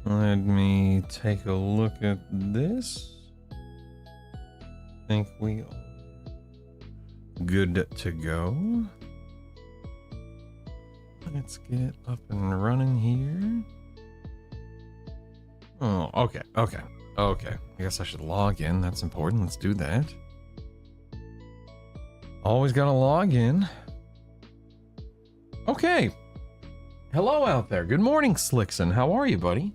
Let me take a look at this. Think we are good to go. Let's get up and running here. Oh, okay. I guess I should log in. That's important. Let's do that. Always gotta log in. Okay. Hello out there. Good morning, Slickson. How are you, buddy?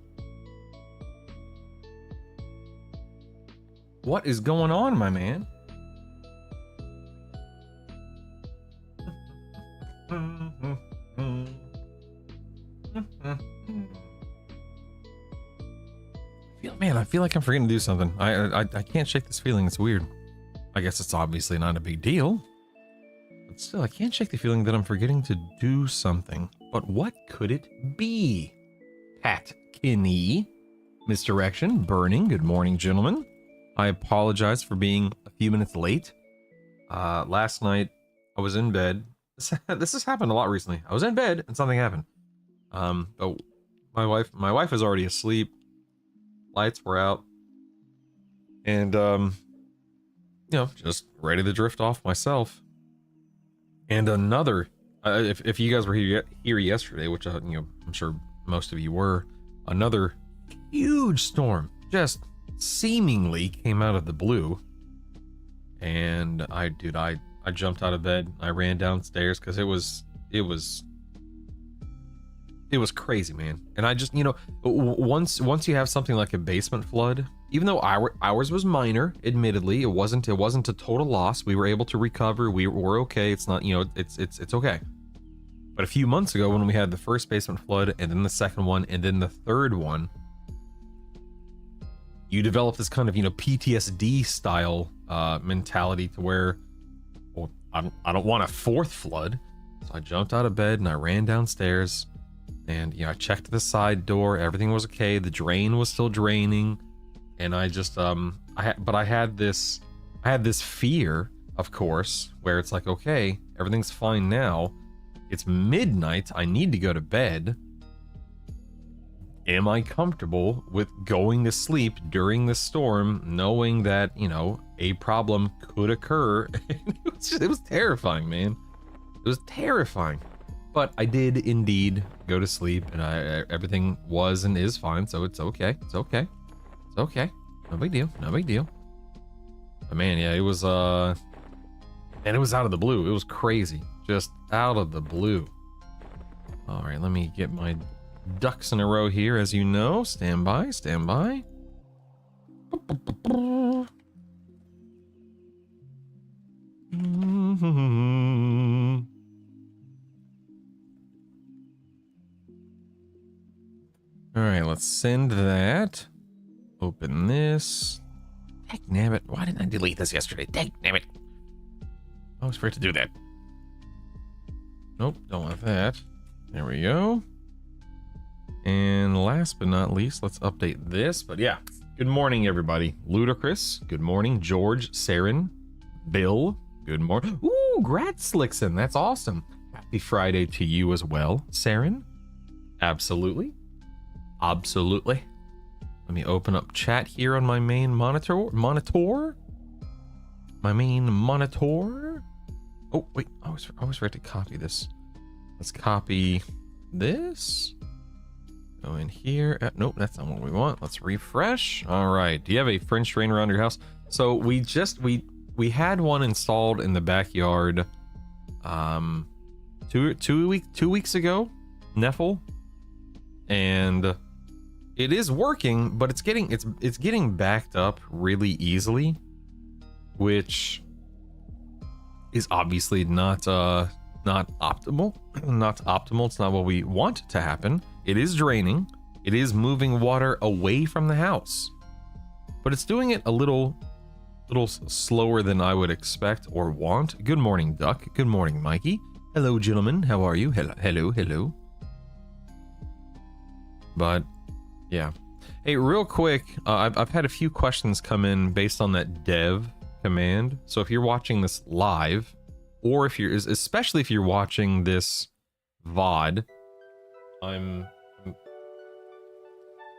What is going on, my man? I feel like I'm forgetting to do something. I can't shake this feeling. It's weird. I guess it's obviously not a big deal. But still, I can't shake the feeling that I'm forgetting to do something. But what could it be? Pat Kinney. Misdirection. Burning. Good morning, gentlemen. I apologize for being a few minutes late. Last night, I was in bed. This has happened a lot recently. I was in bed and something happened. But my wife was already asleep. Lights were out. And, just ready to drift off myself. And another, if you guys were here yesterday, which, I'm sure most of you were, another huge storm just seemingly came out of the blue. And I jumped out of bed. I ran downstairs because it was crazy, man. And I just, once you have something like a basement flood, even though ours was minor, admittedly, it wasn't a total loss. We were able to recover. We're okay. It's not, it's okay. But a few months ago, when we had the first basement flood, and then the second one, and then the third one, you develop this kind of, PTSD style mentality to where, well, I don't want a fourth flood. So I jumped out of bed and I ran downstairs. And, I checked the side door. Everything was okay. The drain was still draining. And I just, I had this fear, of course, where it's like, okay, everything's fine now. It's midnight. I need to go to bed. Am I comfortable with going to sleep during the storm, knowing that, a problem could occur? It was terrifying, man. It was terrifying. But I did indeed go to sleep, and everything was and is fine, so it's okay. It's okay. It's okay. No big deal. No big deal. But man, yeah, it was and it was out of the blue. It was crazy. Just out of the blue. All right, let me get my ducks in a row here, as you know. Stand by, stand by. All right, let's send that. Open this. Dagnabbit, why didn't I delete this yesterday? Dagnabbit. I was afraid to do that. Nope, don't want that. There we go. And last but not least, let's update this. But yeah, good morning, everybody. Ludicrous, good morning. George, Saren, Bill, good morning. Ooh, Gradslickson, that's awesome. Happy Friday to you as well, Saren. Absolutely. Absolutely. Let me open up chat here on my main monitor. My main monitor. Oh, wait, I was ready to copy this. Let's copy this. Go in here. Nope, that's not what we want. Let's refresh. All right. Do you have a French drain around your house? So we had one installed in the backyard 2 weeks ago, Neffel. And it is working, but it's getting backed up really easily, which is obviously not optimal. Not optimal. It's not what we want to happen. It is draining. It is moving water away from the house, but it's doing it a little slower than I would expect or want. Good morning, Duck. Good morning, Mikey. Hello, gentlemen. How are you? Hello. But yeah. Hey, real quick, I've had a few questions come in based on that dev command. So if you're watching this live, or especially if you're watching this VOD, I'm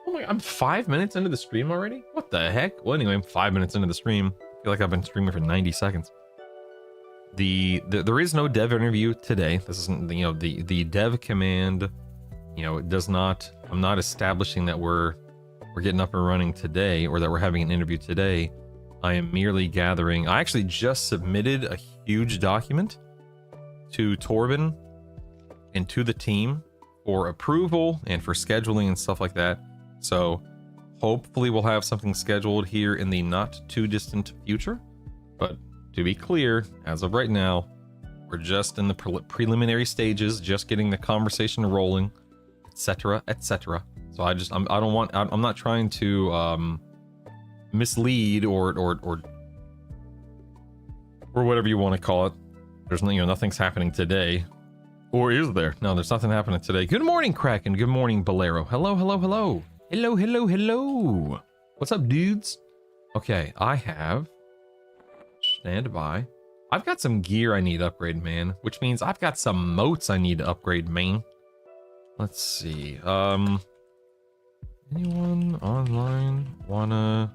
Oh my, I'm 5 minutes into the stream already? What the heck? Well, anyway, I'm 5 minutes into the stream. I feel like I've been streaming for 90 seconds. There is no dev interview today. This isn't, you know, the dev command, you know, it does not, I'm not establishing that we're getting up and running today or that we're having an interview today. I am merely gathering. I actually just submitted a huge document to Torben and to the team for approval and for scheduling and stuff like that. So hopefully we'll have something scheduled here in the not too distant future. But to be clear, as of right now, we're just in the preliminary stages, just getting the conversation rolling, etc., etc. So I'm not trying to mislead or whatever you want to call it. There's no, you know, nothing's happening today. Or is there? No, there's nothing happening today. Good morning, Kraken. Good morning, Bolero. Hello, hello, hello. Hello, hello, hello. What's up, dudes? Okay, I have... Stand by. I've got some gear I need to upgrade, man. Which means I've got some moats I need to upgrade, man. Let's see. Anyone online wanna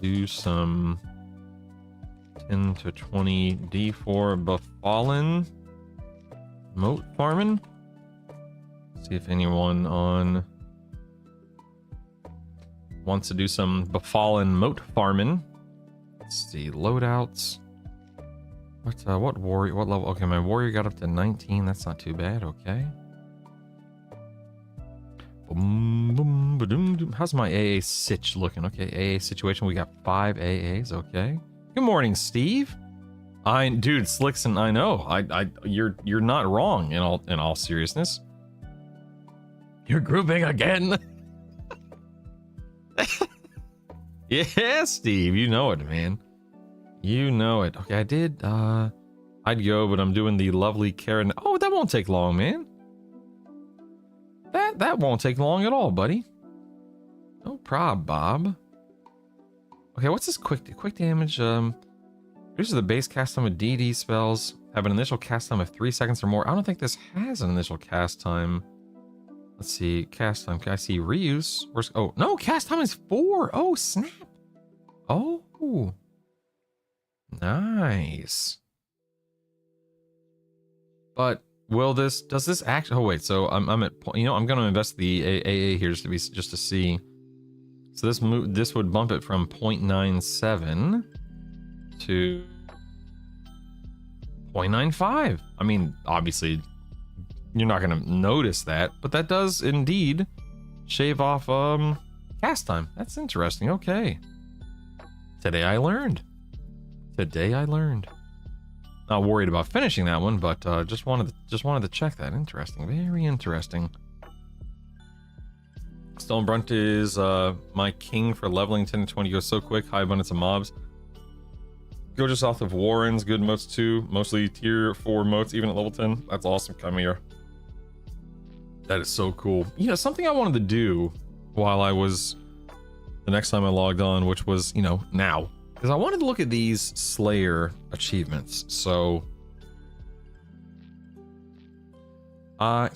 do some 10 to 20 D4 Befallen moat farming? See if anyone on wants to do some Befallen moat farming. Let's see, loadouts. What warrior? What level? Okay, my warrior got up to 19. That's not too bad. Okay. Boom, boom, ba-doom, doom. How's my AA sitch looking? Okay, AA situation. We got 5 AAs. Okay. Good morning, Steve. Dude, Slickson. I know. You're not wrong. In all seriousness. You're grouping again. Yeah, Steve, you know it, man. You know it. Okay, I'd go, but I'm doing the lovely Karen. Oh, that won't take long, man. That won't take long at all, buddy. No prob, Bob. Okay, what's this quick damage? Reduces the base cast time of DD spells. Have an initial cast time of 3 seconds or more. I don't think this has an initial cast time. Let's see, cast time. Can I see reuse? Oh, no, cast time is 4. Oh, snap. Oh, nice. But does this actually, oh wait, so I'm at, you know, I'm going to invest the AA here just to see. So this would bump it from 0.97 to 0.95. I mean, obviously you're not going to notice that, but that does indeed shave off cast time. That's interesting. Okay. Today I learned. Not worried about finishing that one, but just wanted to check that. Interesting. Very interesting. Stonebrunt is my king for leveling. 10 to 20 goes so quick. High abundance of mobs. Go just off of Warren's. Good moats too. Mostly tier 4 moats, even at level 10. That's awesome. Come here. That is so cool. You know, something I wanted to do while I was... the next time I logged on, which was, you know, now. Because I wanted to look at these Slayer achievements. So... I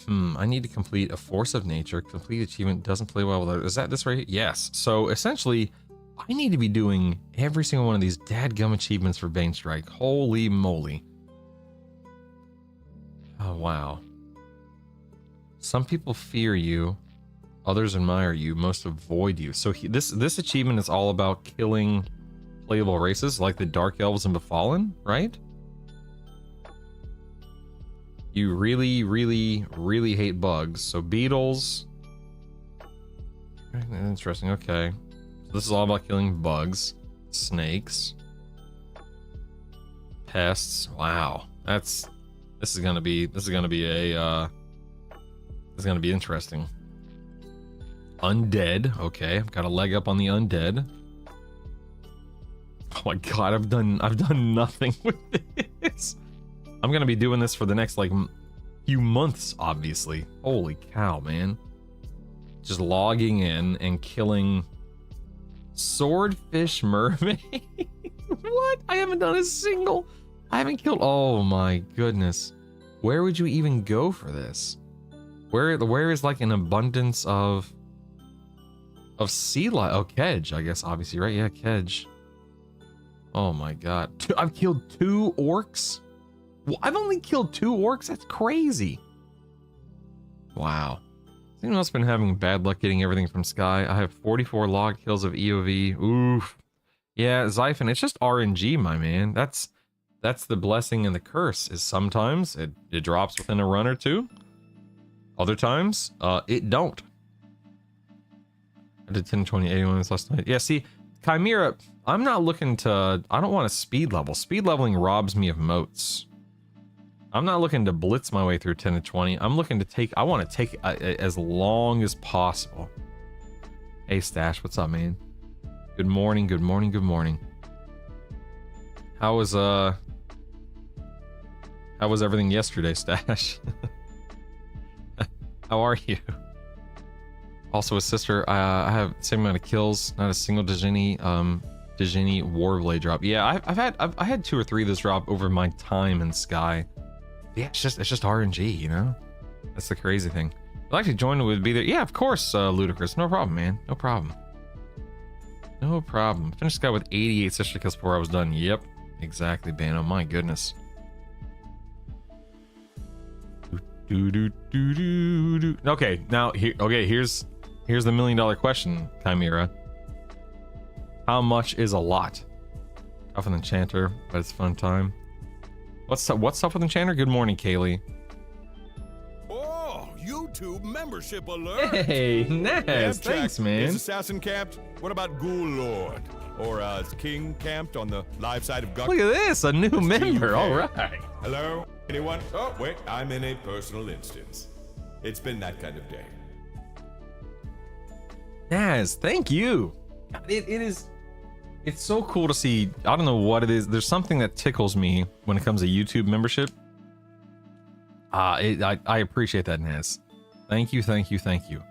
need to complete a Force of Nature. Complete achievement doesn't play well with it. Is that this right here? Yes. So essentially, I need to be doing every single one of these dadgum achievements for Bane Strike. Holy moly. Oh, wow. Some people fear you. Others admire you. Most avoid you. So this achievement is all about killing playable races like the Dark Elves and Befallen, right? You really, really, really hate bugs. So beetles. Interesting. Okay. So this is all about killing bugs, snakes, pests. Wow. This is gonna be interesting. Undead. Okay, I've got a leg up on the undead. Oh my god, I've done nothing with this. I'm gonna be doing this for the next like few months, obviously. Holy cow, man. Just logging in and killing swordfish mermaid. What? I haven't done a single. I haven't killed. Oh my goodness. Where would you even go for this? Where is like an abundance of Of sea life. Oh, Kedge, I guess, obviously, right? Yeah, Kedge. Oh my god. I've killed 2 orcs? Well, I've only killed 2 orcs? That's crazy. Wow. Has anyone else been having bad luck getting everything from Sky? I have 44 log kills of EOV. Oof. Yeah, Zyphon, it's just RNG, my man. That's the blessing and the curse, is sometimes it drops within a run or 2. Other times, it don't. I did 10, 20, 81 last night. Yeah, see, Chimera, I'm not looking to... I don't want to speed level. Speed leveling robs me of moats. I'm not looking to blitz my way through 10 to 20. I'm looking to take... I want to take as long as possible. Hey, Stash, what's up, man? Good morning, good morning, good morning. How was everything yesterday, Stash? How are you? Also, a sister, I have the same amount of kills, not a single Djinni Warblade drop. Yeah, I had 2 or 3 of this drop over my time in Sky. Yeah, it's just RNG, you know? That's the crazy thing. I'd like to join would be there. Yeah, of course, Ludicrous. No problem, man. No problem. No problem. Finished Sky with 88 sister kills before I was done. Yep. Exactly, Bano. My goodness. Okay, now here's the $1 million question, Chimera. How much is a lot? Tough with Enchanter, but it's fun time. What's tough with Enchanter? Good morning, Kaylee. Oh, YouTube membership alert! Hey, Naz, thanks, man. Is Assassin camped? What about Ghoul Lord? Or is King camped on the live side of God? Look at this, a new member. All right. Hello? Anyone? Oh, wait, I'm in a personal instance. It's been that kind of day. Naz, thank you. It's so cool to see. I don't know what it is. There's something that tickles me when it comes to YouTube membership. I appreciate that, Naz. Thank you, thank you, thank you.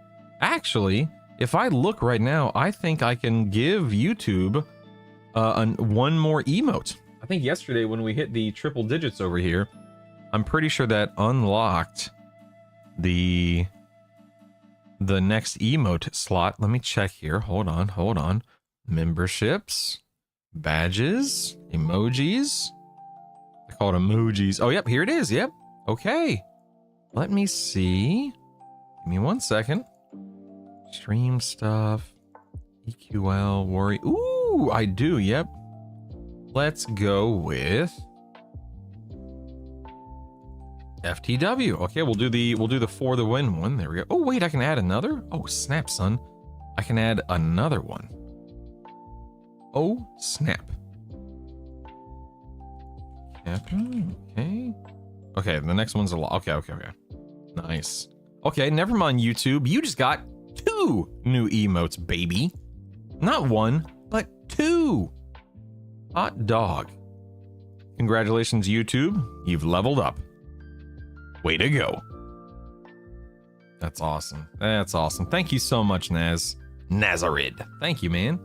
Actually, if I look right now, I think I can give YouTube one more emote. I think yesterday when we hit the triple digits over here, I'm pretty sure that unlocked the next emote slot. Let me check here. Hold on. Memberships, badges, emojis. I call it emojis. Oh, yep, here it is. Yep. Okay. Let me see. Give me 1 second. Stream stuff. EQL, worry. Ooh, I do. Yep. Let's go with FTW. Okay, we'll do the for the win one. There we go. Oh wait, I can add another. Oh snap, son! I can add another one. Oh snap. Okay. Okay, the next one's a lot. Okay. Nice. Okay, never mind YouTube. You just got 2 new emotes, baby. Not 1, but 2. Hot dog. Congratulations, YouTube. You've leveled up. Way to go. That's awesome. That's awesome. Thank you so much, Nazarid. Thank you, man.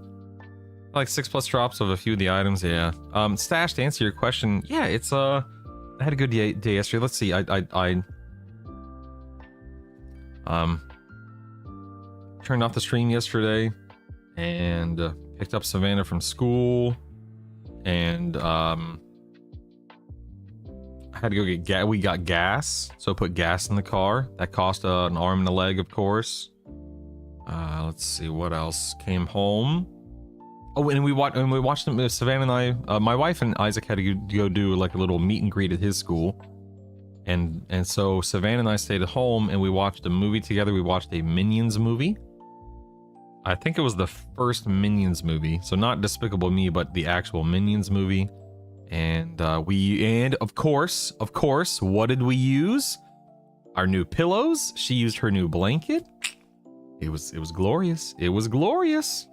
Like 6+ drops of a few of the items, yeah. Stash, to answer your question, yeah, it's I had a good day yesterday. Let's see, I turned off the stream yesterday and picked up Savannah from school, and I had to go get gas. We got gas, so put gas in the car. That cost an arm and a leg, of course. Let's see what else. Came home. Oh, and we watched them. Savannah and I, my wife and Isaac had to go do like a little meet and greet at his school, and so Savannah and I stayed at home and we watched a movie together. We watched a Minions movie. I think it was the first Minions movie, so not Despicable Me, but the actual Minions movie. And of course, what did we use? Our new pillows. She used her new blanket. It was glorious. It was glorious.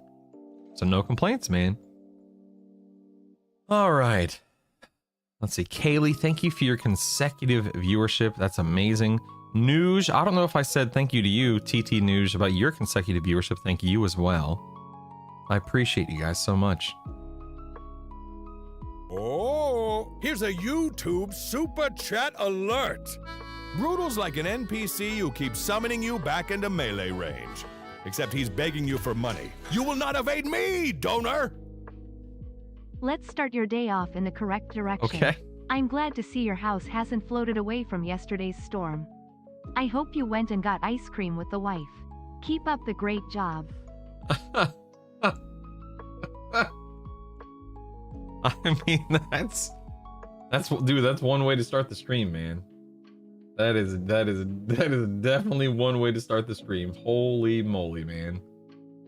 So no complaints, man. All right. Let's see. Kaylee, thank you for your consecutive viewership. That's amazing. Nuge, I don't know if I said thank you to you, TT Nuge, about your consecutive viewership. Thank you as well. I appreciate you guys so much. Oh, here's a YouTube super chat alert. Brutal's like an NPC who keeps summoning you back into melee range. Except he's begging you for money. You will not evade me, donor! Let's start your day off in the correct direction. Okay. I'm glad to see your house hasn't floated away from yesterday's storm. I hope you went and got ice cream with the wife. Keep up the great job. I mean, that's dude, that's one way to start the stream, man. That is definitely one way to start the stream. Holy moly, man.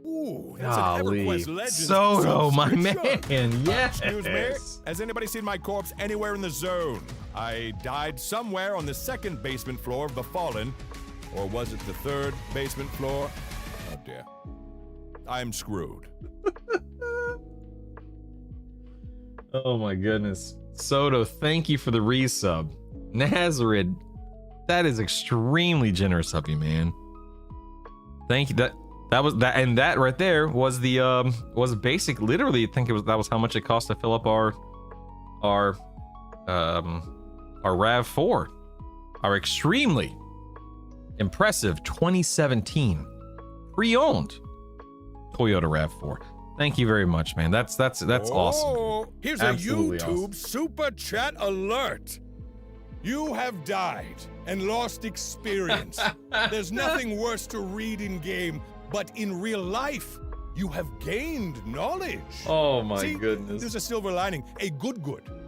Ooh, that's an Golly. EverQuest Legends Soto, my subscription. man. Yes. Excuse me? Has anybody seen my corpse anywhere in the zone? I died somewhere on the second basement floor of the Fallen. Or was it the third basement floor? Oh dear. I'm screwed. Oh my goodness. Soto, thank you for the resub. Nazareth, that is extremely generous of you, man. Thank you. That was that, and that right there was the was basic. Literally, I think that was how much it cost to fill up our RAV4, our extremely impressive 2017 pre-owned Toyota RAV4. Thank you very much, man. That's awesome. Here's Absolutely a YouTube awesome. super chat alert. You have died and lost experience. There's nothing worse to read in game, but in real life, you have gained knowledge. Oh my See, goodness. There's a silver lining, a good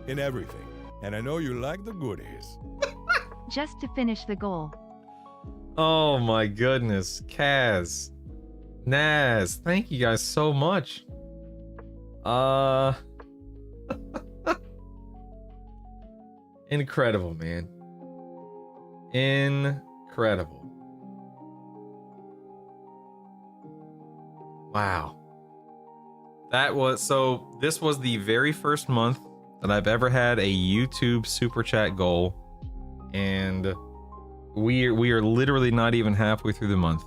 in everything. And I know you like the goodies. Just to finish the goal. Oh my goodness. Kaz, Naz, thank you guys so much. Incredible, man. Incredible. Wow. This was the very first month that I've ever had a YouTube super chat goal, and we are literally not even halfway through the month,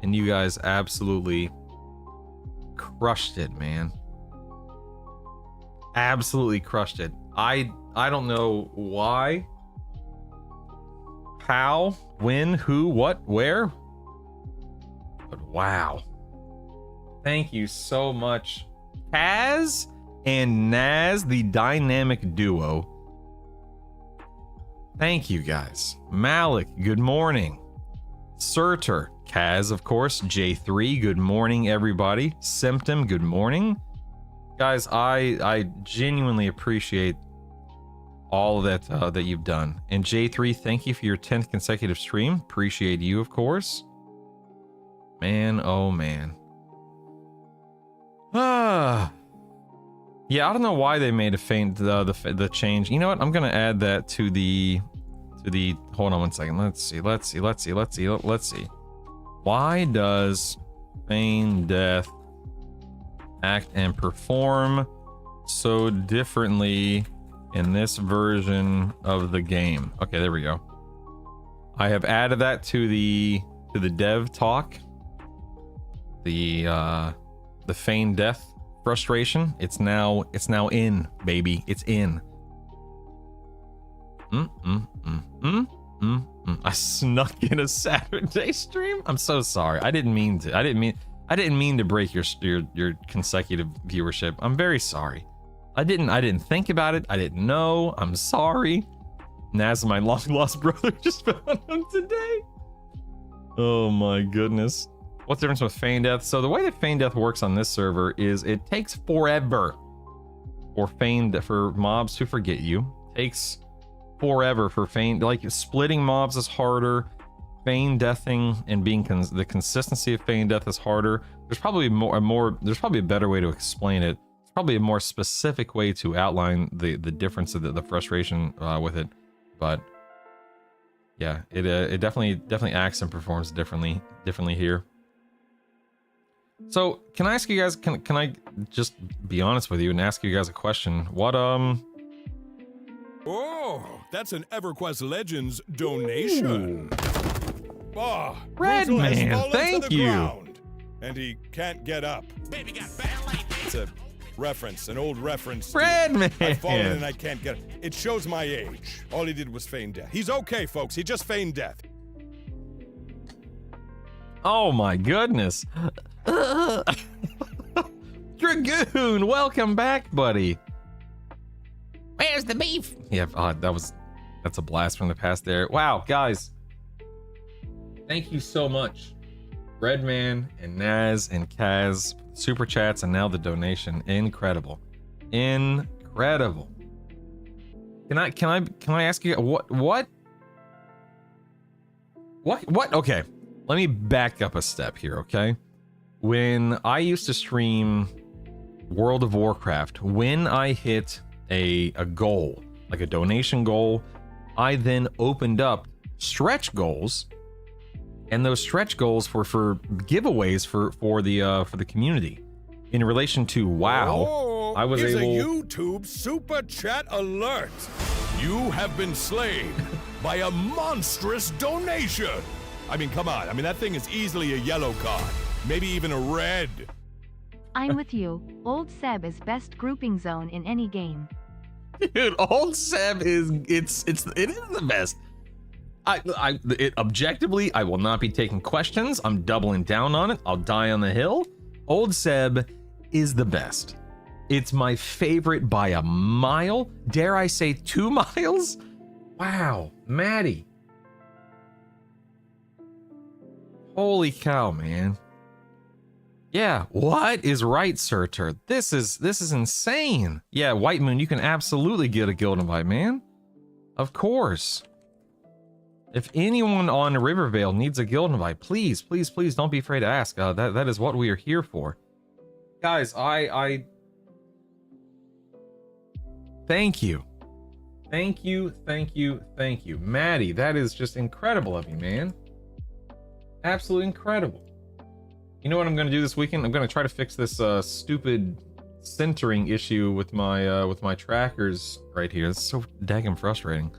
and you guys absolutely crushed it, man. Absolutely crushed it. I don't know why, how, when, who, what, where, but wow. Thank you so much, Kaz and Naz, the dynamic duo. Thank you guys. Malik, good morning. Surtur, Kaz, of course. J3, good morning, everybody. Symptom, good morning. Guys, I genuinely appreciate all that that you've done. And J3, thank you for your 10th consecutive stream. Appreciate you, of course. Man, oh man. Yeah, I don't know why they made a faint the change. You know what? I'm gonna add that to the hold on one second. Let's see. Why does feign death act and perform so differently in this version of the game? Okay, there we go. I have added that to the dev talk. The feign death frustration. It's now in, baby. It's in. I snuck in a Saturday stream. I'm so sorry. I didn't mean to break your consecutive viewership. I'm very sorry. I didn't think about it. I didn't know. I'm sorry. Naz, my long lost brother, just found him today. Oh my goodness. What's the difference with feign death? So the way that feign death works on this server is it takes forever for mobs to forget you. Takes forever for feign, like splitting mobs is harder. Feign deathing and being the consistency of feign death is harder. There's probably there's probably a better way to explain it. It's probably a more specific way to outline the difference of the frustration with it. But yeah, it definitely acts and performs differently here. So can I ask you guys? Can I just be honest with you and ask you guys a question? What Oh, that's an EverQuest Legends donation. Ah, Red Brutal has Man, fallen to thank the you. ground, and he can't get up. Baby got bad like this. It's a reference, an old reference. to Red Man? I've fallen and I can't get up. It shows my age. All he did was feign death. He's okay, folks. He just feigned death. Oh my goodness. Dragoon, welcome back, buddy. Where's the beef? Yeah, that's a blast from the past there. Wow, guys. Thank you so much. Redman and Naz and Kaz, super chats, and now the donation. Incredible. Incredible. Can I ask you what? Okay. Let me back up a step here, okay? When I used to stream World of Warcraft, when I hit a goal, like a donation goal, I then opened up stretch goals, and those stretch goals were for giveaways for the community. In relation to WoW, I was able. A YouTube super chat alert! You have been slain by a monstrous donation. I mean, come on. I mean, that thing is easily a yellow card, maybe even a red. I'm with you. Old Seb is best grouping zone in any game. Dude, Old Seb is it is the best. Objectively, I will not be taking questions. I'm doubling down on it. I'll die on the hill. Old Seb is the best. It's my favorite by a mile. Dare I say 2 miles? Wow, Maddie. Holy cow, man. Yeah, what is right, Sir Turd? This is insane. Yeah, White Moon, you can absolutely get a guild invite, man. Of course. If anyone on Rivervale needs a guild invite, please don't be afraid to ask. That is what we are here for. Guys, I thank you. Thank you. Maddie, that is just incredible of you, man. Absolutely incredible. You know what I'm going to do this weekend? I'm going to try to fix this stupid centering issue with my trackers right here. It's so daggum frustrating.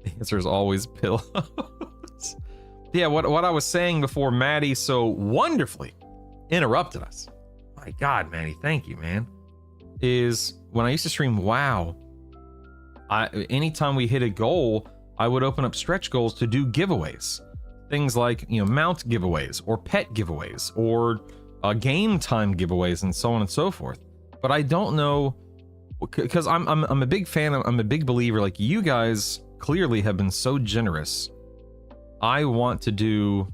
The answer is always pillows. Yeah, what I was saying before Maddie so wonderfully interrupted us. My God, Maddie, thank you, man. Is when I used to stream WoW, anytime we hit a goal, I would open up stretch goals to do giveaways. Things like, you know, mount giveaways or pet giveaways or game time giveaways and so on and so forth. But I don't know, because I'm a big fan. I'm a big believer. Like, you guys clearly have been so generous. I want to do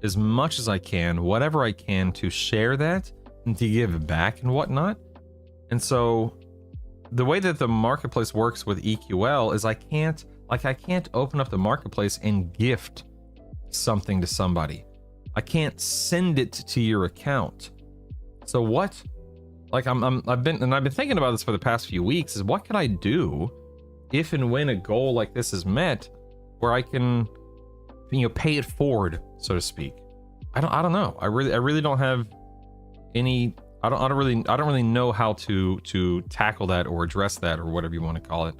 as much as I can, whatever I can, to share that and to give back and whatnot. And so the way that the marketplace works with EQL is I can't open up the marketplace and gift something to somebody. I can't send it to your account. So what? Like I've been thinking about this for the past few weeks. Is what can I do if and when a goal like this is met, where I can, you know, pay it forward, so to speak. I don't know. I really don't have any. I don't really know how to tackle that or address that or whatever you want to call it.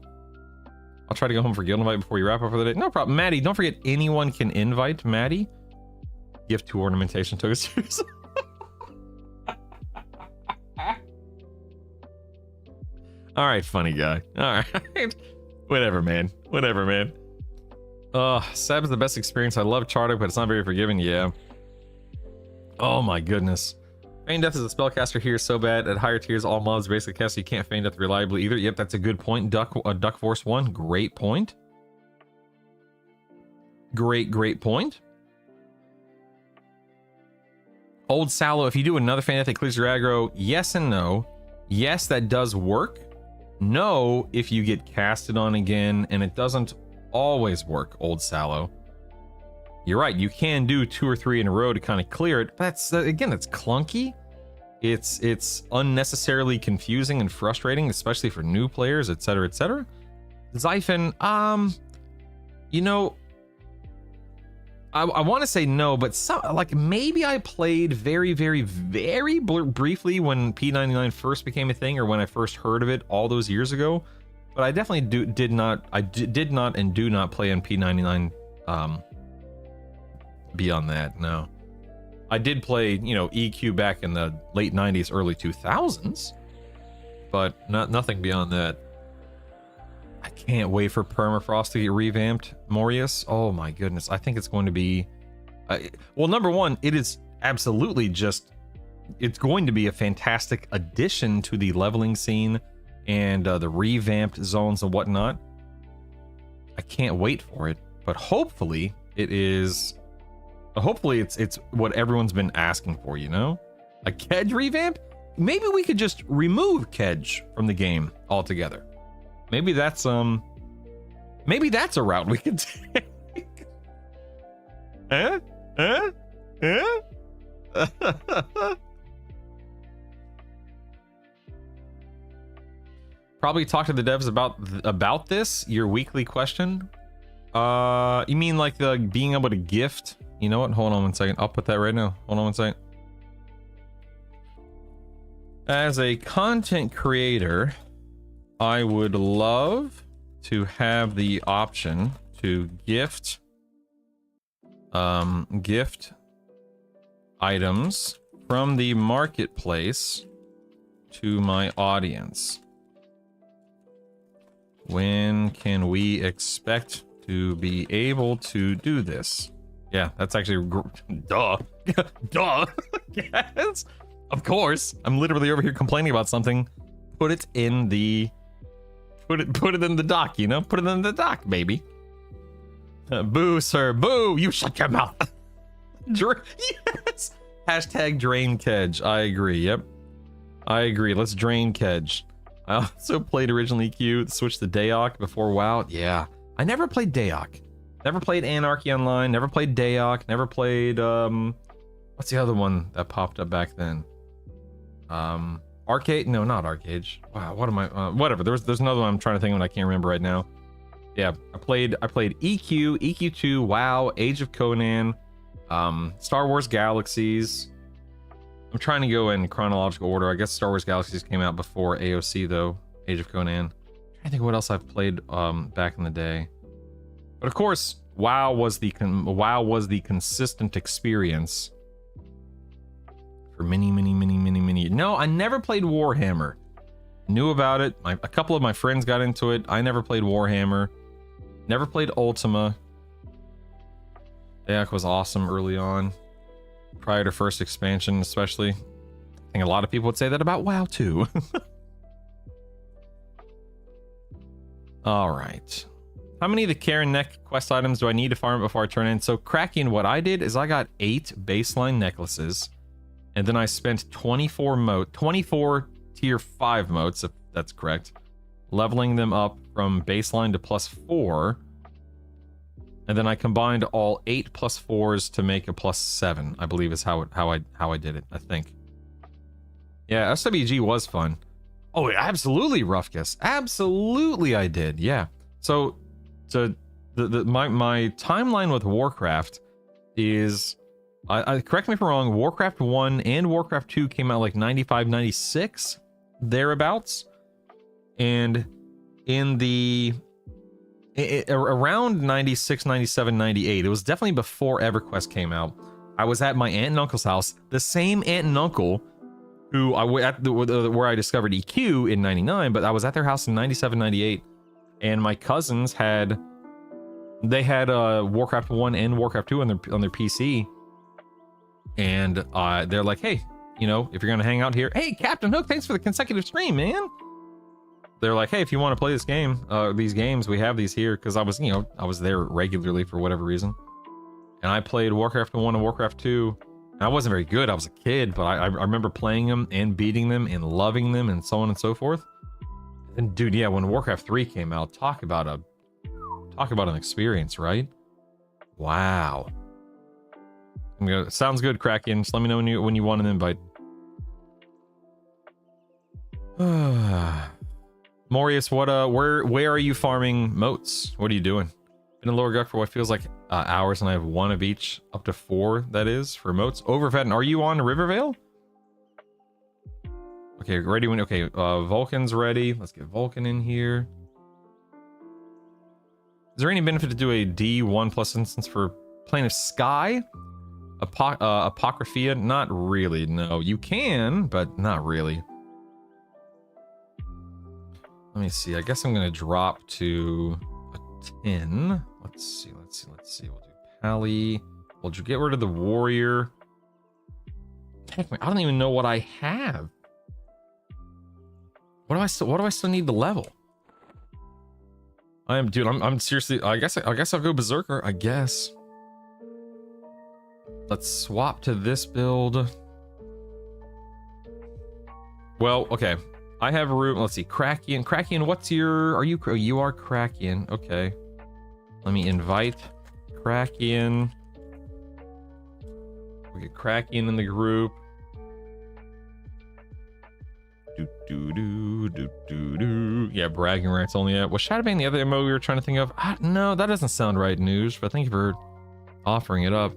I'll try to go home for guild invite before you wrap up for the day. No problem. Maddie, don't forget, anyone can invite Maddie. Gift to ornamentation tokens. All right, funny guy. All right. Whatever, man. Seb is the best experience. I love Charter, but it's not very forgiving. Yeah. Oh my goodness. Feign Death as a spellcaster here is so bad. At higher tiers, all mobs basically cast, so you can't Feign Death reliably either. Yep, that's a good point. Duck Force 1, great point. Great point. Old Sallow, if you do another Feign Death that clears your aggro, yes and no. Yes, that does work. No, if you get casted on again, and it doesn't always work, Old Sallow. You're right, you can do 2 or 3 in a row to kind of clear it, but that's, again, that's clunky. It's unnecessarily confusing and frustrating, especially for new players, etc., etc. Zyphon, you know, I want to say no, but like maybe I played very briefly when P99 first became a thing, or when I first heard of it all those years ago. But I definitely did not and do not play on P99 beyond that. No, I did play, you know, EQ back in the late 90s, early 2000s, but nothing beyond that. I can't wait for Permafrost to get revamped, Morius. Oh my goodness, I think it's going to be Well, number one, it is absolutely just, it's going to be a fantastic addition to the leveling scene and the revamped zones and whatnot. I can't wait for it, but hopefully it's what everyone's been asking for, you know? A Kedge revamp? Maybe we could just remove Kedge from the game altogether. Maybe that's a route we could take. Probably talk to the devs about this, your weekly question. You mean like the being able to gift? You know what? Hold on 1 second. I'll put that right now. Hold on 1 second. As a content creator, I would love to have the option to gift items from the marketplace to my audience. When can we expect to be able to do this? Yeah, that's actually duh. Duh. Yes. Of course. I'm literally over here complaining about something. Put it in the doc, you know? Put it in the doc, baby. Boo, sir. Boo! You shut your mouth. Yes. Hashtag drain Kedge. I agree. Yep. I agree. Let's drain Kedge. I also played original EQ, switched to Daok before WoW. Yeah. I never played Daok. Never played Anarchy Online. Never played Daok. Never played, what's the other one that popped up back then? Arcade? No, not Arcade. Wow, what am I, whatever. There's another one I'm trying to think of and I can't remember right now. Yeah, I played EQ, EQ2, WoW, Age of Conan, Star Wars Galaxies. I'm trying to go in chronological order. I guess Star Wars Galaxies came out before AOC though, Age of Conan. I'm trying to think of what else I've played back in the day. But of course, WoW was the consistent experience for many. No, I never played Warhammer. Knew about it. A couple of my friends got into it. I never played Warhammer. Never played Ultima. Daok was awesome early on, prior to first expansion, especially. I think a lot of people would say that about WoW too. All right. How many of the Karen Neck quest items do I need to farm before I turn in? So Kraken, what I did is I got 8 baseline necklaces, and then I spent 24 tier 5 motes, if that's correct, leveling them up from baseline to +4, and then I combined all 8 +4s to make a +7. I believe is how I did it. I think. Yeah, SWG was fun. Oh, absolutely, Ruffkus. Absolutely, I did. Yeah. So my timeline with Warcraft is, I correct me if I'm wrong, Warcraft 1 and Warcraft 2 came out like 95, 96, thereabouts. And in around 96, 97, 98, it was definitely before EverQuest came out. I was at my aunt and uncle's house, the same aunt and uncle who where I discovered EQ in 99, but I was at their house in 97, 98. And my cousins had Warcraft 1 and Warcraft 2 on their PC, and they're like, hey, you know, if you're gonna hang out here, hey, Captain Hook, thanks for the consecutive stream, man. They're like, hey, if you want to play this game, these games, we have these here, because I was there regularly for whatever reason, and I played Warcraft 1 and Warcraft 2. And I wasn't very good, I was a kid, but I remember playing them and beating them and loving them and so on and so forth. And dude, yeah, when Warcraft 3 came out, talk about an experience, right? Wow. Sounds good, Kraken. Just let me know when you want an invite. Morius, where are you farming moats? What are you doing? Been in Lower Guck for what feels like hours, and I have 1 of each, up to 4, that is, for moats. Overfed, are you on Rivervale? Okay, ready when, okay, Vulcan's ready. Let's get Vulcan in here. Is there any benefit to do a D1+ instance for Plane of Sky? Apocryphia? Not really, no. You can, but not really. Let me see, I guess I'm gonna drop to a 10. Let's see. We'll do Pally. Well, did you get rid of the warrior? Heck, man, I don't even know what I have. What do I still need to level? Dude, I'm seriously, I guess I'll go berserker, I guess. Let's swap to this build. Well, okay. I have room. Let's see. Kraken. Kraken, what's your... You are Kraken. Okay. Let me invite Kraken. We get Kraken in the group. Yeah, bragging rights only. Was Shadowbane the other MMO we were trying to think of? No, that doesn't sound right, News, but thank you for offering it up.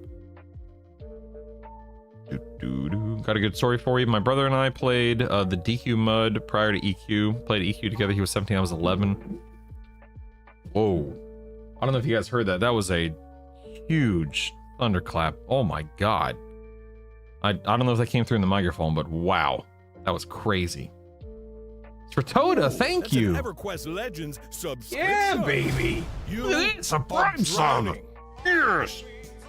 Got a good story for you. My brother and I played the DQ Mud prior to EQ. Played EQ together. He was 17, I was 11. Whoa. I don't know if you guys heard that. That was a huge thunderclap. Oh my god. I don't know if that came through in the microphone, but wow. That was crazy. Stratoda, thank you. EverQuest Legends subscription. Yeah, baby. It's a prime song. Yes.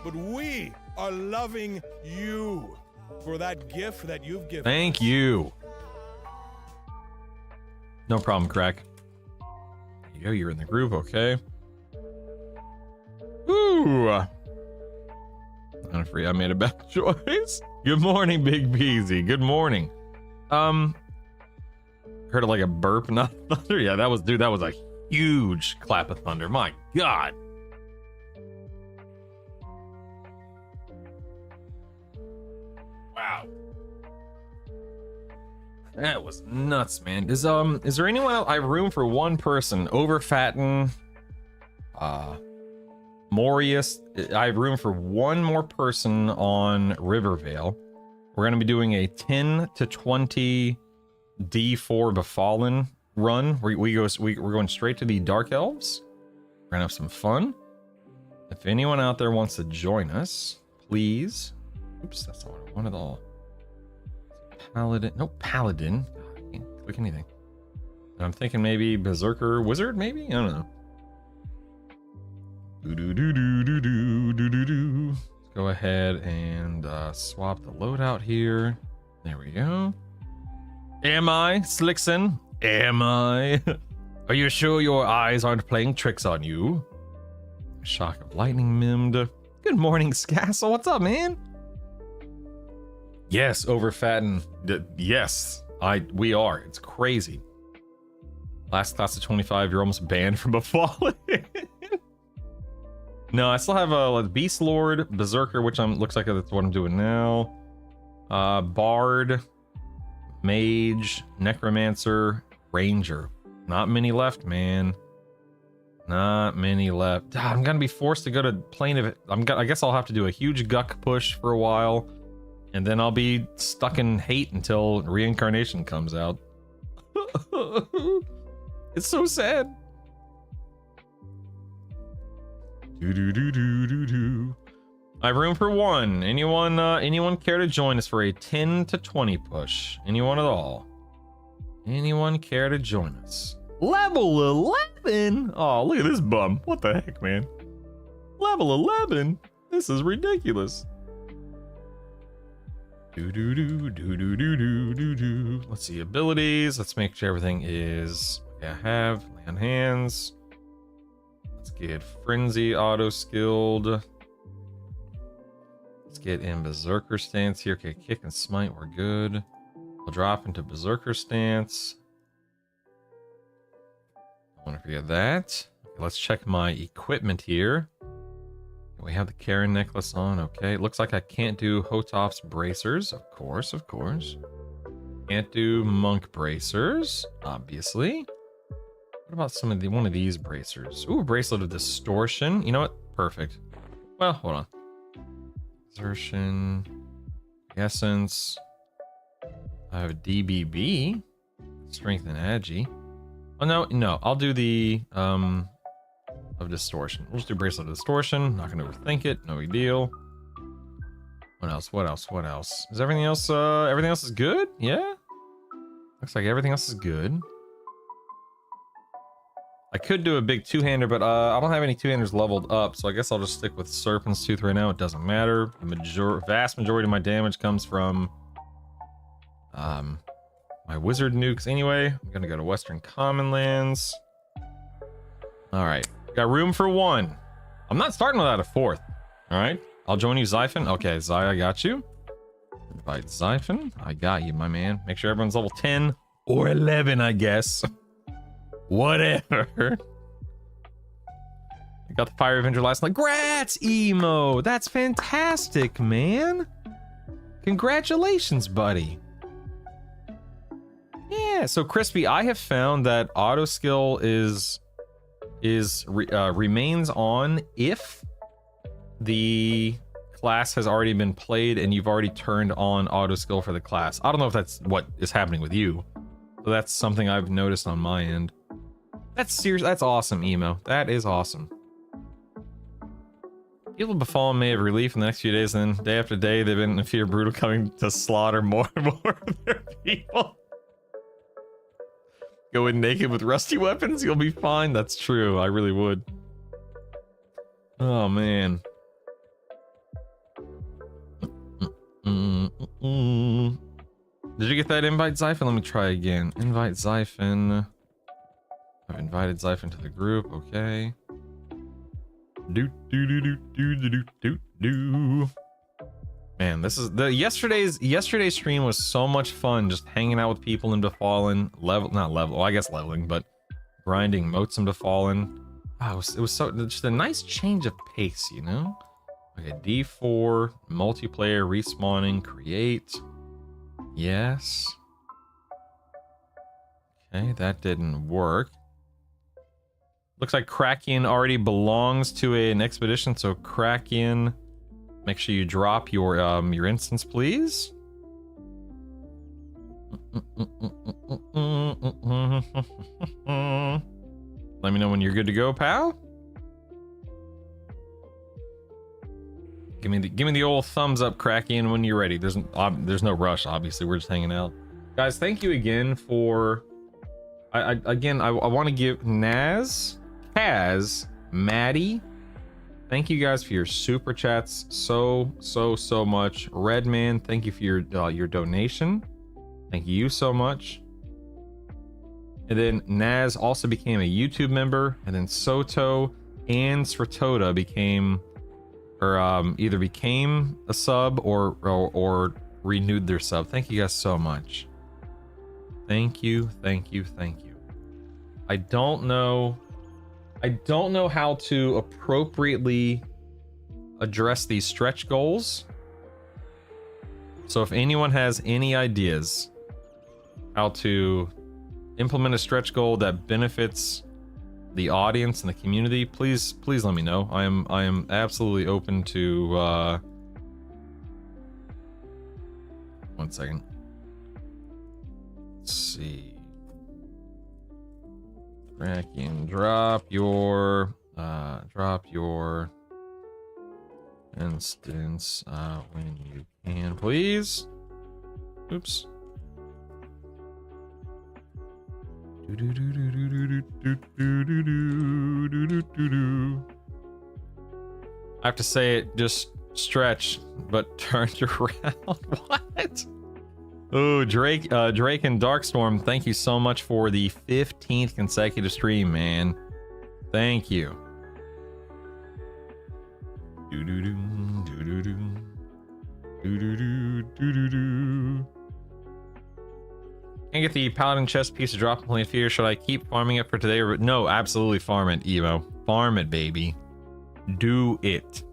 But we are loving you for that gift that you've given. Thank you. No problem, Crack. There you go, you're in the groove, okay. Ooh. I'm free. I made a bad choice. Good morning, Big Peasy. Good morning. Heard it like a burp, not thunder. Yeah, that was a huge clap of thunder. My god. Wow. That was nuts, man. Is there anyone else? I have room for one person. Overfatten, Morius. I have room for one more person on Rivervale. We're gonna be doing a 10 to 20 D4 Befallen run. We're going straight to the Dark Elves. We're gonna have some fun. If anyone out there wants to join us, please. Oops, that's not what I wanted at all. Paladin. No, Paladin. God, I can't click anything. And I'm thinking maybe Berserker Wizard, maybe? I don't know. Let's go ahead and swap the loadout here. There we go. Am I, Slickson? Am I? Are you sure your eyes aren't playing tricks on you? Shock of lightning mimmed. Good morning, Scassel. What's up, man? Yes, Overfatten. Yes, we are. It's crazy. Last class of 25, you're almost banned from Befallen. No, I still have a Beast Lord, Berserker, which looks like that's what I'm doing now. Bard, Mage, Necromancer, Ranger. Not many left, man. Not many left. I'm gonna be forced to go to Plane of it. I guess I'll have to do a huge Guck push for a while, and then I'll be stuck in hate until Reincarnation comes out. It's so sad. I have room for one. Anyone care to join us for a 10 to 20 push? Anyone at all? Anyone care to join us? Level 11? Oh, look at this bum. What the heck, man? Level 11? This is ridiculous. Let's see, abilities. Let's make sure everything is I have. Lay on hands. Let's get Frenzy auto skilled. Let's get in Berserker stance here. Okay, kick and smite, we're good. We'll drop into Berserker stance. I want to forget that. Okay, let's check my equipment here. We have the Karen necklace on. Okay, looks like I can't do Hotop's bracers. Of course, of course. Can't do monk bracers, obviously. What about one of these bracers? Ooh, bracelet of distortion. You know what? Perfect. Well, hold on. Exertion. Essence. I have DBB. Strength and Agi. Oh, no. I'll do the of distortion. We'll just do bracelet of distortion. Not gonna overthink it. No big deal. What else? Is everything else is good? Yeah? Looks like everything else is good. I could do a big two-hander, but I don't have any two-handers leveled up, so I guess I'll just stick with Serpent's Tooth right now. It doesn't matter. The vast majority of my damage comes from my wizard nukes anyway. I'm gonna go to Western Commonlands. All right, got room for one. I'm not starting without a fourth. All right, I'll join you, Zyphon. Okay, Zy, I got you. Invite Zyphon. I got you, my man. Make sure everyone's level 10 or 11, I guess. Whatever. I got the Fire Avenger last night. Grats, Emo. That's fantastic, man. Congratulations, buddy. Yeah, so Crispy, I have found that auto skill remains on if the class has already been played and you've already turned on auto skill for the class. I don't know if that's what is happening with you, but that's something I've noticed on my end. That's serious. That's awesome, Emo. That is awesome. People befallen may have relief in the next few days, and then day after day they've been in fear of brutal coming to slaughter more and more of their people. Go in naked with rusty weapons, you'll be fine. That's true. I really would. Oh man. Did you get that invite, Zyphon? Let me try again. Invite Zyphon. I've invited Zyphon to the group. Okay. Man, this is the yesterday's stream was so much fun, just hanging out with people in Befallen, I guess leveling, but grinding motes in Befallen. Wow, it was so just a nice change of pace, you know? Okay, D4, multiplayer, respawning, create. Yes. Okay, that didn't work. Looks like Kraken already belongs to an expedition, so Kraken, make sure you drop your instance, please. Let me know when you're good to go, pal. Give me the old thumbs up, Kraken, when you're ready. There's no rush, obviously. We're just hanging out, guys. Thank you again for. I want to give Naz, Kaz, Maddie. Thank you guys for your super chats so much. Redman, thank you for your donation. Thank you so much. And then Naz also became a YouTube member, and then Soto and Sratoda became, or either became a sub or renewed their sub. Thank you guys so much. Thank you. I don't know how to appropriately address these stretch goals. So if anyone has any ideas how to implement a stretch goal that benefits the audience and the community, please let me know. I am absolutely open to one second. Let's see. Kraken, drop your instance when you can, please. Oops. I have to say it, just stretch, but turn you around. What? Oh, Drake and Darkstorm, thank you so much for the 15th consecutive stream, man. Thank you. Can't get the paladin chest piece to drop in Plane of Fear. Should I keep farming it for today? Or no, absolutely farm it, Evo. Farm it, baby. Do it.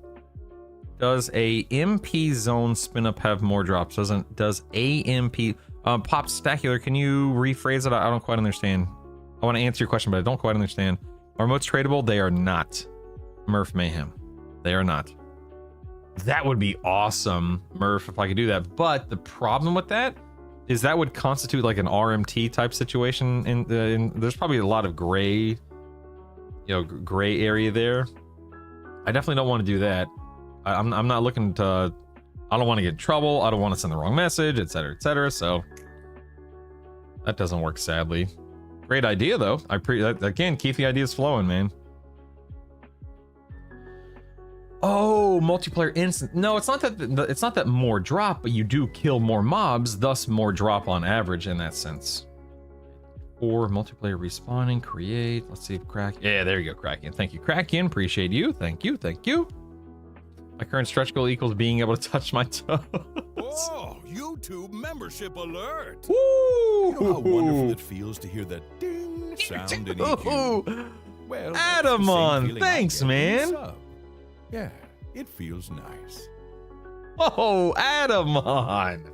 Does a MP zone spin up have more drops? Does AMP Pop Stacular, can you rephrase it? I don't quite understand. I want to answer your question, but I don't quite understand. Are motes tradable? They are not. Murph Mayhem. They are not. That would be awesome, Murph, if I could do that. But the problem with that is that would constitute like an RMT type situation, and there's probably a lot of gray area there. I definitely don't want to do that. I'm not looking to. I don't want to get in trouble. I don't want to send the wrong message, etc., etc. So that doesn't work, sadly. Great idea, though. Again, keep the ideas flowing, man. Oh, multiplayer instant. No, it's not that more drop, but you do kill more mobs, thus more drop on average in that sense. Or multiplayer respawning, create. Let's see if crack. Yeah, there you go, Kraken. Thank you, Kraken. Appreciate you. Thank you. Thank you. My current stretch goal equals being able to touch my toes. Oh, YouTube membership alert! Woo! You know how wonderful it feels to hear that ding sound in EQ? Well, that's the same Adamon, feeling I thanks, get when you man. sub. Yeah, it feels nice. Oh, Adamon.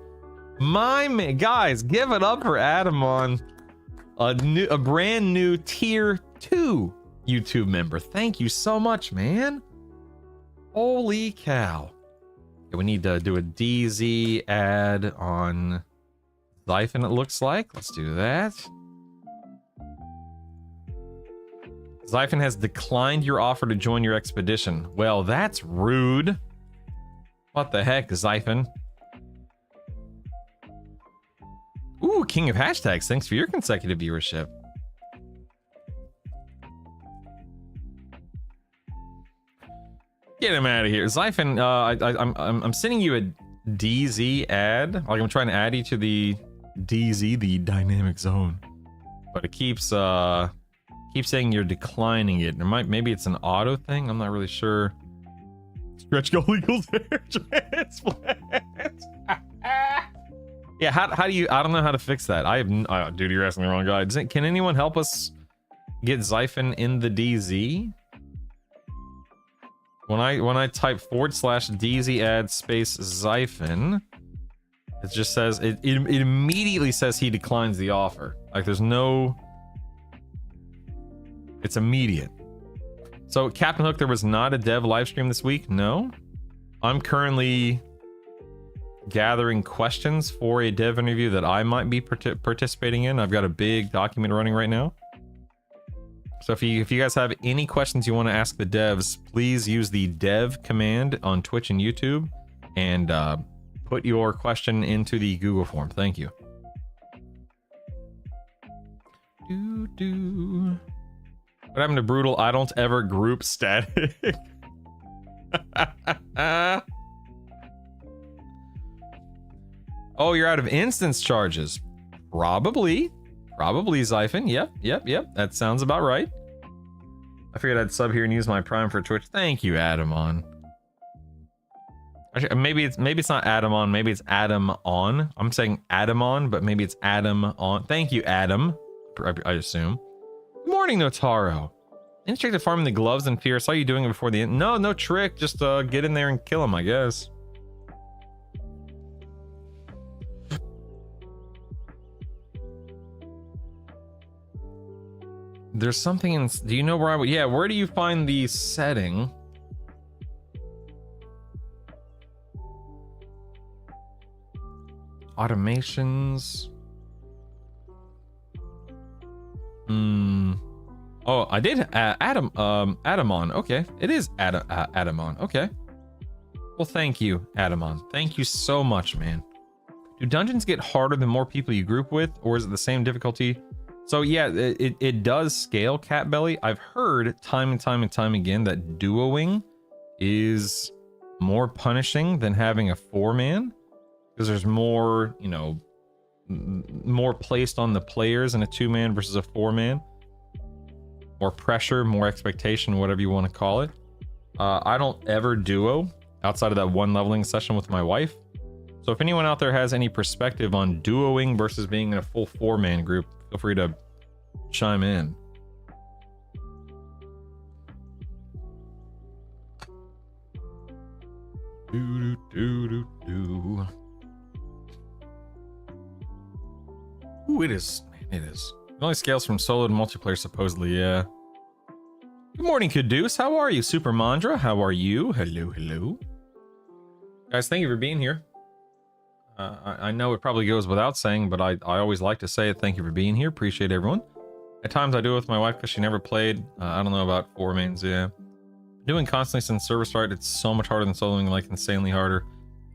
My man. Guys, give it up for Adamon. A brand new tier 2 YouTube member. Thank you so much, man. Holy cow. Okay, we need to do a DZ ad on Zyphon, it looks like. Let's do that. Zyphon has declined your offer to join your expedition. Well, that's rude. What the heck, Zyphon? Ooh, King of Hashtags. Thanks for your consecutive viewership. Get him out of here, Zyphon. I'm sending you a DZ ad. Like, I'm trying to add you to the DZ, the dynamic zone, but it keeps saying you're declining it. Maybe it's an auto thing. I'm not really sure. Stretch goal equals air transplant. Yeah, how do you? I don't know how to fix that. Dude, you're asking the wrong guy. Can anyone help us get Zyphon in the DZ? When I type /DZ ad space Zyphon, it just says it immediately says he declines the offer. Like, there's no. It's immediate. So Captain Hook, there was not a dev live stream this week. No, I'm currently gathering questions for a dev interview that I might be participating in. I've got a big document running right now. So if you guys have any questions you want to ask the devs, please use the dev command on Twitch and YouTube and put your question into the Google form. Thank you. What happened to Brutal? I don't ever group static. Oh, you're out of instance charges. Probably, Zyphon. Yep. That sounds about right. I figured I'd sub here and use my Prime for Twitch. Thank you, Adamon. Actually, maybe it's not Adamon. Maybe it's Adam on. I'm saying Adamon, but maybe it's Adam on. Thank you, Adam. I assume. Good morning, Notaro. Any trick to farming the gloves in Fear? I saw you doing it before the end. No trick. Just get in there and kill him, I guess. There's something in. Do you know where I would? Yeah, where do you find the setting? Automations. Oh, I did Adamon. Okay, it is Adamon. Okay. Well, thank you, Adamon. Thank you so much, man. Do dungeons get harder the more people you group with, or is it the same difficulty? So yeah, it does scale, Catbelly. I've heard time and time again that duoing is more punishing than having a 4-man, because there's more, you know, more placed on the players in a 2-man versus a 4-man. More pressure, more expectation, whatever you want to call it. I don't ever duo outside of that one leveling session with my wife. So if anyone out there has any perspective on duoing versus being in a full 4-man group, feel free to chime in. Ooh, it is. Man, it is. It only scales from solo to multiplayer, supposedly, yeah. Good morning, Caduce. How are you? Super Mandra, how are you? Hello. Guys, thank you for being here. I know it probably goes without saying, but I always like to say it. Thank you for being here. Appreciate everyone. At times I do it with my wife because she never played. I don't know about 4-mans, yeah. Doing constantly since server start, it's so much harder than soloing, like insanely harder.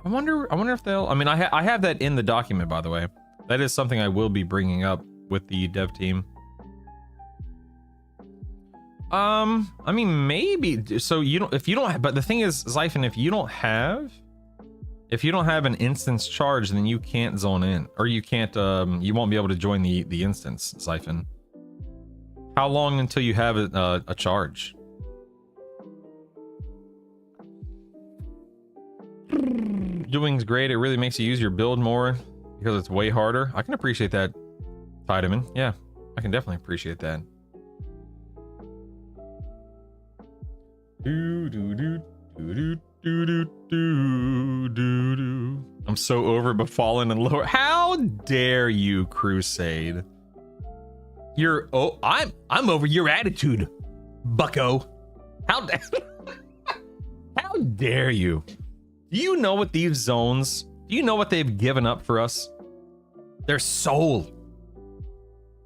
I wonder if they'll... I mean, I have that in the document, by the way. That is something I will be bringing up with the dev team. I mean, maybe. So you don't, if you don't, but the thing is, Zyphon, if you don't have an instance charge, then you can't zone in, or you can't, you won't be able to join the instance, Zyphon. How long until you have a charge? Doing's great. It really makes you use your build more because it's way harder. I can appreciate that, Vitamin. Yeah, I can definitely appreciate that. I'm so over Befallen and lower. How dare you, Crusade? I'm over your attitude, Bucko. How dare you? Do you know what these zones? Do you know what they've given up for us? Their soul.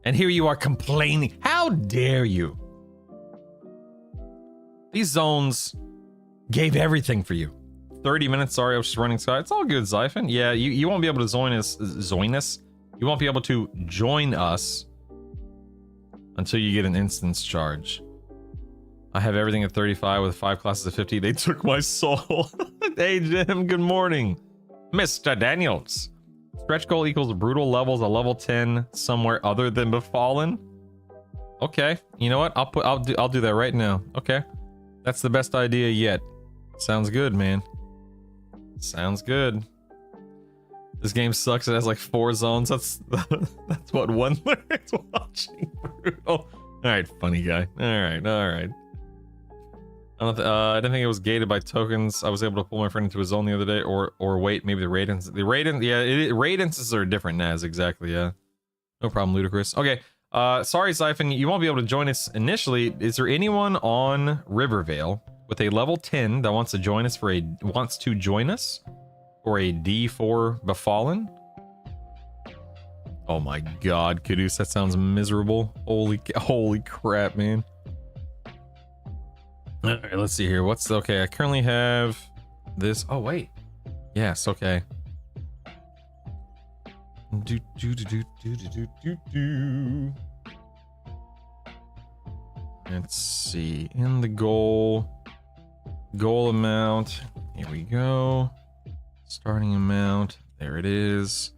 And here you are complaining. How dare you? These zones gave everything for you. 30 minutes, sorry, I was just running Sky. It's all good, Zyphon. Yeah, you won't be able to join us. You won't be able to join us until you get an instance charge. I have everything at 35 with 5 classes of 50. They took my soul. Hey, Jim, good morning. Mr. Daniels. Stretch goal equals brutal levels, a level 10 somewhere other than Befallen. Okay, you know what? I'll do that right now. Okay. That's the best idea yet. Sounds good, man. Sounds good. This game sucks. It has like 4 zones. That's what one learns watching brutal. All right, funny guy. All right. I didn't think it was gated by tokens. I was able to pull my friend into a zone the other day, or wait, maybe the raid yeah, raid instances are different, Naz, exactly, yeah. No problem, Ludicrous. Okay, sorry, Zyphon, you won't be able to join us initially. Is there anyone on Rivervale with a level 10 that wants to join us for a D4 Befallen? Oh my god, Caduce, that sounds miserable. Holy crap, man. All right, let's see here. Okay? I currently have this. Oh wait, yes. Okay. Let's see. In the goal amount. Here we go. Starting amount. There it is.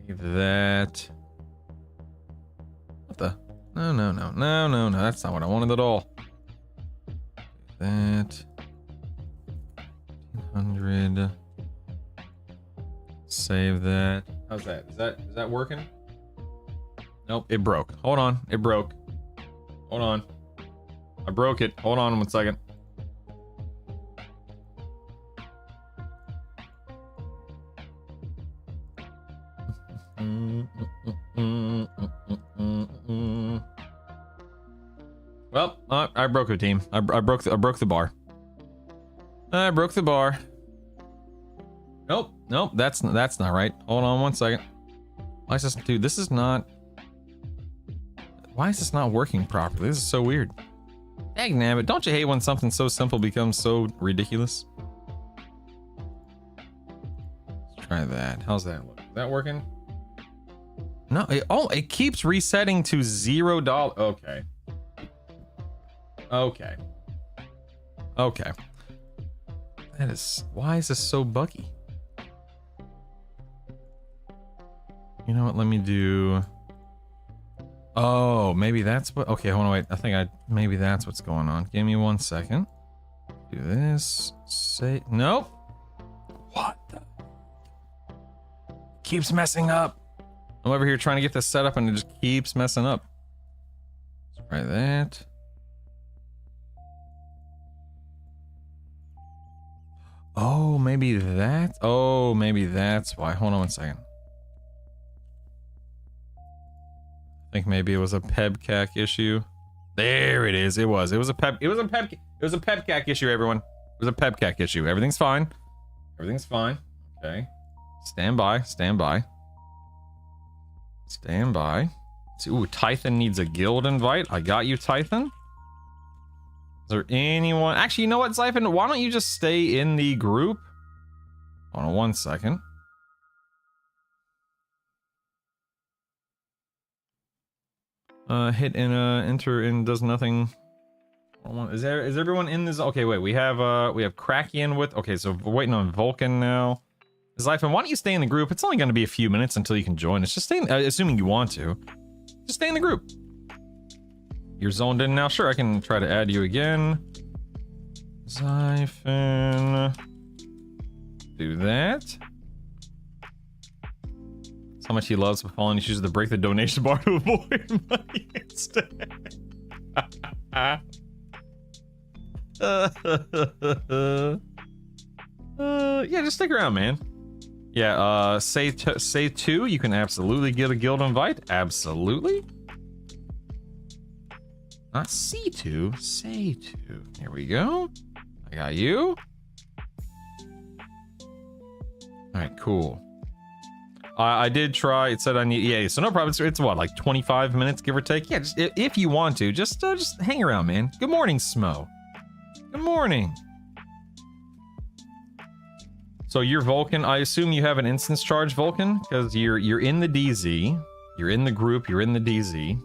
Save that. What the? No, that's not what I wanted at all. That 100. Save that. How's that? Is that working? Nope, it broke. Hold on, it broke. Hold on. I broke it. Hold on 1 second. Well, I broke the team. I broke the bar. I broke the bar. Nope, that's not right. Hold on 1 second. Why is this, dude? This is not. Why is this not working properly? This is so weird. Dang nabbit, don't you hate when something so simple becomes so ridiculous? Let's try that. How's that look? Is that working? No, it keeps resetting to $0. Okay. That is, why is this so buggy? You know what, let me do, oh, maybe that's what, okay, hold on, wait, maybe that's what's going on. Give me 1 second. Do this, say, nope. What the? Keeps messing up. I'm over here trying to get this set up and it just keeps messing up. Let's try that. Oh, maybe that's why. Hold on 1 second. I think maybe it was a pebcac issue. There it is. It was a pebcac issue, everyone. It was a pebcac issue. Everything's fine. Okay. Stand by. Ooh, Tython needs a guild invite. I got you, Tython. Is there anyone? Actually, you know what, Zyphon? Why don't you just stay in the group? Hold on 1 second. Hit and enter and does nothing. Is everyone in this? Okay, wait. We have Kraken with. Okay, so we're waiting on Vulcan now. Zyphon, why don't you stay in the group? It's only going to be a few minutes until you can join us. Just stay, assuming you want to. Just stay in the group. You're zoned in now. Sure, I can try to add you again. Zyphon. Do that. That's how much he loves falling. He chooses to break the donation bar to avoid money instead. Yeah, just stick around, man. Yeah, say 2, you can absolutely get a guild invite. Absolutely. Not C2, say 2. Here we go. I got you. Alright, cool. I did try, it said I need, yeah, so no problem. It's what, like 25 minutes, give or take? Yeah, just, if you want to, just hang around, man. Good morning, Smo. Good morning. So you're Vulcan. I assume you have an instance charge, Vulcan, because you're in the DZ. You're in the group. You're in the DZ.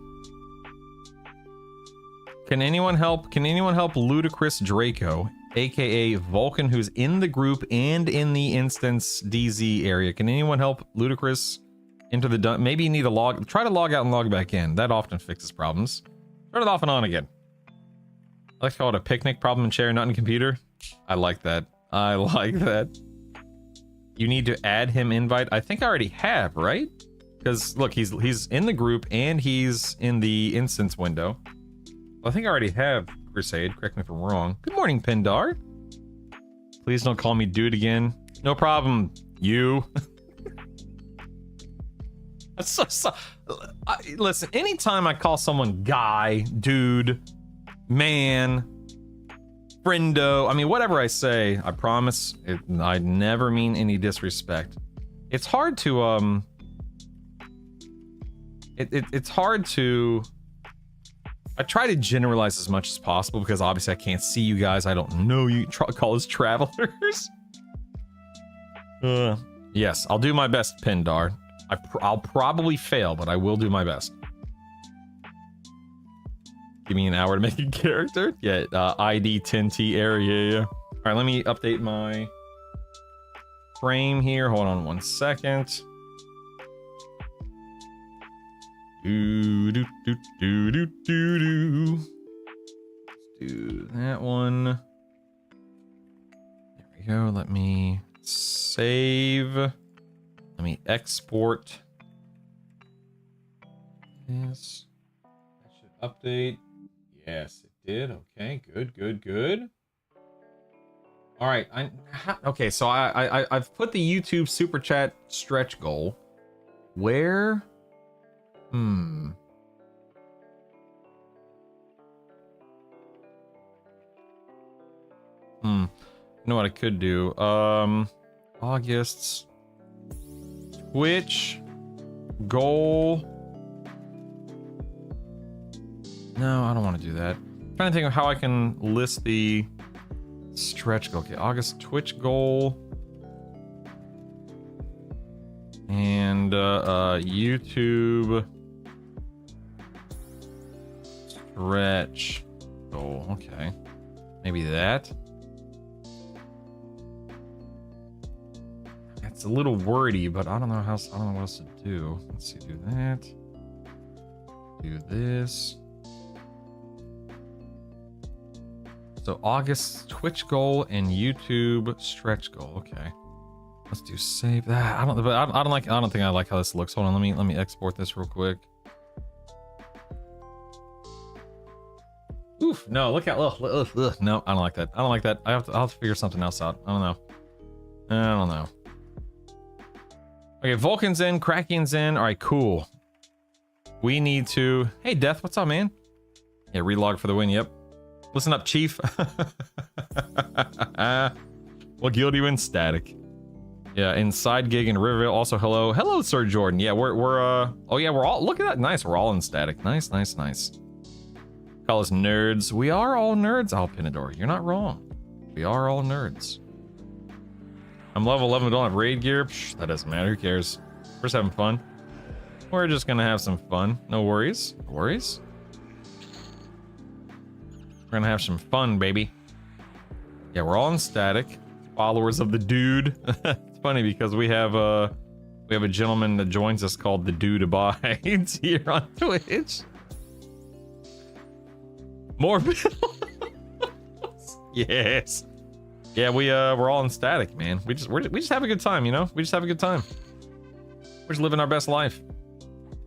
Can anyone help? Can anyone help Ludicrous Draco, aka Vulcan, who's in the group and in the instance DZ area? Can anyone help Ludicrous into the? Maybe you need to log. Try to log out and log back in. That often fixes problems. Turn it off and on again. I like to call it a picnic problem in chair, not in computer. I like that. I like that. You need to add him invite. I think I already have, right? Because look, he's in the group and he's in the instance window. I think I already have Crusade. Correct me if I'm wrong. Good morning, Pindar. Please don't call me dude again. No problem, you. Listen, anytime I call someone guy, dude, man, friendo, I mean, whatever I say, I promise I never mean any disrespect. It's hard to it's hard to, I try to generalize as much as possible because obviously I can't see you guys. I don't know you. Call us travelers. Yes, I'll do my best, Pindar. I'll probably fail, but I will do my best. Give me an hour to make a character. Yeah, ID 10T area. Yeah. All right, let me update my frame here. Hold on 1 second. Let's do that one. There we go. Let me save. Let me export this. That should update. Yes, it did. Okay, good. All right. Okay, so I've put the YouTube super chat stretch goal. Where? You know what I could do? August's Twitch goal. No, I don't want to do that. I'm trying to think of how I can list the stretch goal. Okay, August Twitch goal. And YouTube stretch goal. Okay. Maybe that. It's a little wordy, but I don't know how else, I don't know what else to do. Let's see, do that. Do this. So August Twitch goal and YouTube stretch goal. Okay. Let's do save that. I don't think I like how this looks. Hold on, let me export this real quick. Oof, no, look at ugh. No, I don't like that. I don't like that. I'll have to figure something else out. I don't know. Okay, Vulcan's in, Kraken's in. All right, cool. We need to. Hey, Death, what's up, man? Yeah, relog for the win. Yep. Listen up, Chief. What guild are you in? Static. Yeah, inside gig in Riverville. Also, hello, Sir Jordan. Yeah, we're oh yeah, we're all, look at that. Nice, we're all in static. Nice. Call us nerds. We are all nerds, Alpinador. You're not wrong. We are all nerds. I'm level 11, but don't have raid gear. Psh, that doesn't matter. Who cares? We're just having fun. We're just gonna have some fun. No worries. No worries. We're gonna have some fun, baby. Yeah, we're all in static. Followers of the dude. It's funny because we have a gentleman that joins us called the Dude Abides here on Twitch. More yes. Yeah, we're all in static, man. We just have a good time, you know? We just have a good time. We're just living our best life.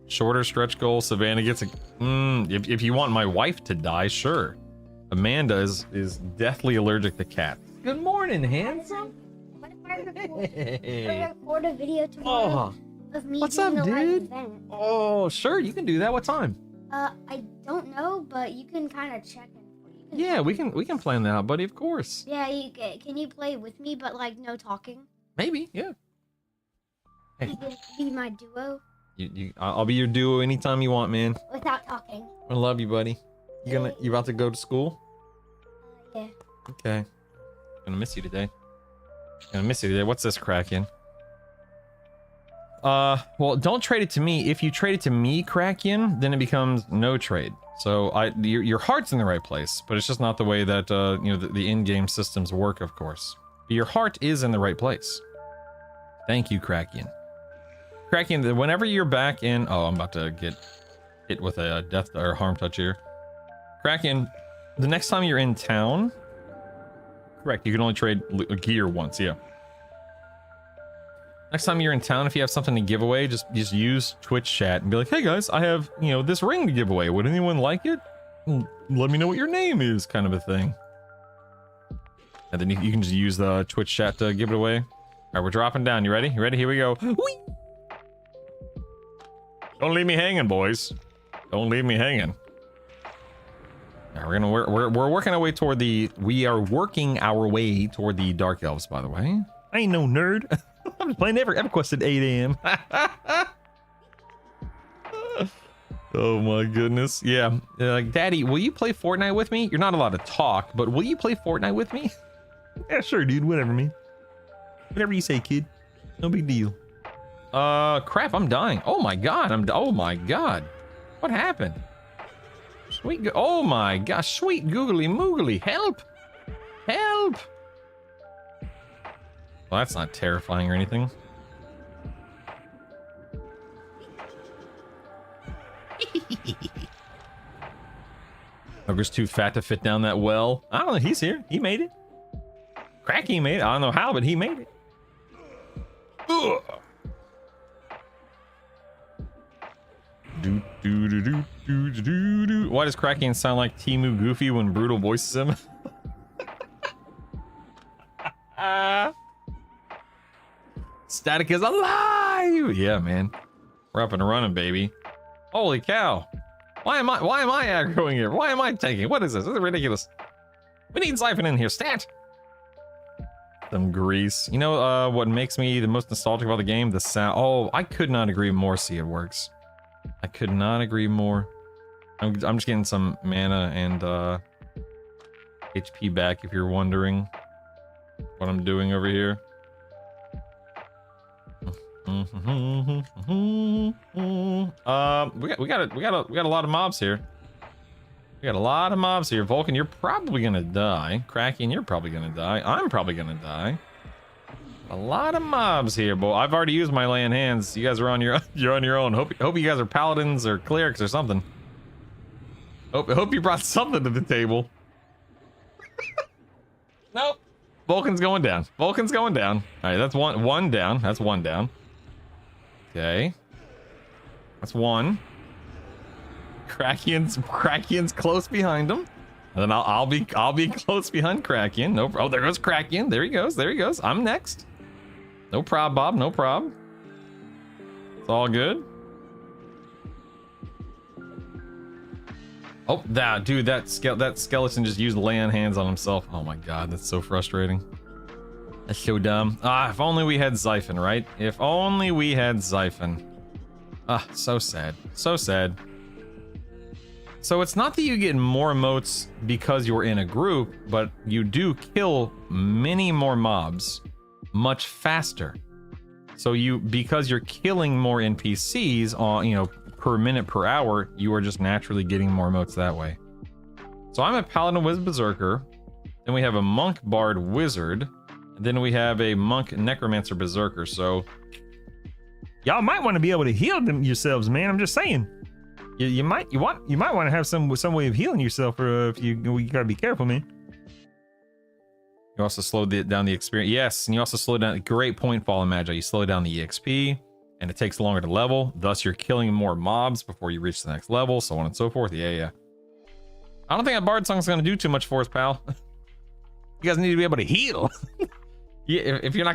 Shorter stretch goal. Savannah gets a if you want my wife to die, sure. Amanda is deathly allergic to cats. Good morning, handsome. What if I record a video tomorrow of me what's doing up, a live dude? event? Oh, sure, you can do that. What time? I don't know, but you can kind of check it. Yeah, we can plan that out, buddy. Of course. Yeah, can you play with me, but like no talking? Maybe, yeah. Hey. You can be my duo I'll be your duo anytime you want, man. without talking. I love you, buddy. You about to go to school? Yeah. Okay. Gonna miss you today. What's this Kraken? Well, don't trade it to me. If you trade it to me, Kraken, then it becomes no trade. So your heart's in the right place, but it's just not the way that you know the in-game systems work, of course. But your heart is in the right place. Thank you, Kraken. Kraken, whenever you're back in, oh, I'm about to get hit with a death or harm touch here. Kraken, the next time you're in town, correct, you can only trade gear once, yeah. Next time you're in town, if you have something to give away, just use Twitch chat and be like, hey guys, I have, you know, this ring to give away. Would anyone like it? Let me know what your name is, kind of a thing. And then you can just use the Twitch chat to give it away. All right, we're dropping down. You ready? You ready? Here we go. Whee! Don't leave me hanging, boys. Don't leave me hanging. Now we're working our way toward we are working our way toward the Dark Elves, by the way. I ain't no nerd. I'm just playing EverQuest at 8 a.m. Oh my goodness. Yeah. Like, Daddy, will you play Fortnite with me? You're not allowed to talk, but will you play Fortnite with me? Yeah, sure, dude. Whatever, man. Whatever you say, kid. No big deal. Crap, I'm dying. Oh my god, oh my god. What happened? Oh my gosh, sweet googly moogly, help! Help! Well, that's not terrifying or anything. Ogre's too fat to fit down that well. I don't know, he's here. He made it. Cracky made it. I don't know how, but he made it. Ugh. Why does Kraken sound like Timu Goofy when Brutal voices him? Static is alive! Yeah, man. We're up and running, baby. Holy cow. Why am I aggroing here? Why am I taking? What is this? This is ridiculous. We need Siphon in here. Stat! Some grease. You know what makes me the most nostalgic about the game? The sound. Oh, I could not agree more. See, it works. I could not agree more. I'm just getting some mana and HP back if you're wondering what I'm doing over here. We got a lot of mobs here. We got a lot of mobs here. Vulcan, you're probably gonna die. Kraken, you're probably gonna die. I'm probably gonna die. A lot of mobs here, boy. I've already used my lay in hands. You guys are on your own. Hope you guys are paladins or clerics or something. Hope you brought something to the table. Nope. Vulcan's going down. Vulcan's going down. All right, that's one down. That's one down. Okay. That's one. Kraken's close behind him. And then I'll be close behind Kraken. No, oh, there goes Kraken. There he goes. There he goes. I'm next. No prob, Bob. No prob. It's all good. Oh, that skeleton just used lay on hands on himself. Oh my god, that's so frustrating. That's so dumb. Ah, if only we had Siphon, right? If only we had Siphon. Ah, so sad. So sad. So it's not that you get more emotes because you're in a group, but you do kill many more mobs much faster. So because you're killing more NPCs on, you know, per minute per hour, you are just naturally getting more motes that way. So I'm a Paladin Wiz Berserker. Then we have a Monk Bard Wizard. And then we have a Monk Necromancer Berserker. So y'all might want to be able to heal them yourselves, man. I'm just saying. You might want to have some way of healing yourself, or if you gotta be careful, man. You also slowed down the experience. Yes, and you also slow down. Great point, Fallen Magi. You slow down the EXP, and it takes longer to level. Thus, you're killing more mobs before you reach the next level, so on and so forth. Yeah. I don't think that Bard song's gonna do too much for us, pal. You guys need to be able to heal. Yeah, if you're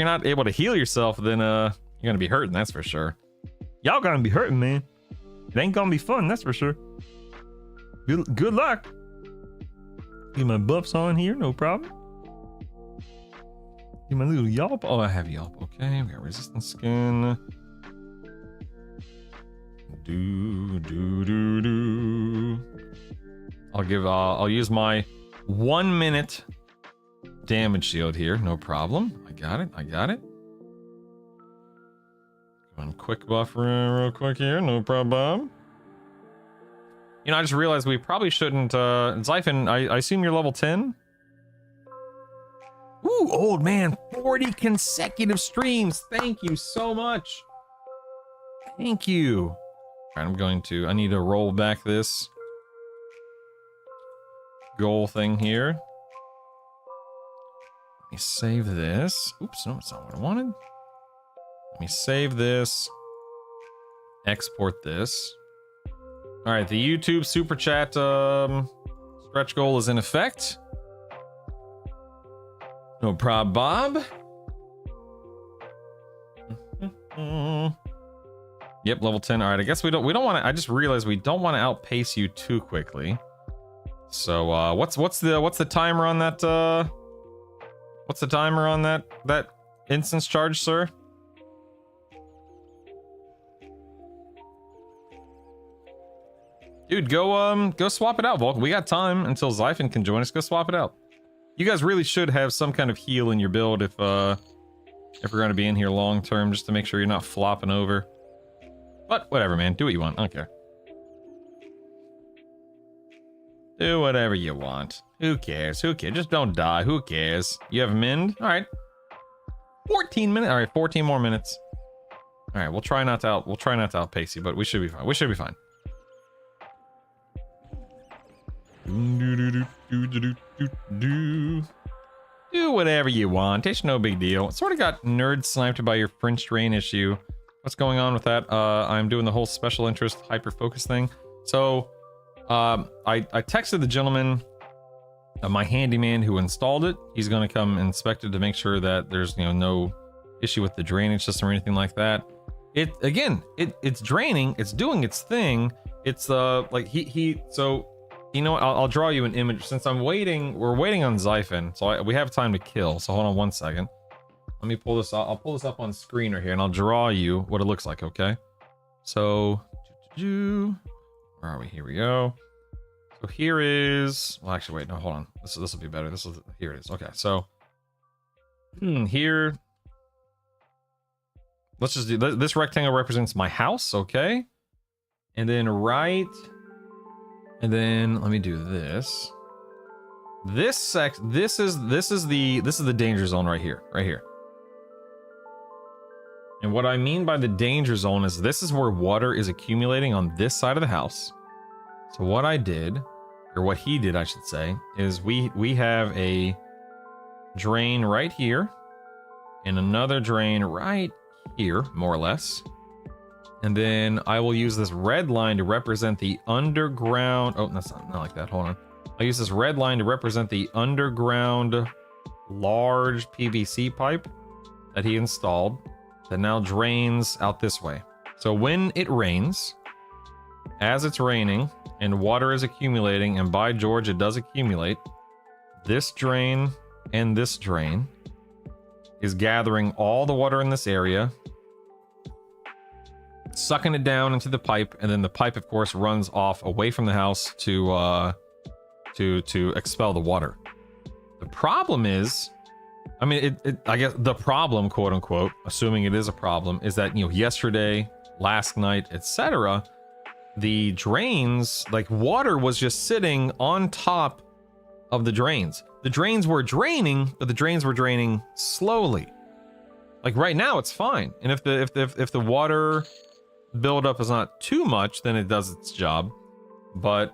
not able to heal yourself, then you're gonna be hurting. That's for sure. Y'all gonna be hurting, man. It ain't gonna be fun, that's for sure. Good luck. Get my buffs on here, no problem. Get my little yelp. Oh, I have yelp. Okay, we got resistance skin. I'll use my 1 minute damage shield here, no problem. I got it. One quick buff real quick here, no problem. You know, I just realized we probably shouldn't, Zyphon, I assume you're level 10? Ooh, old man, 40 consecutive streams. Thank you so much. Thank you. All right, I need to roll back this goal thing here. Let me save this. Oops, no, it's not what I wanted. Let me save this. Export this. All right, the YouTube super chat stretch goal is in effect. No prob, Bob. Yep, level 10. All right, I guess we don't want to. I just realized we don't want to outpace you too quickly. So what's the timer on that? What's the timer on that instance charge, sir? Dude, go swap it out, Volk. We got time until Zyphon can join us. Go swap it out. You guys really should have some kind of heal in your build if we're going to be in here long term, just to make sure you're not flopping over. But whatever, man. Do what you want. I don't care. Do whatever you want. Who cares? Who cares? Just don't die. Who cares? You have Mind? All right. 14 minutes. All right, 14 more minutes. All right, we'll try not to outpace you, but we should be fine. We should be fine. Do whatever you want. It's no big deal. Sort of got nerd sniped by your French drain issue. What's going on with that? I'm doing the whole special interest hyper focus thing. So I texted the gentleman, my handyman who installed it. He's going to come inspect it to make sure that there's no issue with the drainage system or anything like that. It's draining. It's doing its thing. It's like so. You know what? I'll draw you an image since we're waiting on Zyphon, so we have time to kill. So hold on 1 second. Let me pull this up. I'll pull this up on screen right here, and I'll draw you what it looks like. Okay. So, where are we? Here we go. So here is. Well, actually, wait. No, hold on. This will be better. Here it is. Okay. So, here. Let's just do this. Rectangle represents my house. Okay. And then right. And then let me do this. This is the danger zone right here. And what I mean by the danger zone is this is where water is accumulating on this side of the house. So what I did, or what he did, I should say, is we have a drain right here and another drain right here, more or less. And then I will use this red line to represent the underground. Oh, that's not like that. Hold on. I'll use this red line to represent the underground large PVC pipe that he installed that now drains out this way. So when it rains, as it's raining and water is accumulating, and by George, it does accumulate, this drain and this drain is gathering all the water in this area, sucking it down into the pipe, and then the pipe, of course, runs off away from the house to expel the water. The problem is I mean, I guess the problem, quote unquote, assuming it is a problem, is that, you know, yesterday, last night, etc., the drains, like water was just sitting on top of the drains. The drains were draining, but the drains were draining slowly. Like right now, it's fine. And if the water buildup is not too much, then it does its job. But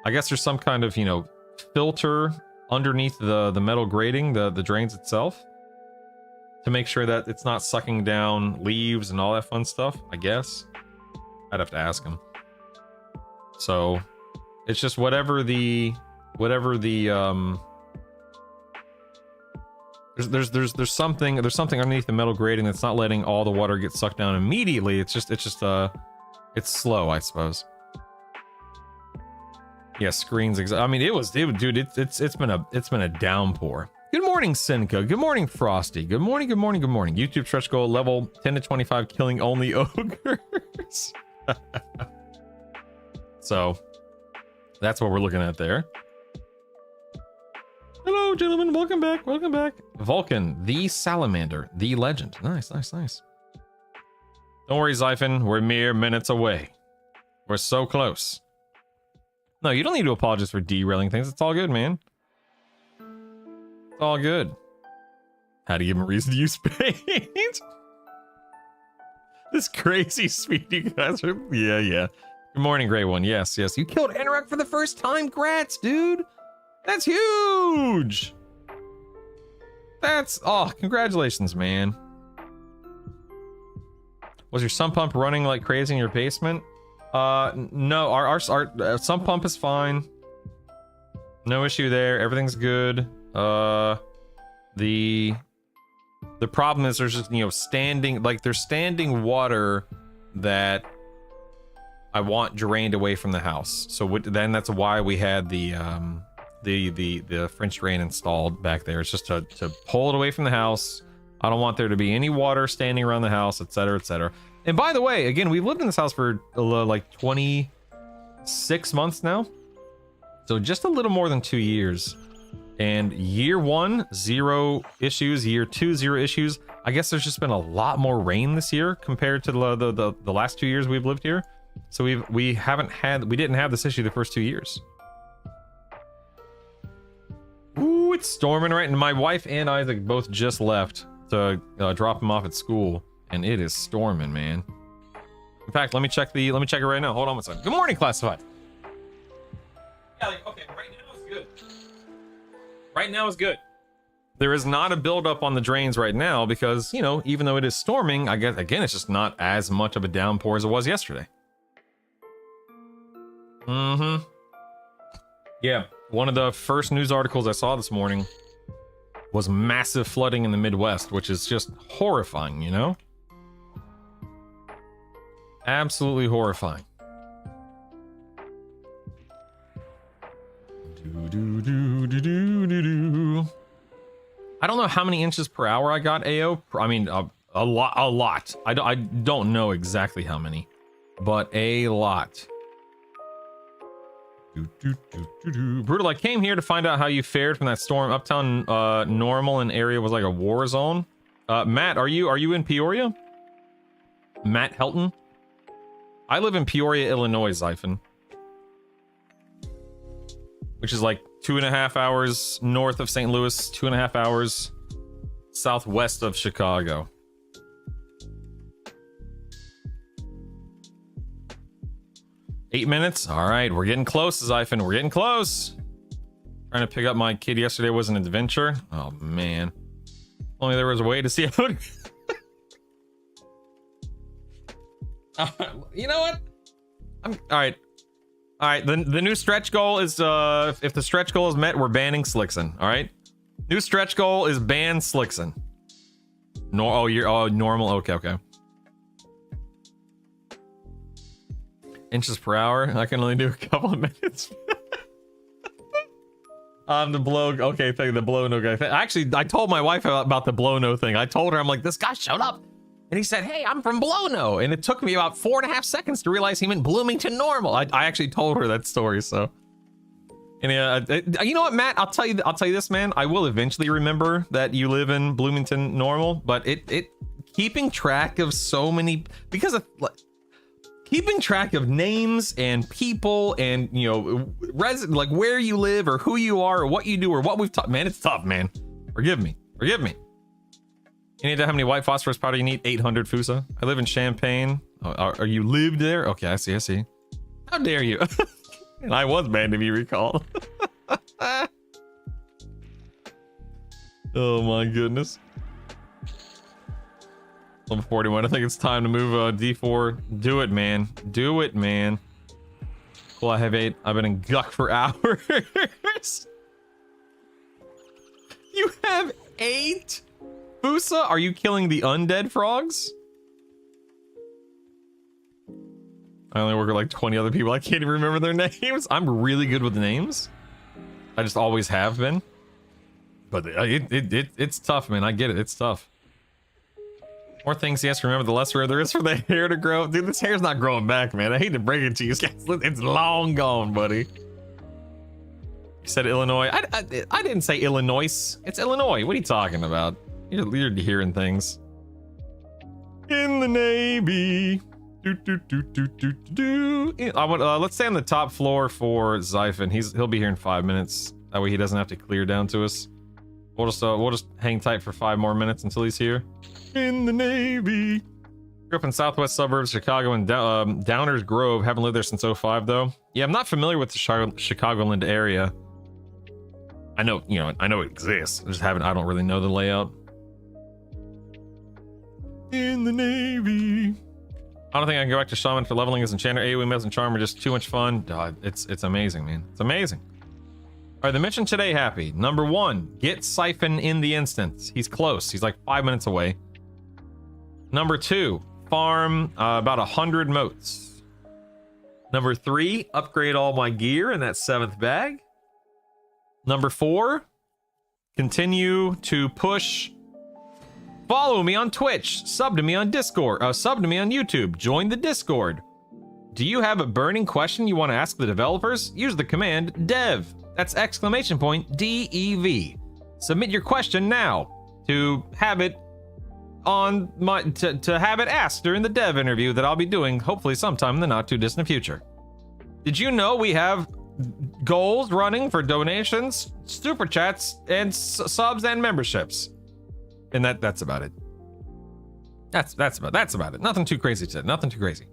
I guess there's some kind of, you know, filter underneath the metal grating, the drains itself, to make sure that it's not sucking down leaves and all that fun stuff, I guess. I'd have to ask him. So it's just whatever the there's something underneath the metal grating that's not letting all the water get sucked down immediately. It's it's slow, I suppose. Yeah, screens. I mean, dude. It's been a downpour. Good morning, Cinca. Good morning, Frosty. Good morning. YouTube stretch goal level 10 to 25, killing only ogres. So that's what we're looking at there. Hello, gentlemen. Welcome back. Vulcan, the salamander, the legend. Nice. Don't worry, Zyphon. We're mere minutes away. We're so close. No, you don't need to apologize for derailing things. It's all good, man. It's all good. How to give him a reason to use paint? This crazy speed you guys are... Yeah. Good morning, Gray One. Yes. You killed Anorak for the first time. Grats, dude. That's huge. Oh, congratulations, man. Was your sump pump running like crazy in your basement? No, our sump pump is fine. No issue there. Everything's good. The problem is there's just, you know, there's standing water that I want drained away from the house. So then that's why we had the French drain installed back there. It's just to pull it away from the house. I don't want there to be any water standing around the house, etc., etc. And by the way, again, we've lived in this house for like 26 months now. So just a little more than 2 years. And year 1, 0 issues. Year 2, 0 issues. I guess there's just been a lot more rain this year compared to the last 2 years we've lived here. So we didn't have this issue the first 2 years. Ooh, it's storming right, and my wife and Isaac both just left to drop him off at school, and it is storming, man. In fact, let me check it right now. Hold on one second. Good morning, Classified. Yeah, okay, right now is good. Right now is good. There is not a buildup on the drains right now because, you know, even though it is storming, I guess again it's just not as much of a downpour as it was yesterday. Yeah. One of the first news articles I saw this morning was massive flooding in the Midwest, which is just horrifying, you know? Absolutely horrifying. I don't know how many inches per hour I got, AO. I mean, a lot. I don't know exactly how many, but a lot. Brutal, I came here to find out how you fared from that storm. Uptown normal and area was like a war zone. Matt, are you in Peoria? Matt Helton? I live in Peoria, Illinois, Zyphon. Which is like 2.5 hours north of St. Louis, 2.5 hours southwest of Chicago. Eight minutes? All right, we're getting close, Zyphon. We're getting close. Trying to pick up my kid yesterday was an adventure. Oh, man. Only there was a way to see how it... You know what? All right. The new stretch goal is if the stretch goal is met, we're banning Slickson. All right. New stretch goal is ban Slickson. Normal. Okay. Inches per hour. I can only do a couple of minutes. The blow. Okay, the blow no guy. Actually, I told my wife about the blow no thing. I told her, I'm like, this guy showed up and he said, hey, I'm from Blono. And it took me about 4.5 seconds to realize he meant Bloomington Normal. I actually told her that story. So And you know what, Matt? I'll tell you this, man. I will eventually remember that you live in Bloomington Normal, but it keeping track of so many, because of keeping track of names and people and, you know, like where you live or who you are or what you do or what we've taught, man, it's tough, man. Forgive me. You need to know how many white phosphorus powder you need? 800 Fusa. I live in Champaign. Are you lived there? Okay, I see. How dare you? And I was banned, if you recall. Oh my goodness. Level 41. I think it's time to move D4. Do it, man. Cool, I have 8. I've been in Guck for hours. You have 8? Fusa, are you killing the undead frogs? I only work with like 20 other people. I can't even remember their names. I'm really good with names. I just always have been. But it's tough, man. I get it. It's tough. More things he has to remember, the less rare there is for the hair to grow. Dude, this hair's not growing back, man. I hate to break it to you. It's long gone, buddy. You said Illinois. I didn't say Illinois. It's Illinois. What are you talking about? You're hearing things. In the Navy. Let's stay on the top floor for Xiphon. He'll be here in 5 minutes. That way he doesn't have to clear down to us. We'll just hang tight for 5 more minutes until he's here. In the Navy. Grew up in southwest suburbs, Chicago, and Downers Grove. Haven't lived there since 05 though. Yeah, I'm not familiar with the Chicagoland area. I know it exists. I don't really know the layout. In the Navy. I don't think I can go back to Shaman for leveling as Enchanter. AoE Meals and Charm are just too much fun. God, it's amazing, man. It's amazing. All right, the mission today, Happy. Number 1, get Xiphon in the instance. He's close. He's like 5 minutes away. Number 2, farm about 100 motes. Number 3, upgrade all my gear in that 7th bag. Number 4, continue to push. Follow me on Twitch, sub to me on Discord, sub to me on YouTube, join the Discord. Do you have a burning question you want to ask the developers? Use the command dev. That's !DEV. Submit your question now to have it on my to have it asked during the dev interview that I'll be doing hopefully sometime in the not too distant future. Did you know we have goals running for donations, super chats, and subs and memberships? And that's about it. That's about it. Nothing too crazy today. Nothing too crazy.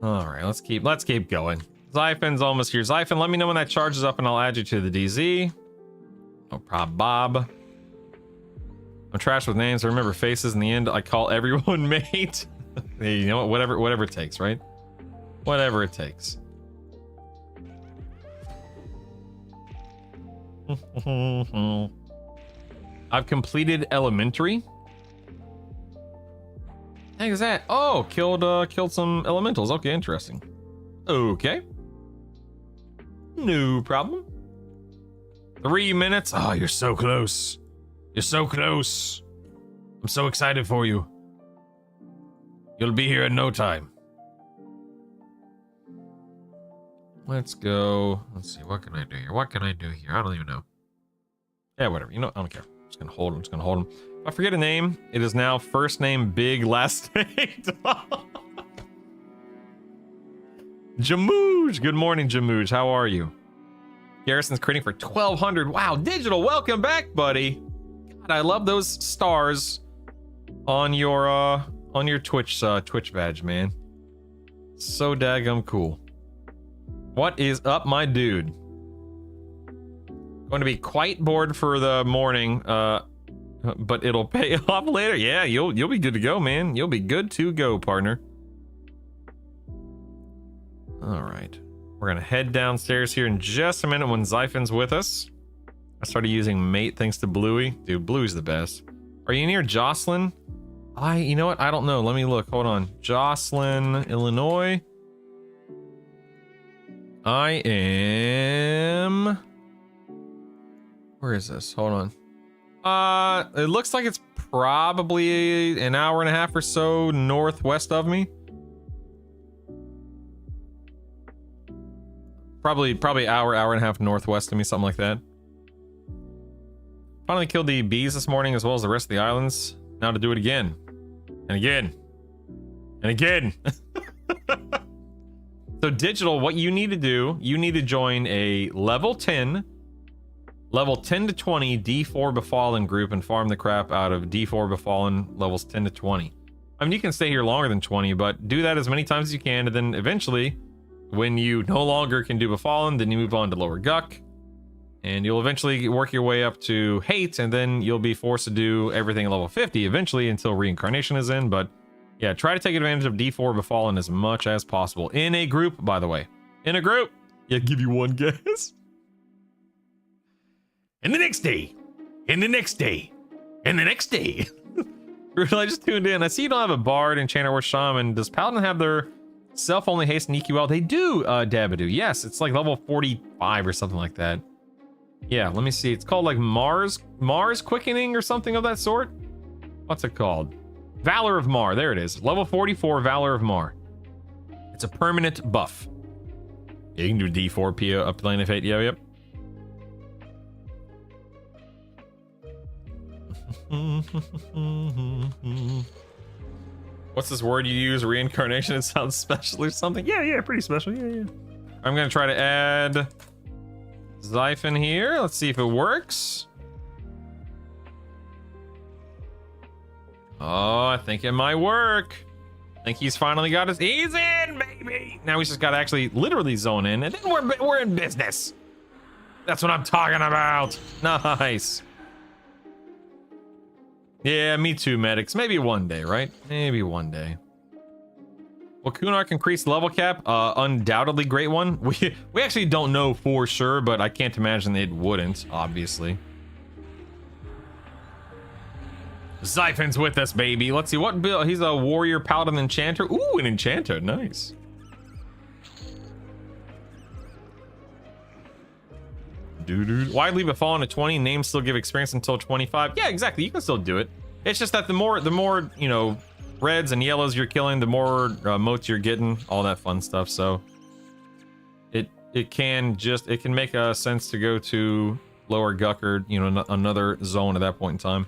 All right, let's keep going. Xiphon's almost here. Xiphon, let me know when that charges up and I'll add you to the DZ. No problem, Bob. I'm trash with names. I remember faces. In the end, I call everyone mate. Hey, you know what? Whatever it takes, right? Whatever it takes. I've completed elementary. Heck is that? Oh, killed some elementals. Okay, interesting. Okay. No problem. 3 minutes. Oh, you're so close. You're so close. I'm so excited for you. You'll be here in no time. Let's go. Let's see. What can I do here? I don't even know. Yeah, whatever. You know, I don't care. I'm just gonna hold him. If I forget a name, it is now first name big, last name. Jamooj. Good morning, Jamooj. How are you? Garrison's critting for 1200. Wow, Digital, welcome back, buddy. God, I love those stars on your Twitch badge, man. So daggum cool. What is up, my dude? Going to be quite bored for the morning, but it'll pay off later. Yeah, you'll be good to go, man. You'll be good to go, partner. All right, we're gonna head downstairs here in just a minute when Xiphon's with us. I started using mate thanks to Bluey. Dude, Bluey's the best. Are you near Jocelyn? You know what? I don't know. Let me look. Hold on. Jocelyn, Illinois. I am... Where is this? Hold on. It looks like it's probably an hour and a half or so northwest of me. Probably hour and a half northwest of me, something like that. Finally killed the bees this morning as well as the rest of the islands. Now to do it again. And again. And again. So digital, what you need to do, you need to join a level 10 to 20 D4 Befallen group and farm the crap out of D4 Befallen levels 10 to 20. I mean, you can stay here longer than 20, but do that as many times as you can, and then eventually, when you no longer can do Befallen, then you move on to Lower Guck, and you'll eventually work your way up to Hate, and then you'll be forced to do everything at level 50 eventually until Reincarnation is in, but yeah, try to take advantage of D4 Befallen as much as possible. In a group, by the way. In a group! Yeah, give you one guess. And the next day. And the next day. And the next day. I just tuned in. I see you don't have a Bard, Enchanter, or Shaman. Does Paladin have their self-only haste and EQL? They do, Dabadoo. Yes, it's like level 45 or something like that. Yeah, let me see. It's called like Mars Quickening or something of that sort. What's it called? Valor of Mar. There it is. Level 44, Valor of Mar. It's a permanent buff. Yeah, you can do D4 PO up lane of hate. Yep. What's this word you use? Reincarnation? It sounds special or something. Yeah, pretty special. Yeah. I'm gonna try to add Xiphon here. Let's see if it works. Oh, I think it might work. I think he's finally got his. He's in, baby. Now we just gotta actually literally zone in, and then we're in business. That's what I'm talking about. Nice. Yeah, me too, medics. Maybe one day, right? Maybe one day. Will Kunark increase level cap? Undoubtedly great one. We actually don't know for sure, but I can't imagine it wouldn't, obviously. Xiphon's with us, baby. Let's see what build. He's a warrior, paladin, enchanter. Ooh, an enchanter. Nice. Widely befallen at 20. Names still give experience until 25. Yeah, exactly. You can still do it. It's just that the more you know, reds and yellows you're killing, the more motes you're getting, all that fun stuff. So it can make sense to go to Lower Guck or, you know, another zone at that point in time.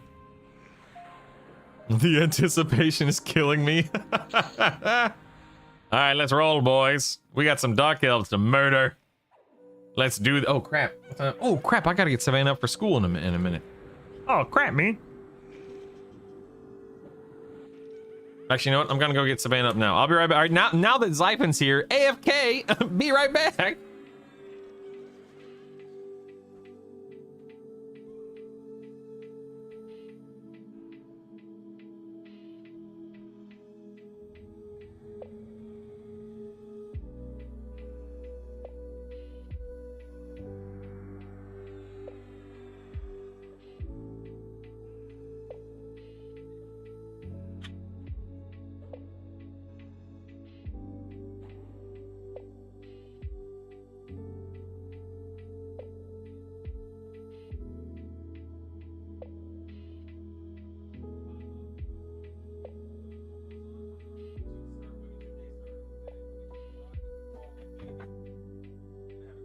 The anticipation is killing me. All right, let's roll, boys. We got some dark elves to murder. Let's do. Oh crap! Oh crap! I gotta get Savannah up for school in a minute. Oh crap, man. Actually, you know what? I'm gonna go get Savannah up now. I'll be right back. All right, now that Xiphon's here, AFK. Be right back.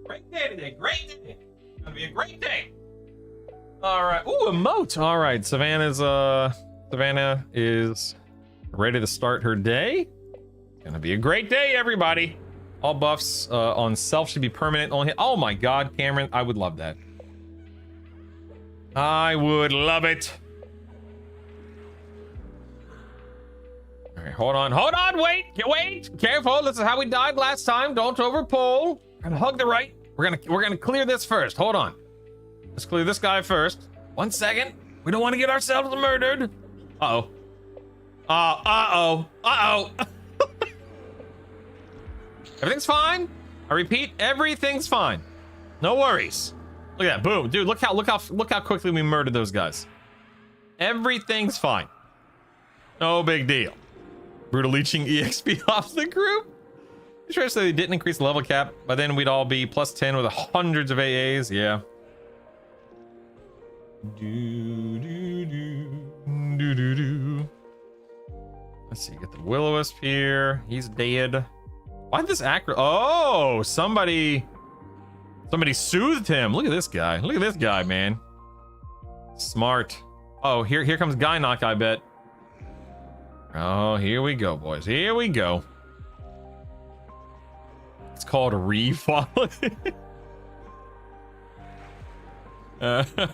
Great day today. Great day. It's gonna be a great day. All right. Ooh, a moat. All right. Savannah is ready to start her day. It's gonna be a great day, everybody. All buffs on self should be permanent. Only. Oh my God, Cameron, I would love that. I would love it. All right. Hold on. Wait. Careful. This is how we died last time. Don't overpull. We're gonna hug the right. We're gonna clear this first. Hold on. Let's clear this guy first. 1 second. We don't want to get ourselves murdered. Uh-oh. Uh-oh. Everything's fine. I repeat, everything's fine. No worries. Look at that. Boom. Dude, look how quickly we murdered those guys. Everything's fine. No big deal. Brutal leeching EXP off the group. Sure, so they didn't increase the level cap, but then we'd all be plus 10 with hundreds of AAs. Yeah. Let's see. Get the Will-O-Wisp here. He's dead. Why did this actor? Oh, somebody Somebody soothed him. Look at this guy. Look at this guy, man. Smart. Oh, here comes Guy Knock, I bet. Oh, here we go, boys. Here we go. It's called refalling. That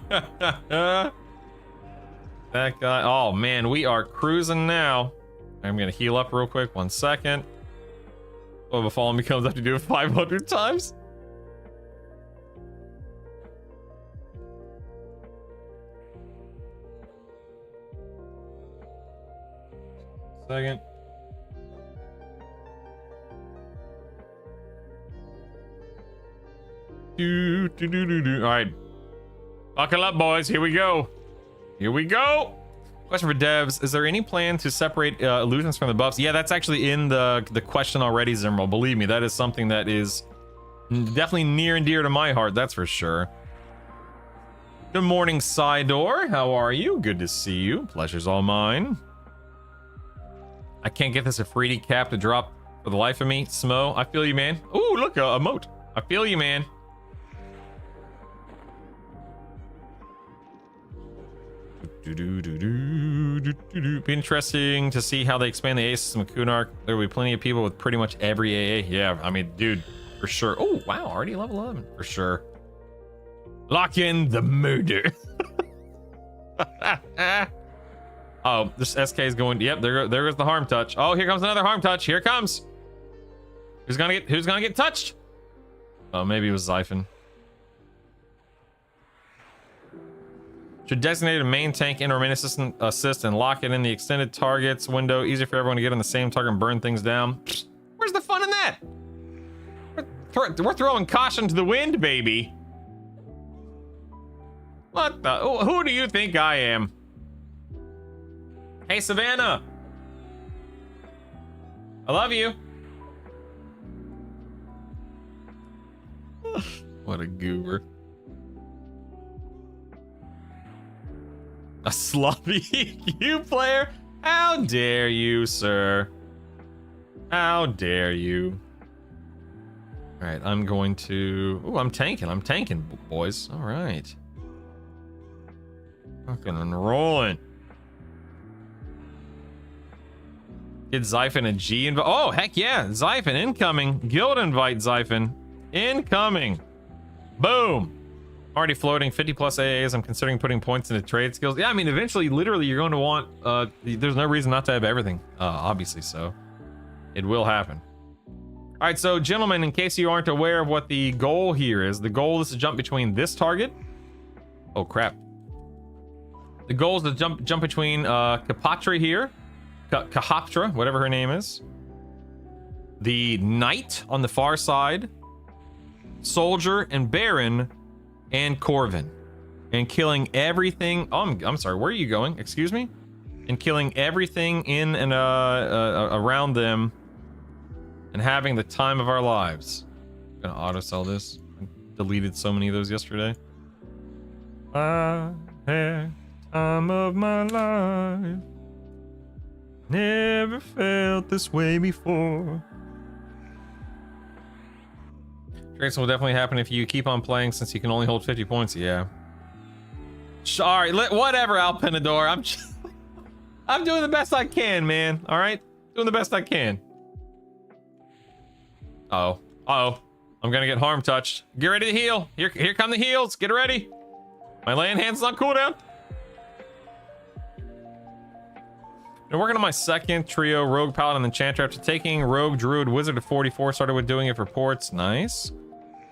guy. Oh, man, we are cruising now. I'm going to heal up real quick. 1 second. Oh, the falling becomes I have to do it 500 times. Second. All right. Buckle up, boys. Here we go. Here we go. Question for devs. Is there any plan to separate illusions from the buffs? Yeah, that's actually in the question already, Zimmerl. Believe me, that is something that is definitely near and dear to my heart. That's for sure. Good morning, Sidor. How are you? Good to see you. Pleasure's all mine. I can't get this Afridi cap to drop for the life of me. Smo, I feel you, man. Ooh, look, a moat. I feel you, man. Be interesting to see how they expand the AA system of Kunark. There will be plenty of people with pretty much every AA. Yeah, I mean, dude, for sure. Oh, wow, already level 11. For sure. Lock in the murder. Oh, this SK is going. Yep, there goes the harm touch. Oh, here comes another harm touch. Here it comes. Who's gonna get touched? Oh, maybe it was Xiphon. Should designate a main tank and or main assist and lock it in the extended targets window. Easier for everyone to get on the same target and burn things down. Where's the fun in that? We're throwing caution to the wind, baby. What the? Who do you think I am? Hey, Savannah. I love you. What a goober. A sloppy EQ player? How dare you, sir? How dare you? All right, I'm going to... Oh, I'm tanking, boys. All right. Fucking and rolling. Get Xiphon a G invite. Oh, heck yeah. Xiphon incoming. Guild invite Xiphon. Incoming. Boom. Already floating 50 plus AAs. I'm considering putting points into trade skills. Yeah, I mean, eventually, literally, you're going to want... there's no reason not to have everything. Obviously, so. It will happen. All right, so, gentlemen, in case you aren't aware of what the goal here is, the goal is to jump between this target. Oh, crap. The goal is to jump between Kapatra here. Kahaptra, whatever her name is. The Knight on the far side. Soldier and Baron and Corvin. And killing everything. Oh, I'm sorry, where are you going? Excuse me? And killing everything in and around them. And having the time of our lives. I'm gonna auto sell this. I deleted so many of those yesterday. I had the time of my life. Never felt this way before. Tracing will definitely happen if you keep on playing, since you can only hold 50 points. Yeah. Sorry, whatever, Alpenador. I'm doing the best I can, man. All right, doing the best I can. Oh, I'm gonna get harm touched. Get ready to heal. Here come the heals. Get ready. My land hand's on cooldown. Been working on my second trio, Rogue, Paladin, and Enchanter. After taking Rogue, Druid, Wizard to 44, started with doing it for ports. Nice.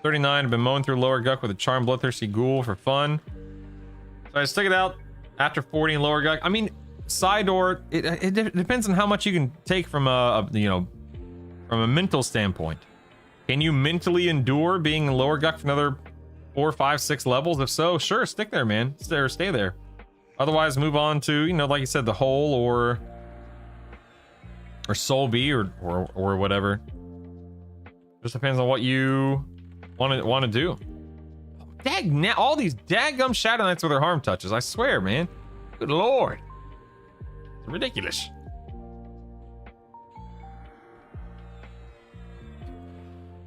39, I've been mowing through Lower Guck with a Charmed Bloodthirsty Ghoul for fun. So I stuck it out after 40 in Lower Guck. I mean, Sidor, it depends on how much you can take from from a mental standpoint. Can you mentally endure being in Lower Guck for another 4, 5, 6 levels? If so, sure, stick there, man. Stay there. Otherwise, move on to, like you said, the Hole or Soul B or whatever. Just depends on what you want to do. All these daggum Shadow Knights with their harm touches. I swear, man. Good lord. It's ridiculous.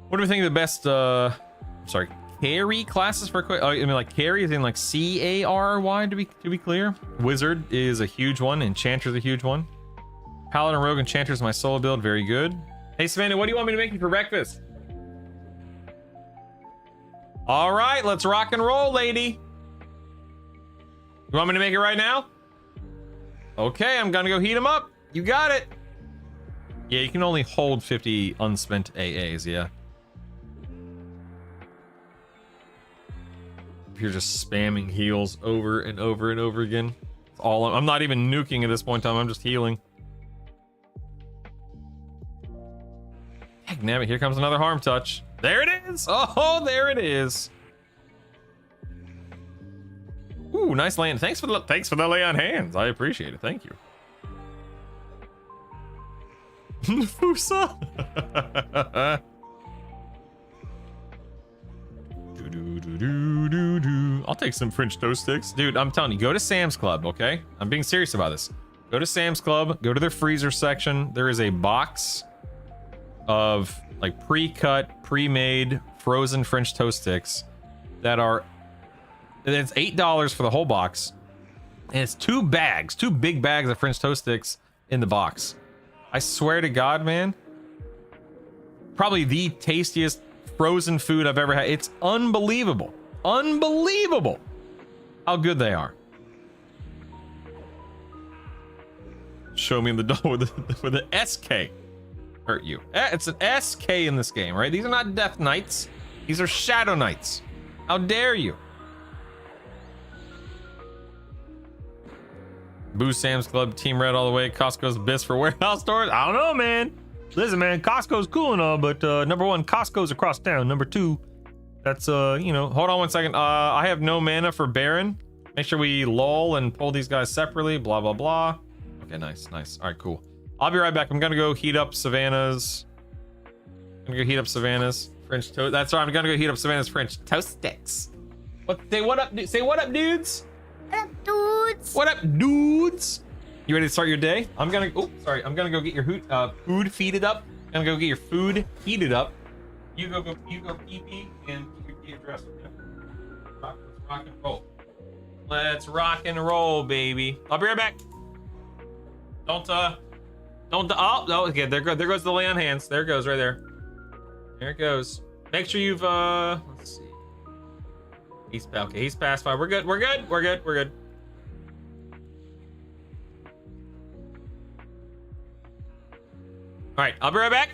What do we think of the best carry classes for quick. Oh, I mean, like carry is in like C-A-R-Y to be clear. Wizard is a huge one. Enchanter's a huge one. Paladin, Rogue, Enchanter's my solo build. Very good. Hey, Savannah, what do you want me to make you for breakfast? All right, let's rock and roll, lady. You want me to make it right now? Okay, I'm gonna go heat them up. You got it. Yeah, you can only hold 50 unspent AAs, yeah. If you're just spamming heals over and over and over again. It's all I'm not even nuking at this point in time, I'm just healing. Heck, damn it, here comes another harm touch. There it is! Oh, there it is. Ooh, nice land. Thanks for the lay on hands. I appreciate it. Thank you. Fusa. I'll take some French toast sticks. Dude, I'm telling you, go to Sam's Club, okay? I'm being serious about this. Go to Sam's Club, go to their freezer section. There is a box of like pre-cut, pre-made frozen French toast sticks that are, it's $8 for the whole box. And it's 2 bags, 2 big bags of French toast sticks in the box. I swear to God, man. Probably the tastiest frozen food I've ever had. It's unbelievable. Unbelievable how good they are. Show me in the door with the SK. Hurt you. It's an SK in this game, right? These are not Death Knights. These are Shadow Knights. How dare you? Boo Sam's Club, Team Red all the way. Costco's BiS for warehouse stores. I don't know, man. Listen, man, Costco's cool and all, but number 1, Costco's across town. Number 2, that's you know, hold on one second. I have no mana for Baron. Make sure we lull and pull these guys separately. Blah blah blah. Okay, nice, nice. All right, cool. I'll be right back. I'm gonna go heat up Savannah's. French toast. That's right. I'm gonna go heat up Savannah's French toast sticks. What? Say what up? Say what up, dudes. Dudes. What up, dudes? You ready to start your day? I'm gonna. Oh, sorry. I'm gonna go get your food heated up. I'm gonna go get your food heated up. You go pee pee and get your dress. Okay? Rock and roll. Let's rock and roll, baby. I'll be right back. Don't. Oh no. Okay. There goes the lay on hands. There it goes right there. There it goes. Make sure you've let's see. Okay, he's past 5. We're good. We're good. We're good. We're good. All right, I'll be right back.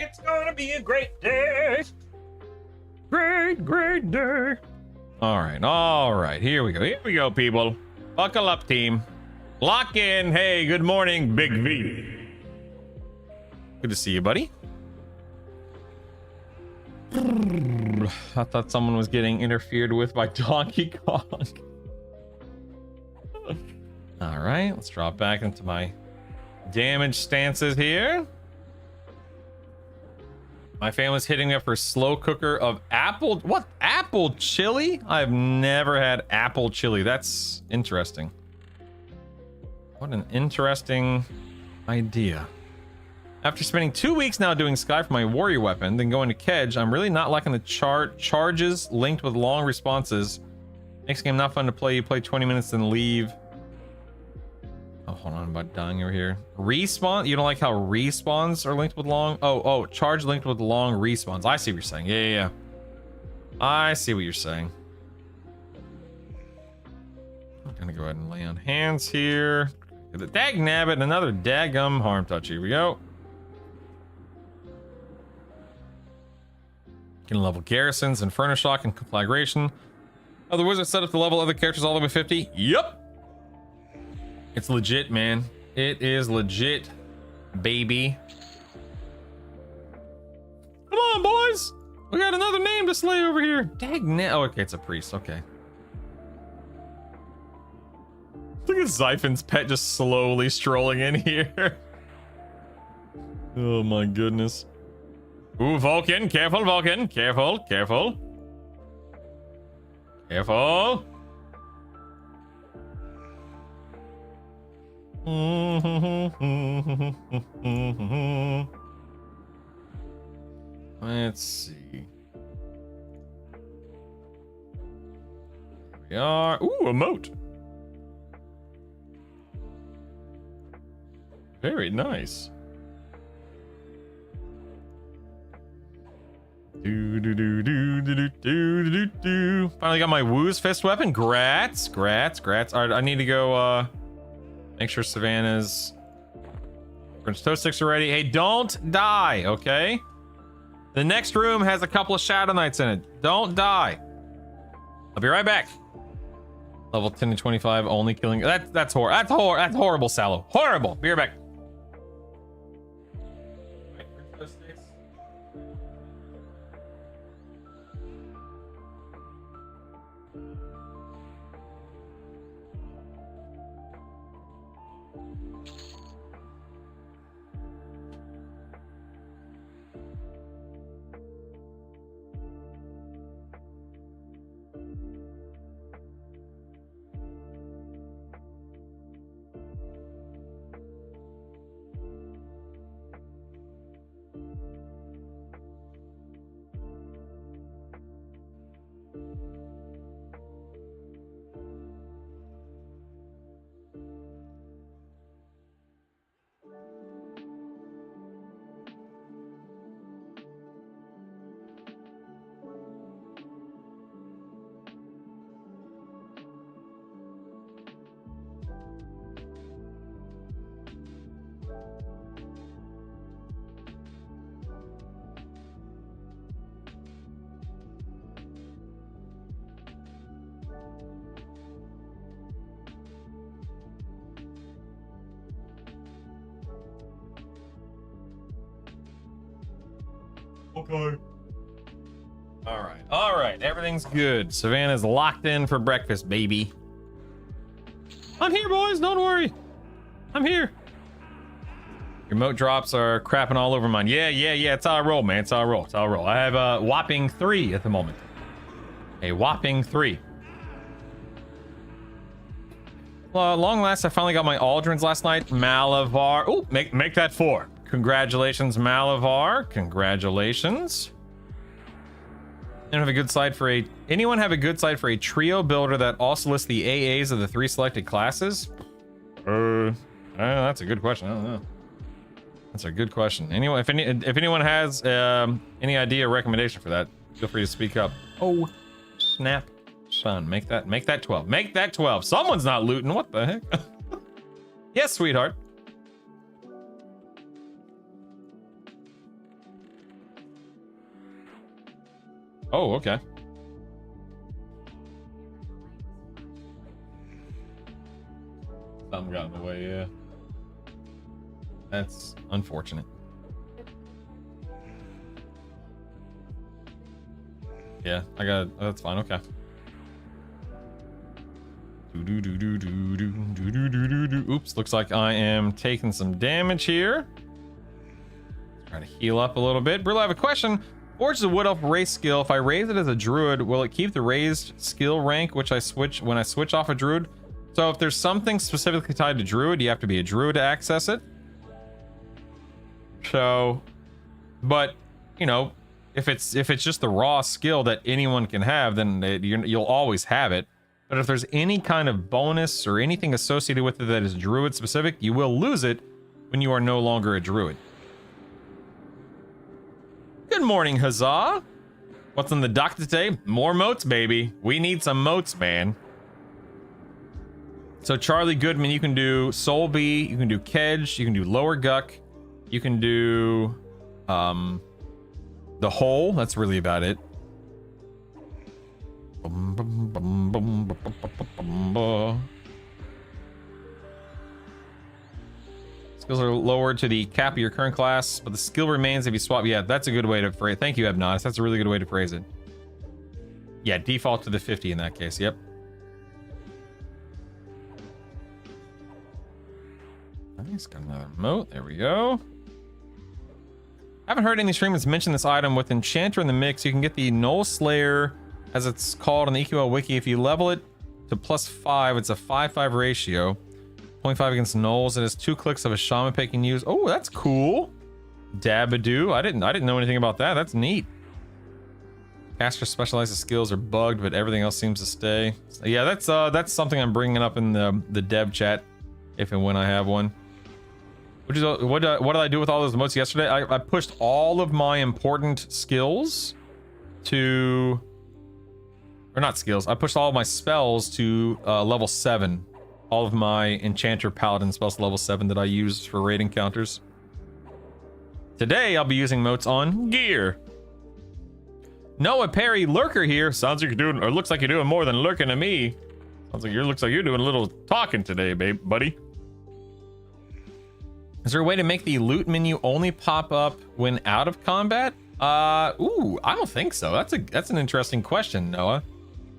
It's gonna be a great day. Great day. All right. Here we go, people. Buckle up, team. Lock in. Hey, good morning, Big V. Good to see you, buddy. I thought someone was getting interfered with by Donkey Kong. All right, let's drop back into my damage stances here. My family's hitting up for slow cooker of apple. What? Apple chili? I've never had apple chili. That's interesting. What an interesting idea. After spending 2 weeks now doing Sky for my warrior weapon, then going to Kedge, I'm really not liking the charges linked with long responses. Makes the game not fun to play. You play 20 minutes then leave. Oh, hold on, I'm about dying over here. Respawn? You don't like how respawns are linked with long? Oh, charge linked with long respawns. I see what you're saying. Yeah. I see what you're saying. I'm gonna go ahead and lay on hands here. The dag nabbit, another daggum harm touch. Here we go. Can level garrisons, Inferno Shock, and Conflagration. Oh, the wizard set up to level other characters all the way 50. Yup. It's legit, man. It is legit, baby. Come on, boys. We got another name to slay over here. Dagna. Oh, okay, it's a priest. Okay. Look at Zyphon's pet just slowly strolling in here. Oh my goodness. Ooh, Vulcan. Careful, Vulcan. Careful, careful. Careful. Let's see. Here we are. Ooh, a moat. Very nice. Finally got my Woo's fist weapon. Grats. All right, I need to go make sure Savannah's French toast sticks are ready. Hey, don't die, okay? The next room has a couple of Shadow Knights in it. Don't die. I'll be right back. Level 10 to 25, only killing. That's horrible, Sallow. Horrible. Be right back. Okay. All right. Everything's good. Savannah's locked in for breakfast, baby. I'm here, boys. Don't worry. I'm here. Your moat drops are crapping all over mine. Yeah. It's how I roll, man. It's how I roll. I have a whopping 3 at the moment. A whopping 3. Well, long last, I finally got my Aldrins last night. Malavar. Oh, make that 4. Congratulations, Malavar. Congratulations. Anyone have a good side for a trio builder that also lists the AAs of the 3 selected classes? That's a good question. I don't know. That's a good question. Anyone, if anyone has any idea or recommendation for that, feel free to speak up. Oh, snap, son, make that 12. Make that 12. Someone's not looting. What the heck? Yes, sweetheart. Oh, okay. Something got in the way, yeah. That's unfortunate. Yeah, that's fine, okay. Oops, looks like I am taking some damage here. Trying to heal up a little bit. Brillo, I have a question. Forge is a wood elf race skill. If I raise it as a druid, will it keep the raised skill rank when I switch off a druid? So if there's something specifically tied to druid, you have to be a druid to access it. So, but you know, if it's just the raw skill that anyone can have, then you'll always have it. But if there's any kind of bonus or anything associated with it that is druid specific, you will lose it when you are no longer a druid. Good morning, huzzah! What's on the dock today? More moats, baby. We need some moats, man. So Charlie Goodman, you can do Soul Bee, you can do Kedge, you can do Lower Guck, you can do the Hole. That's really about it. Skills are lowered to the cap of your current class, but the skill remains if you swap. Yeah, that's a good way to phrase. Thank you, Ebnos. That's a really good way to phrase it. Yeah, default to the 50 in that case. Yep. Nice, got another moat. There we go. Haven't heard any streamers mention this item with Enchanter in the mix. You can get the Null Slayer, as it's called on the EQL wiki. If you level it to +5, it's a 5-5 ratio. 0.5 against Nulls. It has 2 clicks of a Shaman pick you can use. Oh, that's cool. Dabadoo. I didn't know anything about that. That's neat. Caster specialized skills are bugged, but everything else seems to stay. So yeah, that's something I'm bringing up in the dev chat, if and when I have one. What did I do with all those emotes yesterday? I pushed all of my important skills to, or not skills. I pushed all of my spells to level 7. All of my Enchanter Paladin spells to level 7 that I use for raid encounters. Today I'll be using motes on gear. Noah Perry Lurker here. Sounds like you're doing, or looks like you're doing more than lurking to me. Looks like you're doing a little talking today, buddy. Is there a way to make the loot menu only pop up when out of combat? Ooh, I don't think so. That's an interesting question, Noah.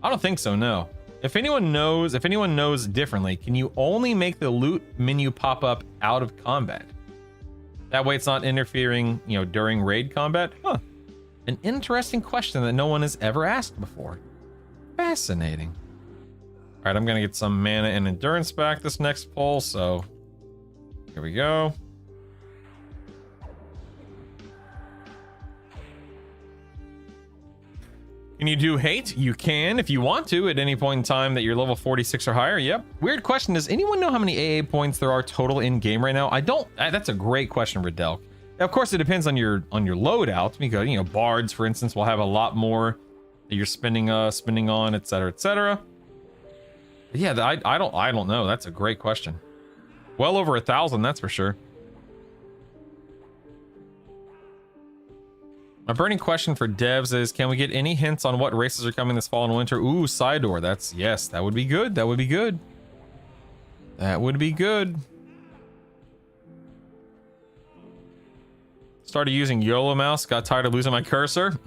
I don't think so, no. If anyone knows differently, can you only make the loot menu pop up out of combat? That way it's not interfering, you know, during raid combat? Huh. An interesting question that no one has ever asked before. Fascinating. All right, I'm gonna get some mana and endurance back this next pull, so here we go. Can you do hate? You can if you want to at any point in time that you're level 46 or higher. Yep. Weird question. Does anyone know how many AA points there are total in game right now? I don't. That's a great question, Riddell. Of course, it depends on your loadout, because you know bards, for instance, will have a lot more that you're spending on, etc., etc. Yeah, I don't know. That's a great question. Well over 1,000, that's for sure. My burning question for devs is, can we get any hints on what races are coming this fall and winter? Ooh, Sidor. Yes, that would be good. That would be good. That would be good. Started using YOLO mouse. Got tired of losing my cursor.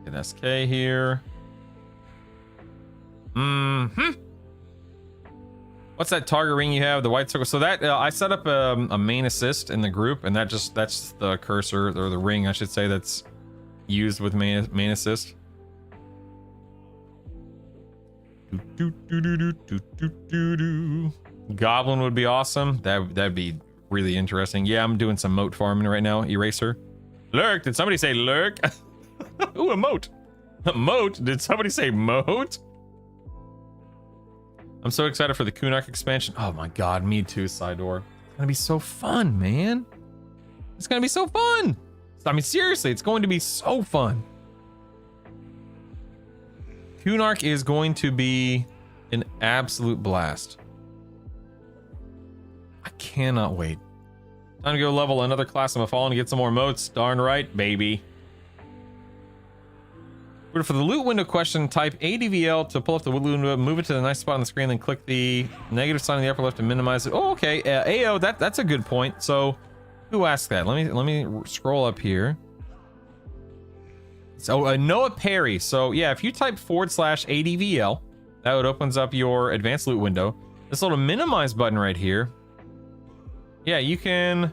Get SK here. What's that target ring you have? The white circle. So that I set up a main assist in the group, and that's the cursor, or the ring, I should say, that's used with main assist. Goblin would be awesome. That'd be really interesting. Yeah, I'm doing some moat farming right now. Eraser. Lurk. Did somebody say lurk? Ooh, a moat. A moat. Did somebody say moat? I'm so excited for the Kunark expansion. Oh my god, me too, Sidor. It's gonna be so fun, man. It's gonna be so fun. I mean, seriously, it's going to be so fun. Kunark is going to be an absolute blast. I cannot wait. Time to go level another class on my fallen to get some more moats. Darn right, baby. For the loot window question, type ADVL to pull up the loot window, move it to the nice spot on the screen, then click the negative sign in the upper left to minimize it. Oh, okay. AO, that's a good point. So, who asked that? Let me scroll up here. So, Noah Perry. So, yeah, if you type /ADVL, that would opens up your advanced loot window. This little minimize button right here. Yeah, you can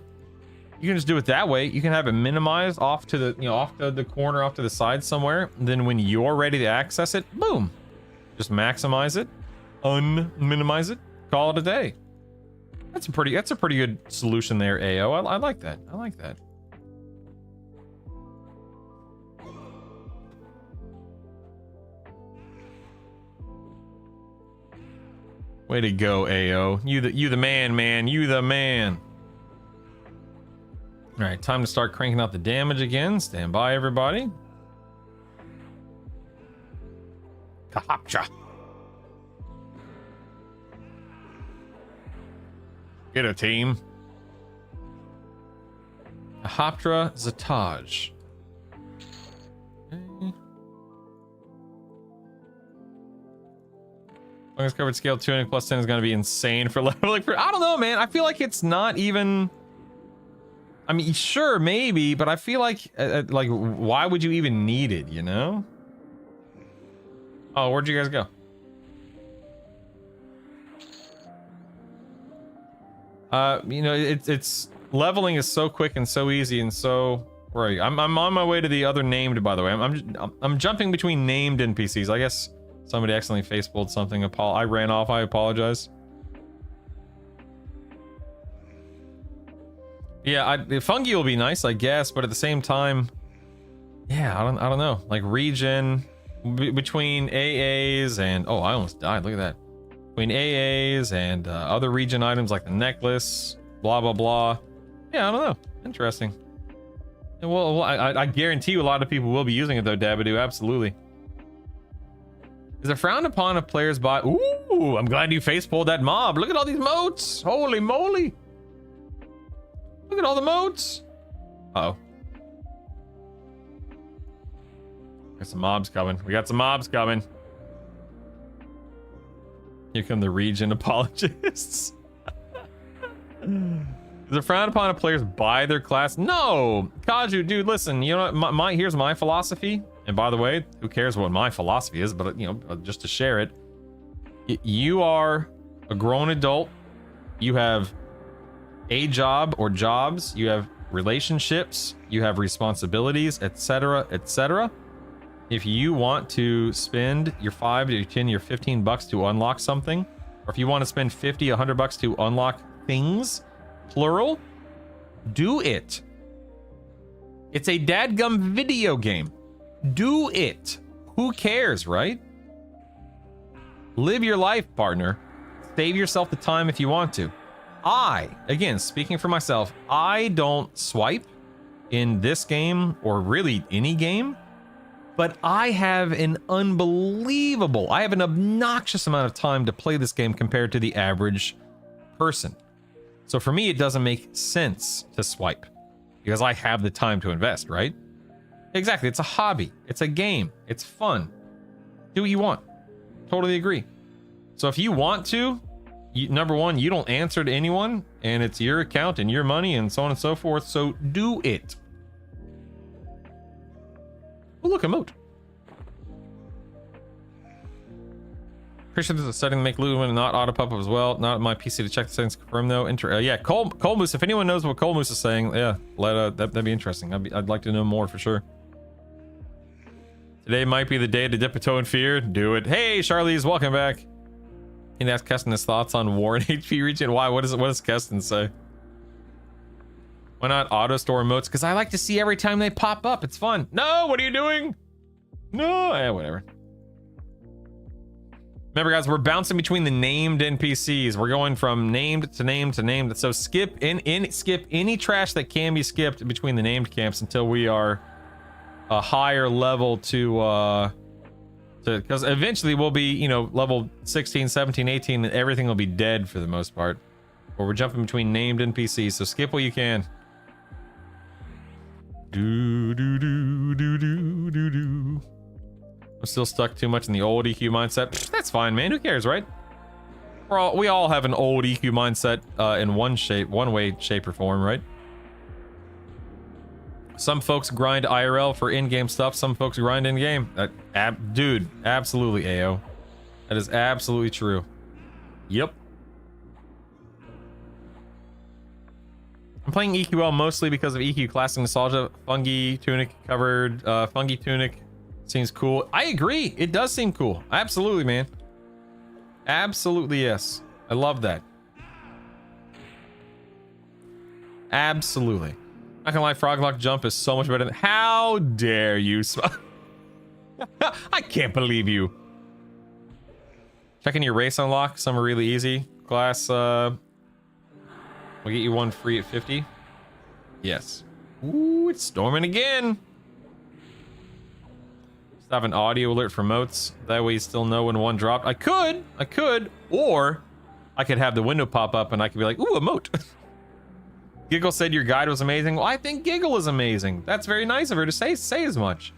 just do it that way. You can have it minimized off to the, off the corner, off to the side somewhere. Then when you're ready to access it, boom. Just maximize it, unminimize it, call it a day. That's a pretty good solution there, AO. I like that. I like that. Way to go, AO. You the man, man. You the man. All right, time to start cranking out the damage again. Stand by, everybody. Kahapcha. Get a team. Ahaptra Zataj. Okay. Fungus covered scale 200 plus 10 is going to be insane for leveling. I don't know, man. I feel like it's not even. I mean, sure, maybe, but I feel like why would you even need it? You know? Oh, where'd you guys go? You know, it's leveling is so quick and so easy and so right. I'm on my way to the other named, by the way. I'm jumping between named NPCs. I guess somebody accidentally facepulled something. I ran off. I apologize. Yeah, fungi will be nice, I guess, but at the same time, yeah, I don't know. Like regen between AAs and oh, I almost died. Look at that. Between AAs and other region items like the necklace, blah blah blah. Yeah, I don't know. Interesting. And well, I guarantee you a lot of people will be using it though, Dabadoo. Absolutely. Is it frowned upon if players buy? Ooh, I'm glad you face pulled that mob. Look at all these moats. Holy moly! Look at all the moats. Uh oh. Got some mobs coming. We got some mobs coming. Here come the region apologists. Is it frowned upon if players buy their class? No, Kaju, dude, listen. You know what? Here's my philosophy. And by the way, who cares what my philosophy is? But you know, just to share it, you are a grown adult. You have a job or jobs. You have relationships. You have responsibilities, etc., etc. If you want to spend your 5 to 10, your 15 bucks to unlock something, or if you want to spend 50, 100 bucks to unlock things, plural, do it. It's a dadgum video game. Do it. Who cares, right? Live your life, partner. Save yourself the time if you want to. Again, speaking for myself, I don't swipe in this game or really any game. But I have an obnoxious amount of time to play this game compared to the average person. So for me, it doesn't make sense to swipe because I have the time to invest, right? Exactly. It's a hobby. It's a game. It's fun. Do what you want. Totally agree. So if you want to, number one, you don't answer to anyone and it's your account and your money and so on and so forth. So do it. Oh, look, a moat. Pretty sure there's a setting to make Lumen not auto pop up as well. Not my PC to check the settings confirm though. Yeah, Coal Moose. If anyone knows what Coal Moose is saying, yeah, that'd be interesting. I'd like to know more for sure. Today might be the day to dip a toe in fear. Do it. Hey, Charlize, welcome back. Can you ask Keston his thoughts on war and HP region? Why? What does Keston say? Why not auto store emotes? Because I like to see every time they pop up. It's fun. No, what are you doing? No, whatever. Remember, guys, we're bouncing between the named NPCs. We're going from named to named to named. So skip any trash that can be skipped between the named camps until we are a higher level to because eventually we'll be, you know, level 16, 17, 18, and everything will be dead for the most part. But we're jumping between named NPCs. So skip what you can. I'm still stuck too much in the old EQ mindset. That's fine, man. Who cares, right? We all have an old EQ mindset in one way, shape, or form, right? Some folks grind IRL for in-game stuff. Some folks grind in-game. Dude, absolutely, AO. That is absolutely true. Yep. I'm playing EQL mostly because of EQ Classic Nostalgia. Fungi Tunic covered. Fungi Tunic seems cool. I agree. It does seem cool. Absolutely, man. Absolutely, yes. I love that. Absolutely. Not gonna lie, Froglock jump is so much better than. How dare you? I can't believe you. Checking your race unlock. Some are really easy. Class, we'll get you one free at 50. Yes. Ooh, it's storming again. Just have an audio alert for moats. That way you still know when one dropped. I could, or I could have the window pop up and I could be like, ooh, a moat. Giggle said your guide was amazing. Well, I think Giggle is amazing. That's very nice of her to say as much.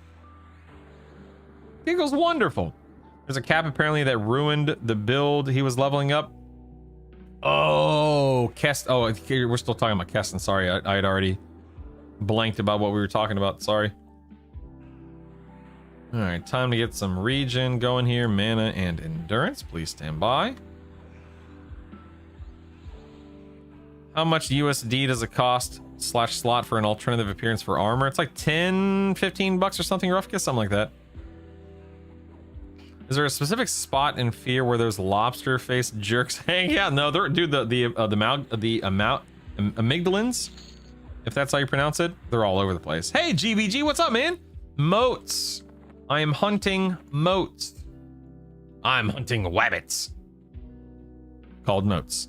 Giggle's wonderful. There's a cap apparently that ruined the build he was leveling up. Oh, Kest. Oh, we're still talking about Keston. Sorry, I had already blanked about what we were talking about. Sorry. All right, time to get some regen going here. Mana and endurance. Please stand by. How much USD does it cost / slot for an alternative appearance for armor? It's like 10, 15 bucks or something, rough guess, something like that. Is there a specific spot in Fear where those lobster faced jerks hang? Yeah, no, they're, dude, the amygdalins, if that's how you pronounce it, they're all over the place. Hey, GVG, what's up, man? Moats. I am hunting moats. I'm hunting wabbits. Called moats.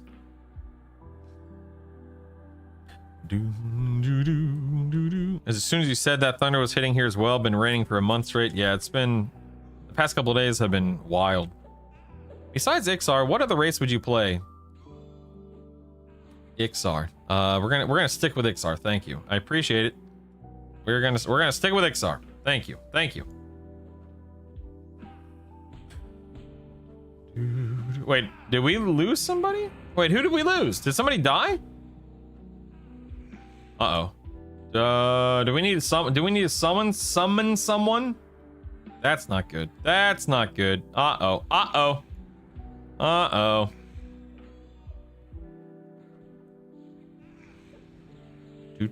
As soon as you said that, thunder was hitting here as well. Been raining for a month straight. Yeah, it's been, the past couple of days have been wild. Besides Ixar, what other race would you play? Ixar. We're gonna stick with Ixar. Thank you. I appreciate it. We're gonna stick with Ixar. Thank you. Thank you. Wait, did we lose somebody? Wait, who did we lose? Did somebody die? Uh-oh. Do we need to summon someone? That's not good. That's not good. Uh-oh. Uh-oh. Uh-oh. Yeah,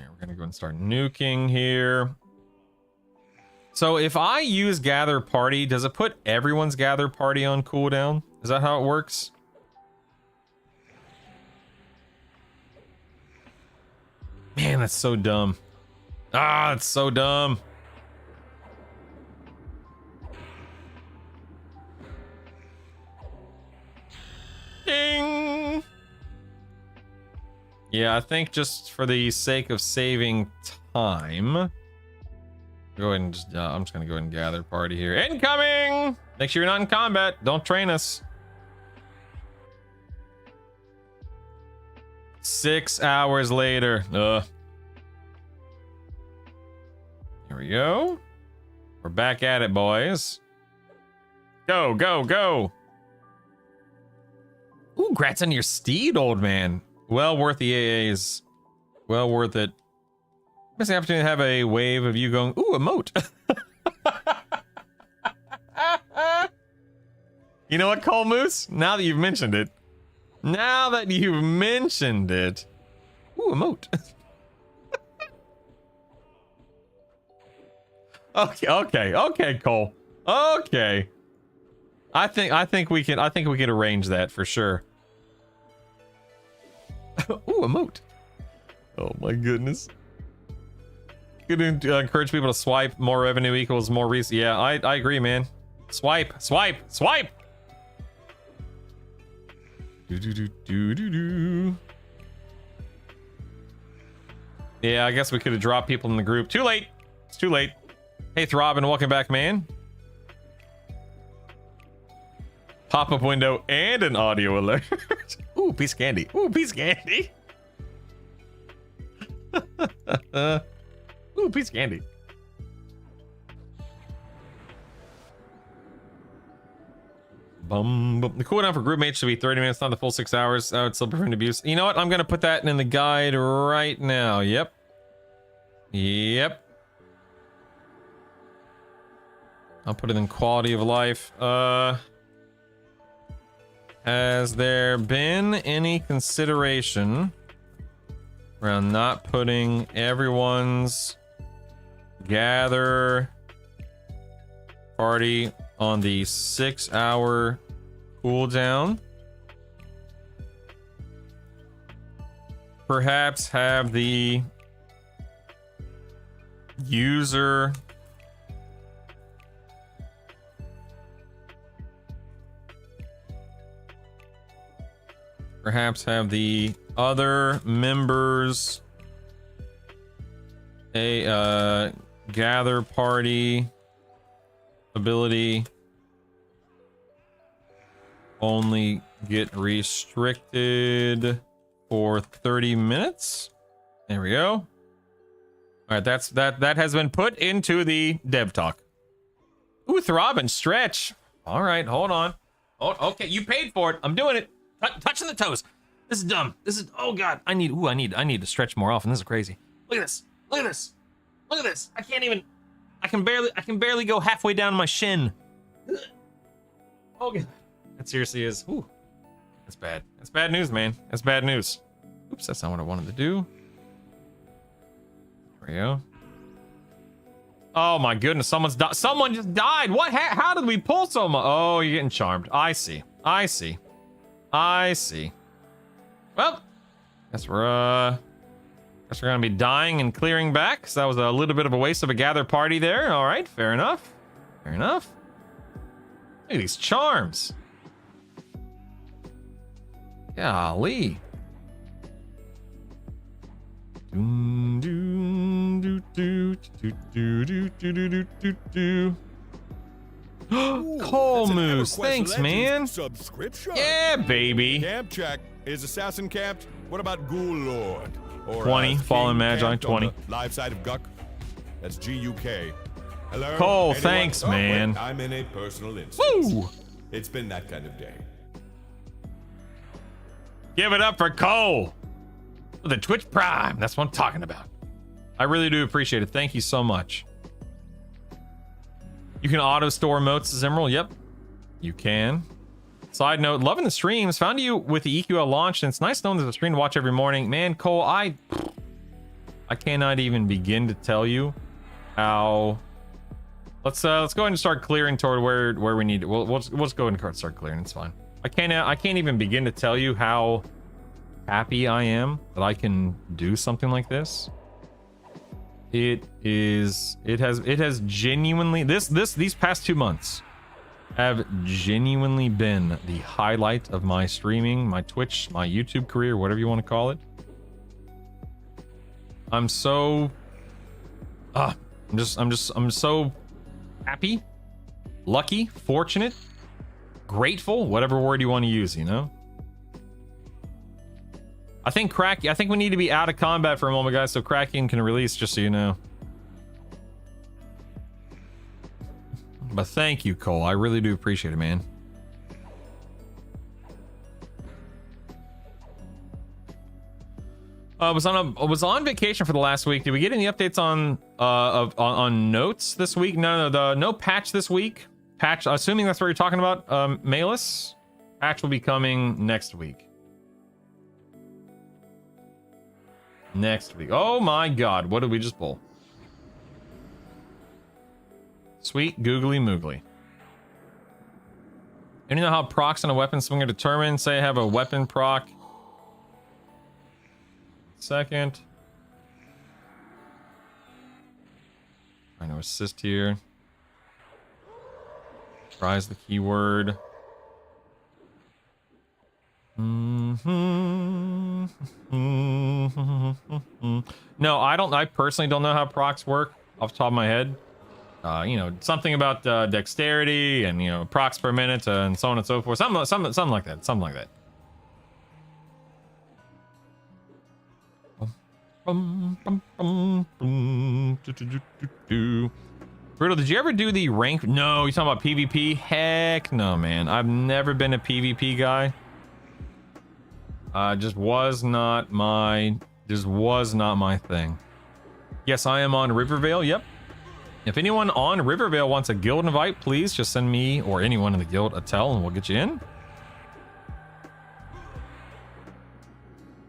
we're gonna go and start nuking here. So if I use gather party, does it put everyone's gather party on cooldown? Is that how it works? Man, that's so dumb. Ah, it's so dumb. Ding. Yeah, I think just for the sake of saving time, go ahead and just, I'm just gonna go ahead and gather party here. Incoming! Make sure you're not in combat. Don't train us. 6 hours later. Here we go. We're back at it, boys. Go, go, go. Ooh, grats on your steed, old man. Well worth the AAs. Well worth it. Missing the opportunity to have a wave of you going, ooh, a moat. You know what, Cole Moose? Now that you've mentioned it. Now that you've mentioned it. Ooh, a moat. Okay, Cole. Okay. I think we can arrange that for sure. Ooh, a moat. Oh my goodness. Good to encourage people to swipe. More revenue equals more reason. Yeah, I agree, man. Swipe. Yeah, I guess we could have dropped people in the group. Too late. It's too late. Hey, Throbbing, welcome back, man. Pop-up window and an audio alert. Ooh, piece of candy. Ooh, piece of candy. Ooh, piece of candy. Bum, bum. The cooldown for group mates should be 30 minutes, not the full 6 hours. That would still prevent abuse. You know what? I'm gonna put that in the guide right now. Yep. I'll put it in quality of life. Has there been any consideration around not putting everyone's gather party on the 6-hour cooldown. Perhaps have the user other members a gather party ability only get restricted for 30 minutes. There we go. All right, that has been put into the dev talk. Ooh, throb and stretch. All right, hold on. Oh, okay, you paid for it. I'm doing it. Touching the toes. This is dumb. This is, oh god. I need to stretch more often. This is crazy. Look at this. Look at this. Look at this. I can barely go halfway down my shin. Oh god. That seriously is, ooh. That's bad. That's bad news, man. That's bad news. Oops, that's not what I wanted to do. There we go. Oh my goodness, someone just died. What? How did we pull so much? Oh, you're getting charmed. I see. Well, guess we're gonna be dying and clearing back. So that was a little bit of a waste of a gather party there. All right, fair enough. Look at these charms. Golly. Coal Moose, thanks, man. Subscription. Yeah, baby. Camp check. Is assassin camped? What about Ghoul Lord? Or 20, Fallen King Magi, camped on 20. the live side of Guck. That's GUK. Hello. Cole, anyone? thanks, Oh, man. wait, I'm in a personal instance. Woo! It's been that kind of day. Give it up for Cole. The Twitch Prime. That's what I'm talking about. I really do appreciate it. Thank you so much. You can auto store emotes, Zimmerl. Yep, you can. Side note, loving the streams. Found you with the EQL launch, and it's nice knowing there's a stream to watch every morning. Man, Cole, I cannot even begin to tell you how. Let's go ahead and start clearing toward where we need to. We'll just go ahead and start clearing. It's fine. I can't even begin to tell you how happy I am that I can do something like this. It has genuinely these past 2 months have genuinely been the highlight of my streaming, my Twitch, my YouTube career, whatever you want to call it. I'm so I'm so happy, lucky, fortunate, grateful, whatever word you want to use, you know? I think we need to be out of combat for a moment, guys, so Kraken can release, just so you know. But thank you, Cole. I really do appreciate it, man. Was on vacation for the last week. Did we get any updates on notes this week? No patch this week. Patch, assuming that's what you're talking about, Malus. Patch will be coming next week. Oh my god, what did we just pull? Sweet googly moogly. You know how procs on a weapon swing are determined? Say I have a weapon proc. Second. Trying to assist here. Tries the keyword. No, I personally don't know how procs work off the top of my head. You know, something about dexterity and, you know, procs per minute and so on and so forth. Something like that. Something like that. Brutal, did you ever do the rank? No, you talking about PvP? Heck no, man. I've never been a PvP guy. Just was not my thing. Yes, I am on Rivervale. Yep. If anyone on Rivervale wants a guild invite, please just send me or anyone in the guild a tell and we'll get you in.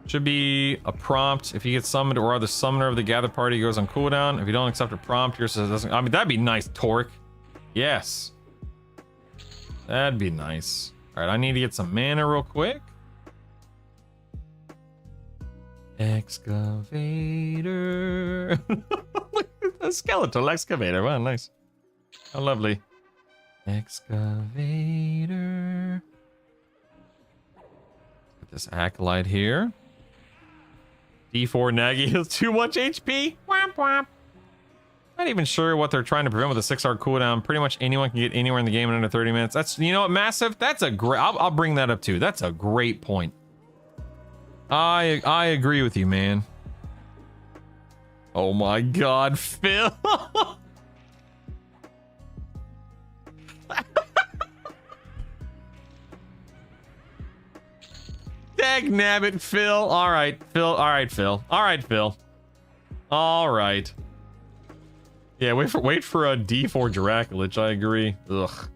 Should be a prompt. If you get summoned or the summoner of the gather party goes on cooldown. If you don't accept a prompt, yours doesn't. I mean, that'd be nice, Torque. Yes. That'd be nice. All right, I need to get some mana real quick. Excavator. A skeletal excavator. Wow, nice. How lovely. Excavator. Get this acolyte here. D4 Nagi has too much HP. Womp womp. Not even sure what they're trying to prevent with a 6-hour cooldown. Pretty much anyone can get anywhere in the game in under 30 minutes. That's, you know what, Massive? That's a great, I'll bring that up too. That's a great point. I agree with you, man. Oh my God, Phil. Dag nabbit, Phil. All right, Phil. All right, Phil. All right, Phil. All right. Yeah, wait for a D4 Draculich. I agree. Ugh.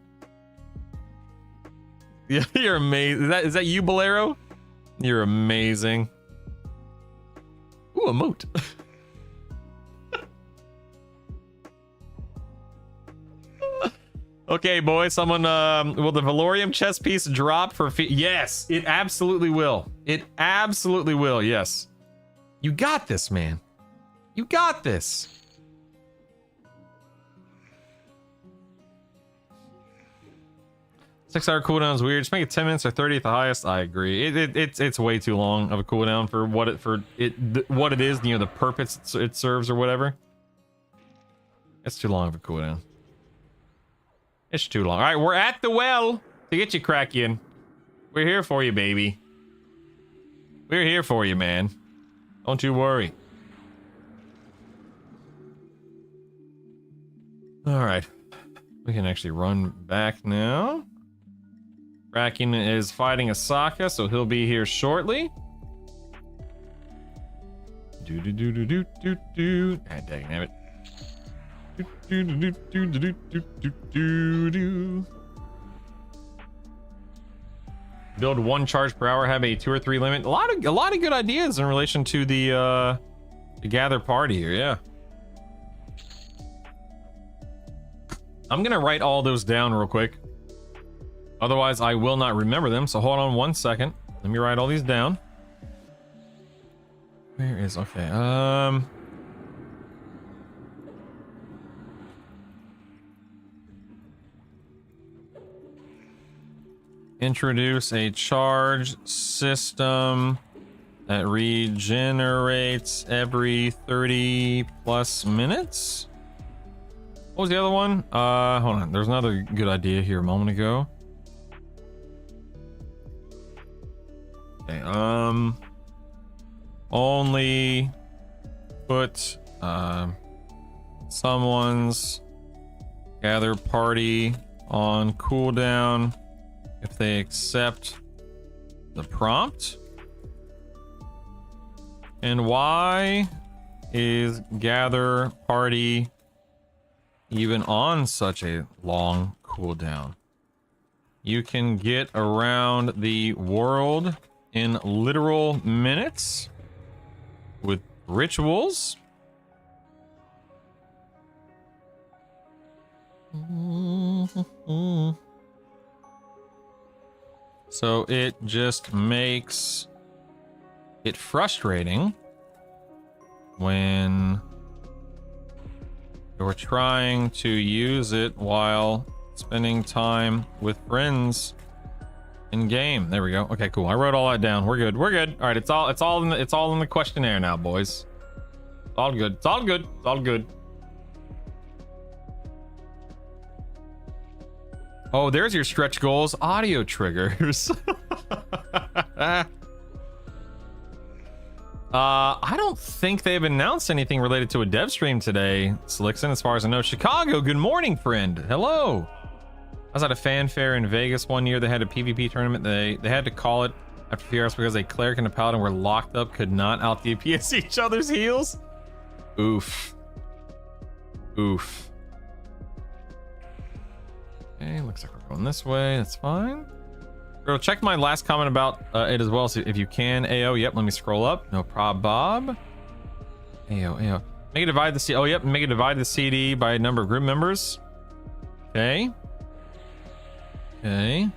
Yeah, you're amazing. Is that you, Bolero? You're amazing. Ooh, a moat. Okay, boys. Someone, will the Valorium chess piece drop for yes, it absolutely will. It absolutely will. Yes. You got this, man. You got this. Six-hour cooldown is weird. Just make it 10 minutes or 30 at the highest. I agree. It's way too long of a cooldown for what it is. You know, the purpose it serves or whatever. It's too long of a cooldown. It's too long. All right, we're at the well to get you, Kraken. We're here for you, baby. We're here for you, man. Don't you worry. All right, we can actually run back now. Kraken is fighting Asaka, so he'll be here shortly. Do. Ah, dang it. Build 1 charge per hour, have a 2 or 3 limit. A lot of good ideas in relation to the gather party here. Yeah, I'm gonna write all those down real quick. Otherwise, I will not remember them. So hold on 1 second. Let me write all these down. Where is okay? Introduce a charge system that regenerates every 30 plus minutes. What was the other one? Hold on. There's another good idea here a moment ago. Okay, only put someone's gather party on cooldown if they accept the prompt. And why is gather party even on such a long cooldown? You can get around the world in literal minutes with rituals. So it just makes it frustrating when you're trying to use it while spending time with friends in game. There we go. Okay, cool. I wrote all that down. We're good. We're good. All right, it's all in the questionnaire now, boys. It's all good. It's all good. It's all good. Oh, there's your stretch goals. Audio triggers. I don't think they've announced anything related to a dev stream today, Slickson, as far as I know. Chicago, good morning, friend. Hello. I was at a fanfare in Vegas one year. They had a PvP tournament. They had to call it after a few hours because a cleric and a paladin were locked up, could not out DPS each other's heals. Oof. Oof. Okay, looks like we're going this way. That's fine. Girl, check my last comment about it as well, so if you can. AO, yep, let me scroll up. No prob, Bob. AO. Make it divide the CD. Oh, yep, make it divide the CD by number of group members. Okay. Okay.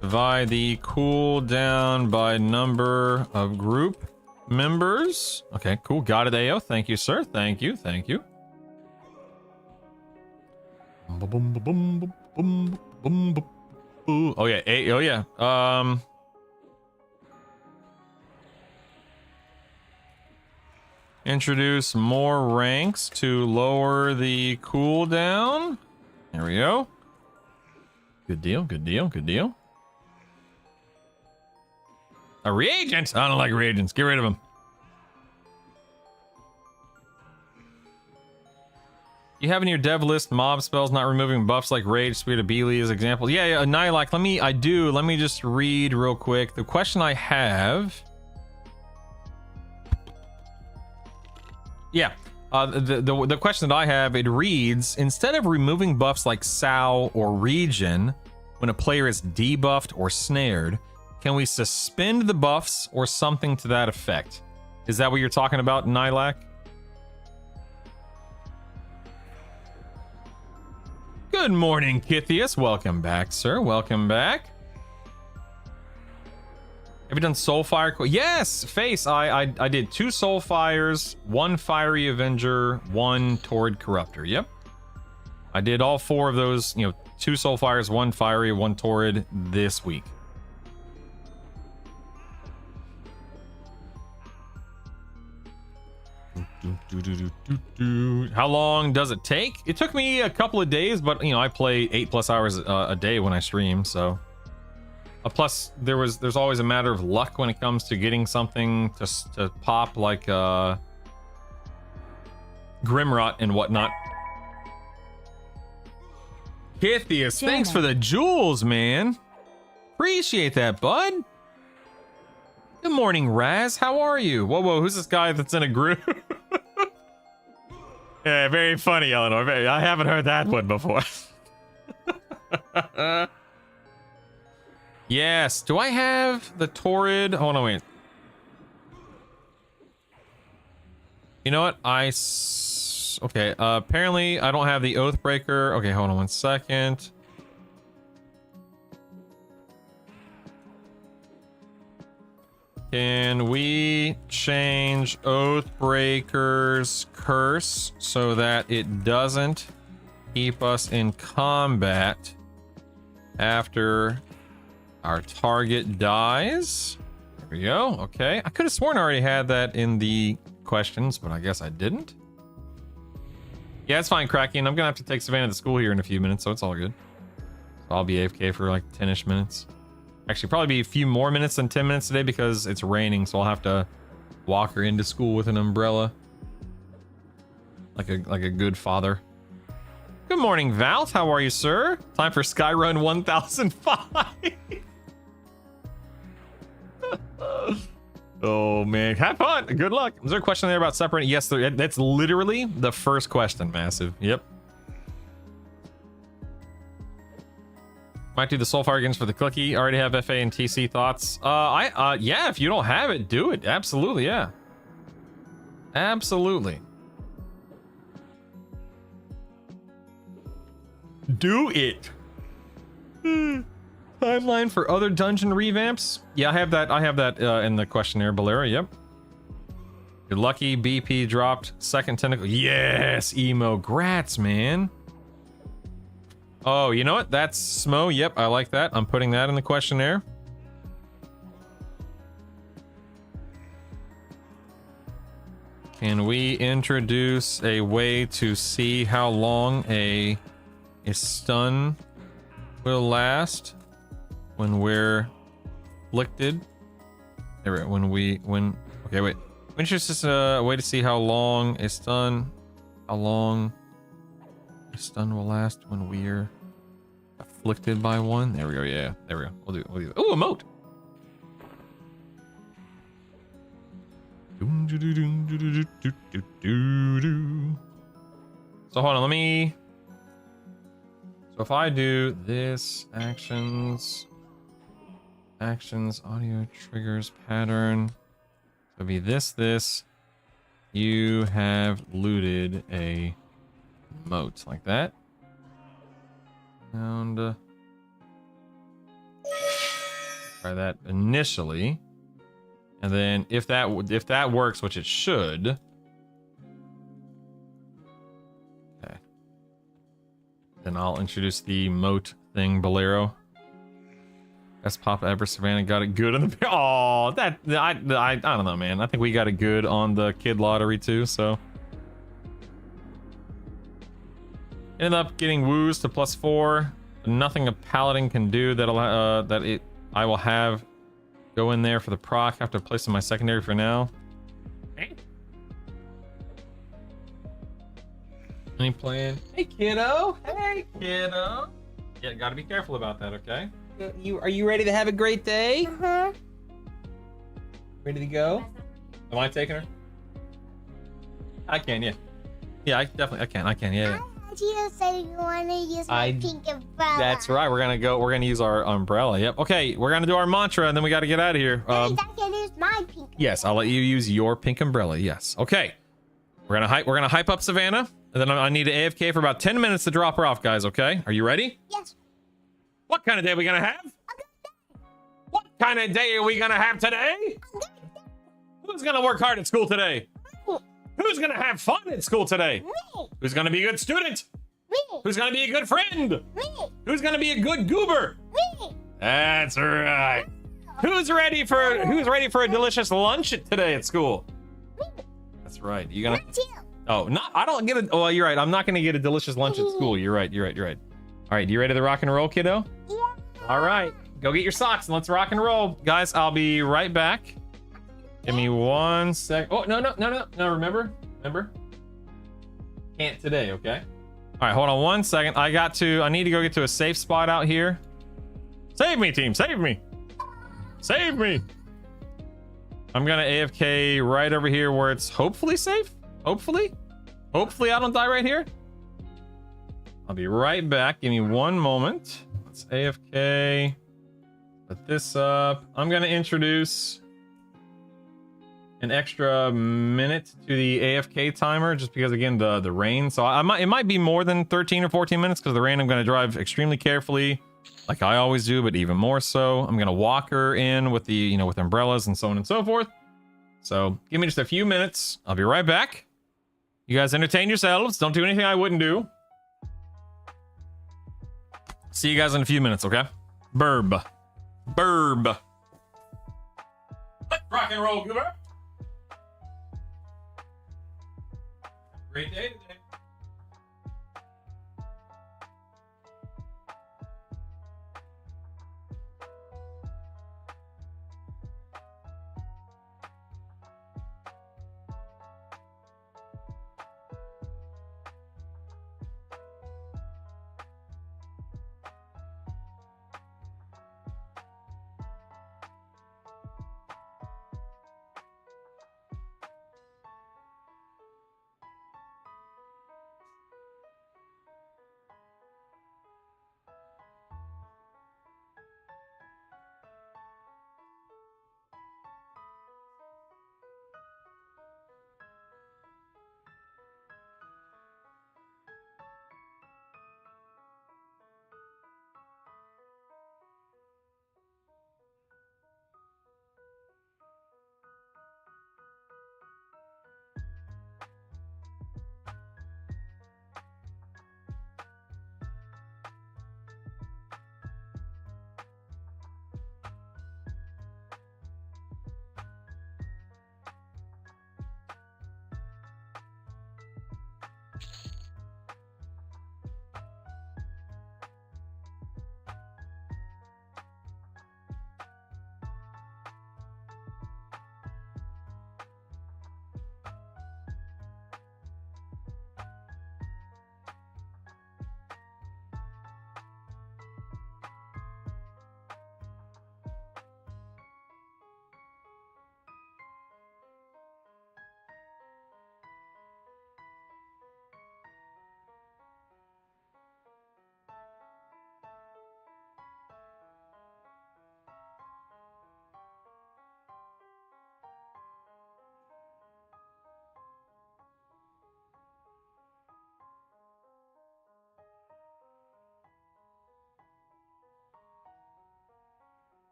Divide the cooldown by number of group members. Okay, cool. Got it, AO. Thank you, sir. Thank you. Thank you. Oh yeah. Oh yeah. Introduce more ranks to lower the cooldown. There we go. Good deal. Good deal. Good deal. A reagent? I don't like reagents. Get rid of them. You have in your dev list mob spells not removing buffs like Rage, Speed of Beely as example. Yeah, Nihilak, let me just read real quick. The question I have... Yeah, the question that I have, it reads, instead of removing buffs like Sow or Regen when a player is debuffed or snared, can we suspend the buffs or something to that effect? Is that what you're talking about, Nihilak? Good morning, Kithius. Welcome back, sir. Welcome back. Have you done Soulfire? Yes, Face. I did 2 Soulfires, 1 Fiery Avenger, 1 Torrid Corruptor. Yep. I did all 4 of those, 2 Soulfires, 1 Fiery, 1 Torrid this week. How long does it take? It took me a couple of days, but I play 8+ hours a day when I stream, so plus there's always a matter of luck when it comes to getting something to pop, like Grimrot and whatnot. Kithius, thanks for the jewels, man. Appreciate that, bud. Good morning, Raz. How are you? Whoa, who's this guy that's in a group? Yeah, very funny, Eleanor. I haven't heard that one before. Yes. Do I have the Torrid? Hold on, wait. You know what? Okay, apparently I don't have the Oathbreaker. Okay, hold on 1 second. Can we change Oathbreaker's curse so that it doesn't keep us in combat after our target dies? There we go. Okay. I could have sworn I already had that in the questions, but I guess I didn't. Yeah, it's fine, Kraken. I'm gonna have to take Savannah to school here in a few minutes, so it's all good. So I'll be AFK for like 10-ish minutes. Actually, probably be a few more minutes than 10 minutes today because it's raining, so I'll have to walk her into school with an umbrella. Like a good father. Good morning, Valt. How are you, sir? Time for Skyrun 1005. Oh, man. Have fun. Good luck. Is there a question there about separating? Yes, that's literally the first question, Massive. Yep. Might do the Soulfire against for the clicky. Already have FA and TC thoughts. Yeah, if you don't have it, do it. Absolutely, yeah. Absolutely. Do it. Timeline for other dungeon revamps? Yeah, I have that in the questionnaire, Bolera. Yep. You're lucky. BP dropped second tentacle. Yes, emo. Grats, man. Oh, you know what? That's Smo. Yep, I like that. I'm putting that in the questionnaire. Can we introduce a way to see how long a stun will last when we're afflicted? Okay, wait. Introduce a way to see how long a stun will last when we're afflicted by one. There we go. Yeah, there we go. We'll do that. Oh, emote. So hold on, so if I do this, actions, audio triggers, pattern, it'll be this, you have looted a moat, like that. And try that initially, and then if that works, which it should. Okay. Then I'll introduce the moat thing, Bolero. Best pop ever. Savannah got it good on the. Oh, that I don't know, man. I think we got it good on the kid lottery too. So ended up getting woos to +4. Nothing a paladin can do that'll I will have go in there for the proc. I have to place in my secondary for now. Okay. Any plan? Hey kiddo. Hey kiddo. Yeah, gotta be careful about that, okay? Are you ready to have a great day? Uh-huh. Ready to go? Am I taking her? I can, yeah. Yeah, I can, yeah. You said you want to use my pink umbrella. That's right. We're gonna use our umbrella. Yep. Okay, we're gonna do our mantra and then we gotta get out of here. I can use my pink. Yes, I'll let you use your pink umbrella. Yes. Okay. We're gonna hype up Savannah, and then I need to AFK for about 10 minutes to drop her off, guys. Okay? Are you ready? Yes. What kind of day are we gonna have? What kind of day are we gonna have today? Who's gonna work hard at school today? Who's gonna have fun at school today? Me. Who's gonna be a good student? Me. Who's gonna be a good friend? Me. Who's gonna be a good goober? Me. That's right. Who's ready for a delicious lunch today at school? Me. That's right. You gonna? Not you. Oh, not. I don't get it. Oh, you're right. I'm not gonna get a delicious lunch at school. You're right. You're right. You're right. All right. You ready to rock and roll, kiddo? Yeah. All right. Go get your socks and let's rock and roll, guys. I'll be right back. Give me 1 sec. Oh no. Remember. Can't today. Okay. All right. Hold on 1 second. I need to go get to a safe spot out here. Save me, team. Save me. Save me. I'm gonna AFK right over here where it's hopefully safe. Hopefully I don't die right here. I'll be right back. Give me 1 moment. Let's AFK. Put this up. I'm gonna introduce an extra minute to the AFK timer just because, again, the rain. So it might be more than 13 or 14 minutes because the rain. I'm gonna drive extremely carefully, like I always do, but even more so. I'm gonna walk her in with the with umbrellas and so on and so forth. So give me just a few minutes. I'll be right back. You guys entertain yourselves. Don't do anything I wouldn't do. See you guys in a few minutes, okay? Burb. Let's rock and roll, goober. Great day today.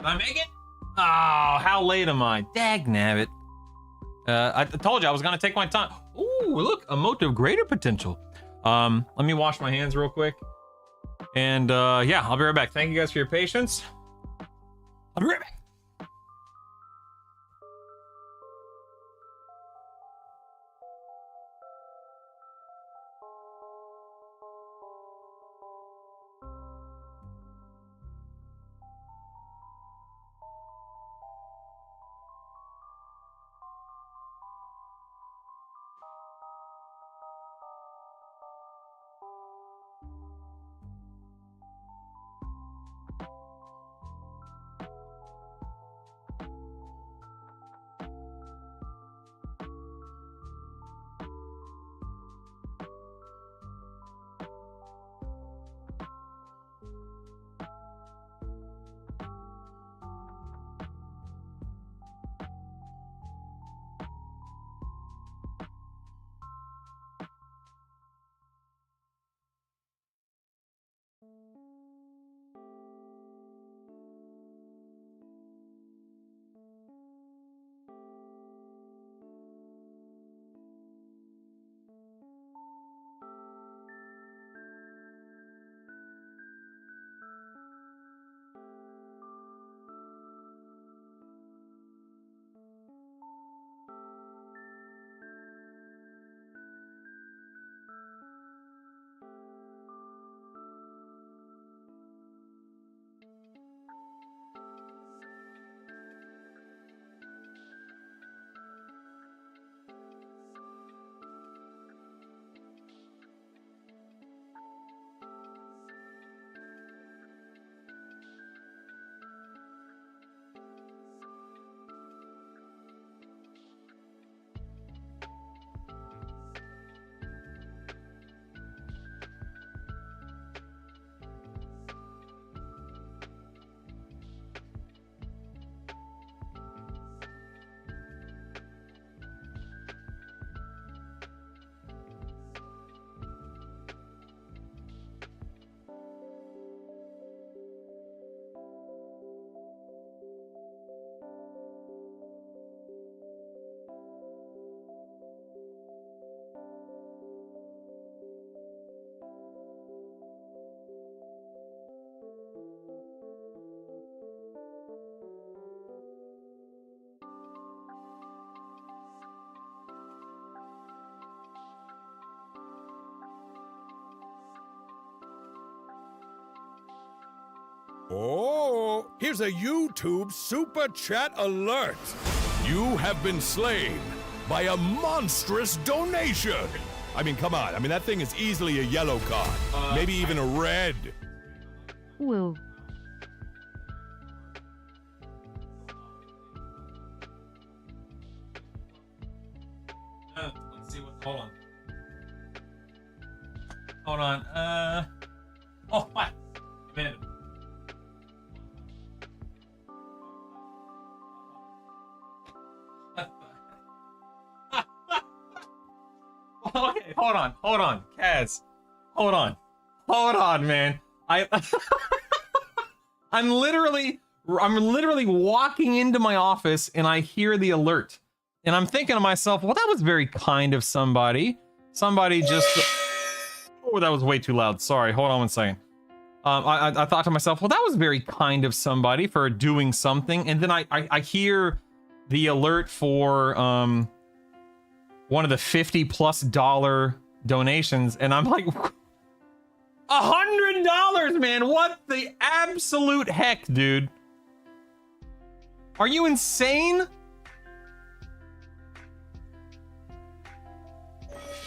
Did I make it? Oh, how late am I? Dagnabbit. I told you I was gonna take my time. Ooh, look, a mote of greater potential. Let me wash my hands real quick. And yeah, I'll be right back. Thank you guys for your patience. I'll be right back. Oh, here's a YouTube Super Chat alert. You have been slain by a monstrous donation. I mean, come on. I mean, that thing is easily a yellow card. Maybe even a red. Woo. Let's see what. Hold on. Hold on. Oh, what? Man. Okay, hold on, Kaz, hold on, man. I'm literally walking into my office and I hear the alert, and I'm thinking to myself, well, that was very kind of somebody. Somebody just, oh, that was way too loud. Sorry, hold on one second. I thought to myself, well, that was very kind of somebody for doing something, and then I hear the alert for one of the $50+ donations, and I'm like, $100, man. What the absolute heck, dude? Are you insane?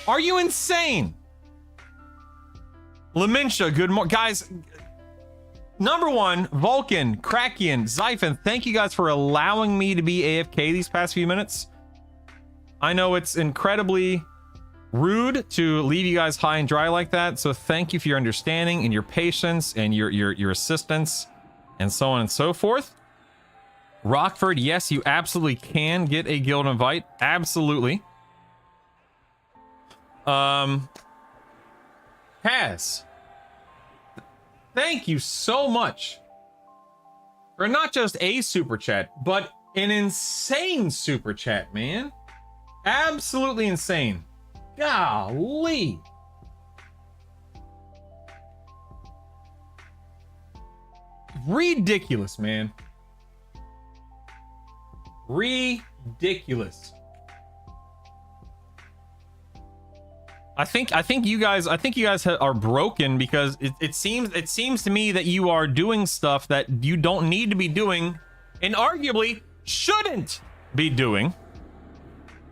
Are you insane? Lamentia, good morning. Guys, number one, Vulcan, Krakian, Zyphon, thank you guys for allowing me to be AFK these past few minutes. I know it's incredibly rude to leave you guys high and dry like that, so thank you for your understanding and your patience and your assistance and so on and so forth. Rockford, yes, you absolutely can get a guild invite. Absolutely. Kaz, thank you so much for not just a super chat, but an insane super chat, man. Absolutely insane. Golly. Ridiculous, man. Ridiculous. I think you guys are broken because it seems to me that you are doing stuff that you don't need to be doing and arguably shouldn't be doing.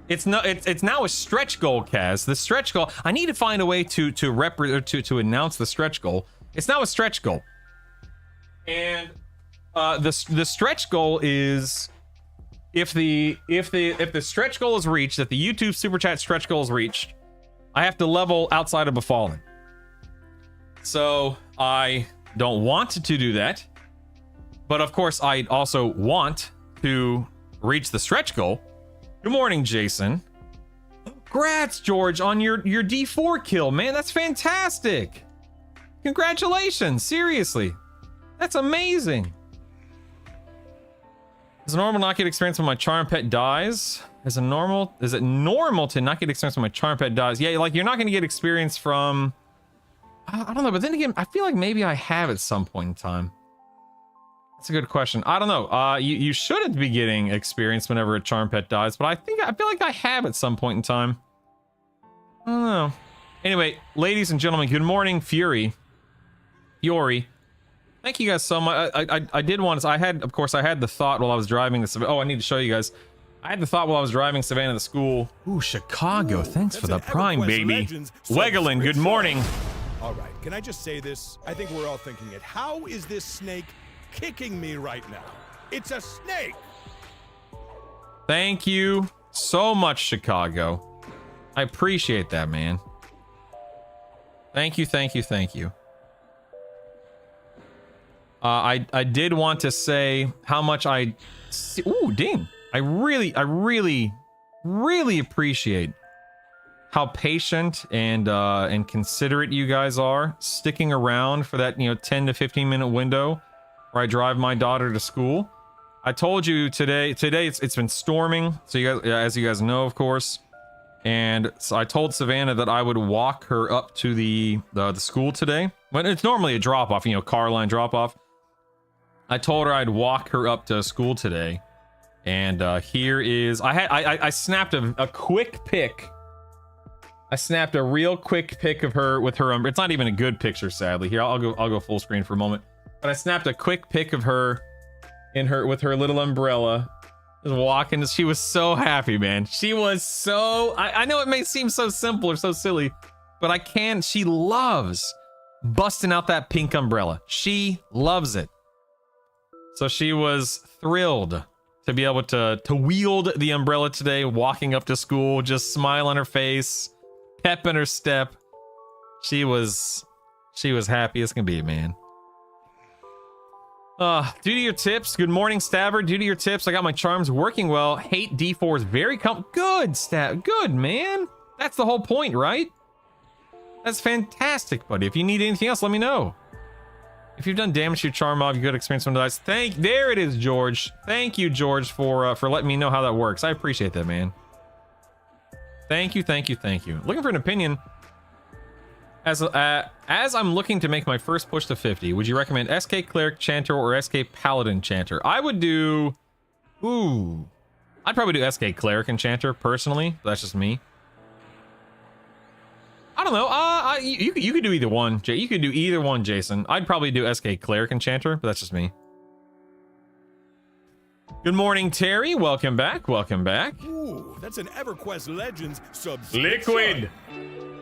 It's now a stretch goal, Kaz. The stretch goal. I need to find a way to announce the stretch goal. It's now a stretch goal. And the stretch goal is if the stretch goal is reached, if the YouTube super chat stretch goal is reached, I have to level outside of Befallen. So I don't want to do that, but of course I also want to reach the stretch goal. Good morning, Jason. Congrats, George, on your D4 kill, man. That's fantastic. Congratulations, seriously. That's amazing. Is it normal not get experience when my charm pet dies? Is it normal to not get experience when my charm pet dies? Yeah, like you're not going to get experience from... I don't know, but then again, I feel like maybe I have at some point in time. That's a good question. I don't know. You shouldn't be getting experience whenever a charm pet dies, but I feel like I have at some point in time. I don't know. Anyway, ladies and gentlemen, good morning, Fury. Thank you guys so much. I did want to... I had the thought while I was driving this... Oh, I need to show you guys. I had the thought while I was driving Savannah to school. Ooh, Chicago. Thanks for the prime, baby. Wegelin, good morning. All right, can I just say this? I think we're all thinking it. How is this snake kicking me right now? It's a snake! Thank you so much, Chicago. I appreciate that, man. Thank you. I did want to say how much I... Ooh, ding. I really appreciate how patient and considerate you guys are, sticking around for that 10 to 15 minute window where I drive my daughter to school. I told you today it's been storming, so you guys, as you guys know, of course, and so I told Savannah that I would walk her up to the school today. But it's normally a drop off, car line drop off. I told her I'd walk her up to school today. And here is... I snapped a quick pic. I snapped a real quick pic of her with her... It's not even a good picture, sadly. Here, I'll go full screen for a moment. But I snapped a quick pic of her with her little umbrella. Just walking. She was so happy, man. She was so... I know it may seem so simple or so silly, but she loves busting out that pink umbrella. She loves it. So she was thrilled to be able to wield the umbrella today, walking up to school, just smile on her face, pep in her step. She was happy as can be, man. Due to your tips, good morning, Stabber. Due to your tips, I got my charms working well. Hate D4s very good, Stab. Good, man. That's the whole point, right? That's fantastic, buddy. If you need anything else, let me know. If you've done damage to your charm mob, you could experience one of those. There it is, George. Thank you, George, for letting me know how that works. I appreciate that, man. Thank you. Looking for an opinion. As I'm looking to make my first push to 50, would you recommend SK Cleric Chanter or SK Paladin Chanter? I would do... Ooh. I'd probably do SK Cleric and Chanter, personally. That's just me. I don't know. You could do either one. You could do either one, Jason. I'd probably do SK Cleric Enchanter, but that's just me. Good morning, Terry. Welcome back. Ooh, that's an EverQuest Legends subscription. Liquid.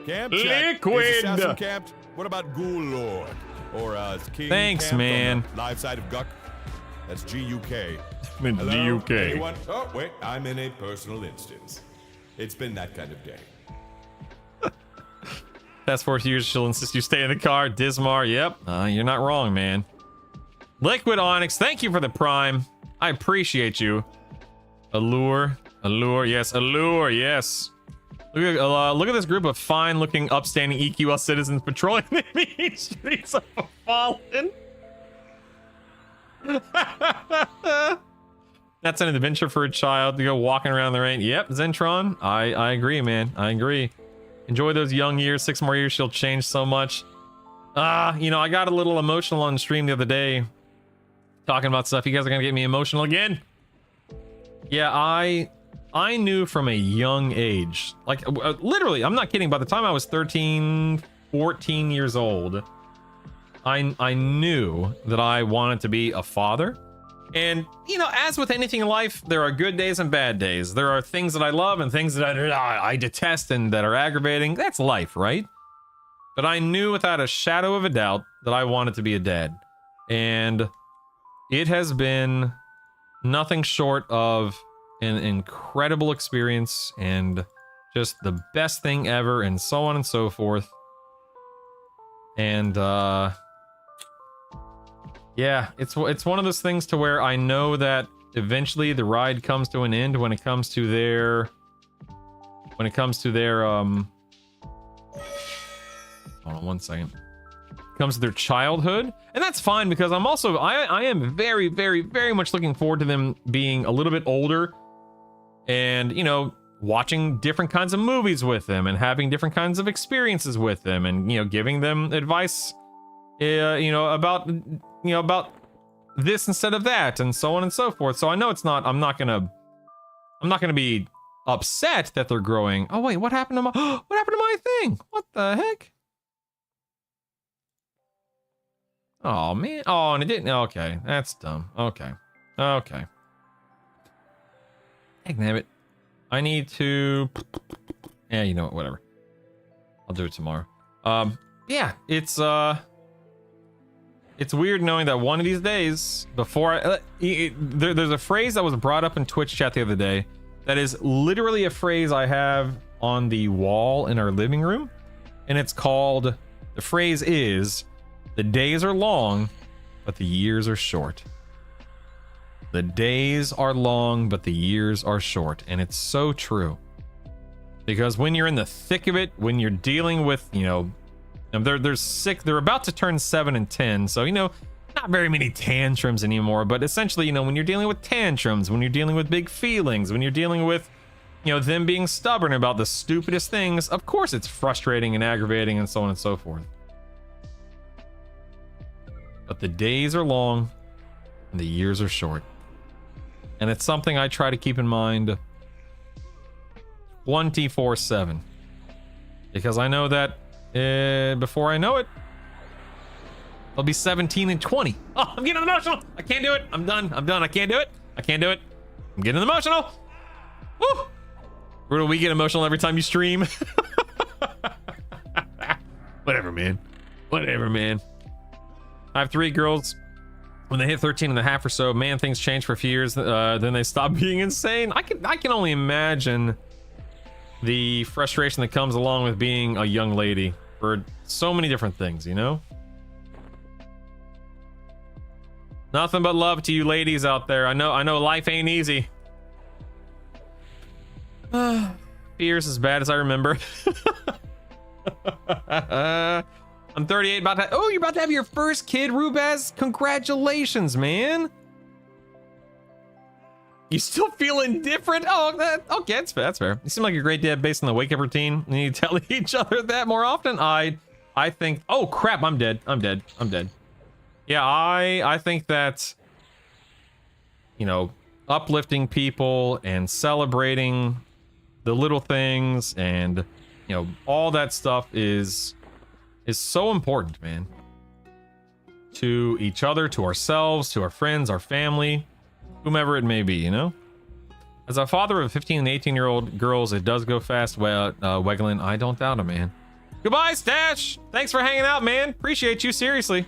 Camp check. Liquid. Is Assassin camped? What about Ghoul Lord? Or King Thanks, camped man. on the live side of Guck? That's GUK. I'm in Hello? GUK. Anyone? Oh, wait. I'm in a personal instance. It's been that kind of day. Task Force users she'll insist you stay in the car. Dismar, yep. You're not wrong, man. Liquid Onyx, thank you for the prime. I appreciate you. Allure, yes. Look at this group of fine-looking, upstanding EQL citizens patrolling the main streets of Fallen. That's an adventure for a child to go walking around the rain. Yep, Zentron. I agree, man. I agree. Enjoy those young years. 6 more years, she'll change so much. You know, I got a little emotional on stream the other day talking about stuff. You guys are gonna get me emotional again. Yeah, I knew from a young age, like literally, I'm not kidding. By the time I was 13, 14 years old, I knew that I wanted to be a father. And, you know, as with anything in life, there are good days and bad days. There are things that I love and things that I detest and that are aggravating. That's life, right? But I knew without a shadow of a doubt that I wanted to be a dad. And it has been nothing short of an incredible experience and just the best thing ever and so on and so forth. And, yeah, it's one of those things to where I know that eventually the ride comes to an end when it comes to their hold on one second. Comes to their childhood, and that's fine because I'm also I am very, very, very much looking forward to them being a little bit older and, you know, watching different kinds of movies with them and having different kinds of experiences with them and, you know, giving them advice about this instead of that and so on and so forth. So I know I'm not gonna be upset that they're growing. Oh wait, what happened to my thing? What the heck? Oh man. Oh, and it didn't. Okay, that's dumb. Okay. Heck, damn it. I need to. Yeah, you know what? Whatever. I'll do it tomorrow. Yeah, it's weird knowing that one of these days, before there's a phrase that was brought up in Twitch chat the other day that is literally a phrase I have on the wall in our living room, and it's called, the phrase is, the days are long, but the years are short. The days are long, but the years are short, and it's so true. Because when you're in the thick of it, when you're dealing with, you know, and they're about to turn 7 and 10, so, you know, not very many tantrums anymore, but essentially, you know, when you're dealing with tantrums, when you're dealing with big feelings, when you're dealing with, you know, them being stubborn about the stupidest things, of course it's frustrating and aggravating and so on and so forth. But the days are long and the years are short. And it's something I try to keep in mind 24/7. Because I know that before I know it, I'll be 17 and 20. Oh, I'm getting emotional. I can't do it. I'm done. I can't do it. I'm getting emotional. Woo! Brutal, we get emotional every time you stream. Whatever, man. I have 3 girls. When they hit 13 and a half or so, man, things change for a few years. Then they stop being insane. I can only imagine the frustration that comes along with being a young lady for so many different things, you know? Nothing but love to you ladies out there. I know life ain't easy. Fears as bad as I remember. I'm 38, you're about to have your first kid, Rubaz. Congratulations, man. You still feeling different? Oh, okay, that's fair. You seem like a great dad based on the wake up routine. You need to tell each other that more often. I think, oh crap, I'm dead. Yeah, I think that, you know, uplifting people and celebrating the little things and, you know, all that stuff is so important, man. To each other, to ourselves, to our friends, our family, whomever it may be, you know? As a father of 15 and 18-year-old girls, it does go fast. Well, Weglin, I don't doubt it, man. Goodbye, Stash! Thanks for hanging out, man. Appreciate you, seriously.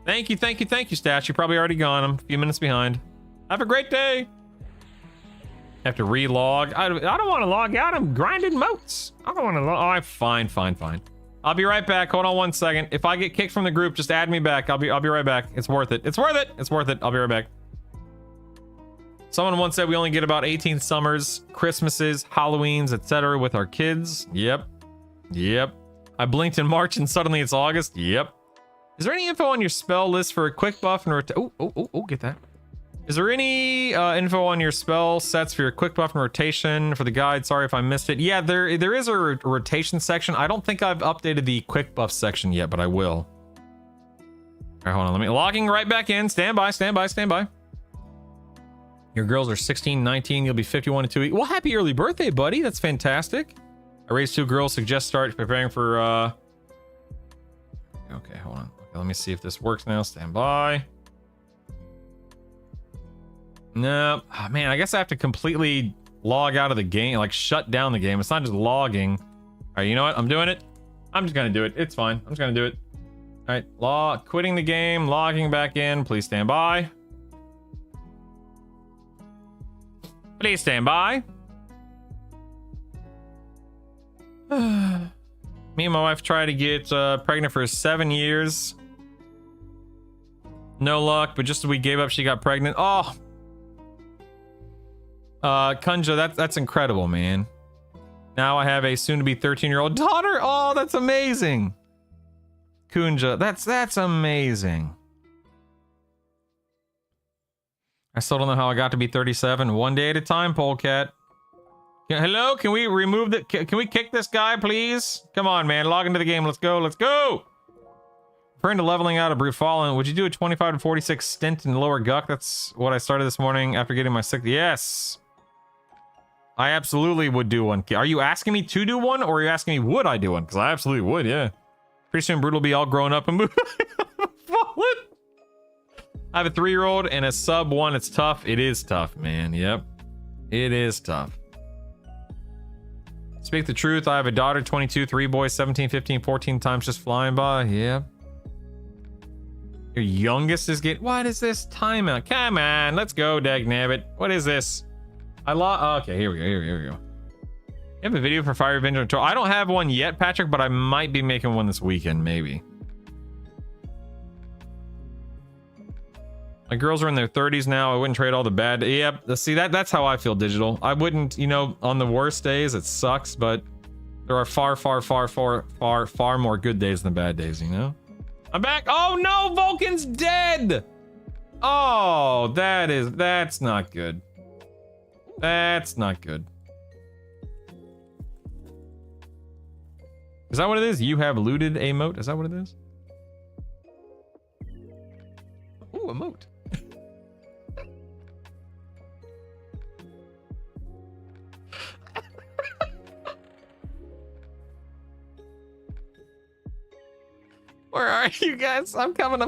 Thank you, Stash. You're probably already gone. I'm a few minutes behind. Have a great day. Have to re-log. I don't want to log out. I'm grinding moats. I don't want to log. Oh, fine. I'll be right back. Hold on one second. If I get kicked from the group, just add me back. I'll be right back. It's worth it. I'll be right back. Someone once said we only get about 18 summers, Christmases, Halloweens, etc. with our kids. Yep. I blinked in March and suddenly it's August. Yep. Is there any info on your spell list for a quick buff and oh, get that. Is there any info on your spell sets for your quick buff and rotation for the guide? Sorry if I missed it. Yeah, there is a rotation section. I don't think I've updated the quick buff section yet, but I will. All right, hold on. Let me logging right back in. Stand by. Your girls are 16, 19. You'll be 51 in 2 weeks. Well, happy early birthday, buddy. That's fantastic. I raised 2 girls. Suggest start preparing for. Okay, hold on. Okay, let me see if this works now. Stand by. No, oh, man, I guess I have to completely log out of the game, like shut down the game. It's not just logging. All right, you know what? I'm doing it. I'm just gonna do it. It's fine. I'm just gonna do it. All right, quitting the game, logging back in. Please stand by. Please stand by. Me and my wife tried to get pregnant for 7 years. No luck, but just as we gave up, she got pregnant. Oh. Kunja, that's incredible, man. Now I have a soon-to-be 13-year-old daughter. Oh, that's amazing. Kunja, that's amazing. I still don't know how I got to be 37. One day at a time, Polecat. Hello, can we remove the... Can we kick this guy, please? Come on, man. Log into the game. Let's go. Let's go. Referring to leveling out of Brute Fallen, would you do a 25 to 46 stint in Lower Guck? That's what I started this morning after getting my 6th. Yes. I absolutely would do one. Are you asking me to do one, or are you asking me would I do one? Because I absolutely would, yeah. Pretty soon Brute will be all grown up and move. Fallen. I have a 3-year-old and a sub 1. It's tough. It is tough, man. Yep. It is tough. Speak the truth. I have a daughter, 22, 3 boys, 17, 15, 14 times just flying by. Yeah. Your youngest is getting... What is this timeout? Come on. Let's go, dagnabbit. What is this? Okay, here we go. Here we go. You have a video for Fire Avenger Tour. I don't have one yet, Patrick, but I might be making one this weekend, maybe. My girls are in their 30s now. I wouldn't trade all the bad. Yep. See, that's how I feel digital. I wouldn't, you know, on the worst days, it sucks, but there are far more good days than bad days, you know? I'm back. Oh no, Vulcan's dead. Oh, that's not good. That's not good. Is that what it is? You have looted a moat? Is that what it is? Ooh, a moat. Where are you guys? I'm coming.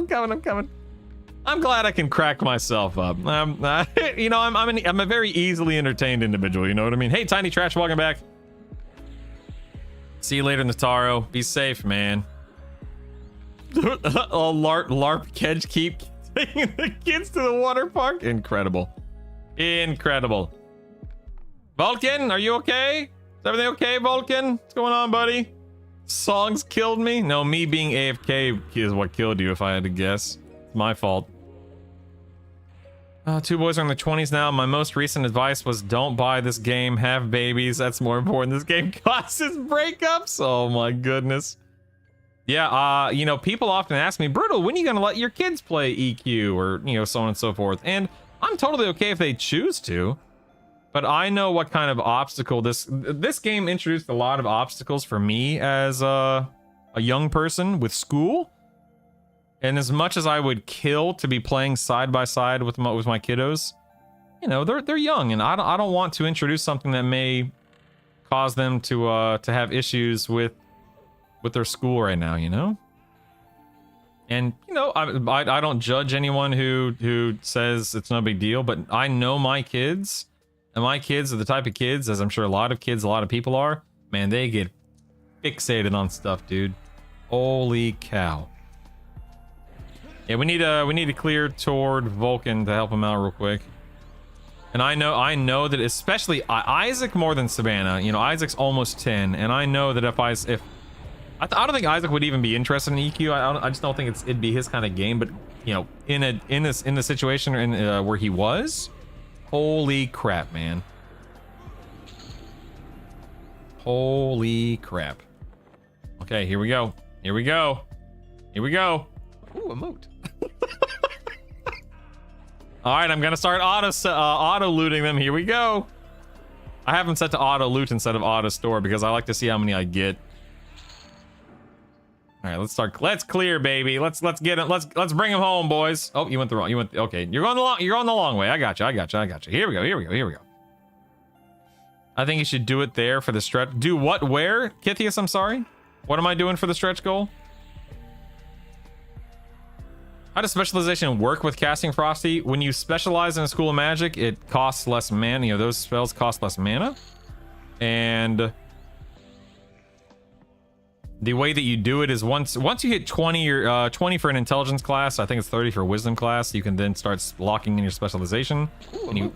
I'm glad I can crack myself up. You know, I'm a very easily entertained individual. You know what I mean? Hey, Tiny Trash, welcome back. See you later, Nataro. Be safe, man. Oh, LARP Kedge keep taking the kids to the water park. Incredible. Vulcan, are you okay? Is everything okay, Vulcan? What's going on, buddy? Songs killed me? No, me being AFK is what killed you, if I had to guess. It's my fault. 2 boys are in their 20s now. My most recent advice was don't buy this game. Have babies. That's more important. This game causes breakups. Oh my goodness. Yeah, you know, people often ask me, Brutal, when are you going to let your kids play EQ or, you know, so on and so forth? And I'm totally okay if they choose to. But I know what kind of obstacle this game introduced a lot of obstacles for me as a young person with school. And as much as I would kill to be playing side by side with my kiddos, you know, they're young, and I don't want to introduce something that may cause them to have issues with their school right now, you know. And you know, I don't judge anyone who says it's no big deal, but I know my kids, and my kids are the type of kids, as I'm sure a lot of people are. Man, they get fixated on stuff, dude. Holy cow. Yeah, we need to clear toward Vulcan to help him out real quick. And I know that especially Isaac more than Savannah. You know, Isaac's almost 10, and I know that I don't think Isaac would even be interested in EQ. I just don't think it'd be his kind of game. But you know, in the situation where he was, holy crap, man! Holy crap! Okay, here we go. Ooh, emote. All right, I'm gonna start auto looting them. Here we go. I have them set to auto loot instead of auto store because I like to see how many I get. All right, let's start. Let's clear, baby. Let's get it. Let's bring them home, boys. Oh, you went the wrong. Okay. You're going the long way. I got you. Here we go. I think you should do it there for the stretch. Do what? Where? Kithius, I'm sorry. What am I doing for the stretch goal? How does specialization work with casting Frosty? When you specialize in a school of magic, it costs less mana. You know, those spells cost less mana. And the way that you do it is once you hit 20 or 20 for an intelligence class, I think it's 30 for a wisdom class, you can then start locking in your specialization. Ooh,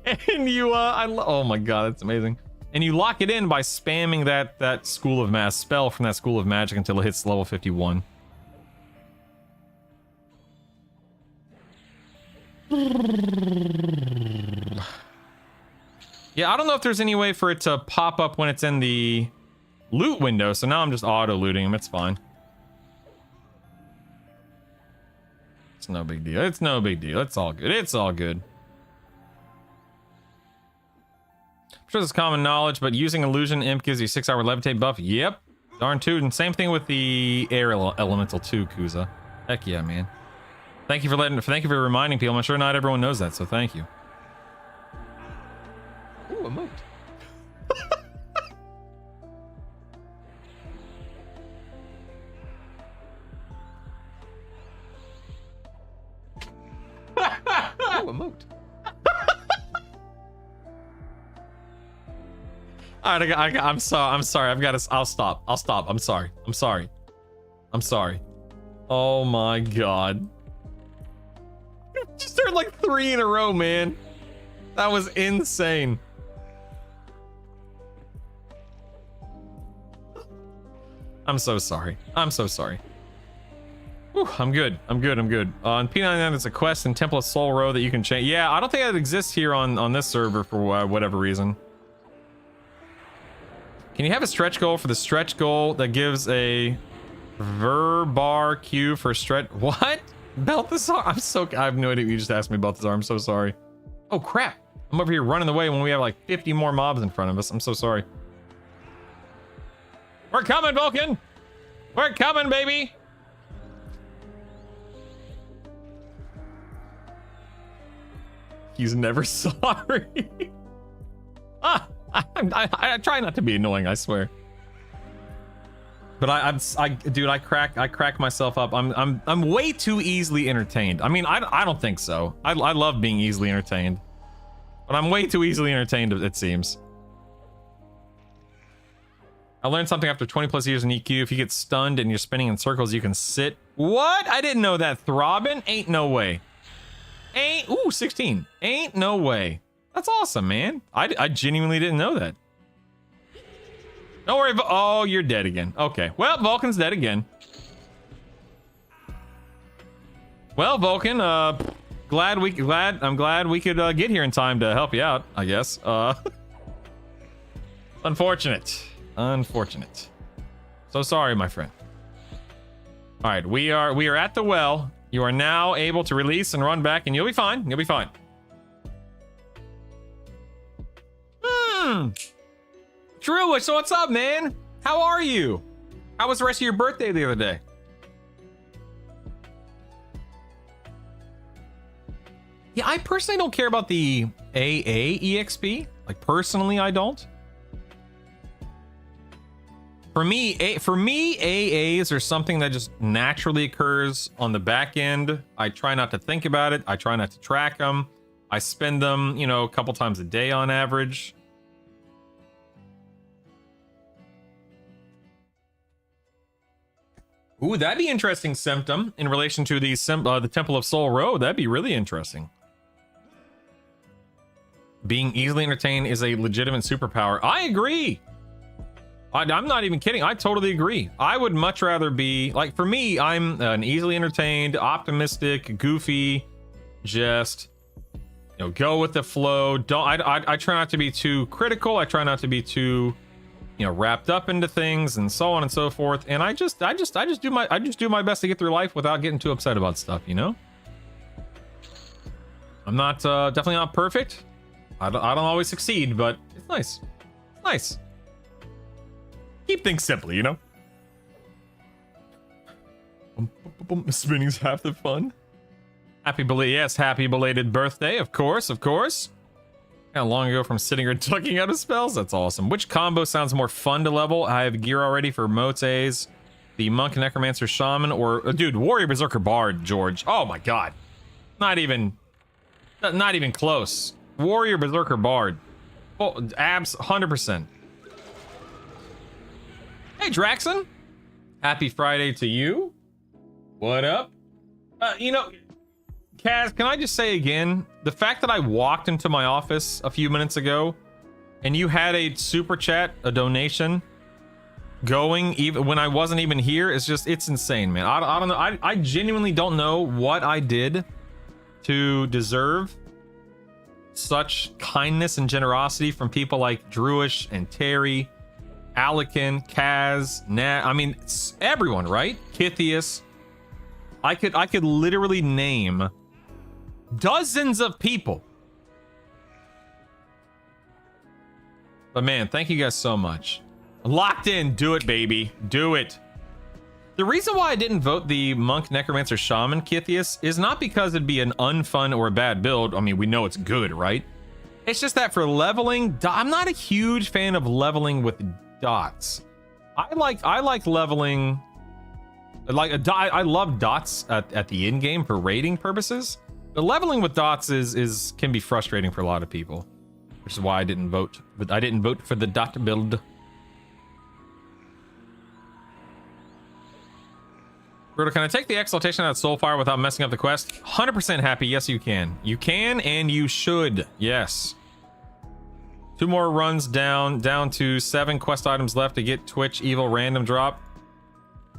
oh my god, that's amazing. And you lock it in by spamming that School of Mass spell from that School of Magic until it hits level 51. Yeah, I don't know if there's any way for it to pop up when it's in the loot window, so now I'm just auto looting them. It's fine. It's no big deal. It's no big deal. It's all good. It's all good. I'm sure this is common knowledge, but using illusion imp gives you 6-hour levitate buff. Yep. Darn tootin'. And same thing with the air elemental too, Kuza. Heck yeah, man. Thank you for reminding people. I'm sure not everyone knows that, so thank you. Ooh, emote. Ooh, emote. All right, I'm sorry. I'll stop. I'm sorry. Oh my god. Just heard like 3 in a row, man. That was insane. I'm so sorry. Whew, I'm good. On P99, there's a quest in Temple of Soul Row that you can change. Yeah, I don't think that exists here on this server for whatever reason. Can you have a stretch goal for the stretch goal that gives a Verbar Q for stretch? What? Balthazar? I have no idea what you just asked me, Balthazar. I'm so sorry. Oh crap. I'm over here running away when we have like 50 more mobs in front of us. I'm so sorry. We're coming, Vulcan. We're coming, baby. He's never sorry. I try not to be annoying, I swear. But I crack myself up. I'm way too easily entertained. I mean, I don't think so. I love being easily entertained, but I'm way too easily entertained, it seems. I learned something after 20 plus years in EQ. If you get stunned and you're spinning in circles, you can sit. What? I didn't know that. Throbbing? Ain't no way. Ooh, 16. Ain't no way. That's awesome, man. I genuinely didn't know that. Don't worry. Oh, you're dead again. Okay. Well, Vulcan's dead again. Well, Vulcan, I'm glad we could get here in time to help you out, I guess. Unfortunate. So sorry, my friend. All right, we are at the well. You are now able to release and run back, and you'll be fine. Drew, so what's up, man? How are you? How was the rest of your birthday the other day? Yeah, I personally don't care about the AA EXP. Like, personally, I don't. For me, AAs are something that just naturally occurs on the back end. I try not to think about it. I try not to track them. I spend them, you know, a couple times a day on average. Ooh, that'd be interesting symptom in relation to the Temple of Soul Road. That'd be really interesting. Being easily entertained is a legitimate superpower. I agree. I'm not even kidding. I totally agree. I would much rather be, like, for me, I'm an easily entertained, optimistic, goofy, just, you know, go with the flow. I try not to be too critical. I try not to be too you know, wrapped up into things and so on and so forth. And I just do my best to get through life without getting too upset about stuff, you know? I'm not definitely not perfect. I don't always succeed, but it's nice. It's nice. Keep things simple, you know? Spinning's half the fun. Happy belated birthday, of course. How long ago from sitting or tucking out of spells? That's awesome. Which combo sounds more fun to level? I have gear already for Motes, the Monk, Necromancer, Shaman, or dude, Warrior, Berserker, Bard, George. Oh my god. Not even close. Warrior, Berserker, Bard. Oh, abs, 100%. Hey, Draxon. Happy Friday to you. What up? You know, Kaz, can I just say again, the fact that I walked into my office a few minutes ago and you had a super chat, a donation going even when I wasn't even here, is just, it's insane, man. I don't know. I genuinely don't know what I did to deserve such kindness and generosity from people like Druish and Terry, Alekin, Kaz, Nat. I mean, everyone, right? Kithius. I could literally name dozens of people. But man, thank you guys so much. Locked in. Do it, baby. Do it. The reason why I didn't vote the Monk, Necromancer, Shaman, Kithius is not because it'd be an unfun or a bad build. I mean, we know it's good, right? It's just that for leveling, I'm not a huge fan of leveling with dots. I like leveling. I love dots at the end game for rating purposes. But leveling with dots can be frustrating for a lot of people, which is why I didn't vote. But I didn't vote for the dot build. Bruto, can I take the exaltation out of Soulfire without messing up the quest? 100% happy. Yes, you can. You can and you should. Yes. 2 more runs down to 7 quest items left to get Twitch Evil random drop.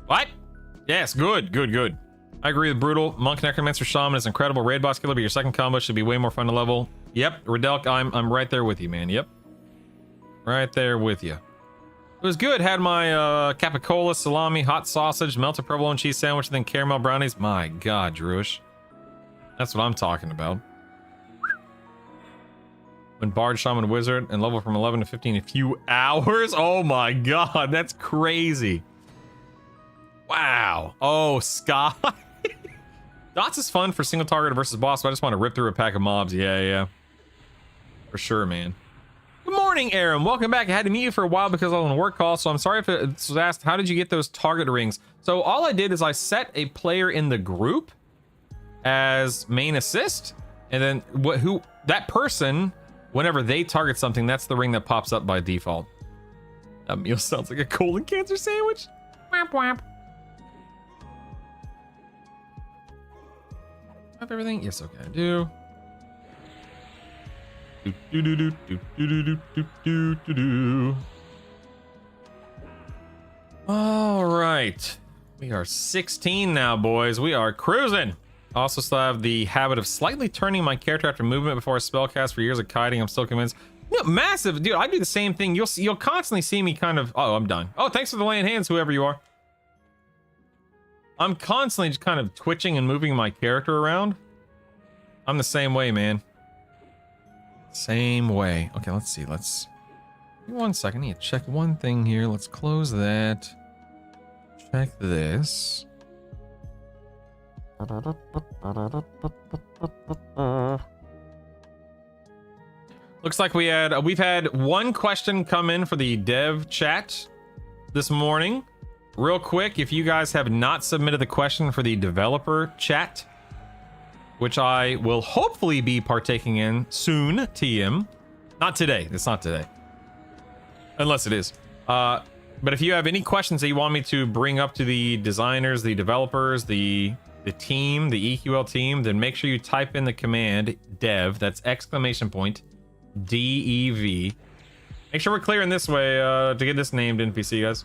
What? Yes, good. I agree with Brutal. Monk, Necromancer, Shaman is incredible raid boss killer, but your second combo should be way more fun to level. Yep, Redelk, I'm right there with you, man. Yep. Right there with you. It was good. Had my capicola, salami, hot sausage, melted provolone cheese sandwich, and then caramel brownies. My god, Druish. That's what I'm talking about. When Bard, Shaman, Wizard, and level from 11 to 15 in a few hours? Oh my god, that's crazy. Wow. Oh, Sky. Dots is fun for single target versus boss, but I just want to rip through a pack of mobs. Yeah. For sure, man. Good morning, Aaron. Welcome back. I had to mute you for a while because I was on a work call, so I'm sorry if it was asked, how did you get those target rings? So all I did is I set a player in the group as main assist, and then that person, whenever they target something, that's the ring that pops up by default. That meal sounds like a colon cancer sandwich. Whap whap. Have everything? Yes, okay, I do. All right, we are 16 now, boys. We are cruising. Also still have the habit of slightly turning my character after movement before a spell cast. For years of kiting, I'm still convinced. You know, massive, dude. I do the same thing. You'll constantly see me kind of. Oh, I'm done. Oh, thanks for the laying hands, whoever you are. I'm constantly just kind of twitching and moving my character around. I'm the same way, man. Same way. Okay, let's see. Give me 1 second. I need to check one thing here. Let's close that. Check this. Looks like we've had one question come in for the dev chat this morning. Real quick, if you guys have not submitted the question for the developer chat, which I will hopefully be partaking in soon, TM. Not today. It's not today. Unless it is. But if you have any questions that you want me to bring up to the designers, the developers, the team, the EQL team, then make sure you type in the command dev. That's exclamation point DEV. Make sure we're clear in this way to get this named NPC, guys.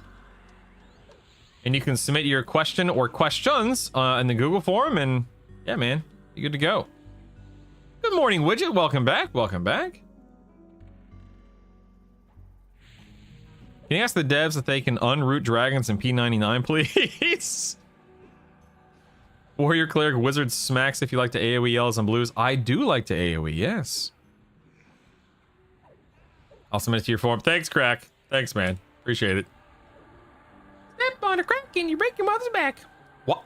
And you can submit your question or questions in the Google form, and yeah, man, you're good to go. Good morning, Widget. Welcome back. Welcome back. Can you ask the devs if they can unroot dragons in P99, please? Warrior, cleric, wizard, smacks if you like to AoE yellows and blues. I do like to AoE, yes. I'll submit it to your form. Thanks, Crack. Thanks, man. Appreciate it. Step on a crack and you break your mother's back. What?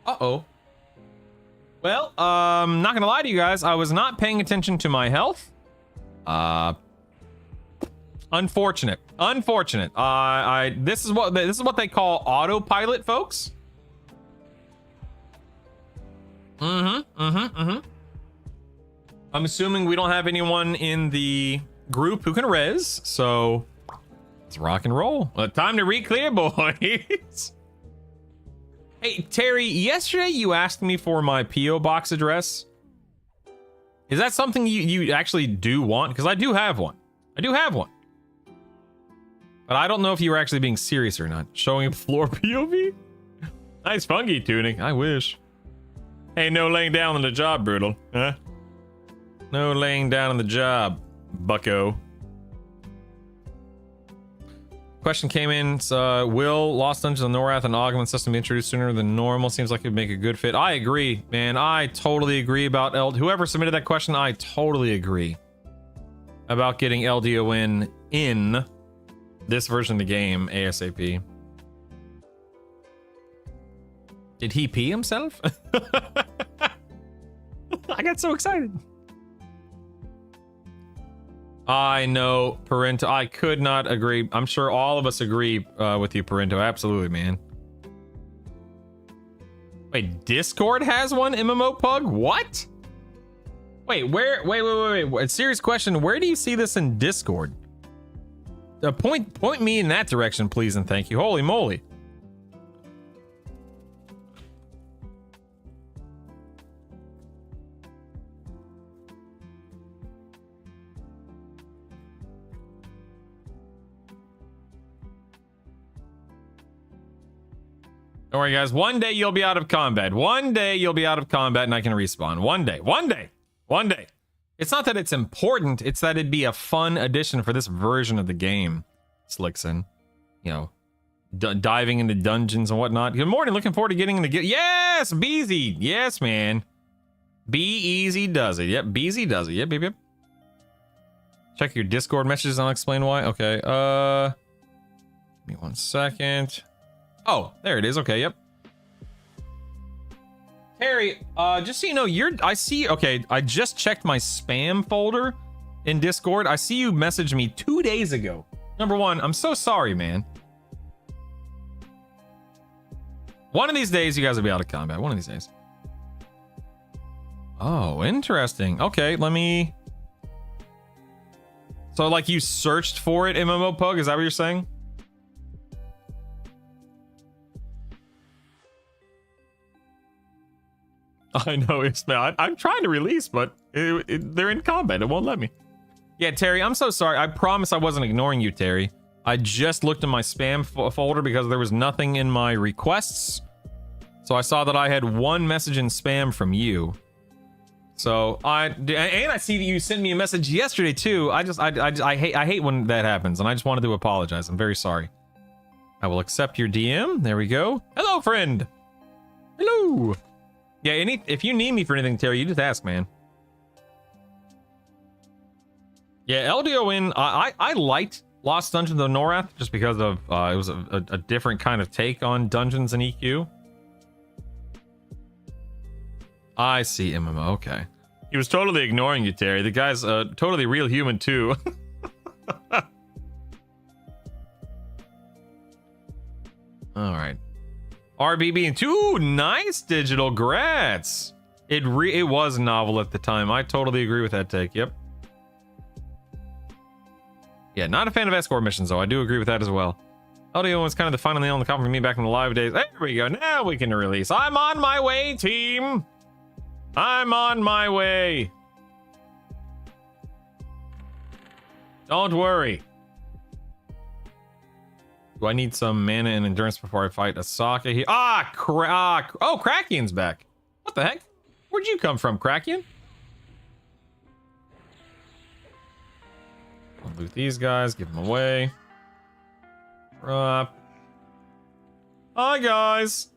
Uh-oh. Well, not gonna lie to you guys. I was not paying attention to my health. Unfortunate. Unfortunate. This is what they call autopilot, folks. I'm assuming we don't have anyone in the group who can res, so let's rock and roll. Time to re-clear, boys. Hey, Terry, yesterday you asked me for my P.O. box address. Is that something you actually do want? Because I do have one. I do have one. But I don't know if you were actually being serious or not. Showing floor POV? Nice funky tuning. I wish. Hey, no laying down on the job, Brutal. Huh? No laying down on the job, bucko. Question came in. Will Lost Dungeons of Norath and Augment system be introduced sooner than normal? Seems like it would make a good fit. I agree, man. I totally agree about whoever submitted that question. I totally agree about getting LDON in this version of the game ASAP. Did he pee himself? I got so excited. I know, Parento. I could not agree. I'm sure all of us agree with you, Parento. Absolutely, man. Wait, Discord has one MMO pug? What? Wait, where? Wait. Serious question. Where do you see this in Discord? Point me in that direction, please, and thank you. Holy moly. Don't worry, guys. One day you'll be out of combat. One day you'll be out of combat and I can respawn. One day. It's not that it's important. It's that it'd be a fun addition for this version of the game. Slickson. You know, diving into dungeons and whatnot. Good morning. Looking forward to getting into... Yes! Beezy! Yes, man. Be easy does it. Yep, Beezy does it. Yep. Check your Discord messages and I'll explain why. Okay, give me 1 second. Oh, there it is. Okay, yep. Terry, just so you know, I just checked my spam folder in Discord. I see you messaged me 2 days ago. Number one, I'm so sorry, man. One of these days, you guys will be out of combat. One of these days. Oh, interesting. Okay, let me... So, like, you searched for it, MMO Pug? Is that what you're saying? I know, Ismail. I'm trying to release, but they're in combat. It won't let me. Yeah, Terry, I'm so sorry. I promise I wasn't ignoring you, Terry. I just looked in my spam folder because there was nothing in my requests. So I saw that I had one message in spam from you. So I see that you sent me a message yesterday too. I hate when that happens, and I just wanted to apologize. I'm very sorry. I will accept your DM. There we go. Hello, friend. Hello. Yeah, if you need me for anything, Terry, you just ask, man. Yeah, LDON, I liked Lost Dungeons of Norath just because of it was a different kind of take on dungeons and EQ. I see, MMO. Okay. He was totally ignoring you, Terry. The guy's a totally real human too. All right. RBB and 2, nice digital grats. It was novel at the time. I totally agree with that take. Yep. Yeah, not a fan of escort missions though. I do agree with that as well. LDO was kind of the final nail in the coffin for me back in the live days. There we go. Now we can release. I'm on my way, team. I'm on my way. Don't worry. Do I need some mana and endurance before I fight Asaka here? Oh, Kraken's back. What the heck? Where'd you come from, Kraken? I'll loot these guys, give them away. Hi guys.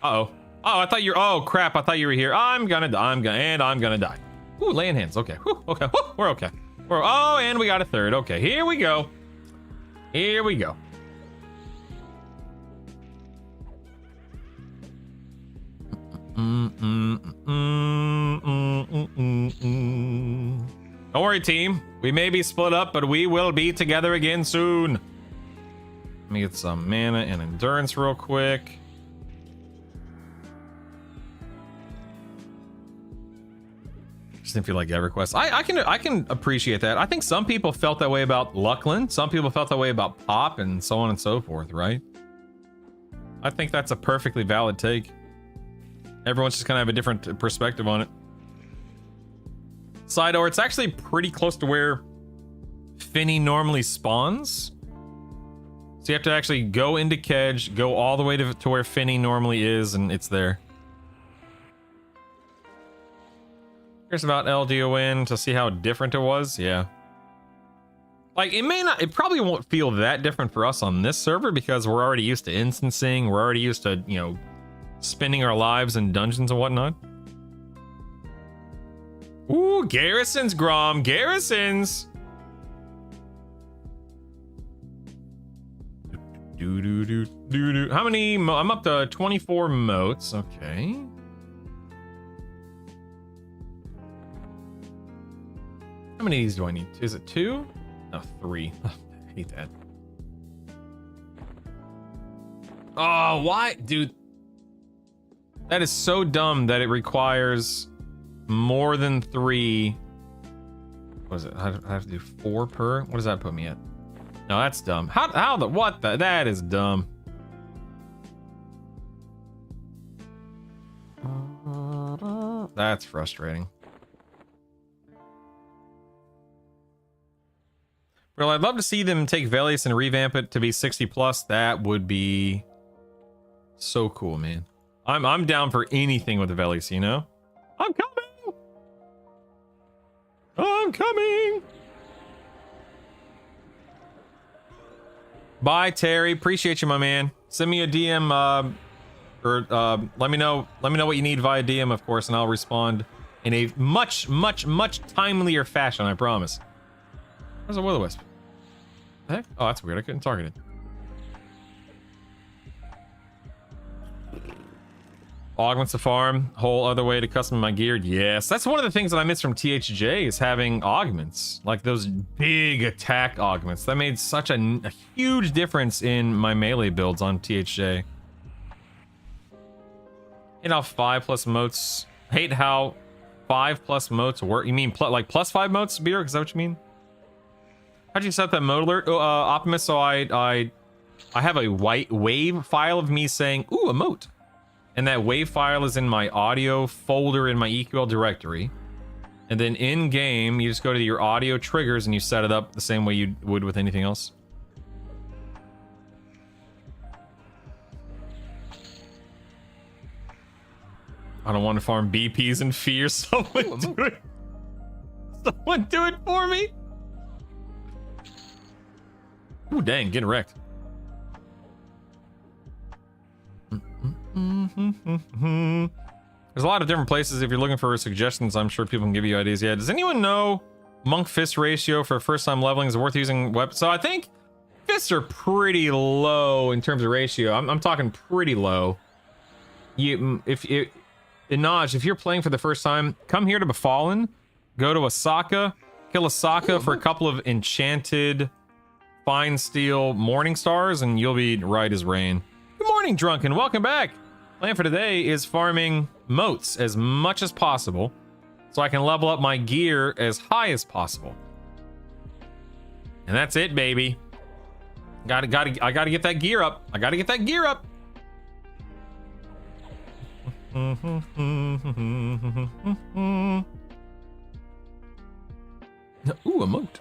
Uh-oh. Oh, I thought you're. Oh crap! I thought you were here. I'm gonna die. I'm gonna die. Ooh, laying hands. Okay. Whew, okay. Whew, we're okay. Oh, and we got a third. Okay. Here we go. Here we go. Don't worry, team. We may be split up, but we will be together again soon. Let me get some mana and endurance real quick. Just didn't feel like EverQuest. I can appreciate that. I think some people felt that way about Luckland. Some people felt that way about Pop, and so on and so forth, right? I think that's a perfectly valid take. Everyone's just gonna have a different perspective on it. Side door, it's actually pretty close to where Finny normally spawns. So you have to actually go into Kedge, go all the way to where Finny normally is, and it's there. Here's about LDON to see how different it was. Yeah. Like, it probably won't feel that different for us on this server because we're already used to instancing. We're already used to, you know, spending our lives in dungeons and whatnot. Ooh, garrisons, Grom. Garrisons. How many? I'm up to 24 moats. Okay. How many of these do I need? Is it 2? No, 3. I hate that. Oh, why? Dude. That is so dumb that it requires more than 3. What is it? I have to do 4 per? What does that put me at? No, that's dumb. That is dumb. That's frustrating. Well, I'd love to see them take Velius and revamp it to be 60 plus. That would be so cool, man. I'm down for anything with the Velius, you know? I'm coming! I'm coming! Bye, Terry. Appreciate you, my man. Send me a DM, let me know what you need via DM, of course, and I'll respond in a much timelier fashion, I promise. Where's a will-o-wisp? The heck? Oh, that's weird. I couldn't target it. Augments the farm. Whole other way to custom my gear. Yes, that's one of the things that I miss from THJ is having augments, like those big attack augments. That made such a huge difference in my melee builds on THJ. Hate how 5+ moats. Hate how 5+ moats work. You mean like +5 moats, Beer? Is that what you mean? How'd you set that mode alert, Optimus? So I have a white wave file of me saying, "Ooh, a moat." And that wave file is in my audio folder in my EQL directory. And then in game, you just go to your audio triggers and you set it up the same way you would with anything else. I don't want to farm BPs in fear. Someone do it. Someone do it for me. Ooh, dang, getting wrecked. There's a lot of different places. If you're looking for suggestions, I'm sure people can give you ideas. Yeah, does anyone know monk fist ratio for first time leveling is worth using weapons? So I think fists are pretty low in terms of ratio. I'm talking pretty low. Inaj, if you're playing for the first time, come here to Befallen, go to Asaka, kill Asaka for a couple of enchanted fine steel morning stars, and you'll be right as rain. Good morning, Drunken. Welcome back. Plan for today is farming moats as much as possible so I can level up my gear as high as possible. And that's it, baby. I gotta get that gear up. I gotta get that gear up. Ooh, a moat.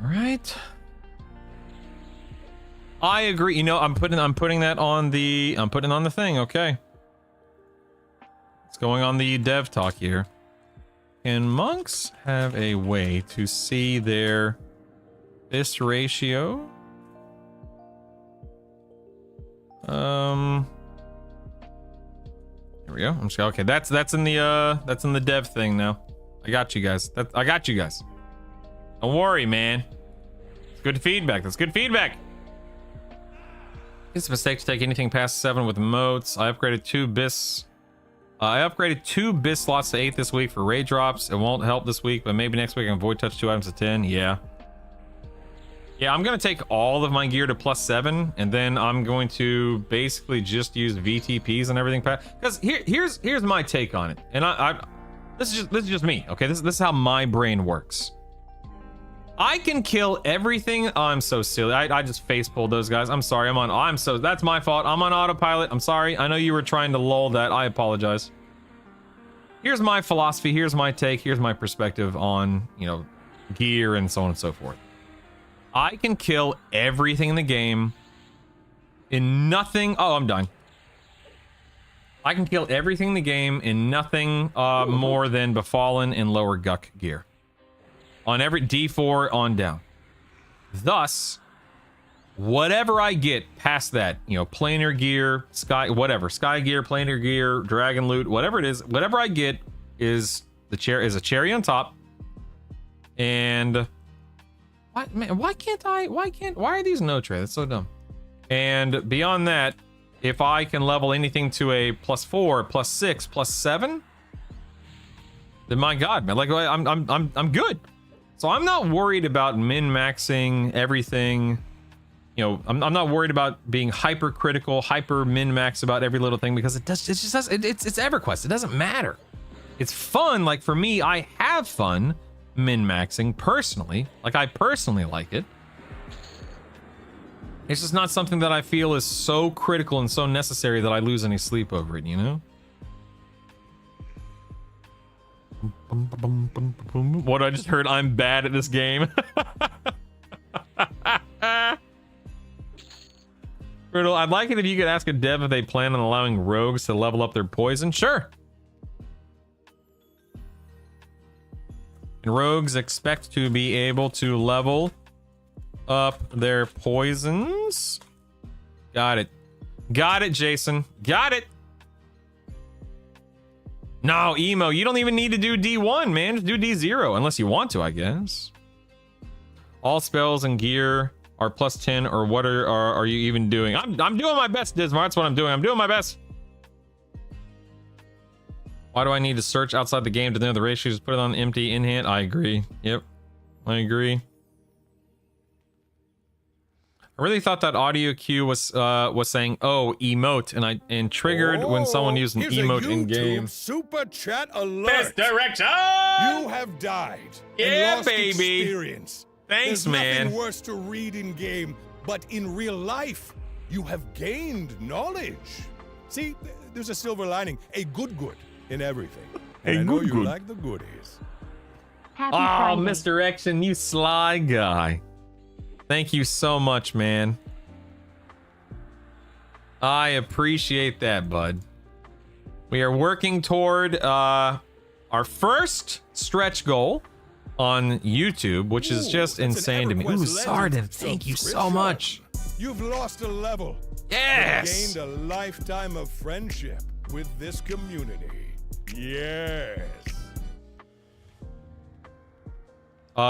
right. I agree. You know, I'm putting that on the thing. Okay. It's going on the dev talk here. Can monks have a way to see their BiS ratio? Here we go. I'm just okay. That's in the dev thing now. I got you guys. I got you guys. Don't worry, man. It's good feedback. That's good feedback. It's a mistake to take anything past 7 with moats. I upgraded 2 BiS. I upgraded 2 BiS slots to 8 this week for raid drops. It won't help this week, but maybe next week I can void touch 2 items to 10. Yeah. Yeah, I'm gonna take all of my gear to +7, and then I'm going to basically just use VTPs and everything. Because here's my take on it, and this is just me. Okay, this is how my brain works. I can kill everything. Oh, I'm so silly. I just face pulled those guys. I'm sorry. That's my fault. I'm on autopilot. I'm sorry. I know you were trying to lull that. I apologize. Here's my philosophy. Here's my take. Here's my perspective on, you know, gear and so on and so forth. I can kill everything in the game in nothing. Oh, I'm done. I can kill everything in the game in nothing more than Befallen and lower Guck gear. On every D4 on down. Thus, whatever I get past that, you know, planar gear, sky gear, planar gear, dragon loot, whatever it is, whatever I get is a cherry on top. And why are these no tray? That's so dumb. And beyond that, if I can level anything to a +4, +6, +7, then my God, man, like I'm good. So I'm not worried about min-maxing everything. You know, I'm not worried about being hypercritical, hyper min-max about every little thing, because it's EverQuest. It doesn't matter. It's fun. Like for me, I have fun min-maxing personally. Like I personally like it. It's just not something that I feel is so critical and so necessary that I lose any sleep over it, you know? What I just heard, I'm bad at this game. Brutal, I'd like it if you could ask a dev if they plan on allowing rogues to level up their poison. Sure. And rogues expect to be able to level up their poisons. Got it. Got it, Jason. Got it. No, Emo, you don't even need to do D1, man. Just do D0, unless you want to, I guess. All spells and gear are +10, or what are you even doing? I'm doing my best, Dismar. That's what I'm doing. I'm doing my best. Why do I need to search outside the game to know the ratio? Just put it on empty in hand. I agree. Yep, I agree. I really thought that audio cue was saying, "Oh, emote," and triggered when someone used an emote in game. Super chat alert! Misdirection! You have died. Yeah, and lost baby. Experience. Thanks, There's man. nothing worse to read in game, but in real life, you have gained knowledge. See, there's a silver lining, a good in everything. And I know you like the goodies. Happy Friday. Misdirection, you sly guy. Thank you so much, man. I appreciate that, bud. We are working toward our first stretch goal on YouTube, which is just insane to me. Ooh, Zarden, thank you so much. You've lost a level. Yes. Gained a lifetime of friendship with this community. Yes.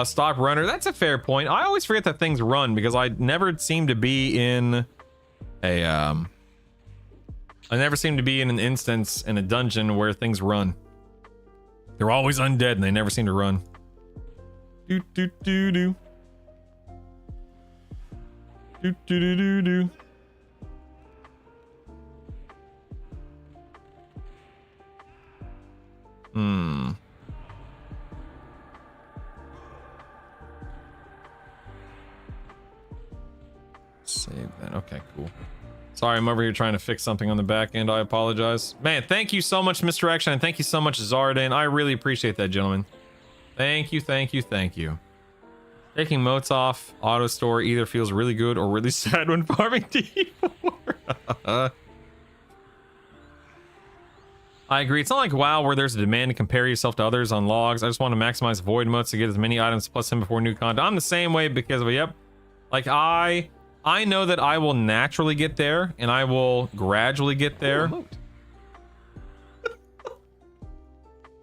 Stock runner. That's a fair point. I always forget that things run because I never seem to be in a I never seem to be in an instance in a dungeon where things run. They're always undead and they never seem to run. Do do do do. Do do do do do. Save that. Okay, cool. Sorry, I'm over here trying to fix something on the back end. I apologize. Man, thank you so much, Mr. Action, and thank you so much, Zardan. I really appreciate that, gentlemen. Thank you, thank you, thank you. Taking motes off auto store either feels really good or really sad when farming D4. I agree. It's not like WoW where there's a demand to compare yourself to others on logs. I just want to maximize void motes to get as many items plus him before new content. I'm the same way because of yep. Like I know that I will naturally get there and I will gradually get there.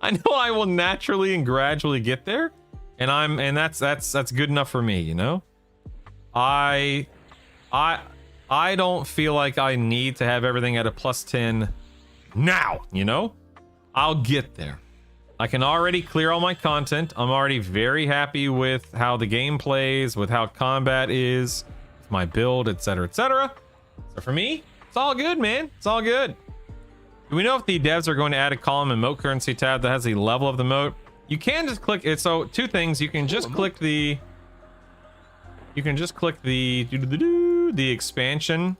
I know I will naturally and gradually get there. And that's good enough for me, you know? I don't feel like I need to have everything at a +10 now, you know? I'll get there. I can already clear all my content. I'm already very happy with how the game plays, with how combat is, with my build, etc., etc. So for me, it's all good, man. It's all good. Do we know if the devs are going to add a column and moat currency tab that has the level of the moat? You can just click it. So two things. You can just click the expansion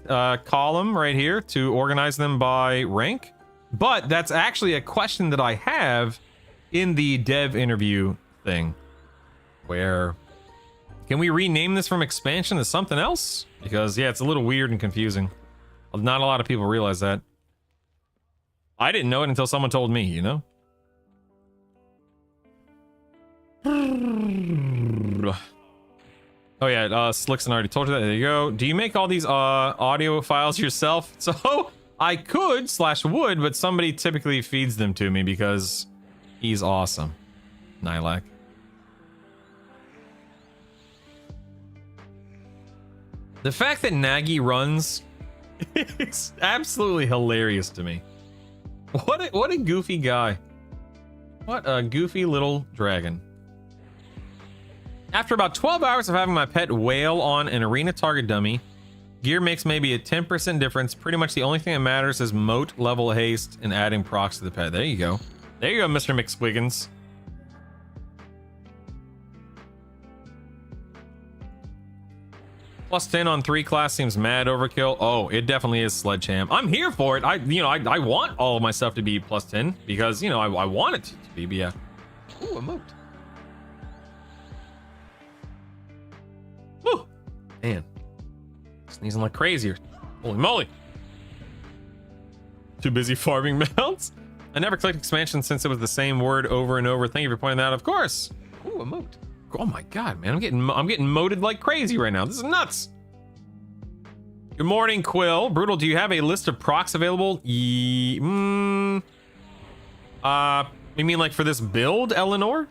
column right here to organize them by rank. But that's actually a question that I have in the dev interview thing, where can we rename this from expansion to something else? Because yeah, it's a little weird and confusing. Not a lot of people realize that. I didn't know it until someone told me, you know? Oh yeah, Slickson already told you that. There you go. Do you make all these audio files yourself? So I could / would, but somebody typically feeds them to me because he's awesome. Nylak. The fact that Nagy runs is absolutely hilarious to me. What a goofy guy. What a goofy little dragon. After about 12 hours of having my pet wail on an arena target dummy, gear makes maybe a 10% difference. Pretty much the only thing that matters is moat, level haste, and adding procs to the pet. There you go. There you go, Mr. McSquiggins. +10 on 3 class seems mad overkill. Oh, it definitely is sledgehammer. I'm here for it. I want all of my stuff to be +10 because, you know, I want it to be, but yeah. Ooh, a moat. Woo! Man. Sneezing like crazy. Holy moly. Too busy farming mounts? I never clicked expansion since it was the same word over and over. Thank you for pointing that out. Of course. Ooh, a moat. Oh my god, man. I'm getting moated like crazy right now. This is nuts. Good morning, Quill. Brutal, do you have a list of procs available? You mean like for this build, Eleanor?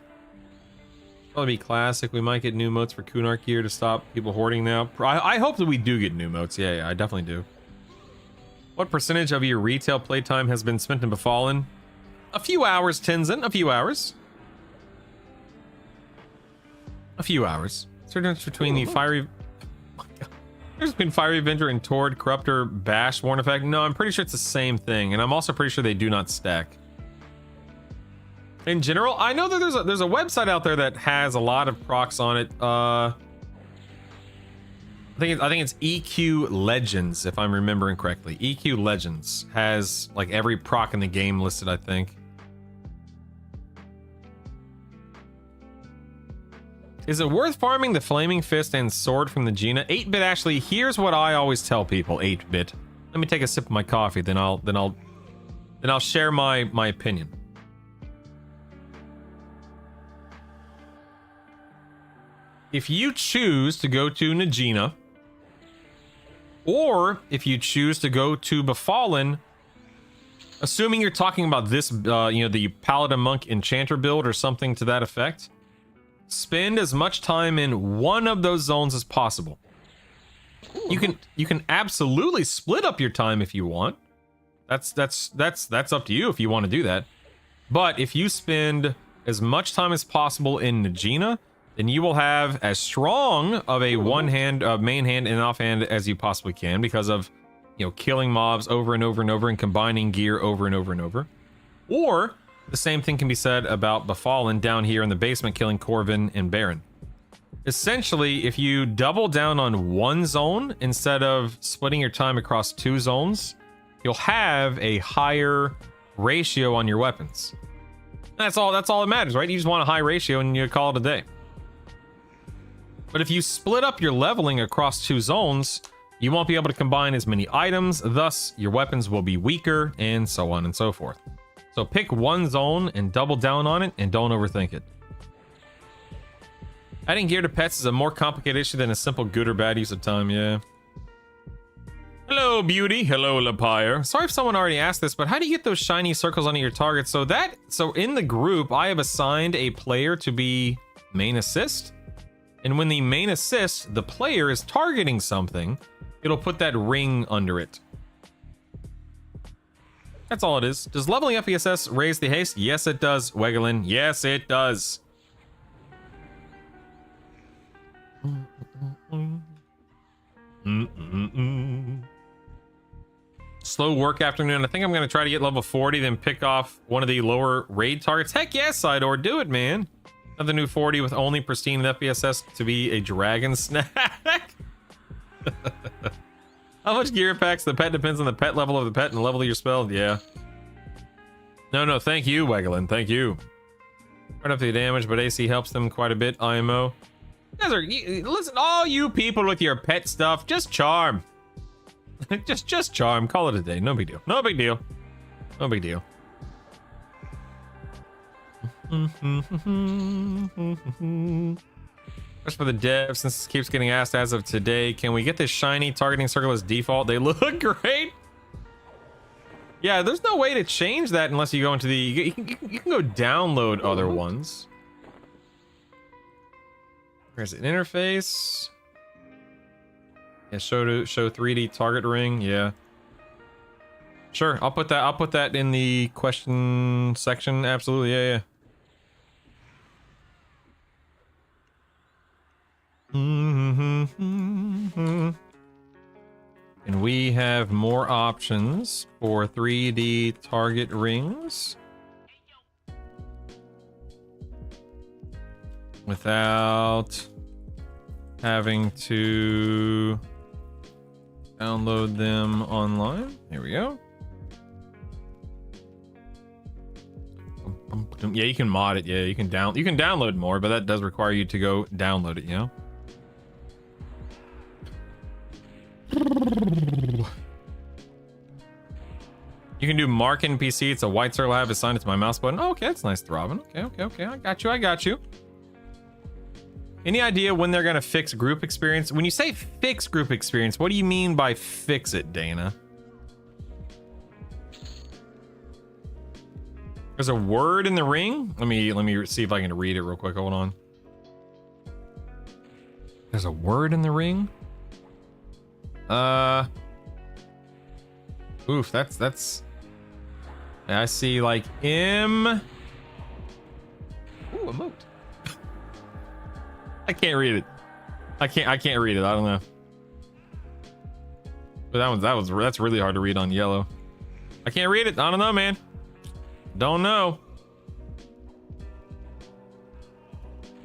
Probably be classic. We might get new motes for Kunark gear to stop people hoarding now. I hope that we do get new motes. Yeah, I definitely do. What percentage of your retail playtime has been spent in Befallen? A few hours, Tenzin. A few hours. A few hours. Is there a difference between the fiery... Oh my god. There's been Fiery Avenger and Tord, Corruptor, Bash, Warn Effect. No, I'm pretty sure it's the same thing. And I'm also pretty sure they do not stack. In general, I know that there's a website out there that has a lot of procs on it. I think it's EQ Legends, if I'm remembering correctly. EQ Legends has like every proc in the game listed, I think. Is it worth farming the Flaming Fist and Sword from the Gina? 8-bit Ashley, here's what I always tell people, 8-bit. Let me take a sip of my coffee, then I'll share my opinion. If you choose to go to Najina, or if you choose to go to Befallen, assuming you're talking about this, the Paladin Monk Enchanter build or something to that effect, spend as much time in one of those zones as possible. You can absolutely split up your time if you want. That's up to you if you want to do that. But if you spend as much time as possible in Najina, then you will have as strong of a main hand and offhand as you possibly can because of, killing mobs over and over and over and combining gear over and over and over. Or the same thing can be said about Befallen down here in the basement killing Corvin and Baron. Essentially, if you double down on one zone instead of splitting your time across 2 zones, you'll have a higher ratio on your weapons. That's all that matters, right? You just want a high ratio and you call it a day. But if you split up your leveling across 2 zones, you won't be able to combine as many items, thus your weapons will be weaker, and so on and so forth. So pick one zone and double down on it, and don't overthink it. Adding gear to pets is a more complicated issue than a simple good or bad use of time, yeah. Hello, Beauty. Hello, Lapire. Sorry if someone already asked this, but how do you get those shiny circles on your target? So in the group, I have assigned a player to be main assist. And when the main assist, the player is targeting something, it'll put that ring under it. That's all it is. Does leveling up ESS raise the haste? Yes, it does, Wegelin. Yes, it does. Slow work afternoon. I think I'm going to try to get level 40, then pick off one of the lower raid targets. Heck yes, Sidor, do it, man. Another new 40 with only pristine FPSS to be a dragon snack. How much gear packs the pet depends on the pet level of the pet and the level of your spell. Yeah. No, thank you, Wegelin. Thank you. Turn up the damage, but AC helps them quite a bit, IMO. Listen, all you people with your pet stuff, just charm. just charm. Call it a day. No big deal. No big deal. No big deal. Just for the devs, since this keeps getting asked as of today, can we get this shiny targeting circle as default? They look great. Yeah, there's no way to change that unless you go into the... You can go download other ones. There's an interface. Yeah, show 3D target ring. Yeah. Sure, I'll put that in the question section. Absolutely, yeah. And we have more options for 3D target rings without having to download them online. Here we go. Yeah, you can mod it. Yeah, you can download more, but that does require you to go download it, you know? You can do mark NPC. It's a white circle I have assigned it to my mouse button. Oh, okay, that's nice, Throbbing. Okay. I got you. Any idea when they're gonna fix group experience? When you say fix group experience, what do you mean by fix it, Dana? There's a word in the ring. Let me see if I can read it real quick. Hold on. There's a word in the ring. Oof, that's I see like M. Ooh, emote. I can't read it. I can't read it. I don't know. But that's really hard to read on yellow. I can't read it. I don't know, man. Don't know.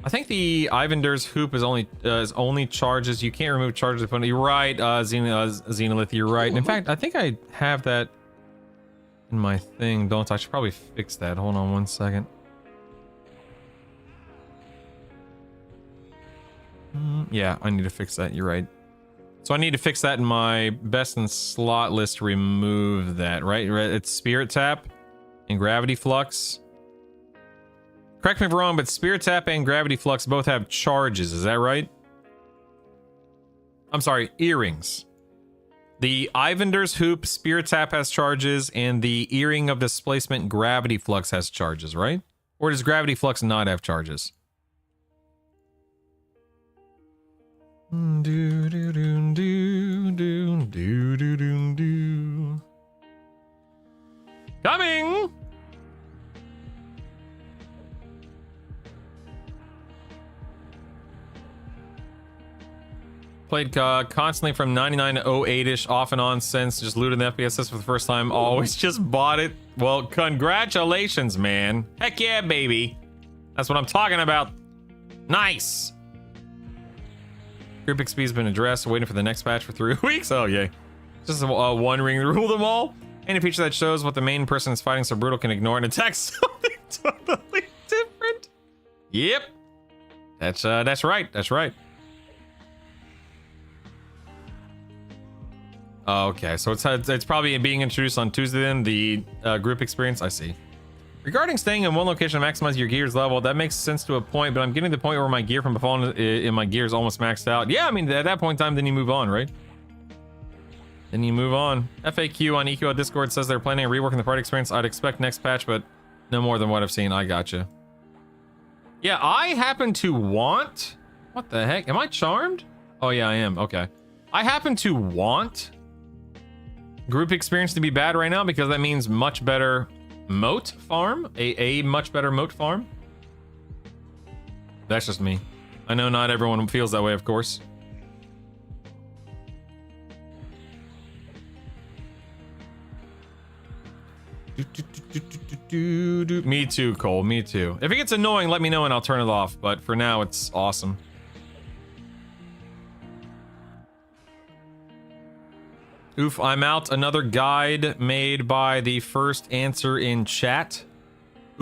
I think the Ivander's hoop is only charges. You can't remove charges upon it. You're right, Xenolith, you're right. In fact, I think I have that in my thing, don't I? I should probably fix that. Hold on one second. Yeah, I need to fix that. You're right. So I need to fix that in my best in slot list to remove that, right? It's Spirit Tap and Gravity Flux. Correct me if I'm wrong, but Spirit Tap and Gravity Flux both have charges. Is that right? I'm sorry, earrings. The Ivander's Hoop Spirit Tap has charges, and the Earring of Displacement Gravity Flux has charges, right? Or does Gravity Flux not have charges? Coming! Played constantly from 99 to 08-ish, off and on since. Just looted the FPSS for the first time. Always just bought it. Well, congratulations, man. Heck yeah, baby. That's what I'm talking about. Nice. Group XP's been addressed. Waiting for the next patch for 3 weeks. Oh, yay. Just a one ring to rule them all. Any feature that shows what the main person is fighting so brutal can ignore and attack something totally different. Yep. That's right. That's right. Oh, okay, so it's probably being introduced on Tuesday then, the group experience. I see. Regarding staying in one location to maximize your gear's level, that makes sense to a point, but I'm getting to the point where my gear from Befallen in my gear is almost maxed out. Yeah, I mean, at that point in time, then you move on, right? Then you move on. FAQ on EQL Discord says they're planning on reworking the party experience. I'd expect next patch, but no more than what I've seen. I gotcha. Yeah, I happen to want... What the heck? Am I charmed? Oh, yeah, I am. Okay. I happen to want group experience to be bad right now because that means much better moat farm. A much better moat farm. That's just me. I know not everyone feels that way, of course. Me too, Cole. Me too. If it gets annoying, let me know and I'll turn it off. But for now, it's awesome. Oof, I'm out. Another guide made by the first answer in chat.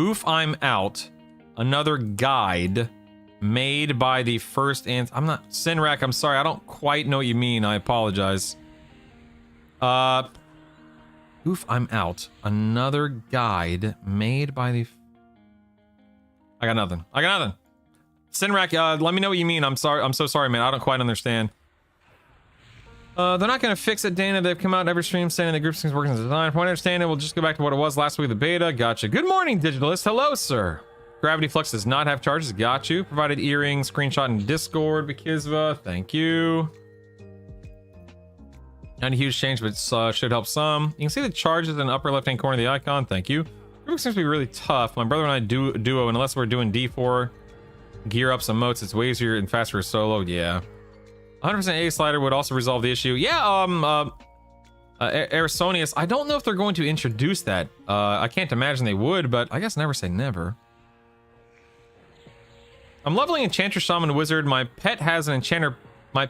Oof, I'm out. Another guide made by the first answer. I'm not... Sinrak, I'm sorry. I don't quite know what you mean. I apologize. Oof, I'm out. Another guide made by the... I got nothing. I got nothing. Sinrak, let me know what you mean. I'm sorry. I'm so sorry, man. I don't quite understand. They're not going to fix it, Dana. They've come out in every stream saying the group things working as design. From what I understand, it will just go back to what it was last week, the beta. Gotcha. Good morning, Digitalist. Hello, sir. Gravity Flux does not have charges. Got you. Provided earring screenshot in Discord. Bikizva. Thank you. Not a huge change, but should help some. You can see the charges in the upper left-hand corner of the icon. Thank you. Group seems to be really tough. My brother and I do duo, and unless we're doing D4 gear up some moats, it's way easier and faster solo. Yeah. 100% A slider would also resolve the issue. Yeah, Arisonius, I don't know if they're going to introduce that. I can't imagine they would, but I guess never say never. I'm leveling Enchanter, Shaman, Wizard. My pet has an Enchanter pet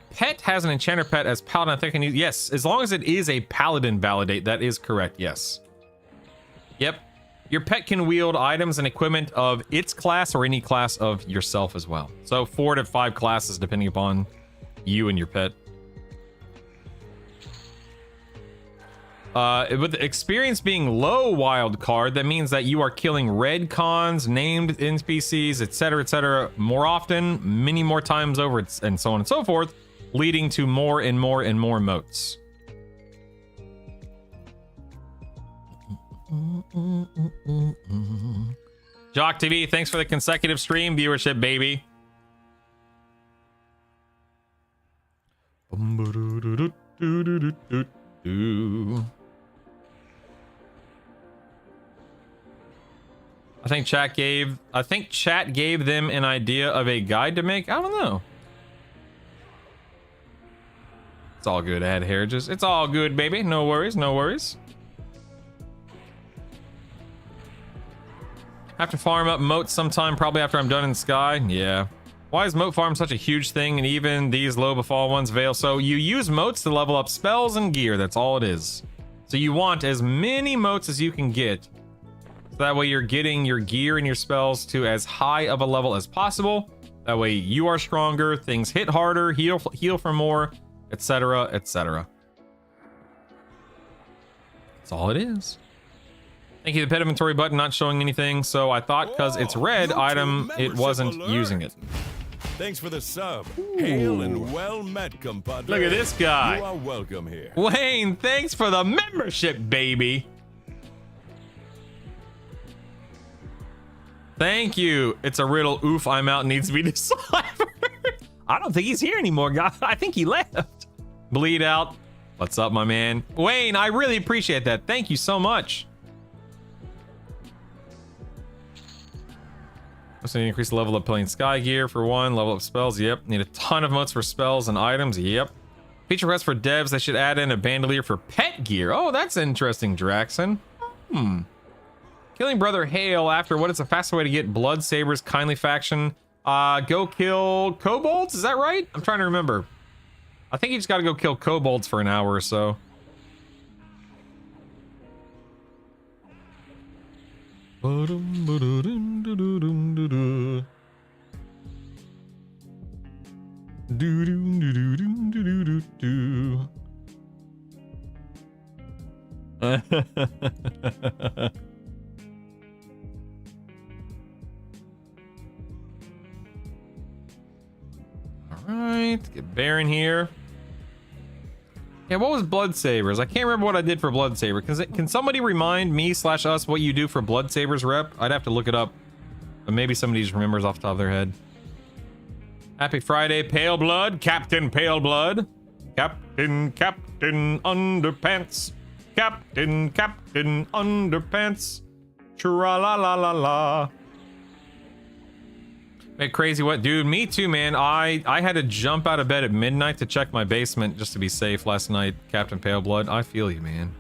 as Paladin. I think I need... Yes, as long as it is a Paladin validate, that is correct, yes. Yep. Your pet can wield items and equipment of its class or any class of yourself as well. So 4 to 5 classes depending upon you and your pet. With the experience being low wild card, that means that you are killing red cons, named NPCs, etc., more often, many more times over, and so on and so forth, leading to more and more and more moats. Jock TV, thanks for the consecutive stream viewership, baby. I think chat gave them an idea of a guide to make. I don't know. It's all good, Ad Heritage. It's all good, baby. No worries, no worries. Have to farm up moats sometime, probably after I'm done in Sky. Yeah. Why is moat farm such a huge thing, and even these low befall ones fail? So you use moats to level up spells and gear. That's all it is. So you want as many moats as you can get. So that way you're getting your gear and your spells to as high of a level as possible. That way you are stronger, things hit harder, heal for more, etc., etc. That's all it is. Thank you. The pet inventory button not showing anything, so I thought because it's red item, it wasn't using it. Thanks for the sub. Hail and well met, compadre. Look at this guy. You are welcome here. Wayne, thanks for the membership, baby. Thank you. It's a riddle. Oof, I'm out. Needs to be deciphered. I don't think he's here anymore, guys. I think he left. Bleed out. What's up, my man? Wayne, I really appreciate that. Thank you so much. So you increase the level of playing Sky Gear for one. Level up spells. Yep. Need a ton of motes for spells and items. Yep. Feature request for devs. They should add in a bandolier for pet gear. Oh, that's interesting, Draxon. Killing Brother Hale after what is the fastest way to get Blood Sabers kindly faction? Go kill kobolds? Is that right? I'm trying to remember. I think you just got to go kill kobolds for an hour or so. Alright, get Baron here. Yeah, what was Blood Sabers? I can't remember what I did for Blood Saber. Can somebody remind me / us what you do for Blood Sabers rep? I'd have to look it up. But maybe somebody just remembers off the top of their head. Happy Friday, Pale Blood. Captain Pale Blood. Captain Underpants. Captain Underpants. Tra-la-la-la-la. Hey, crazy what? Dude, me too, man. I had to jump out of bed at midnight to check my basement just to be safe last night, Captain Pale Blood. I feel you, man.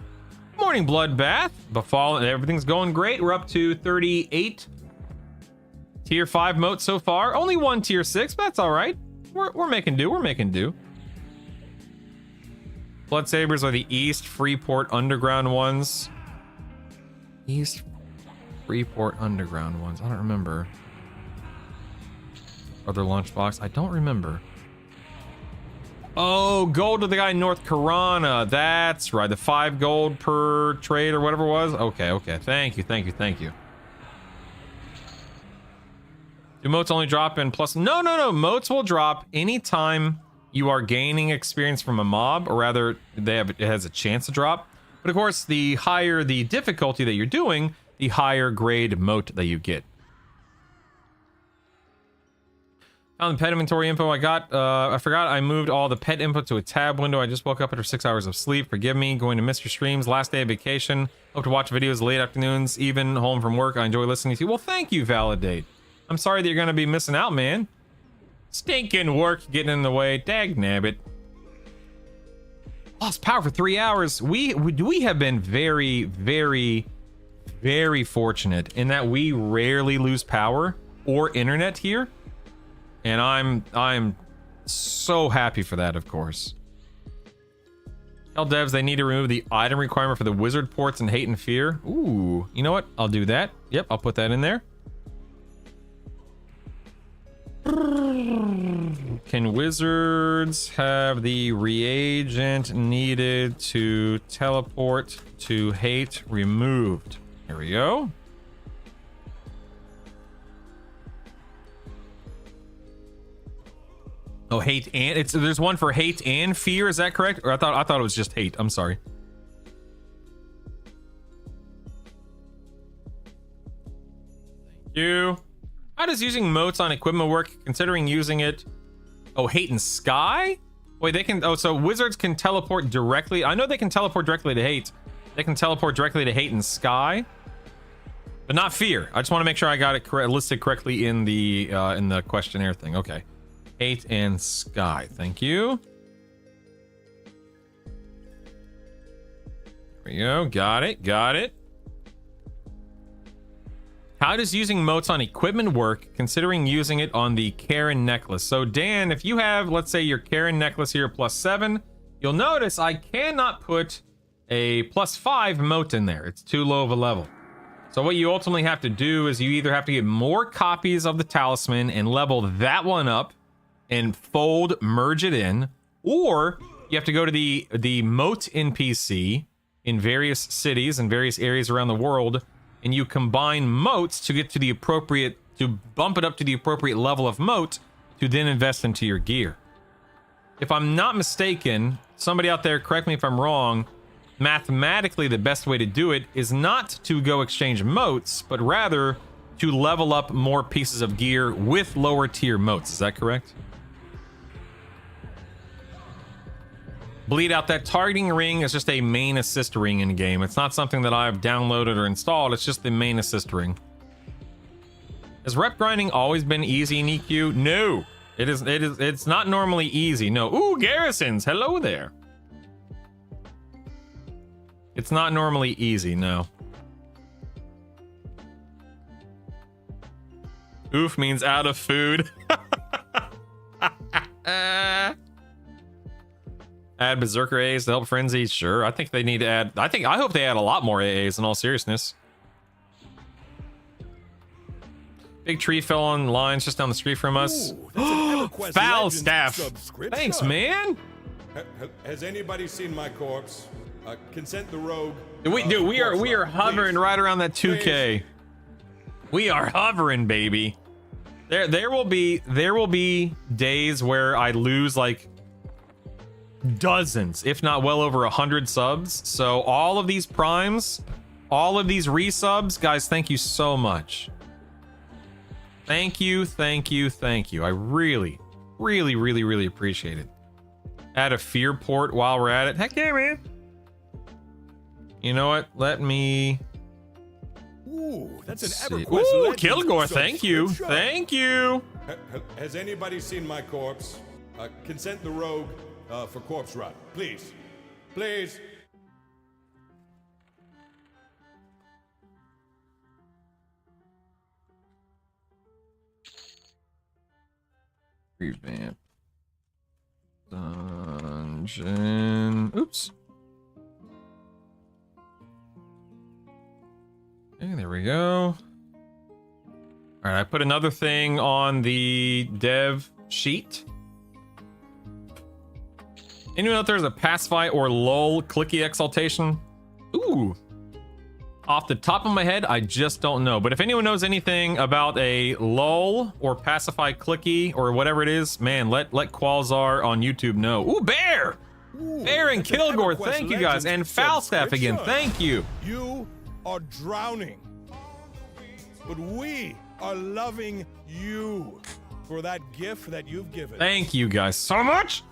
Morning, Bloodbath. Befallen, everything's going great. We're up to 38 Tier 5 moats so far. Only one Tier 6, but that's all right. We're making do. We're making do. Blood Sabers are the East Freeport Underground ones. East Freeport Underground ones. I don't remember. Other lunchbox. I don't remember. Oh, gold to the guy in North Karana. That's right. The 5 gold per trade or whatever it was. Okay, okay. Thank you. Do moats only drop in plus? No. Moats will drop anytime you are gaining experience from a mob, or rather, it has a chance to drop. But of course, the higher the difficulty that you're doing, the higher grade moat that you get. Found the pet inventory info I got. I forgot I moved all the pet info to a tab window. I just woke up after 6 hours of sleep. Forgive me. Going to miss your streams. Last day of vacation. Hope to watch videos late afternoons, even home from work. I enjoy listening to you. Well, thank you, Validate. I'm sorry that you're going to be missing out, man. Stinking work getting in the way. Dag nabbit. Lost power for 3 hours. We have been very, very, very fortunate in that we rarely lose power or internet here. And I'm so happy for that, of course. Tell devs they need to remove the item requirement for the wizard ports in Hate and Fear. Ooh, you know what? I'll do that. Yep, I'll put that in there. Can wizards have the reagent needed to teleport to Hate removed? Here we go. Oh, Hate and there's one for Hate and Fear, is that correct? Or I thought it was just Hate. I'm sorry. Thank you. How does using moats on equipment work, considering using it? Oh, Hate and Sky? Wait, they can. Oh, so wizards can teleport directly. I know they can teleport directly to Hate. They can teleport directly to Hate and Sky, but not Fear. I just want to make sure I got it listed correctly in the questionnaire thing. Okay. Hate and Sky. Thank you. There we go. Got it. How does using moats on equipment work, considering using it on the Karen necklace? So Dan, if you have, let's say, your Karen necklace here +7, you'll notice I cannot put a +5 moat in there. It's too low of a level. So what you ultimately have to do is you either have to get more copies of the talisman and level that one up and merge it in, or you have to go to the moat NPC in various cities and various areas around the world, and you combine moats to get to the appropriate, to bump it up to the appropriate level of moat to then invest into your gear. If I'm not mistaken, somebody out there, correct me if I'm wrong, mathematically the best way to do it is not to go exchange moats, but rather to level up more pieces of gear with lower tier moats. Is that correct? Bleed out, that targeting ring is just a main assist ring in game. It's not something that I've downloaded or installed. It's just the main assist ring. Has rep grinding always been easy in EQ? No, it's not normally easy. No. Ooh, Garrisons, hello there. It's not normally easy, no. Oof means out of food. Add Berserker AAs to help Frenzy? Sure. I think they need to add... I hope they add a lot more AAs in all seriousness. Big tree fell on lines just down the street from us. Ooh, Foul staff. Thanks, man. Has anybody seen my corpse? Consent the rogue. We are hovering right around that 2K. We are hovering, baby. There will be days where I lose like dozens, if not well over 100 subs. So all of these primes, all of these resubs, guys, thank you so much. Thank you. I really appreciate it. Add a fear port while we're at it. Heck yeah, man. You know what? Let me. Ooh, that's an EverQuest. Ooh, Legends Kilgore, thank you. subscription. Thank you. Has anybody seen my corpse? Consent the rogue for corpse run, please. Please. Revamp. Dungeon. Oops. Okay, there we go. All right, I put another thing on the dev sheet. Anyone out there is a pacify or lull clicky exaltation? Ooh. Off the top of my head, I just don't know. But if anyone knows anything about a lull or pacify clicky or whatever it is, man, let Qualzar on YouTube know. Ooh, Bear! Ooh, Bear and that's an Kilgore, EverQuest thank you guys. And Legends Falstaff again, subscription. thank you. You are drowning, but we are loving you for that gift that you've given. Thank you guys so much.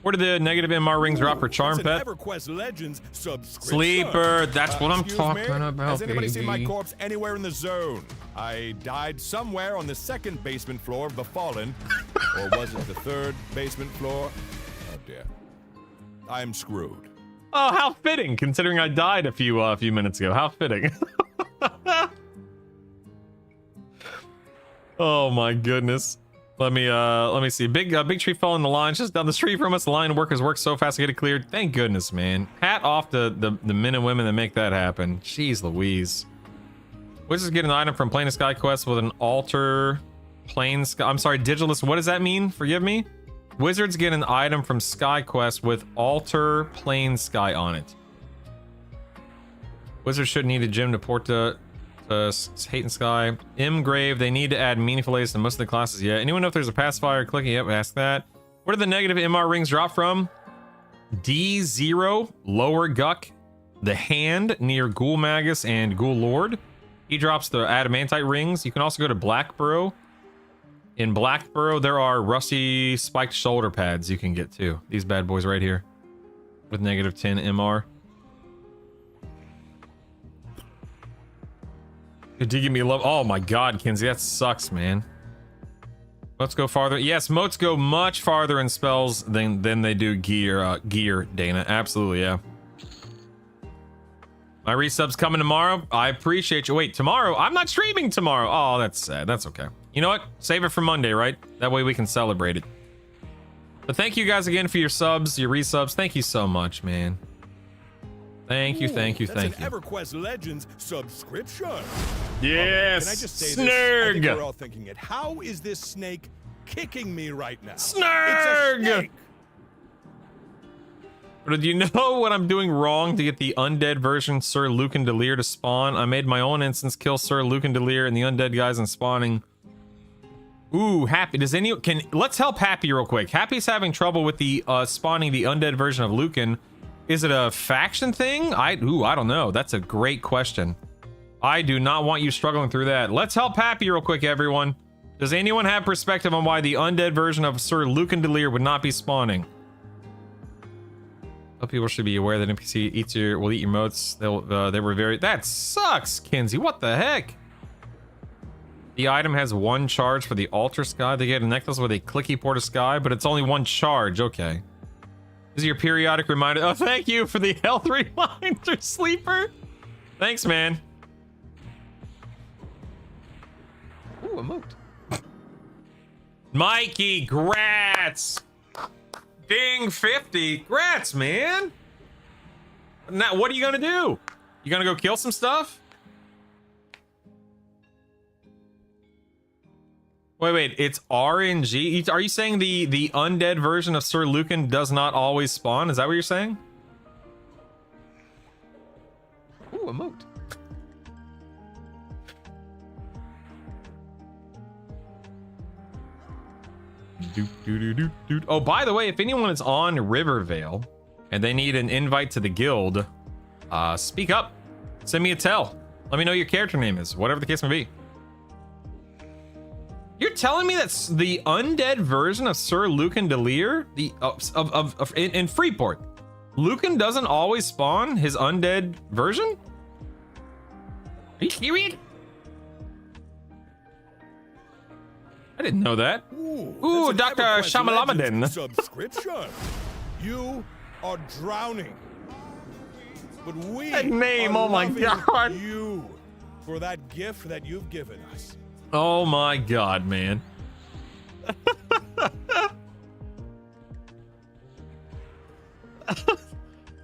Where did the negative MR rings drop for Charm That's Pet? an EverQuest Legends subscription. Sleeper, that's what I'm Excuse talking me? about, Has anybody seen my baby. corpse anywhere in the zone? I died somewhere on the second basement floor of the Fallen, or was it the third basement floor? Oh dear, I'm screwed. Oh, how fitting, considering I died a few minutes ago. How fitting. Oh my goodness. Let me see. Big tree fell in the line just down the street from us. The line workers worked so fast to get it cleared. Thank goodness, man. Hat off to the men and women that make that happen. Jeez Louise. Wizards get an item from Plane of Sky Quest with an alter plane sky. I'm sorry, Digitalist. What does that mean? Forgive me. Wizards get an item from Sky Quest with alter plane sky on it. Wizards should need a gym to port to Hate and Sky. Grave, they need to add meaningful aids to most of the classes. Yeah. Anyone know if there's a pacifier clicking? Yep, ask that. Where did the negative MR rings drop from? D0, Lower Guck, the Hand near Ghoul Magus and Ghoul Lord. He drops the adamantite rings. You can also go to Blackborough. In Blackborough, there are rusty spiked shoulder pads you can get too. These bad boys right here with negative 10 MR. Did you give me love? Oh my god, Kinsey, that sucks, man. Let's go farther. Yes, motes go much farther in spells than they do gear, Dana. Absolutely, yeah. My resub's coming tomorrow. I appreciate you. Wait, tomorrow? I'm not streaming tomorrow. Oh, that's sad. That's okay. You know what? Save it for Monday, right? That way we can celebrate it. But thank you guys again for your subs, your resubs. Thank you so much, man. Thank you. That's an EverQuest Legends subscription. Yes. Can I just say Snurg. this? I think we're all thinking it. How is this snake kicking me right now? Snurg. It's a snake. But do you know what I'm doing wrong to get the undead version Sir Lucan Delir to spawn? I made my own instance, kill Sir Lucan Delir and the undead guys and spawning. Ooh, Happy. Let's help Happy real quick. Happy's having trouble with the spawning the undead version of Lucan. Is it a faction thing? I don't know. That's a great question. I do not want you struggling through that. Let's help Happy real quick, everyone. Does anyone have perspective on why the undead version of Sir Lucan Delir would not be spawning? Some people should be aware that NPC will eat your motes. They were very. That sucks, Kinsey. What the heck? The item has one charge for the altar sky. They get a necklace with a clicky port of sky, but it's only one charge. Okay. This is your periodic reminder. Oh, thank you for the health reminder, Sleeper. Thanks, man. Ooh, a moat. Mikey, grats. Ding 50. Grats, man. Now, what are you gonna do? You gonna go kill some stuff? Wait, it's RNG? Are you saying the undead version of Sir Lucan does not always spawn? Is that what you're saying? Oh, by the way, if anyone is on Rivervale and they need an invite to the guild, speak up. Send me a tell. Let me know your character name is, whatever the case may be. You're telling me that's the undead version of Sir Lucan de Lear, in Freeport? Lucan doesn't always spawn his undead version? Are you serious? I didn't know that. Ooh, Dr. Shamalamadin. Subscription. You are drowning. But we that name, are oh my god. You for that gift that you've given us. Oh my god, man.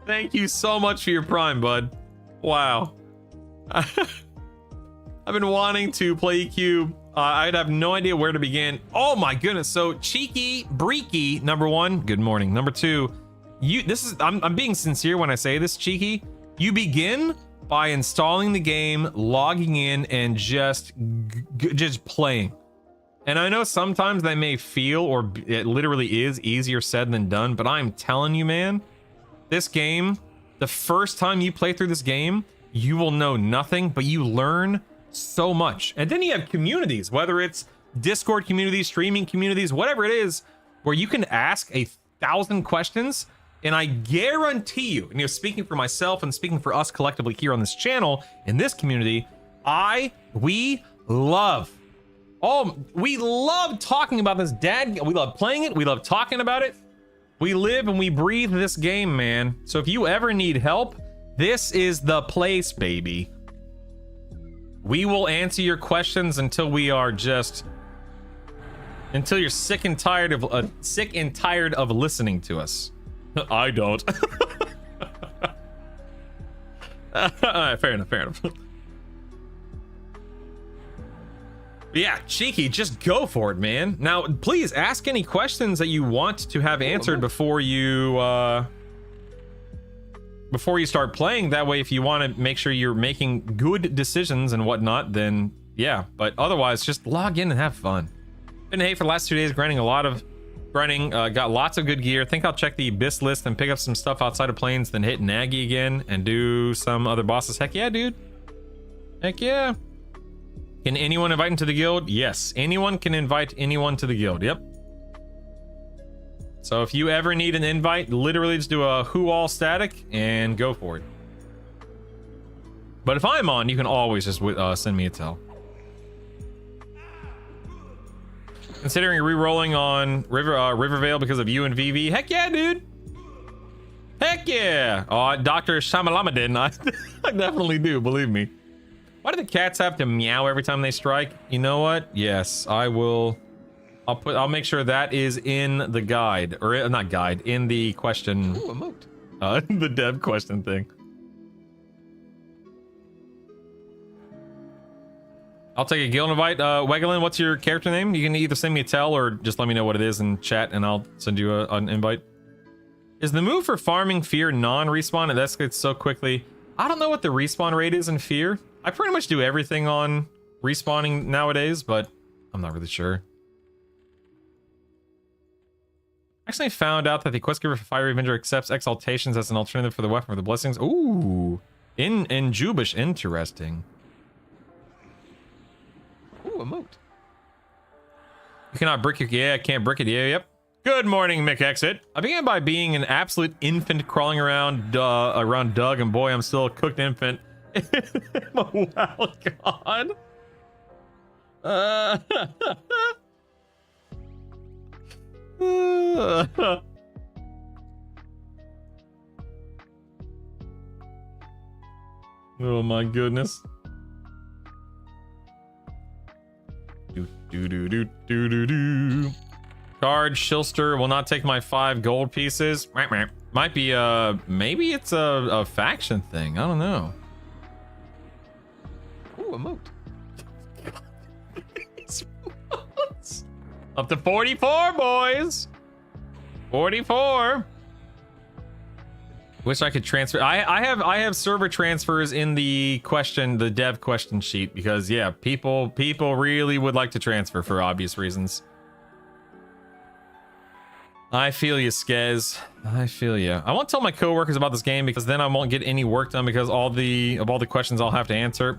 Thank you so much for your Prime, bud. Wow. I've been wanting to play EQ. I'd have no idea where to begin. Oh my goodness. So Cheeky Breaky, number one, good morning. Number two, I'm being sincere when I say this, Cheeky. You begin by installing the game, logging in, and just playing. And I know sometimes that may feel, or it literally is, easier said than done, but I'm telling you, man, this game, the first time you play through this game, you will know nothing, but you learn so much. And then you have communities, whether it's Discord communities, streaming communities, whatever it is, where you can ask 1,000 questions. And I guarantee you, and speaking for myself and speaking for us collectively here on this channel, in this community, we love talking about this we love playing it, we love talking about it. We live and we breathe this game, man. So if you ever need help, this is the place, baby. We will answer your questions until you're sick and tired of listening to us. I don't. Fair enough. Yeah, Cheeky, just go for it, man. Now, please ask any questions that you want to have answered before you start playing. That way, if you want to make sure you're making good decisions and whatnot, then yeah. But otherwise, just log in and have fun. Been for the last 2 days, got lots of good gear. Think I'll check the BiS list and pick up some stuff outside of Plains, then hit Nagy again and do some other bosses. Heck yeah, dude. Heck yeah. Can anyone invite into the guild? Yes, anyone can invite anyone to the guild. Yep. So if you ever need an invite, literally just do a who all static and go for it. But if I'm on, you can always just send me a tell. Considering re-rolling on Rivervale because of you and VV. Heck yeah, dude. Heck yeah. Oh, Dr. Shamalamadin. I definitely do, believe me. Why do the cats have to meow every time they strike? You know what? Yes, I will. I'll make sure that is in the guide, or not guide, in the question. Ooh, emote. The dev question thing. I'll take a guild invite. Wegelin, what's your character name? You can either send me a tell or just let me know what it is in chat and I'll send you an invite. Is the move for farming Fear non-respawn? It escalates so quickly. I don't know what the respawn rate is in Fear. I pretty much do everything on respawning nowadays, but I'm not really sure. Actually found out that the quest giver for Fire Avenger accepts exaltations as an alternative for the weapon for the blessings. Ooh, in Jubish, interesting. Ooh, emote. You cannot brick it. Yeah, I can't brick it. Yeah, yep. Good morning, Mick Exit. I began by being an absolute infant crawling around Doug, and boy, I'm still a cooked infant. Oh, wow, God. Oh my goodness. Charge Shilster will not take my 5 gold pieces. Might be maybe it's a faction thing. I don't know. Ooh, emote. Up to 44, boys. 44. Wish I could transfer. I have server transfers in the dev question sheet because yeah, people really would like to transfer for obvious reasons. I feel you, Skez. I feel you. I won't tell my coworkers about this game because then I won't get any work done because all the questions I'll have to answer.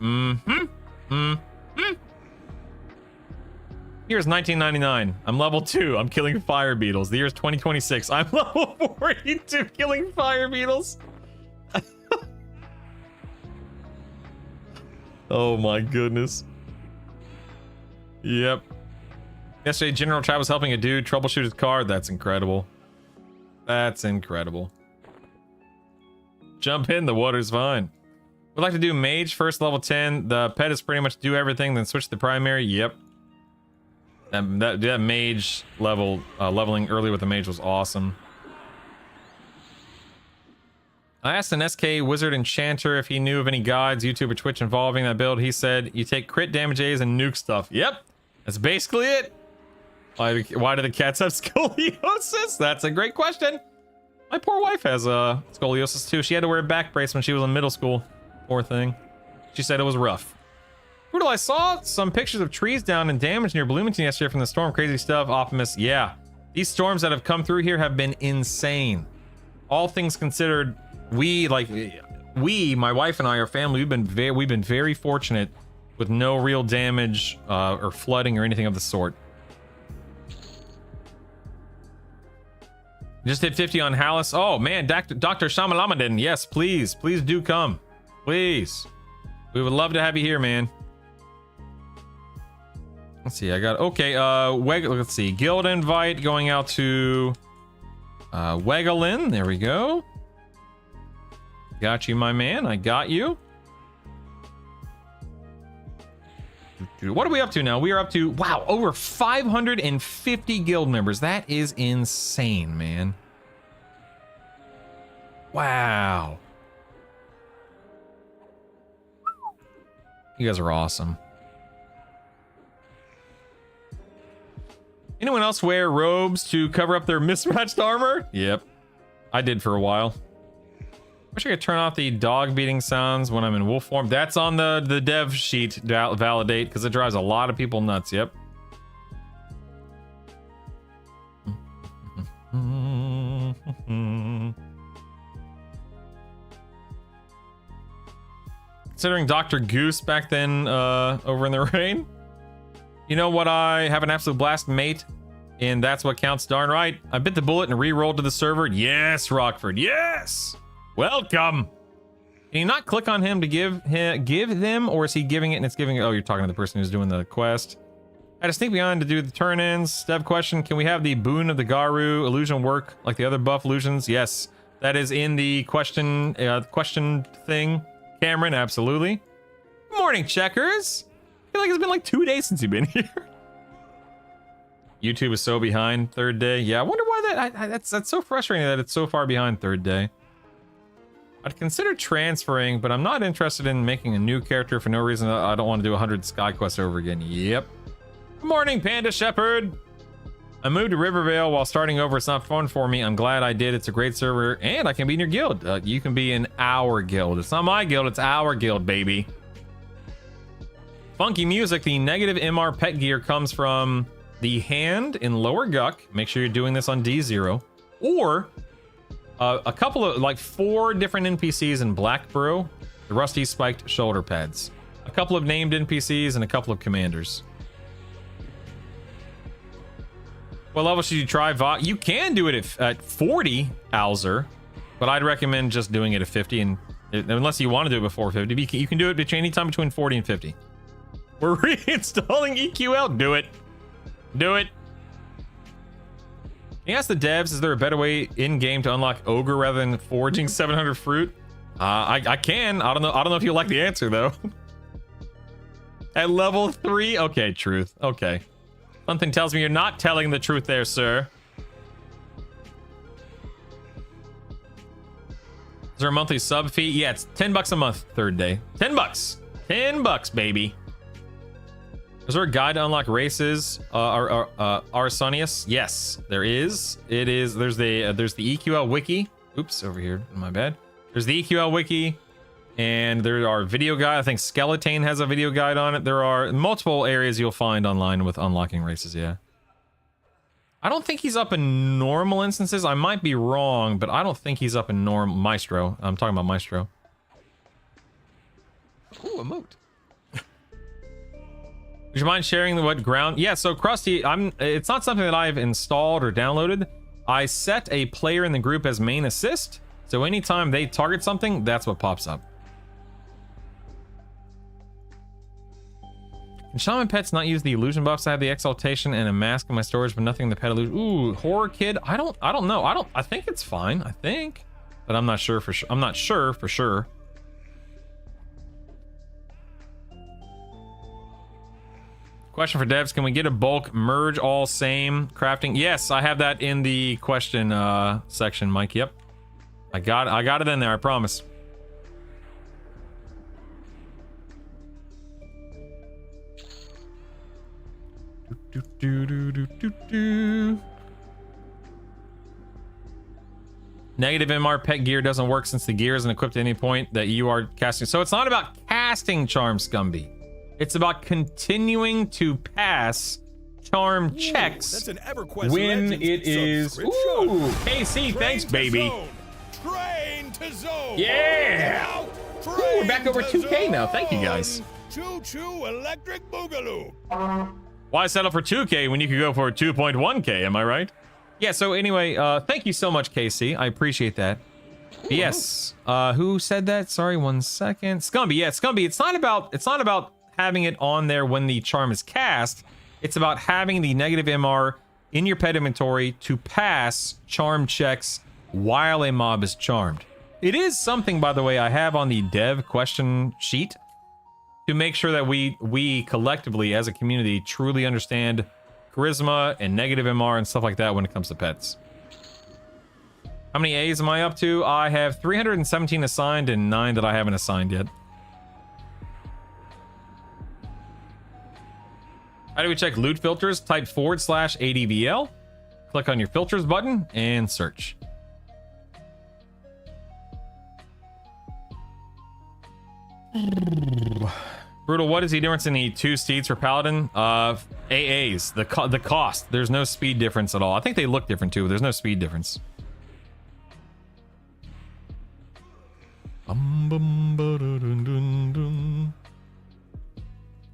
Here's 1999. I'm level 2. I'm killing fire beetles. The year's 2026. I'm level 42 killing fire beetles. Oh my goodness. Yep. Yesterday, General Chad was helping a dude troubleshoot his car. That's incredible. That's incredible. Jump in, the water's fine. Would like to do mage first, level 10. The pet is pretty much do everything, then switch to the primary. Yep. That mage level, leveling early with the mage was awesome. I asked an SK Wizard Enchanter if he knew of any guides, YouTube or Twitch involving that build. He said, you take crit damage A's and nuke stuff. Yep. That's basically it. Why do the cats have scoliosis? That's a great question. My poor wife has scoliosis too. She had to wear a back brace when she was in middle school. Poor thing. She said it was rough. Brutal, I saw some pictures of trees down and damage near Bloomington yesterday from the storm. Crazy stuff. Optimus, yeah. These storms that have come through here have been insane. All things considered, my wife and I, our family, we've been very fortunate with no real damage or flooding or anything of the sort. Just hit 50 on Hallis. Oh man, Dr. Shamalamadin. Yes, please do come. Please. We would love to have you here, man. Let's see, I got, okay, let's see, guild invite going out to Wegalin. There we go. Got you, my man. I got you. What are we up to now? We are up to, wow, over 550 guild members. That is insane, man. Wow. You guys are awesome. Anyone else wear robes to cover up their mismatched armor? Yep. I did for a while. Wish I could turn off the dog beating sounds when I'm in wolf form. That's on the dev sheet, validate, because it drives a lot of people nuts. Yep. Considering Dr. Goose back then over in the rain. You know what? I have an absolute blast, mate. And that's what counts, darn right. I bit the bullet and re-rolled to the server. Yes, Rockford. Yes. Welcome. Can you not click on him to give them, or is he giving it and it's giving it? Oh, you're talking to the person who's doing the quest. I had to sneak beyond to do the turn-ins. Dev question, can we have the boon of the Garu illusion work like the other buff illusions? Yes, that is in the question thing. Cameron, absolutely. Good morning, checkers. I feel like it's been like 2 days since you've been here. YouTube is so behind third day. Yeah, I wonder why that's so frustrating that it's so far behind third day. I'd consider transferring, but I'm not interested in making a new character for no reason. I don't want to do 100 Sky Quests over again. Yep. Good morning, Panda Shepherd. I moved to Rivervale while starting over. It's not fun for me. I'm glad I did. It's a great server, and I can be in your guild. You can be in our guild. It's not my guild, it's our guild, baby. Funky music. The negative MR pet gear comes from the hand in Lower Guck. Make sure you're doing this on D0. Or a couple of, like 4 different NPCs in Blackborough. The rusty spiked shoulder pads. A couple of named NPCs and a couple of commanders. What level should you try? You can do it at 40, Alzer, but I'd recommend just doing it at 50, and unless you want to do it before 50, you can do it anytime between 40 and 50. We're reinstalling EQL. Do it. Do it. Can you ask the devs, is there a better way in game to unlock Ogre rather than foraging 700 fruit? I can. I don't know if you like the answer though. At level 3? Okay, truth. Okay. Something tells me you're not telling the truth there, sir. Is there a monthly sub fee? Yeah, it's $10 a month, third day. 10 bucks. 10 bucks, baby. Is there a guide to unlock races? Arsonius? Yes, there is. It is. There's the EQL wiki. Oops, over here. My bad. There's the EQL wiki, and there are video guide. I think Skeleton has a video guide on it. There are multiple areas you'll find online with unlocking races. Yeah. I don't think he's up in normal instances. I might be wrong, but I don't think he's up in Maestro. I'm talking about Maestro. Ooh, emote. Would you mind sharing what ground? Yeah, so Krusty, it's not something that I've installed or downloaded. I set a player in the group as main assist, so anytime they target something, that's what pops up. Can shaman pets not use the illusion buffs? I have the exaltation and a mask in my storage, but nothing in the pet illusion. Ooh, horror kid. I don't know. I think it's fine. I think, but I'm not sure for sure. I'm not sure for sure. Question for devs: can we get a bulk merge all same crafting? Yes, I have that in the question section, Mike. Yep, I got it in there. I promise. Negative MR pet gear doesn't work since the gear isn't equipped at any point that you are casting. So it's not about casting charm, Scumby. It's about continuing to pass charm checks That's an EverQuest when Legends it is. subscription. Ooh, KC, Train thanks, to baby. zone. Train to zone. Yeah. Now, Ooh, we're back over train to 2K now. Thank you, guys. Choo-choo electric boogaloo. Why settle for 2K when you could go for 2.1K? Am I right? Yeah. So anyway, thank you so much, KC. I appreciate that. But yes. Who said that? Sorry, 1 second. Scumby. Yeah, Scumby. It's not about having it on there when the charm is cast. It's about having the negative MR in your pet inventory to pass charm checks while a mob is charmed. It is something, by the way, I have on the dev question sheet to make sure that we collectively as a community truly understand charisma and negative MR and stuff like that when it comes to pets. How many A's am I up to? I have 317 assigned and 9 that I haven't assigned yet. How do we check loot filters? Type /ADVL. Click on your filters button and search. Brutal, what is the difference in the 2 steeds for Paladin? AAs, the cost. There's no speed difference at all. I think they look different too, but there's no speed difference.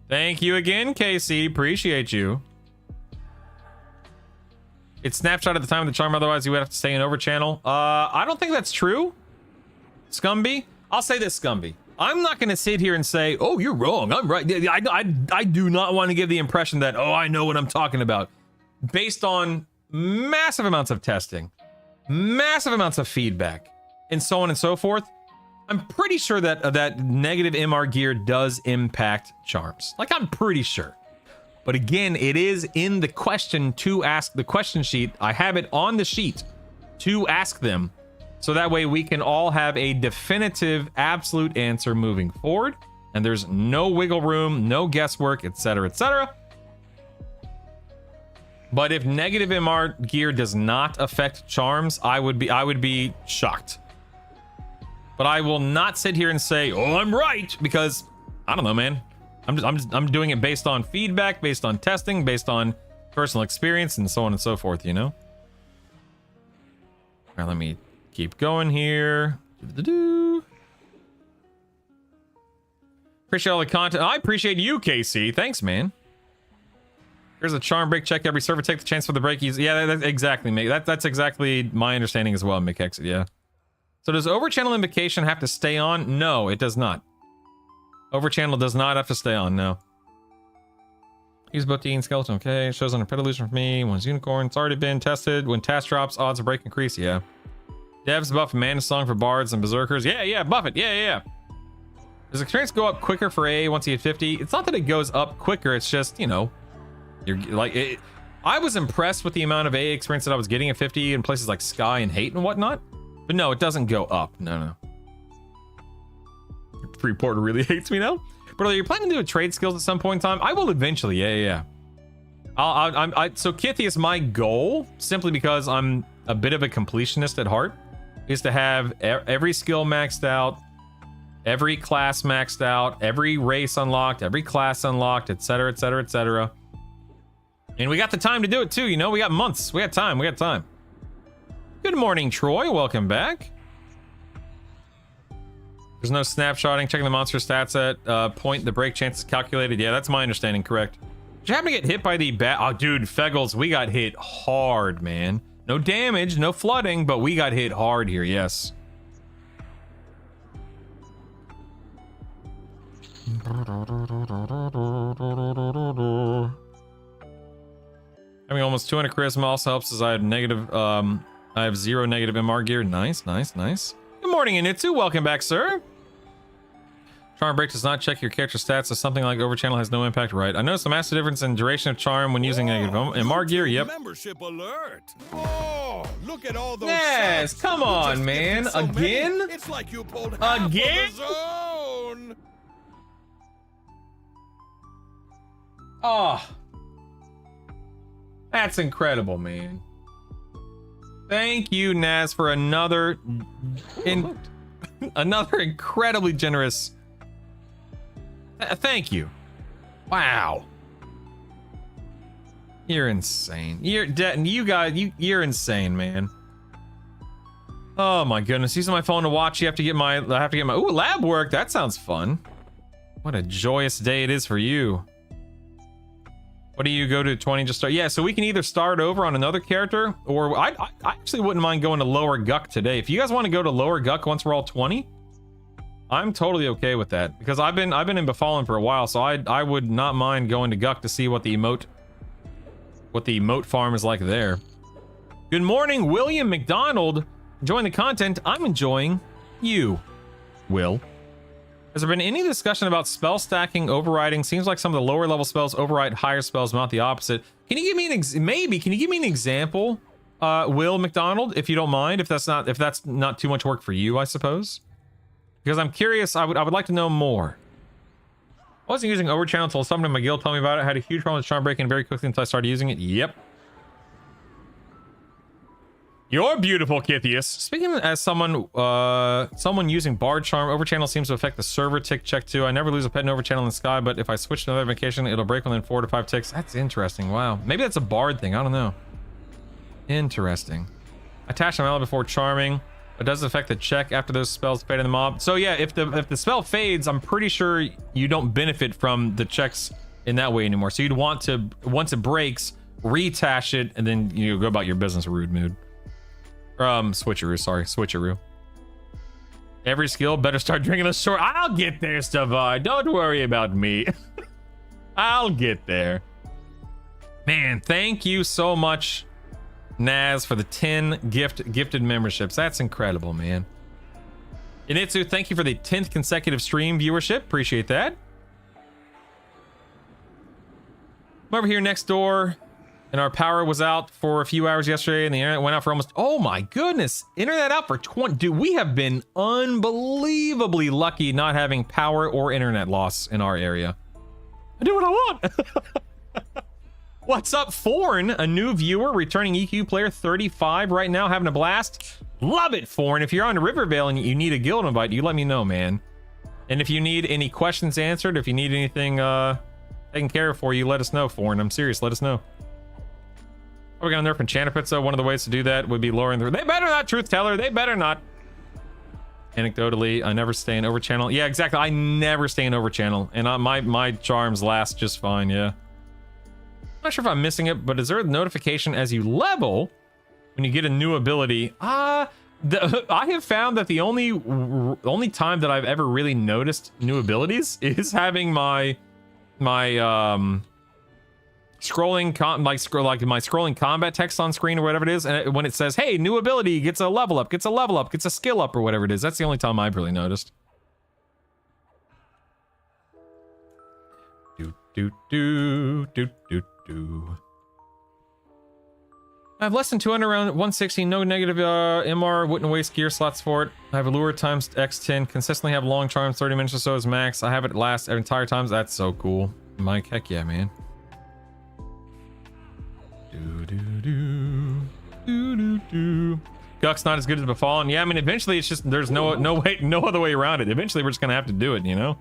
Thank you again, KC. Appreciate you. It's snapshot at the time of the charm, otherwise you would have to stay in over channel. I don't think that's true. Scumby. I'll say this, Scumby. I'm not going to sit here and say, oh, you're wrong. I'm right. I do not want to give the impression that, oh, I know what I'm talking about. Based on massive amounts of testing, massive amounts of feedback, and so on and so forth, I'm pretty sure that that negative MR gear does impact charms. Like, I'm pretty sure. But again, it is in the question to ask the question sheet. I have it on the sheet to ask them. So that way we can all have a definitive, absolute answer moving forward. And there's no wiggle room, no guesswork, etc., etc. But if negative MR gear does not affect charms, I would be shocked. But I will not sit here and say, oh, I'm right, because I don't know, man. I'm doing it based on feedback, based on testing, based on personal experience, and so on and so forth, you know? All right, let me keep going here. Appreciate all the content. I appreciate you, KC. Thanks, man. Here's a charm break check every server. Take the chance for the break. Yeah, that's exactly, mate. That's exactly my understanding as well, McExit, yeah. So does overchannel invocation have to stay on? No, it does not. Overchannel does not have to stay on, no. Use both the and skeleton, okay. Shows on a pet illusion for me. One's unicorn. It's already been tested. When task drops, odds of break increase, yeah. Devs buff mana song for bards and berserkers. Yeah, buff it. Yeah. Does experience go up quicker for AA once you hit 50? It's not that it goes up quicker, it's just, you know, you're like it. I was impressed with the amount of AA experience that I was getting at 50 in places like Sky and Hate and whatnot. But no, it doesn't go up. No. Freeport really hates me now. But are you planning to do a trade skills at some point in time? I will eventually. Yeah. So Kithius, my goal, simply because I'm a bit of a completionist at heart, is to have every skill maxed out, every class maxed out, every race unlocked, every class unlocked, etc. And we got the time to do it too, you know? We got months. We got time. We got time. Good morning, Troy. Welcome back. There's no snapshotting. Checking the monster stats at point. The break chance is calculated. Yeah, that's my understanding. Correct. Did you happen to get hit by the bat? Oh, dude, Feggles, we got hit hard, man. No damage, no flooding, but we got hit hard here. Yes. Having almost 200 charisma also helps as I have negative, I have 0 negative MR gear. Nice, nice, nice. Good morning, Initsu. Welcome back, sir. Charm break does not check your character stats, so something like overchannel has no impact. Right. I noticed a massive difference in duration of charm when using negative MR gear. Yep. Membership alert. Oh, look at all those. Yes, subs. come You on, just man. gifted so Again? many. It's like you pulled half Again? of the zone. Oh. That's incredible, man. Thank you, Naz, for another another incredibly generous. Thank you. Wow. You're insane. You're insane, man. Oh my goodness. Using my phone to watch, I have to get my ooh, lab work. That sounds fun. What a joyous day it is for you. What do you go to 20 just start? Yeah, so we can either start over on another character, or I actually wouldn't mind going to lower Guck today. If you guys want to go to lower Guck once we're all 20, I'm totally okay with that, because I've been in Befallen for a while, so I would not mind going to Guck to see what the emote farm is like there. Good morning, William McDonald. Enjoying the content. I'm enjoying you, Will. Has there been any discussion about spell stacking, overriding? Seems like some of the lower level spells override higher spells, not the opposite. Can you give me can you give me an example, Will McDonald, if you don't mind, if that's not too much work for you, I suppose? Because I'm curious, I would like to know more. I wasn't using overchannel until someone in my guild told me about it. I had a huge problem with charm breaking very quickly until I started using it. Yep. You're beautiful, Kithius. Speaking as someone using Bard Charm, overchannel seems to affect the server tick check too. I never lose a pet in overchannel in the sky, but if I switch to another vacation, it'll break within 4 to 5 ticks. That's interesting. Wow. Maybe that's a Bard thing. I don't know. Interesting. Attach an element before charming, but does it affect the check after those spells fade in the mob? So yeah, if the spell fades, I'm pretty sure you don't benefit from the checks in that way anymore. So you'd want to, once it breaks, retash it, and then you go about your business, rude mood. Switcheroo, sorry, switcheroo. Every skill better start drinking the short. I'll get there, Stavar. Don't worry about me. I'll get there. Man, thank you so much, Naz, for the 10 gifted memberships. That's incredible, man. Initsu, thank you for the 10th consecutive stream viewership. Appreciate that. I'm over here next door, and our power was out for a few hours yesterday, and the internet went out for almost, oh my goodness, internet out for 20. Dude, we have been unbelievably lucky not having power or internet loss in our area. I do what I want. What's up, Foreign? A new viewer, returning EQ player 35 right now, having a blast. Love it, Foreign. If you're on Rivervale and you need a guild invite, you let me know, man. And if you need any questions answered, if you need anything taken care of for you, let us know, Foreign. I'm serious, let us know. Are we gonna nerf enchanter pits though? One of the ways to do that would be lowering the... They better not, truth teller. They better not. Anecdotally, I never stay in overchannel. Yeah, exactly. I never stay in overchannel, and my charms last just fine. Yeah. I'm not sure if I'm missing it, but is there a notification as you level when you get a new ability? I have found that the only time that I've ever really noticed new abilities is having my scrolling my scrolling combat text on screen or whatever it is, and when it says, hey, new ability, gets a level up, gets a skill up, or whatever it is. That's the only time I've really noticed. I have less than 200 around 160, no negative MR, wouldn't waste gear slots for it. I have a lure times X10, consistently have long charms, 30 minutes or so is max. I have it last entire times. That's so cool. Mike, heck yeah, man. Guck's not as good as Befallen. Yeah, I mean, eventually it's just, there's no other way around it. Eventually we're just gonna have to do it, you know?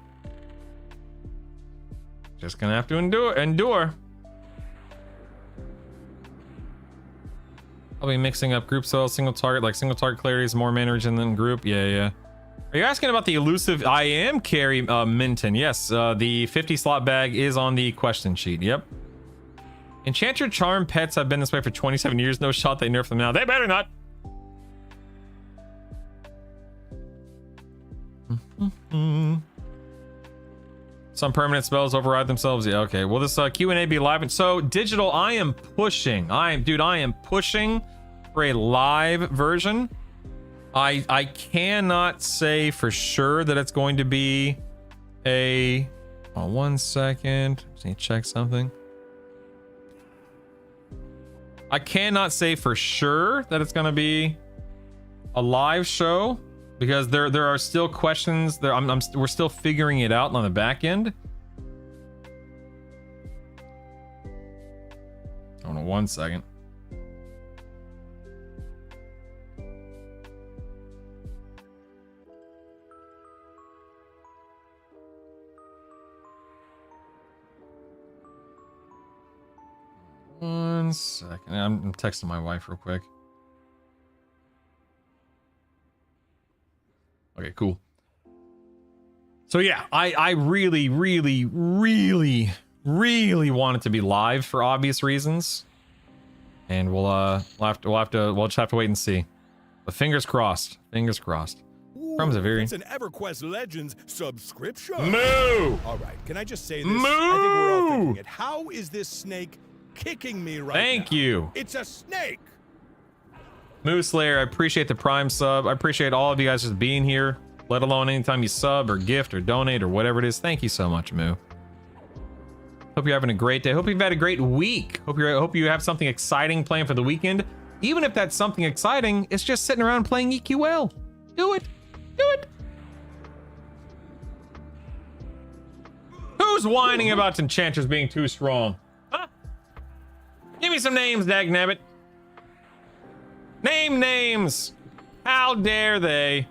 Just gonna have to endure. I'll be mixing up group spells, single target, like single target clarity is more mana regen than group. Yeah. Are you asking about the elusive? I am carry Minton. Yes, the 50 slot bag is on the question sheet. Yep. Enchanter charm pets have been this way for 27 years. No shot they nerf them now. They better not. Some permanent spells override themselves. Yeah, okay. Will this Q&A be live? And so digital, I am pushing. I am pushing for a live version. I cannot say for sure that it's going to be a. Oh, 1 second. Just need to check something. I cannot say for sure that it's going to be a live show because there are still questions there. We're still figuring it out on the back end. Hold on 1 second. One second. I'm texting my wife real quick. Okay, cool. So yeah, I really want it to be live for obvious reasons, and we'll just have to wait and see. But fingers crossed. Fingers crossed. From Zaviri. It's an EverQuest Legends subscription. Moo! All right, can I just say this? Moo! I think we're all thinking it. How is this snake kicking me right now? Thank you. It's a snake. Moo Slayer, I appreciate the Prime sub. I appreciate all of you guys just being here, let alone anytime you sub or gift or donate or whatever it is. Thank you so much, Moo. Hope you're having a great day. Hope you've had a great week. Hope you have something exciting planned for the weekend. Even if that's something exciting, it's just sitting around playing EQL. Do it. Do it. Who's whining about enchanters being too strong? Huh? Give me some names, dagnabbit. Name names. How dare they?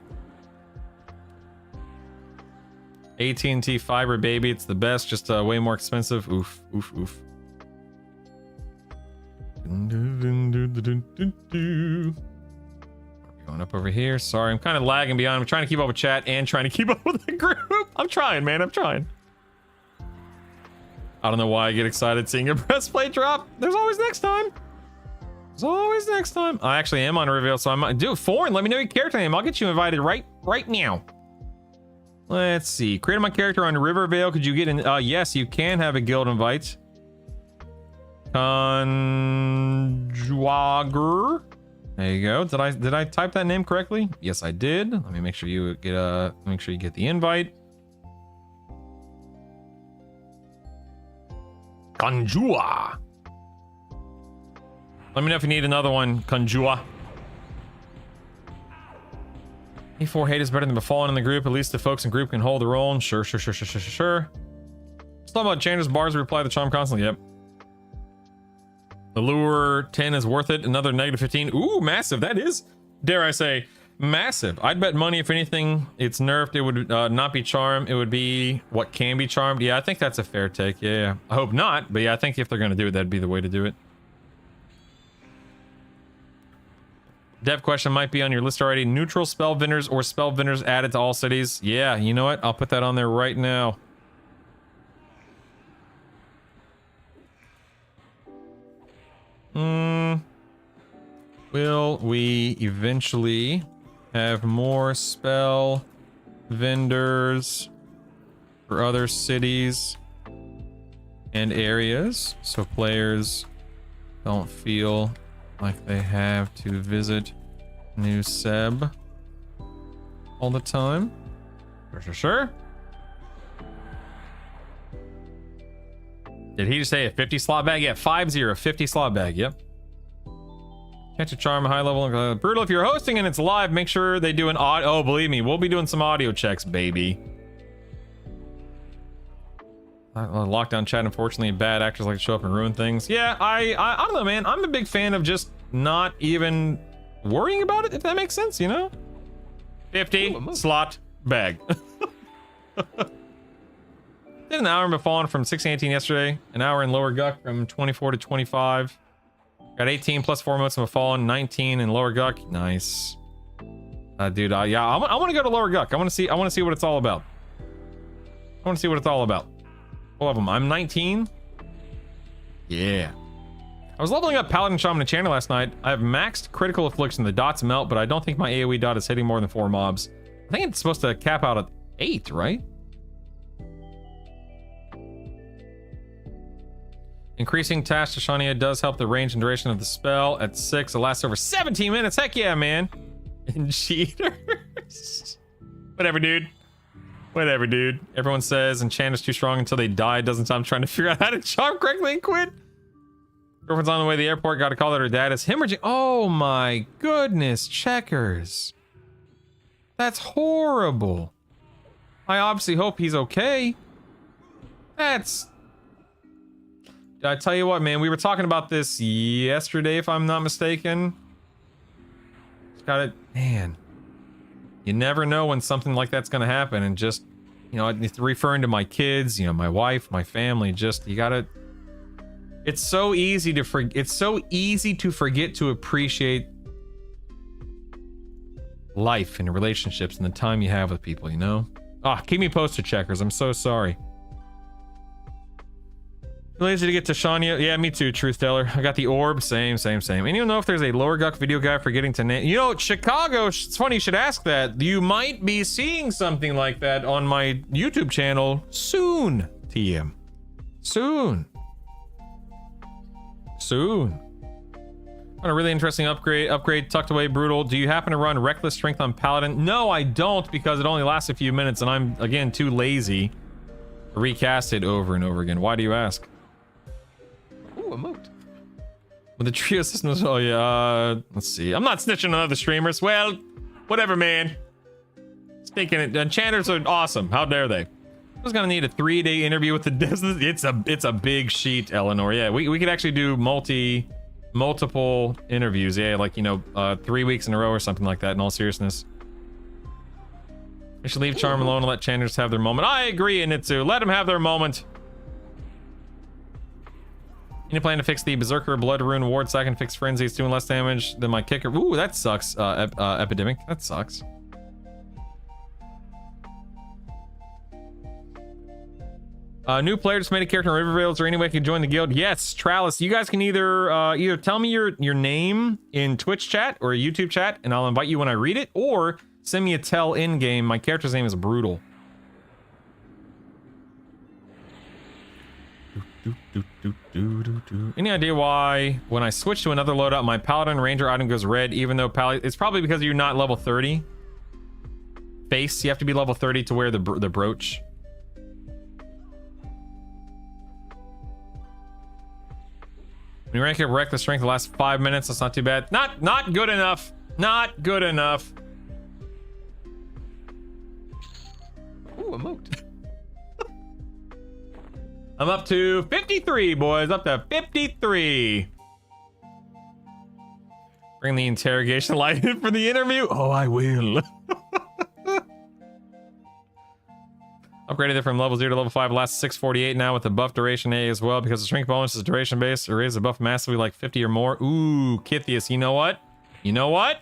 AT&T fiber, baby. It's the best, just way more expensive. Oof, oof, oof. Going up over here. Sorry, I'm kind of lagging behind. I'm trying to keep up with chat and trying to keep up with the group. I'm trying, man. I'm trying. I don't know why I get excited seeing a breastplate drop. There's always next time. There's always next time. I actually am on a reveal, so I'm do foreign. Let me know your character name. I'll get you invited right now. Let's see. Created my character on Rivervale. Could you get in? Yes, you can have a guild invite. Conjuager. There you go. Did I type that name correctly? Yes, I did. Let me make sure you get the invite. Conjua. Let me know if you need another one, Conjua. E4 hate is better than Befallen in the group. At least the folks in group can hold their own. Sure. Just talking about Changer's bars reply the charm constantly. Yep. The lure 10 is worth it. Another negative 15. Ooh, massive. That is, dare I say, massive. I'd bet money if anything it's nerfed, it would not be charmed. It would be what can be charmed. Yeah, I think that's a fair take. Yeah. I hope not, but yeah, I think if they're going to do it, that'd be the way to do it. Dev question might be on your list already. Neutral spell vendors or spell vendors added to all cities. Yeah, you know what? I'll put that on there right now. Will we eventually have more spell vendors for other cities and areas so players don't feel like they have to visit New Seb all the time? Sure. Did he just say a 50 slot bag? Yeah, 50 slot bag. Yep. Catch a charm, high level. Brutal, if you're hosting and it's live, make sure they do an audio. Oh, believe me, we'll be doing some audio checks, baby. Lockdown chat, unfortunately, bad actors like to show up and ruin things. Yeah, I don't know, man. I'm a big fan of just not even worrying about it, if that makes sense, you know? 50 slot bag. Did an hour in Befallen from 16 to 18 yesterday. An hour in Lower Guck from 24 to 25. Got 18 plus 4 motes in a fallen, 19 in lower guck. Nice. Dude, yeah, I want to go to lower guck. I want to see what it's all about. I want to see what it's all about. All of them. I'm 19. Yeah. I was leveling up Paladin Shaman and Chanter last night. I have maxed critical affliction. The dots melt, but I don't think my AoE dot is hitting more than 4 mobs. I think it's supposed to cap out at 8, right? Increasing Tash to Shania does help the range and duration of the spell. At 6, it lasts over 17 minutes. Heck yeah, man. And cheaters. Whatever, dude. Whatever, dude. Everyone says Enchanter's too strong until they die. Doesn't stop trying to figure out how to charm correctly and quit. Girlfriend's on the way to the airport. Got to call that her dad is hemorrhaging. Oh my goodness, Checkers. That's horrible. I obviously hope he's okay. That's... I tell you what, man, we were talking about this yesterday, if I'm not mistaken. Just gotta, man, you never know when something like that's gonna happen, and just, you know, referring to my kids, you know, my wife, my family, just, you gotta, it's so easy to forget to appreciate life and relationships and the time you have with people, you know? Ah, keep me posted, Checkers. I'm so sorry. Lazy to get to Shania. Yeah, me too, Truth Teller. I got the orb. Same. Anyone know if there's a lower guck video guy for getting to name? You know, Chicago, it's funny you should ask that. You might be seeing something like that on my YouTube channel soon, TM. Soon. On a really interesting upgrade tucked away brutal. Do you happen to run reckless strength on Paladin? No, I don't, because it only lasts a few minutes and I'm, again, too lazy to recast it over and over again. Why do you ask? Ooh, emote. With the trio systems, oh yeah, let's see. I'm not snitching on other streamers. Well, whatever, man. Stinking it. Enchanters are awesome. How dare they? I was gonna need a 3-day interview with the business. It's a big sheet, Eleanor. Yeah, we could actually do multiple interviews. Yeah, like, you know, 3 weeks in a row or something like that, in all seriousness. I should leave Charm alone and let Chanters have their moment. I agree, Initsu. Let them have their moment. Any plan to fix the Berserker Blood Rune Ward so I can fix Frenzy? It's doing less damage than my kicker. Ooh, that sucks, Epidemic. That sucks. New player just made a character in Rivervale. Is there any way I can join the guild? Yes, Tralis. You guys can either tell me your name in Twitch chat or YouTube chat, and I'll invite you when I read it, or send me a tell in game. My character's name is Brutal. Any idea why when I switch to another loadout, my Paladin Ranger item goes red, even though it's probably because you're not level 30. Face, you have to be level 30 to wear the brooch. When you rank up reckless strength the last 5 minutes, that's not too bad. Not good enough. Not good enough. Ooh, emote. I'm up to 53, boys. Up to 53. Bring the interrogation light in for the interview. Oh, I will. Upgraded it from level 0 to level 5. Lasts 648 now with the buff duration A as well, because the shrink bonus is duration based. Or raise the buff massively like 50 or more. Ooh, Kithius, you know what? You know what?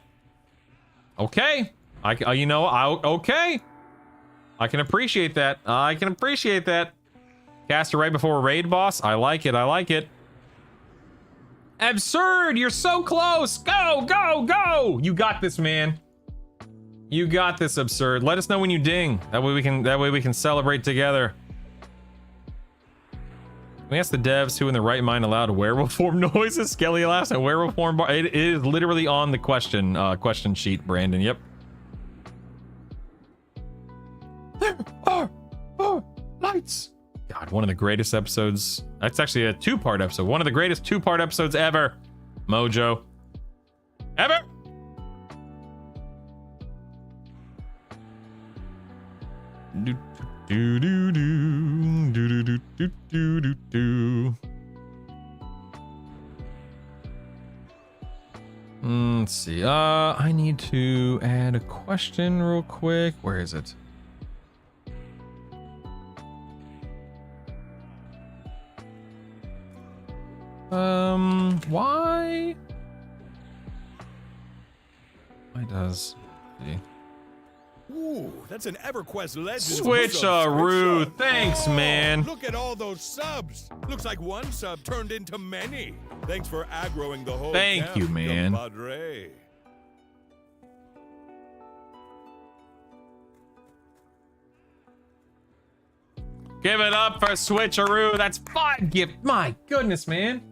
Okay. Okay. I can appreciate that. I can appreciate that. Caster right before a raid boss. I like it. I like it. Absurd! You're so close! Go! Go! Go! You got this, man. You got this, Absurd. Let us know when you ding. That way we can celebrate together. We asked the devs who in the right mind allowed werewolf form noises. Skelly laughs at werewolf form bar. It is literally on the question sheet, Brandon. Yep. There are lights. God, one of the greatest episodes. That's actually a 2-part episode. One of the greatest 2-part episodes ever. Mojo. Ever. Do do do do do do do do do do. Let's see. I need to add a question real quick. Where is it? Why? Why does the Ooh, that's an EverQuest legend. Switcheroo? Thanks, man. Look at all those subs. Looks like one sub turned into many. Thanks for aggroing the whole Thank camp, you, man. compadre. Give it up for Switcheroo. That's 5 gift. My goodness, man.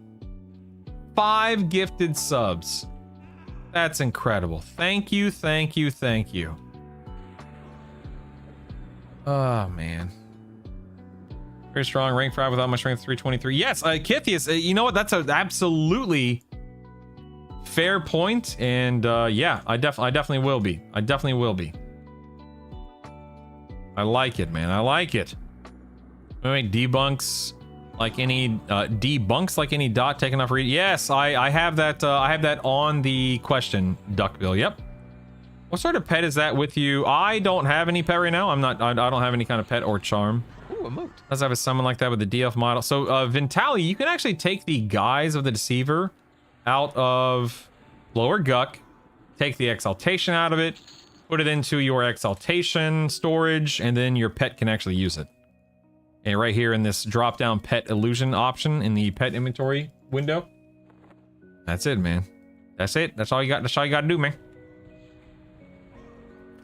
5 gifted subs. That's incredible. Thank you, thank you, thank you. Oh, man. Very strong. Rank 5 without my strength 323. Yes, Kithius, you know what? That's an absolutely fair point. And yeah, I definitely will be. I definitely will be. I like it, man. I like it. Wait, debunks like any dot taken off read. Yes, I have that. I have that on the question, Duckbill. Yep. What sort of pet is that with you? I don't have any pet right now. I don't have any kind of pet or charm. Ooh, a moat. Does have a summon like that with the DF model. So Ventali, you can actually take the guise of the Deceiver out of Lower Guck, take the exaltation out of it, put it into your exaltation storage, and then your pet can actually use it. And right here in this drop down pet illusion option in the pet inventory window. That's it, man. That's it. That's all you got. That's all you got to do, man.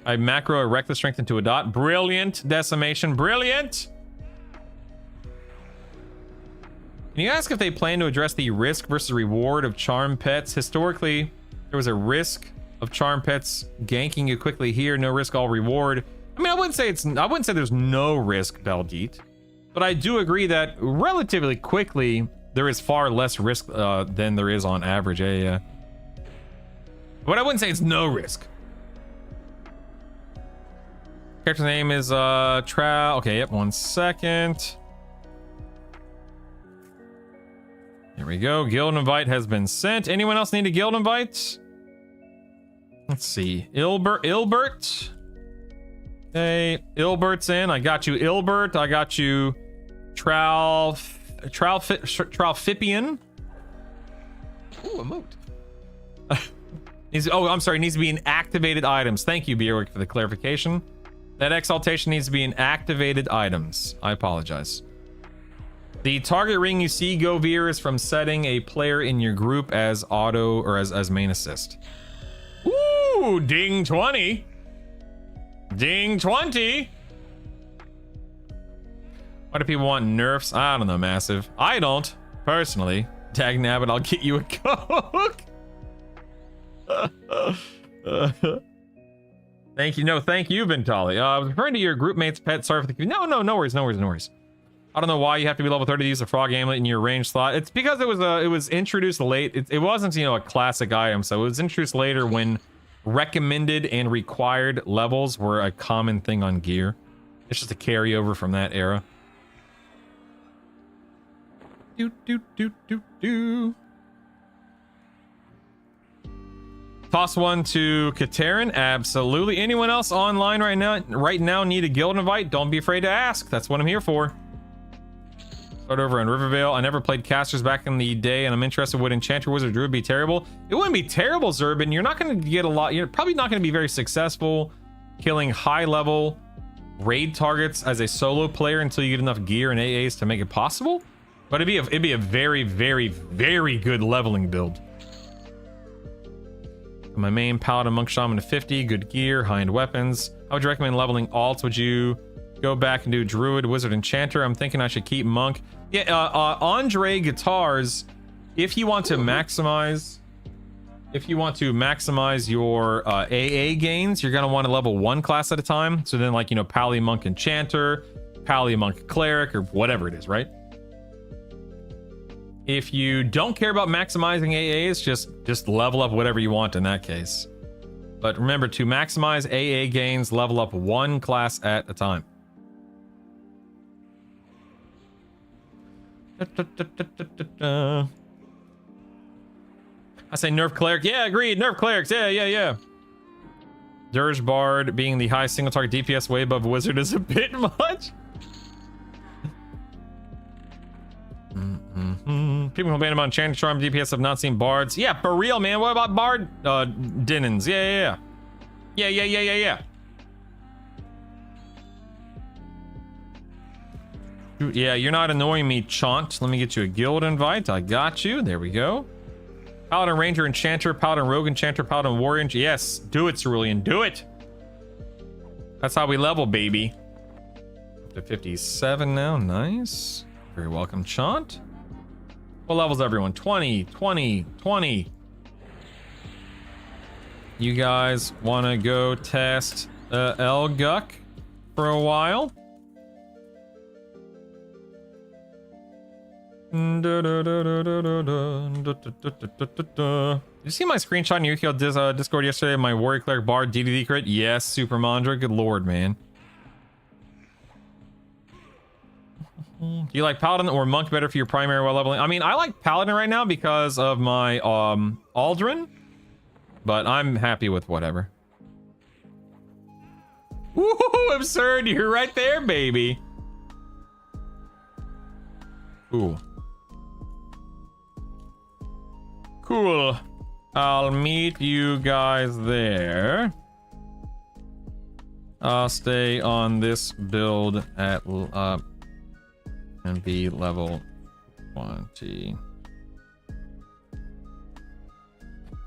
I macro a reckless strength into a dot. Brilliant. Decimation. Brilliant. Can you ask if they plan to address the risk versus reward of charm pets? Historically, there was a risk of charm pets ganking you quickly here. No risk, all reward. I mean, I wouldn't say there's no risk, Beldeet. But I do agree that relatively quickly, there is far less risk than there is on average. Yeah. But I wouldn't say it's no risk. Character's name is Okay, yep, 1 second. Here we go. Guild invite has been sent. Anyone else need a guild invite? Let's see. Ilbert. Hey, Ilbert's in. I got you, Ilbert. I got you, Tralfipian. Ooh, a moat. Oh, I'm sorry. It needs to be in activated items. Thank you, Beerwick, for the clarification. That exaltation needs to be in activated items. I apologize. The target ring you see, Govir, is from setting a player in your group as auto or as main assist. Ooh, ding 20. Ding 20. Why do people want nerfs? I don't know, Massive. I don't, personally. Dagnabbit, I'll get you a Coke. Thank you. No, thank you, Ventali. I was referring to your group mate's pet. Sorry for the... No worries. I don't know why you have to be level 30 to use a frog amulet in your range slot. It's because it was introduced late. It wasn't, a classic item, so it was introduced later when recommended and required levels were a common thing on gear. It's just a carryover from that era. Toss one to Katerin. Absolutely. Anyone else online right now need a guild invite? Don't be afraid to ask. That's what I'm here for. Start over in Rivervale. I never played casters back in the day, and I'm interested. Would Enchanter, Wizard, Druid be terrible? It wouldn't be terrible, Zerbin. You're not going to get a lot. You're probably not going to be very successful killing high-level raid targets as a solo player until you get enough gear and AAs to make it possible. But it'd be a very, very, very good leveling build. My main Paladin, Monk, Shaman to 50. Good gear, high-end weapons. I would recommend leveling alts. Would you go back and do Druid, Wizard, Enchanter? I'm thinking I should keep Monk. Yeah, Andre guitars. If you want to maximize your AA gains, you're gonna want to level 1 class at a time. So then, Pally Monk Enchanter, Pally Monk Cleric, or whatever it is, right? If you don't care about maximizing AAs, just level up whatever you want in that case. But remember, to maximize AA gains, level up 1 class at a time. I say nerf cleric. Yeah, agreed. Nerf clerics. Yeah. Dirge Bard being the high single target DPS way above Wizard is a bit much. People complain about Enchanted Charm DPS have not seen bards. Yeah, for real, man. What about bard dinins? Yeah. Yeah, you're not annoying me, Chaunt. Let me get you a guild invite. I got you. There we go. Paladin, Ranger, Enchanter, Paladin, Rogue, Enchanter, Paladin, Warrior. Yes, do it, Cerulean. Do it. That's how we level, baby. Up to 57 now. Nice. Very welcome, Chaunt. What levels, everyone? 20, 20, 20. You guys want to go test Elguck for a while? Did you see my screenshot in your EQL Discord yesterday of my Warrior Cleric Bard DDD crit? Yes, Super Mandra. Good lord, man. Do you like Paladin or Monk better for your primary while leveling? I mean, I like Paladin right now because of my Aldrin, but I'm happy with whatever. Woo, absurd. You're right there, baby. Cool. Cool. I'll meet you guys there. I'll stay on this build at and be level 20.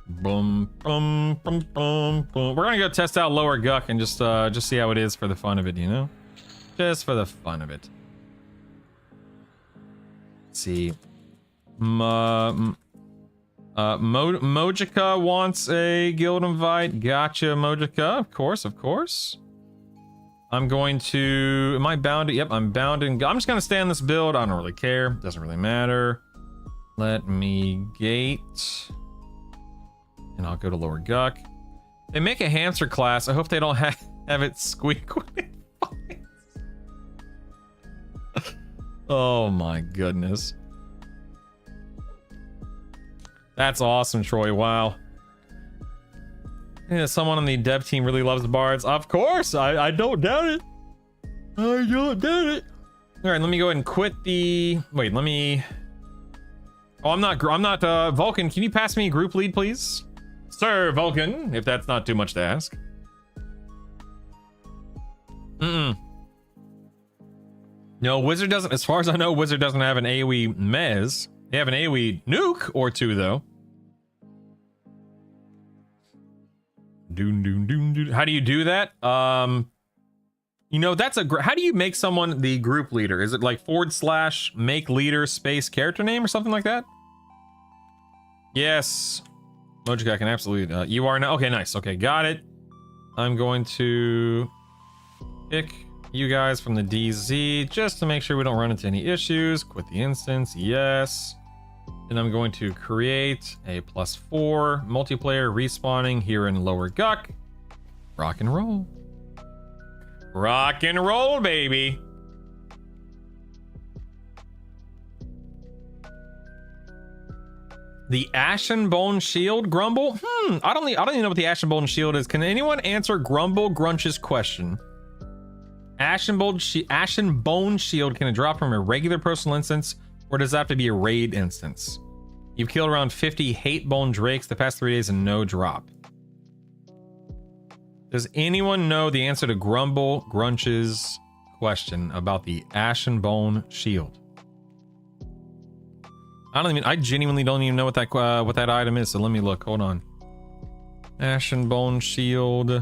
Boom, boom, boom, boom, boom. We're gonna go test out Lower Guck and just see how it is for the fun of it, you know? Just for the fun of it. Let's see. Mojica wants a guild invite. Gotcha, Mojica. Of course, of course. I'm going to... Am I bound? Yep, I'm bound. I'm just going to stay on this build. I don't really care. Doesn't really matter. Let me gate. And I'll go to Lower Guck. They make a hamster class. I hope they don't have it squeak when it fights. Oh my goodness. That's awesome, Troy. Wow. Yeah, someone on the dev team really loves the bards. Of course, I don't doubt it. I don't doubt it. All right, let me go ahead and quit the... Wait, let me... Oh, I'm not Vulcan. Can you pass me group lead, please? Sir Vulcan, if that's not too much to ask. No, Wizard doesn't... As far as I know, Wizard doesn't have an AoE mez. They have an AoE nuke or two, though. Doon, doon, doon, doon. How do you do that? You know, that's a... How do you make someone the group leader? Is it like / make leader space character name or something like that? Yes. Mojica can absolutely... you are now... Okay, nice. Okay, got it. I'm going to pick you guys from the DZ just to make sure we don't run into any issues. Quit the instance. Yes. And I'm going to create a +4 multiplayer respawning here in Lower Guck. Rock and roll. Rock and roll, baby. The Ashen Bone Shield, Grumble? I don't even know what the Ashen Bone Shield is. Can anyone answer Grumble Grunch's question? Ashen Bone Shield, can it drop from a regular personal instance, or does it have to be a raid instance? You've killed around 50 Hate Bone Drakes the past 3 days and no drop. Does anyone know the answer to Grumble Grunch's question about the Ashen Bone Shield? I genuinely don't even know what that item is, so let me look. Hold on. Ashen Bone Shield.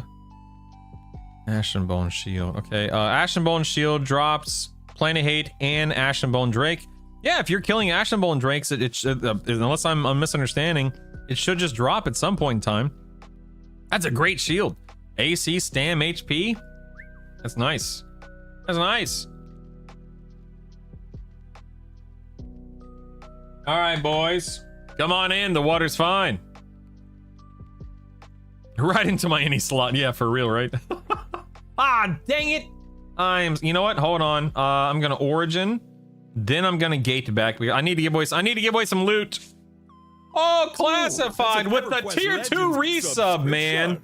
Ashen Bone Shield. Okay, Ashen Bone Shield drops Planet Hate and Ashen Bone Drake. Yeah, if you're killing Ashen Bone Drakes, it should, unless I'm misunderstanding, it should just drop at some point in time. That's a great shield. AC, Stam, HP. That's nice. That's nice. All right, boys. Come on in. The water's fine. Right into my any slot. Yeah, for real, right? Ah, dang it. You know what? Hold on. I'm going to Origin. Then I'm going to gate back. I need to give away some loot. Oh, classified with the tier 2 resub, man.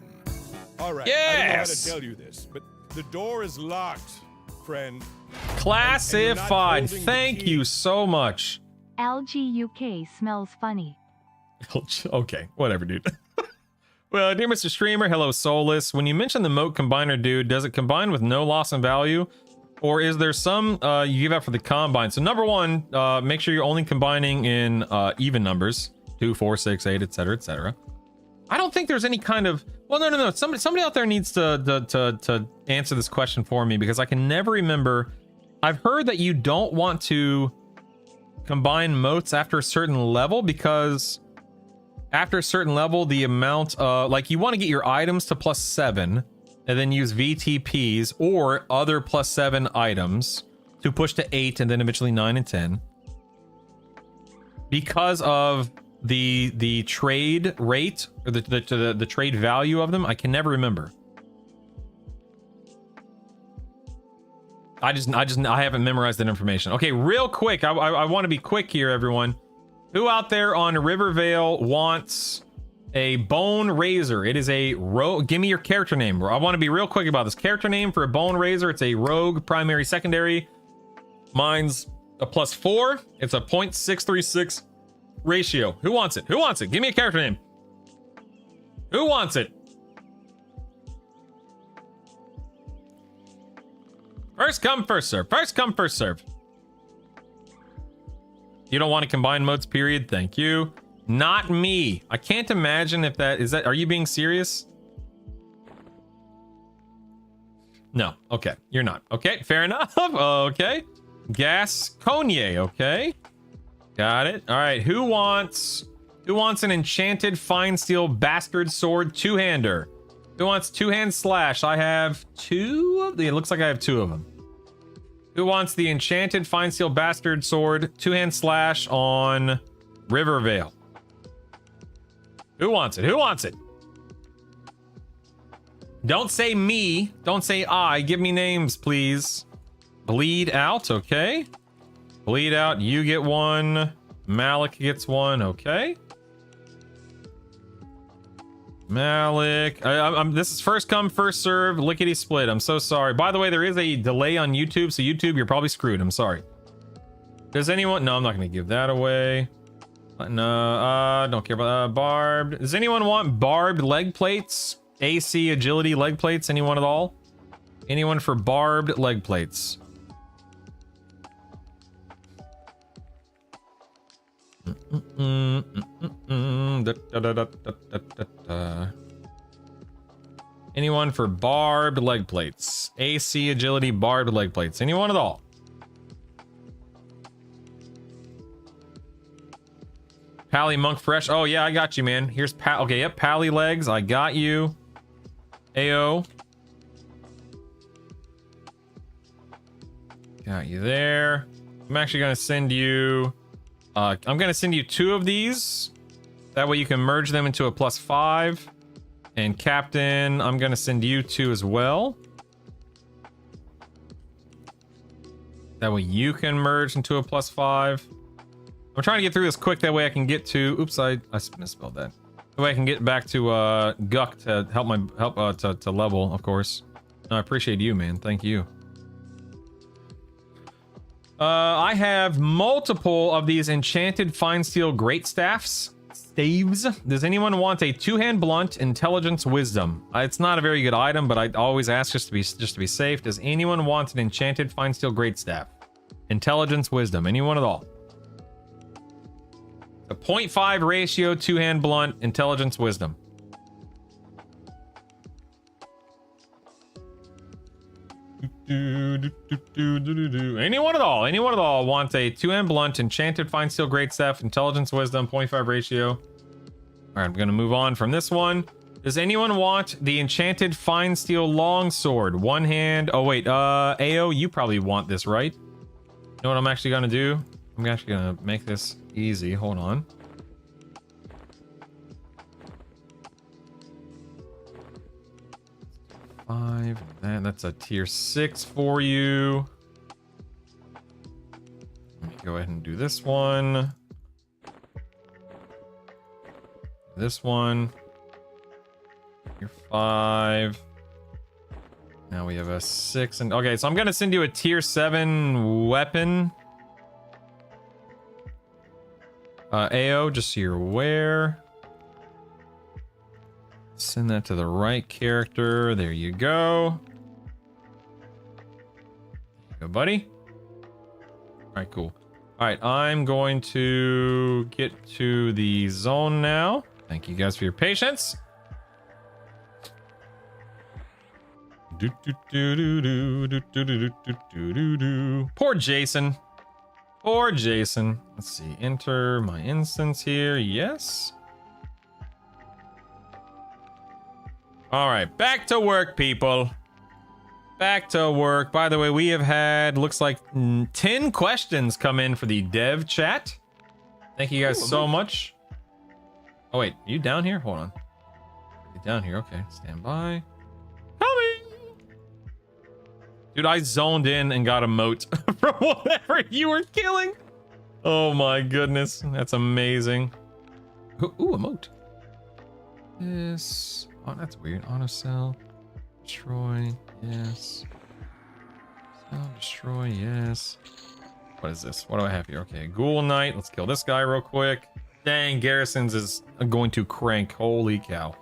All right. Yes. I don't know how to tell you this, but the door is locked, friend. Classified. And Thank you so much. Algae UK smells funny. Okay, whatever, dude. Well, dear Mr. Streamer, hello, Soulless. When you mention the moat combiner, dude, does it combine with no loss in value? Or is there some you give out for the combine? So number one, make sure you're only combining in even numbers. 2, 4, 6, 8, etc., etc. I don't think there's any kind of... Well, no. Somebody out there needs to answer this question for me, because I can never remember. I've heard that you don't want to combine moats after a certain level, because after a certain level, the amount like you want to get your items to +7 and then use VTPs or other +7 items to push to 8 and then eventually 9 and 10, because of the trade rate or the trade value of them. I can never remember. I haven't memorized that information. Okay, real quick, I want to be quick here, everyone. Who out there on Rivervale wants a bone razor? It is a rogue. Give me your character name. I want to be real quick about this character name for a bone razor. It's a rogue, primary, secondary. Mine's a +4. It's a 0.636 ratio. Who wants it? Who wants it? Give me a character name. Who wants it? First come, first serve. First come, first serve. You don't want to combine modes, period. Thank you. Not me. I can't imagine if that is that. Are you being serious? No. Okay. You're not. Okay. Fair enough. Okay. Gas Cognier. Okay. Got it. All right. Who wants an enchanted fine steel bastard sword two-hander? Who wants two-hand slash? I have two. It looks like I have two of them. Who wants the enchanted fine steel bastard sword two-hand slash on Rivervale? Who wants it? Who wants it? Don't say me. Don't say I. Give me names, please. Bleed out. Okay. Bleed out. You get one. Malik gets one. Okay. Malik. This is first come, first serve. Lickety split. I'm so sorry. By the way, there is a delay on YouTube. So YouTube, you're probably screwed. I'm sorry. Does anyone... No, I'm not going to give that away. No, don't care about barbed. Does anyone want barbed leg plates? AC agility leg plates? Anyone at all? Anyone for barbed leg plates? Anyone for barbed leg plates? AC agility barbed leg plates? Anyone at all? Pally Monk Fresh. Oh yeah, I got you, man. Here's okay, yep, Pally legs. I got you. AO. Got you there. I'm actually gonna send you I'm gonna send you two of these. That way you can merge them into a +5. And Captain, I'm gonna send you two as well. That way you can merge into a +5. I'm trying to get through this quick, that way I can get to... Oops, I misspelled that. That way I can get back to Guck to help to level, of course. No, I appreciate you, man. Thank you. I have multiple of these enchanted fine steel great staves. Does anyone want a two-hand blunt, intelligence, wisdom? It's not a very good item, but I always ask just to be safe. Does anyone want an enchanted fine steel great staff? Intelligence, wisdom. Anyone at all? A 0.5 ratio, two-hand blunt, intelligence, wisdom. Anyone at all? Anyone at all want a two-hand blunt, enchanted fine steel great staff, intelligence, wisdom, 0.5 ratio? All right, I'm gonna move on from this one. Does anyone want the enchanted fine steel longsword? One hand. Oh wait, AO, you probably want this, right? You know what I'm actually gonna do? I'm actually gonna make this easy. Hold on. Five. And that's a tier 6 for you. Let me go ahead and do this one. This one. Tier 5. Now we have a 6 and okay, so I'm gonna send you a tier 7 weapon. AO, just so you're aware. Send that to the right character. There you go. There you go, buddy. All right, cool. All right, I'm going to get to the zone now. Thank you guys for your patience. Poor Jason. Poor Jason. Let's see. Enter my instance here. Yes. All right, back to work, people. Back to work. By the way, we have had, looks like 10 questions come in for the dev chat. Thank you guys so much. Oh, wait, are you down here? Hold on. Get down here. Okay, stand by. Coming! Dude, I zoned in and got a moat from whatever you were killing. Oh my goodness, that's amazing. Ooh, a moat. This. Oh, that's weird. Auto cell. Destroy. Yes. Cell destroy. Yes. What is this? What do I have here? Okay, Ghoul Knight. Let's kill this guy real quick. Dang, Garrisons is going to crank. Holy cow.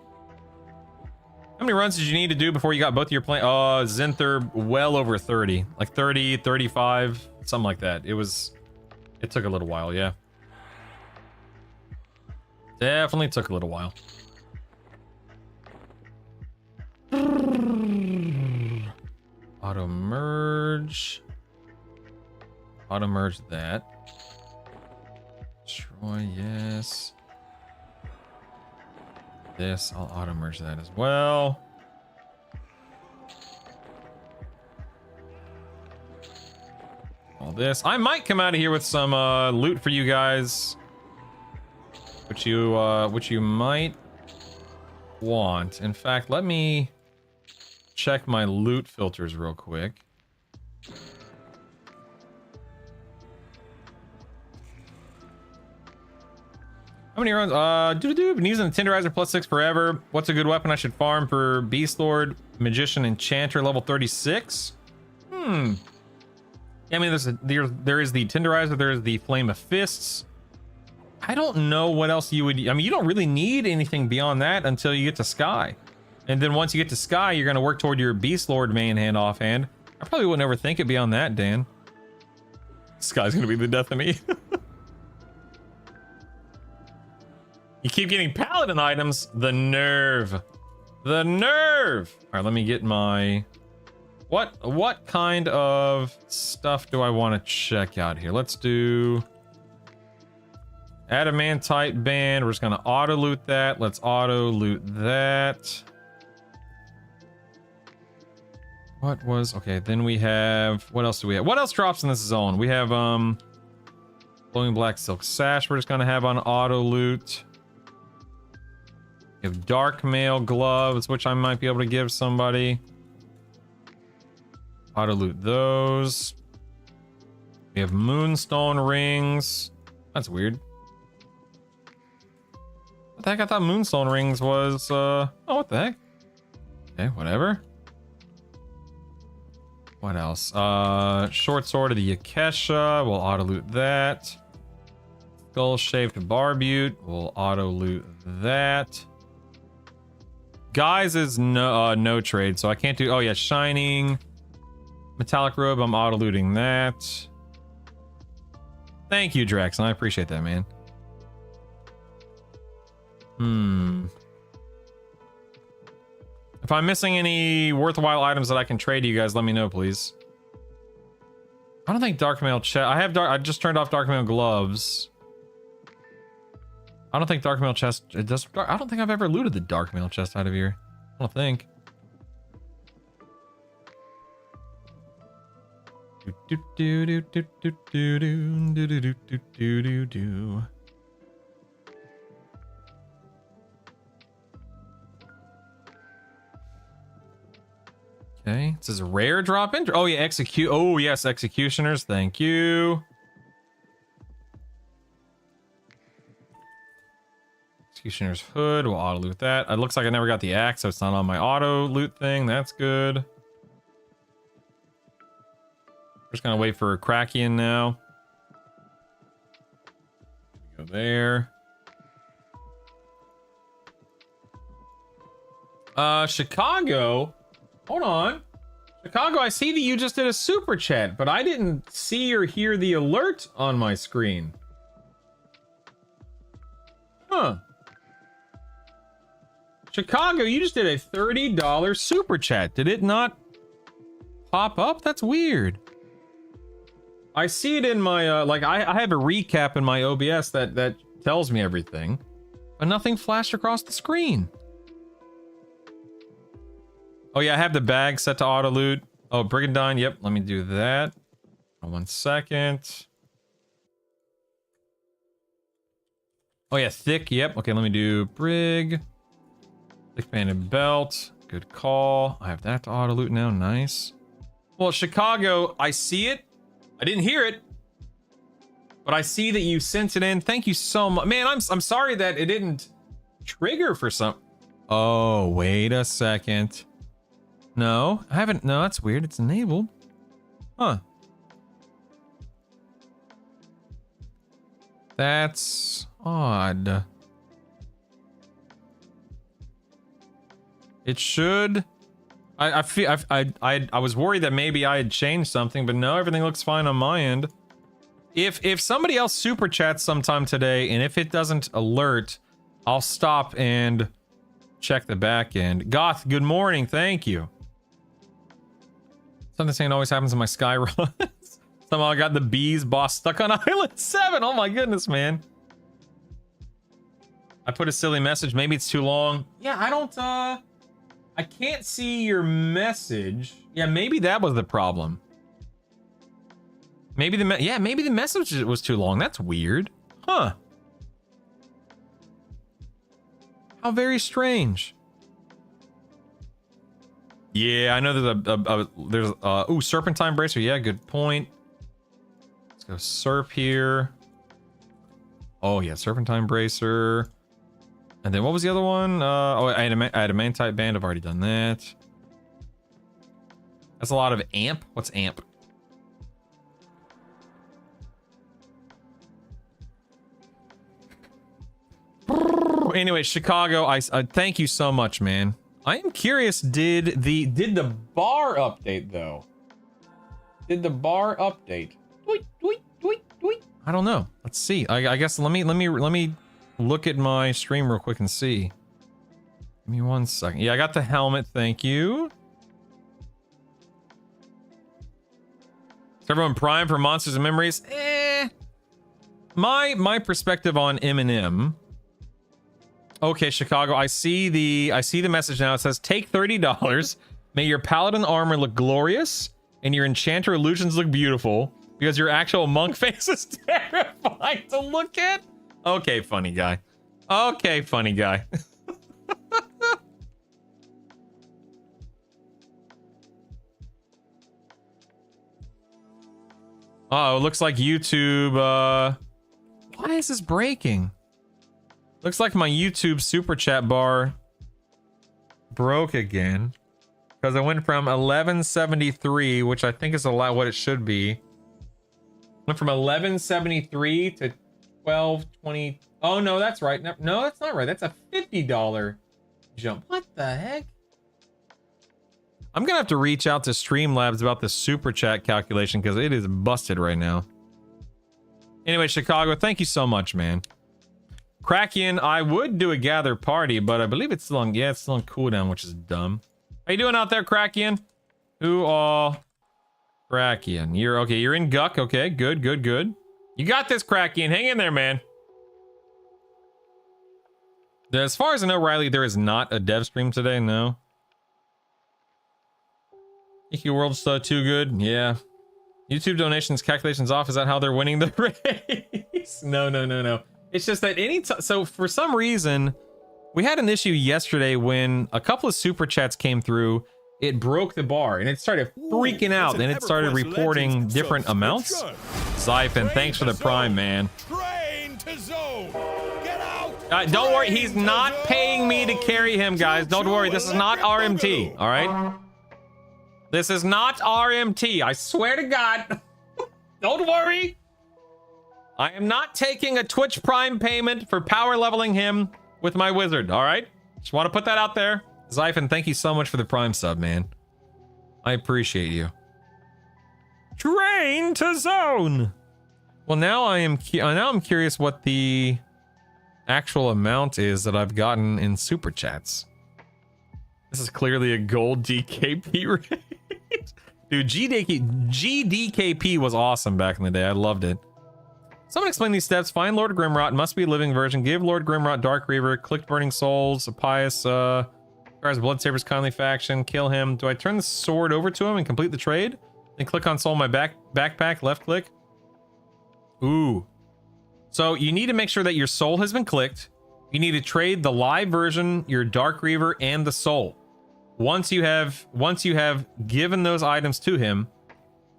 How many runs did you need to do before you got both of your plane? Zinther, well over 30. Like 30, 35, something like that. It took a little while, yeah. Definitely took a little while. Auto merge. Auto merge that. Destroy, yes. This, I'll auto merge that as well. All this. I might come out of here with some loot for you guys, which you might want. In fact, let me check my loot filters real quick. How many runs? Been using the Tenderizer +6 forever. What's a good weapon I should farm for Beast Lord, Magician, Enchanter level 36? Yeah, I mean, there is the Tenderizer, there's the Flame of Fists. I don't know what else you would... I mean, you don't really need anything beyond that until you get to Sky. And then once you get to Sky, you're going to work toward your Beast Lord main hand offhand. I probably wouldn't ever think it beyond that, Dan. Sky's going to be the death of me. You keep getting paladin items. The nerve. The nerve. All right, let me get my... What kind of stuff do I want to check out here? Let's do... Adamantite band. We're just going to auto loot that. Let's auto loot that. What was... Okay, then we have... What else do we have? What else drops in this zone? We have, Glowing Black Silk Sash we're just going to have on auto loot. We have Dark Mail Gloves, which I might be able to give somebody. Auto loot those. We have Moonstone Rings. That's weird. What the heck? I thought Moonstone Rings was, oh, what the heck? Okay, whatever. What else? Short Sword of the Yakesha. We'll auto loot that. Skull-shaped Barbute. We'll auto loot that. Guys is no trade, so I can't do... Oh, yeah, Shining. Metallic Robe, I'm auto looting that. Thank you, Draxon. I appreciate that, man. If I'm missing any worthwhile items that I can trade to you guys, let me know, please. I don't think Dark Mail chest... I just turned off Dark Mail gloves. I don't think Dark Mail chest... I don't think I've ever looted the Dark Mail chest out of here. I don't think. Okay, it says rare drop in. Oh yeah, execute. Oh yes, executioners. Thank you. Executioner's hood. We'll auto loot that. It looks like I never got the axe, so it's not on my auto loot thing. That's good. Just gonna wait for Krakian now. there. Chicago. Hold on. Chicago, I see that you just did a super chat, but I didn't see or hear the alert on my screen. Huh. Chicago, you just did a $30 super chat. Did it not pop up? That's weird. I see it in my, I have a recap in my OBS that tells me everything, but nothing flashed across the screen. Oh yeah, I have the bag set to auto loot. Oh, Brigandine, yep, let me do that. 1 second. Oh yeah, thick, yep. Okay, let me do Brig. Thick banded belt. Good call. I have that to auto loot now, nice. Well, Chicago, I see it. I didn't hear it, but I see that you sent it in. Thank you so much. Man, I'm sorry that it didn't trigger for some... Oh, wait a second. No, I haven't. No, that's weird. It's enabled. Huh. That's odd. It should... I was worried that maybe I had changed something, but no, everything looks fine on my end. If somebody else super chats sometime today, and if it doesn't alert, I'll stop and check the back end. Goth, good morning, thank you. Something saying always happens in my sky runs. Somehow I got the BiS boss stuck on Island 7. Oh my goodness, man. I put a silly message. Maybe it's too long. Yeah, I can't see your message. Yeah, maybe that was the problem. Maybe maybe the message was too long. That's weird. Huh. How very strange. Yeah, I know there's ooh, Serpentine Bracer. Yeah, good point. Let's go Serp here. Oh yeah, Serpentine Bracer. And then what was the other one? Oh, I had a main type band. I've already done that. That's a lot of amp. What's amp? Anyway, Chicago, I thank you so much, man. I am curious, did the bar update though? Did the bar update? Tweet, tweet, tweet, tweet. I don't know. Let's see. I guess let me look at my stream real quick and see. Give me 1 second. Yeah, I got the helmet. Thank you. Is everyone primed for Monsters and Memories? My perspective on M&M. Okay, Chicago. I see the message now. It says take $30. May your paladin armor look glorious and your enchanter illusions look beautiful because your actual monk face is terrifying to look at. Okay, funny guy. Okay, funny guy. Oh, it looks like YouTube, why is this breaking? Looks like my YouTube super chat bar broke again. Because I went from 1173, which I think is a lot what it should be. Went from 1173 to 1220. Oh no, that's right. No, that's not right. That's a $50 jump. What the heck? I'm gonna have to reach out to Streamlabs about the super chat calculation because it is busted right now. Anyway, Chicago, thank you so much, man. Kraken, I would do a gather party, but I believe it's still on, yeah, it's still on cooldown, which is dumb. How you doing out there, Kraken? Who all? Kraken, you're okay. You're in Guck. Okay, good, good, good. You got this, Kraken. Hang in there, man. As far as I know, Riley, there is not a dev stream today. No. EQ World's too good. Yeah. YouTube donations calculations off. Is that how they're winning the race? No, no, no, no. It's just that so for some reason, we had an issue yesterday when a couple of super chats came through. It broke the bar and it started freaking out and it started reporting different amounts. Siphon, thanks for the prime, man. Train to zone. Get out. Don't worry, he's not paying me to carry him, guys. Don't worry, this is not RMT, all right? This is not RMT, I swear to God. Don't worry. I am not taking a Twitch Prime payment for power leveling him with my wizard, all right? Just want to put that out there. Zyphon, thank you so much for the Prime sub, man. I appreciate you. Train to zone. Well, now I'm curious what the actual amount is that I've gotten in super chats. This is clearly a gold DKP rate. Dude, GDKP was awesome back in the day. I loved it. Someone explain these steps. Find Lord Grimrot. Must be a living version. Give Lord Grimrot Dark Reaver. Click Burning Souls. A pious, requires Bloodsabers Kindly faction. Kill him. Do I turn the sword over to him and complete the trade? Then click on soul my backpack. Left click. Ooh. So you need to make sure that your soul has been clicked. You need to trade the live version, your Dark Reaver, and the soul. Once you have given those items to him,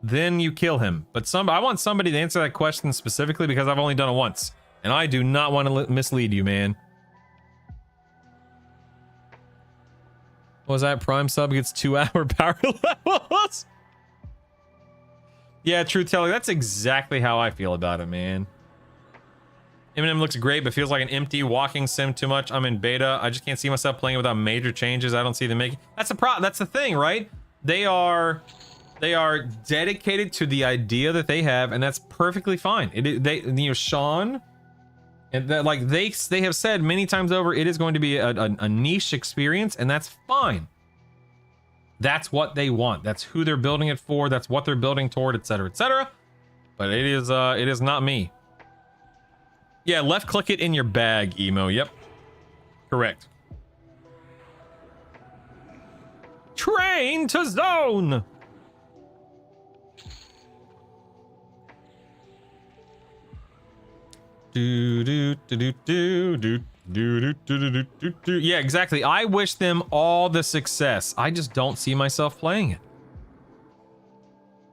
then you kill him. But I want somebody to answer that question specifically because I've only done it once, and I do not want to mislead you, man. What was that? Prime sub gets 2-hour power levels. Yeah, truth telling, that's exactly how I feel about it, man. Eminem looks great, but feels like an empty walking sim too much. I'm in beta. I just can't see myself playing it without major changes. I don't see them making. That's the thing, right? They are dedicated to the idea that they have, and that's perfectly fine. Sean, and that, like they have said many times over, it is going to be a niche experience, and that's fine. That's what they want. That's who they're building it for. That's what they're building toward, etc., etc. But it is not me. Yeah, left click it in your bag, Emo. Yep. Correct. Train to zone. Yeah, exactly. I wish them all the success. I just don't see myself playing it.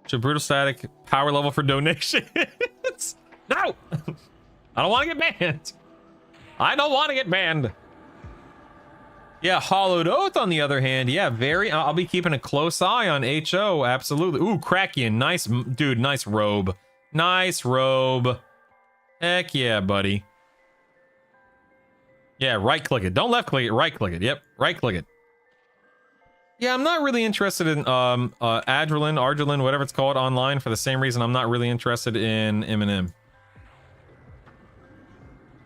Should brutal static power level for donations? No. I don't want to get banned. I don't want to get banned. Yeah, Hollowed Oath, on the other hand, yeah, I'll be keeping a close eye on HO, absolutely. Ooh, Krakian, nice, dude, nice robe. Nice robe. Heck yeah, buddy. Yeah, right-click it. Don't left-click it, right-click it. Yep, right-click it. Yeah, I'm not really interested in Argilin, whatever it's called, online, for the same reason I'm not really interested in Eminem.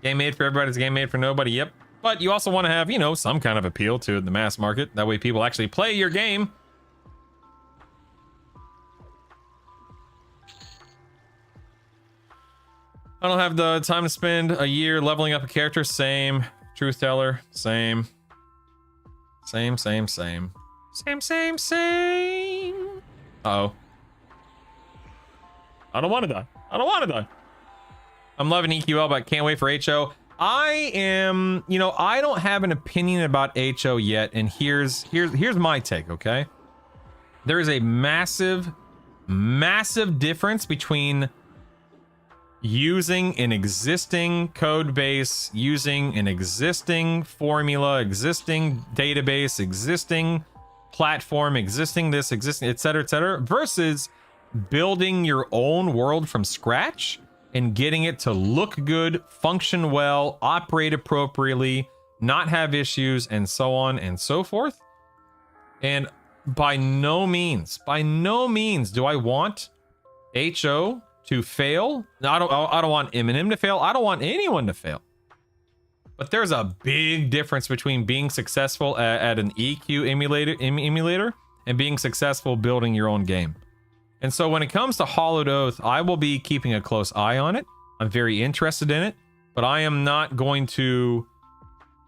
Game made for everybody, it's a game made for nobody, yep. But you also want to have, you know, some kind of appeal to the mass market. That way people actually play your game. I don't have the time to spend a year leveling up a character. Same. Truth teller. Same. Same. Same. Uh-oh. I don't want to die. I'm loving EQL, but can't wait for HO. I am, you know, I don't have an opinion about HO yet, and here's my take, okay? There is a massive difference between using an existing code base, using an existing formula, existing database, existing platform, existing this, existing, etc., versus building your own world from scratch and getting it to look good, function well, operate appropriately, not have issues, and so on and so forth. And by no means do I want HO to fail. No, I don't want Eminem to fail. I don't want anyone to fail. But there's a big difference between being successful at an EQ emulator and being successful building your own game. And so when it comes to Hollowed Oath, I will be keeping a close eye on it. I'm very interested in it, but I am not going to,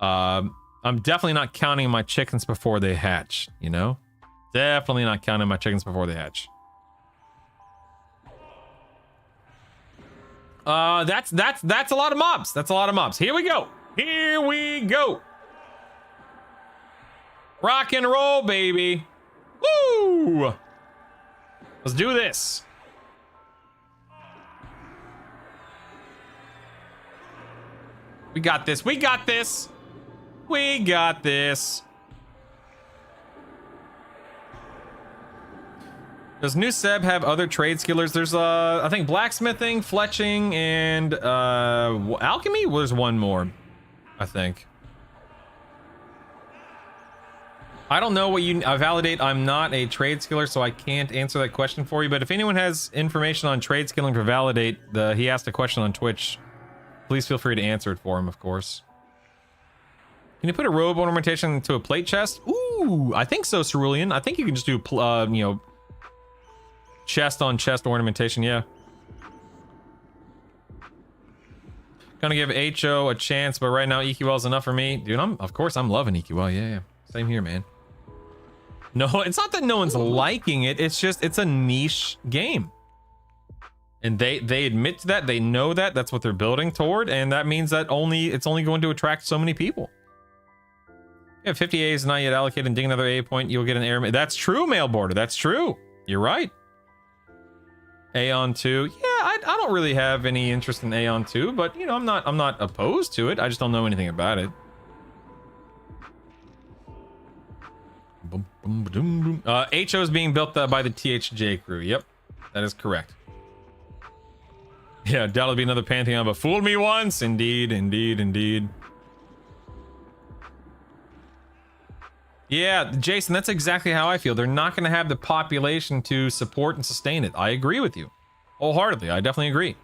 I'm definitely not counting my chickens before they hatch, you know? Definitely not counting my chickens before they hatch. That's a lot of mobs. That's a lot of mobs. Here we go. Here we go. Rock and roll, baby. Woo! Let's do this. We got this. We got this. We got this. Does New Seb have other trade skillers? There's I think blacksmithing, fletching, and alchemy. Well, there's one more, I think. I don't know what you validate. I'm not a trade skiller, so I can't answer that question for you. But if anyone has information on trade skilling for validate, he asked a question on Twitch, please feel free to answer it for him, of course. Can you put a robe ornamentation into a plate chest? Ooh, I think so, Cerulean. I think you can just do, you know, chest on chest ornamentation, yeah. Gonna give HO a chance, but right now EQL is enough for me. Dude, of course I'm loving EQL, yeah. Same here, man. No, it's not that no one's liking it. It's just, it's a niche game. And they admit to that. They know that. That's what they're building toward. And that means that it's only going to attract so many people. Yeah, 50 A's not yet allocated, and dig another A point, you'll get an air. That's true, mail border. That's true. You're right. Aeon 2. Yeah, I don't really have any interest in Aeon 2, but you know, I'm not opposed to it. I just don't know anything about it. HO is being built by the THJ crew. Yep, that is correct. Yeah, that'll be another Pantheon, but fooled me once. Indeed, indeed, indeed. Yeah, Jason, that's exactly how I feel. They're not going to have the population to support and sustain it. I agree with you wholeheartedly. I definitely agree.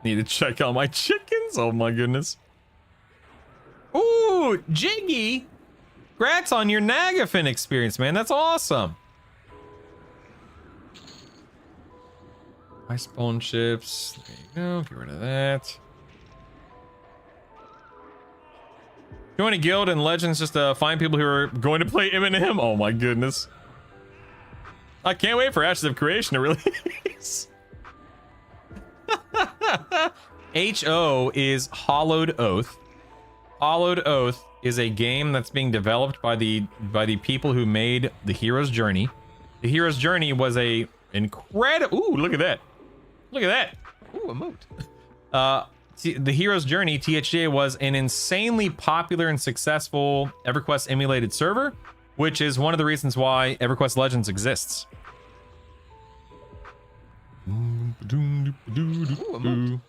Need to check out my chickens. Oh my goodness. Ooh, Jiggy. Congrats on your Nagafin experience, man. That's awesome. Iceborne ships. There you go. Get rid of that. Join a guild and legends just to find people who are going to play Eminem. Oh my goodness. I can't wait for Ashes of Creation to release. HO is Hollowed Oath. Hollowed Oath is a game that's being developed by the people who made The Hero's Journey. The Hero's Journey was a incredible. Ooh, look at that. Look at that. Ooh, a moat. The Hero's Journey, THJ, was an insanely popular and successful EverQuest emulated server, which is one of the reasons why EverQuest Legends exists. Ooh, a moat.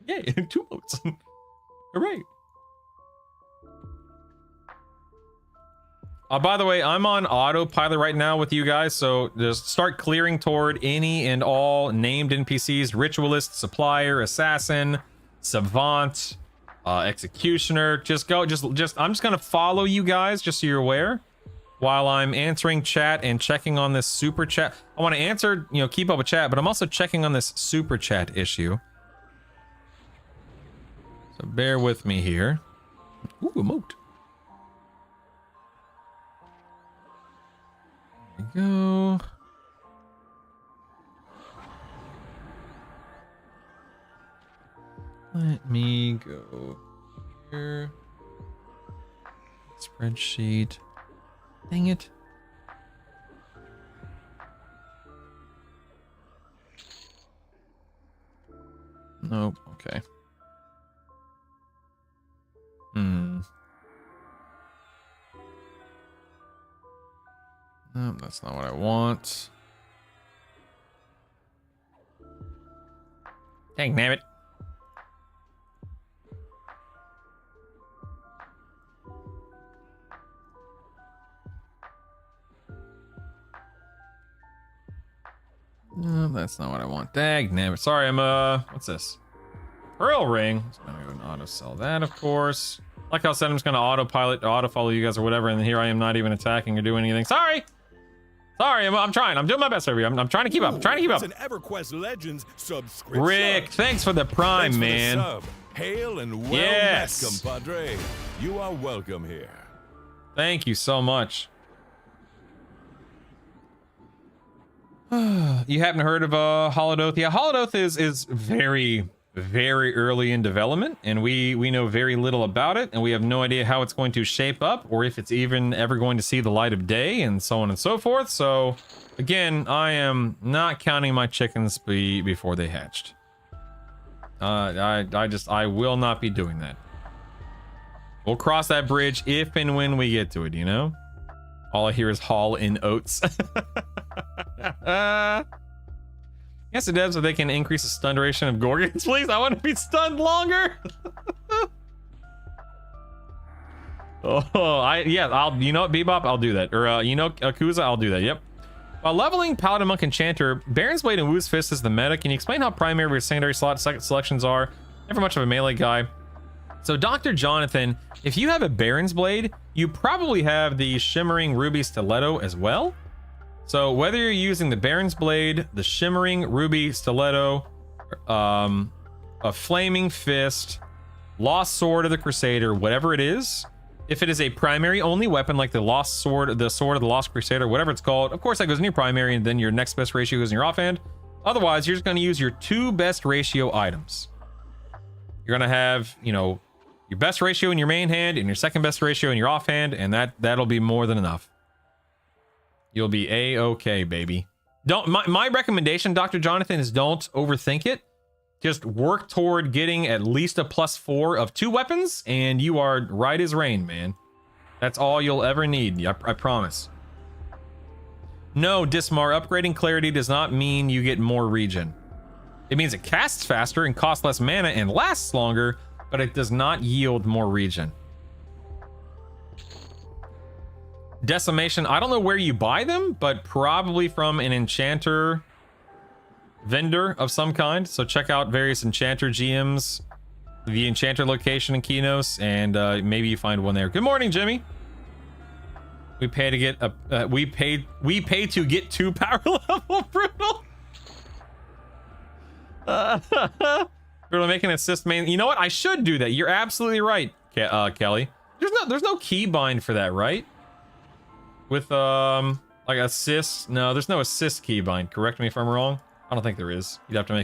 Yeah, 2 moats. Hooray. By the way, I'm on autopilot right now with you guys, so just start clearing toward any and all named NPCs: Ritualist, Supplier, Assassin, Savant, Executioner. Just go, I'm just gonna follow you guys, just so you're aware, while I'm answering chat and checking on this super chat. I want to answer, you know, keep up with chat, but I'm also checking on this super chat issue. So bear with me here. Ooh, a moat. There we go. Let me go here. Spreadsheet. Dang it. Nope. Okay. No, that's not what I want. Dang, damn it. No, that's not what I want. Dang, damn it. Sorry, I'm, what's this? Pearl ring. So I'm gonna go and auto sell that, of course. Like I said, I'm just gonna autopilot, auto follow you guys or whatever, and here I am not even attacking or doing anything. Sorry! Sorry, I'm trying. I'm doing my best over here. I'm trying to keep up. I'm trying to keep up. It's an EverQuest Legends subscription. Rick, thanks for the prime, Thanks for man. the sub. Hail and well Yes. met, compadre. You are welcome here. Thank you so much. You haven't heard of Hollowed Oath? Yeah, Hollowed Oath is very, very early in development, and we know very little about it, and we have no idea how it's going to shape up, or if it's even ever going to see the light of day, and so on and so forth. So, again, I am not counting my chickens before they hatched. I will not be doing that. We'll cross that bridge if and when we get to it, you know? All I hear is Hall in oats. Yes, it does, so they can increase the stun duration of Gorgons. Please, I want to be stunned longer. You know what, Bebop, I'll do that. Or, you know, Akuza, I'll do that. Yep. While leveling Paladin, Monk, Enchanter, Baron's Blade and Wu's Fist is the meta. Can you explain how primary versus secondary slot selections are? Never much of a melee guy. So, Dr. Jonathan, if you have a Baron's Blade, you probably have the Shimmering Ruby Stiletto as well. So, whether you're using the Baron's Blade, the Shimmering Ruby Stiletto, a Flaming Fist, Lost Sword of the Crusader, whatever it is, if it is a primary only weapon like the Lost Sword, the Sword of the Lost Crusader, whatever it's called, of course that goes in your primary and then your next best ratio goes in your offhand. Otherwise, you're just going to use your 2 best ratio items. You're going to have, you know, your best ratio in your main hand and your second best ratio in your offhand, and that'll be more than enough. You'll be a-okay, baby. My recommendation, Dr. Jonathan, is don't overthink it. Just work toward getting at least a +4 of 2 weapons, and you are right as rain, man. That's all you'll ever need, I promise. No, Dismar, upgrading Clarity does not mean you get more regen. It means it casts faster and costs less mana and lasts longer, but it does not yield more regen. Decimation, I don't know where you buy them, but probably from an enchanter vendor of some kind. So check out various enchanter GMs, the enchanter location in Kinos, and maybe you find one there. Good morning, Jimmy. We pay to get a we pay to get 2 power level. Brutal. Brutal, make an assist main. You know what? I should do that. You're absolutely right, Kelly. There's no keybind for that, right? With like assist. No, there's no assist keybind. Correct me if I'm wrong. I don't think there is. You'd have to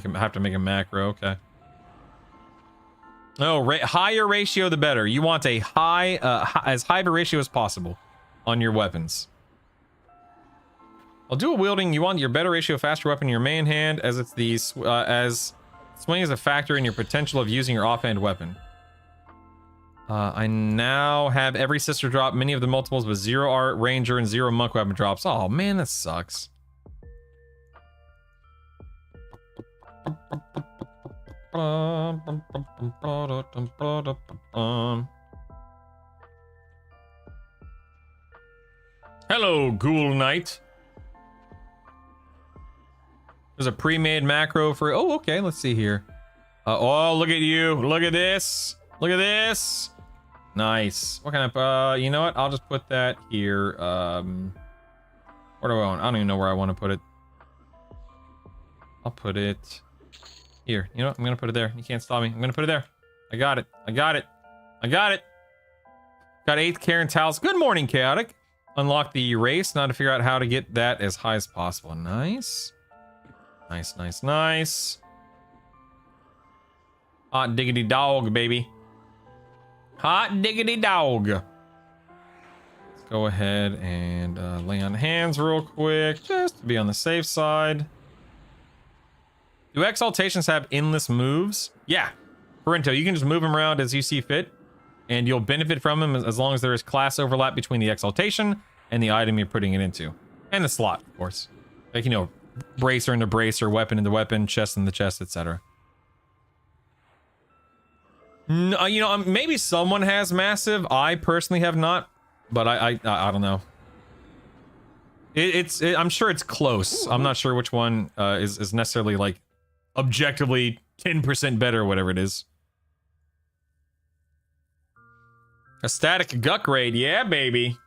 make a macro. Okay. No, higher ratio the better. You want a as high of a ratio as possible on your weapons. While dual wielding, you want your better ratio faster weapon in your main hand, as it's the as swing is a factor in your potential of using your offhand weapon. I now have every sister drop, many of the multiples with 0 art ranger and 0 monk weapon drops. Oh man, that sucks. Hello, Ghoul Knight. There's a pre-made macro for... Oh, okay, let's see here. Oh, look at you. Look at this. Look at this. Nice. What kind of... you know what? I'll just put that here. Where do I want? I don't even know where I want to put it. I'll put it... Here. You know what? I'm going to put it there. You can't stop me. I'm going to put it there. I got it. I got it. I got it. Got 8th Karen Towels. Good morning, Chaotic. Unlock the erase. Now to figure out how to get that as high as possible. Nice. Nice, nice, nice. Hot diggity dog, baby. Hot diggity dog. Let's go ahead and lay on hands real quick, just to be on the safe side. Do exaltations have endless moves? Yeah. Parento, you can just move them around as you see fit, and you'll benefit from them as long as there is class overlap between the exaltation and the item you're putting it into. And the slot, of course. Like, you know, bracer into bracer, weapon into weapon, chest into chest, etc. No, you know, maybe someone has massive. I personally have not, but I don't know. I'm sure it's close. I'm not sure which one is necessarily like objectively 10% better, whatever it is. A static guck raid, yeah, baby.